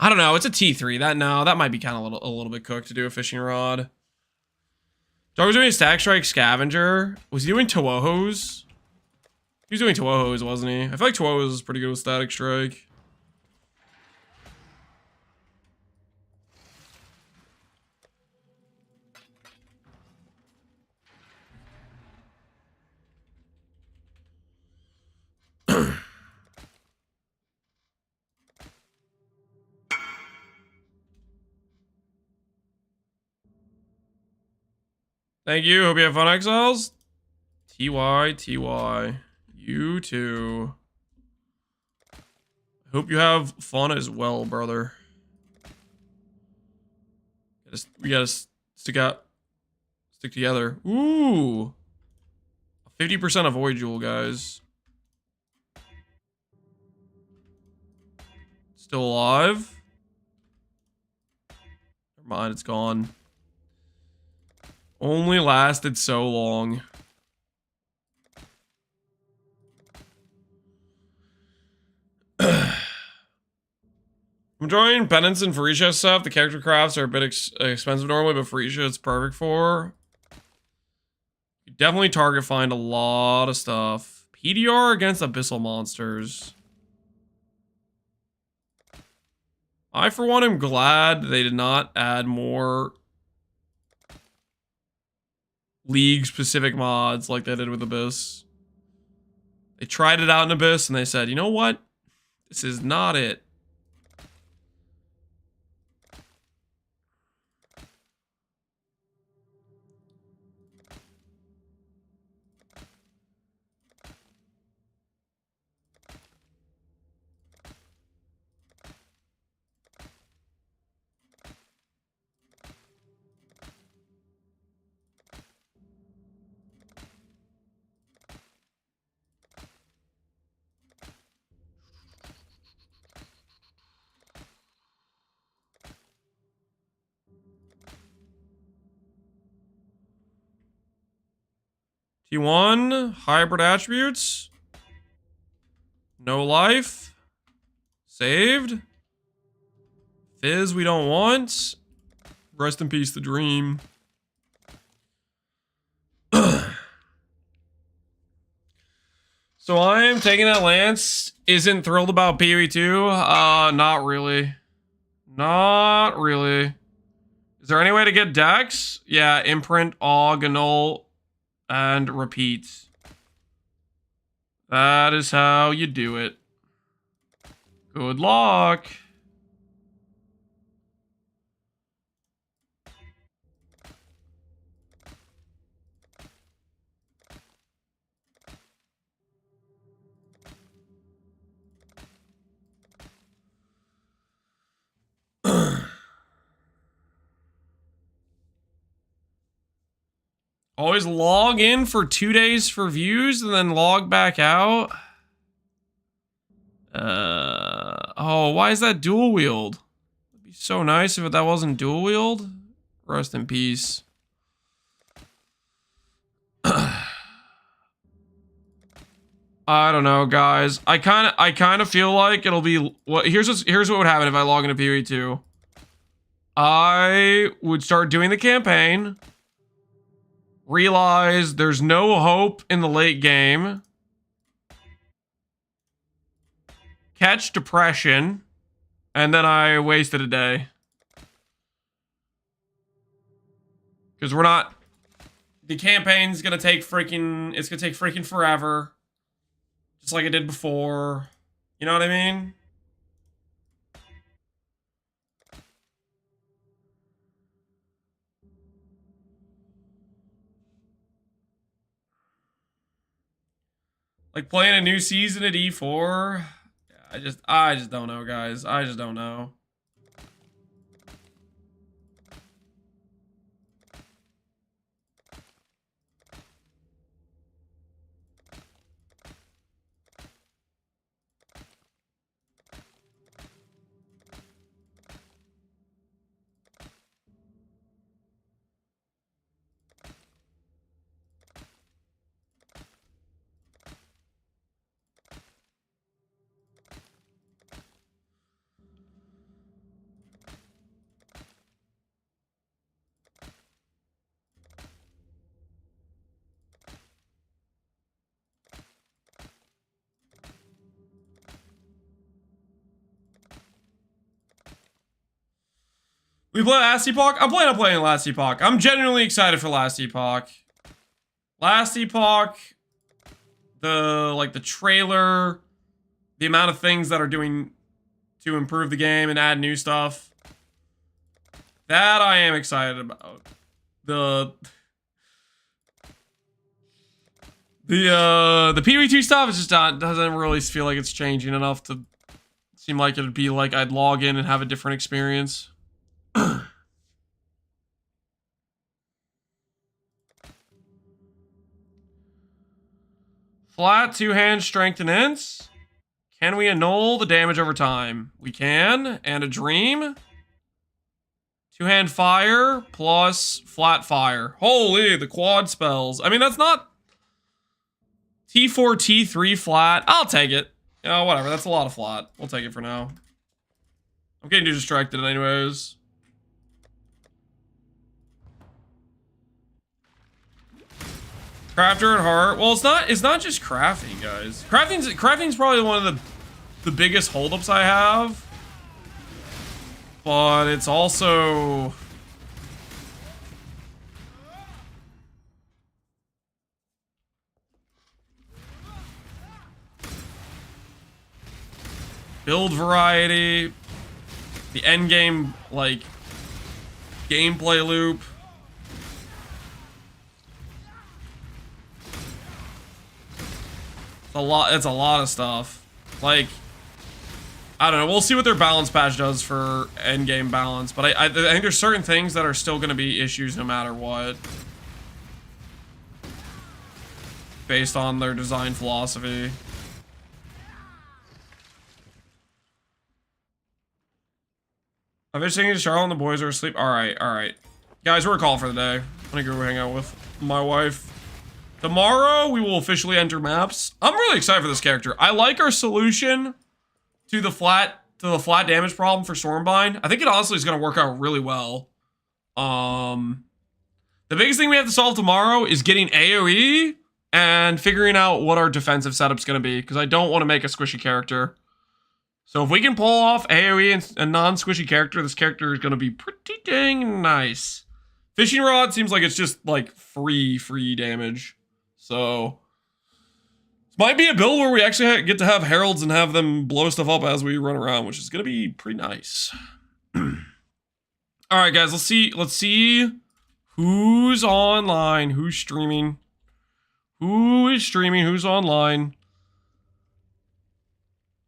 I don't know. It's a T3. That might be kind of a little bit cooked to do a fishing rod. Dog was doing a Stack Strike Scavenger. Was he doing Towohos? He was doing Tuohos, wasn't he? I feel like Tuohos is pretty good with Static Strike. Thank you. Hope you have fun, Exiles. TY. You too. Hope you have fun as well, brother. We gotta stick together. Ooh. 50% avoid jewel, guys. Still alive? Never mind, it's gone. Only lasted so long. I'm enjoying Penance and Farisha stuff. The character crafts are a bit expensive normally, but Farisha it's perfect for. You definitely target find a lot of stuff. PDR against abyssal monsters. I, for one, am glad they did not add more League-specific mods like they did with Abyss. They tried it out in Abyss, and they said, you know what? This is not it. T1, hybrid attributes. No life. Saved. Fizz we don't want. Rest in peace, the dream. So I am taking that Lance. Isn't thrilled about PoE 2. Not really. Not really. Is there any way to get Dex? Yeah, imprint, aug, annul, and repeat. That is how you do it. Good luck. Always log in for 2 days for views and then log back out. Oh, why is that dual wield? It'd be so nice if that wasn't dual wield. Rest in peace. I don't know, guys. I kind of feel like it'll be here's what would happen if I log into PoE 2. I would start doing the campaign. Realize there's no hope in the late game. Catch depression. And then I wasted a day. Because we're not... The campaign's gonna take freaking... It's gonna take freaking forever. Just like it did before. You know what I mean? Like playing a new season at E4. I just don't know, guys. I just don't know. We play Last Epoch? I'm planning on playing Last Epoch. I'm genuinely excited for Last Epoch. Last Epoch, the trailer, the amount of things that are doing to improve the game and add new stuff. That I am excited about. The PoE 2 stuff is just doesn't really feel like it's changing enough to seem like it'd be like I'd log in and have a different experience. Flat, two-hand, strength, and ints. Can we annul the damage over time? We can. And a dream. Two-hand fire plus flat fire. Holy, the quad spells. I mean, that's not... T4, T3 flat. I'll take it. You know, whatever. That's a lot of flat. We'll take it for now. I'm getting too distracted anyways. Crafter at heart. Well, it's not just crafting, guys. Crafting's probably one of the biggest holdups I have. But it's also build variety, the endgame like gameplay loop. It's a lot of stuff. Like, I don't know. We'll see what their balance patch does for endgame balance. But I think there's certain things that are still going to be issues no matter what. Based on their design philosophy. I'm just thinking Charlotte and the boys are asleep. Alright. Guys, we're a call for the day. I'm gonna go hang out with my wife. Tomorrow, we will officially enter maps. I'm really excited for this character. I like our solution to the flat damage problem for Stormbind. I think it honestly is going to work out really well. The biggest thing we have to solve tomorrow is getting AoE and figuring out what our defensive setup's going to be, because I don't want to make a squishy character. So if we can pull off AoE and a non-squishy character, this character is going to be pretty dang nice. Fishing Rod seems like it's just like free damage. So, this might be a build where we actually get to have heralds and have them blow stuff up as we run around, which is going to be pretty nice. Alright guys, let's see who's online, who's streaming. Who is streaming, who's online.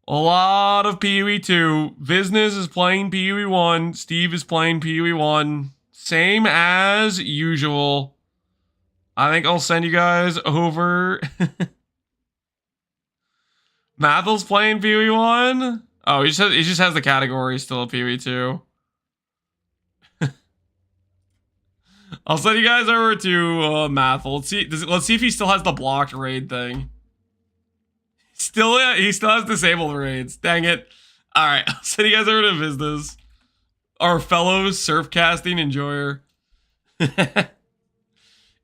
A lot of PoE 2. Visness is playing PoE 1. Steve is playing PoE 1. Same as usual. I think I'll send you guys over. Mathel's playing PoE 1. Oh, he just has the category still of PoE 2. I'll send you guys over to Mathel. Let's see if he still has the blocked raid thing. He still has disabled raids. Dang it. Alright, I'll send you guys over to Business. Our fellow surfcasting enjoyer.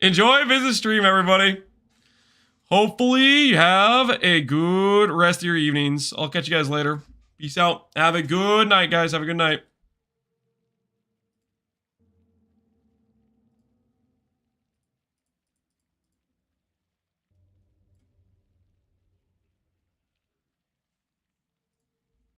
Enjoy Business stream, everybody. Hopefully you have a good rest of your evenings. I'll catch you guys later. Peace out. Have a good night, guys. Have a good night.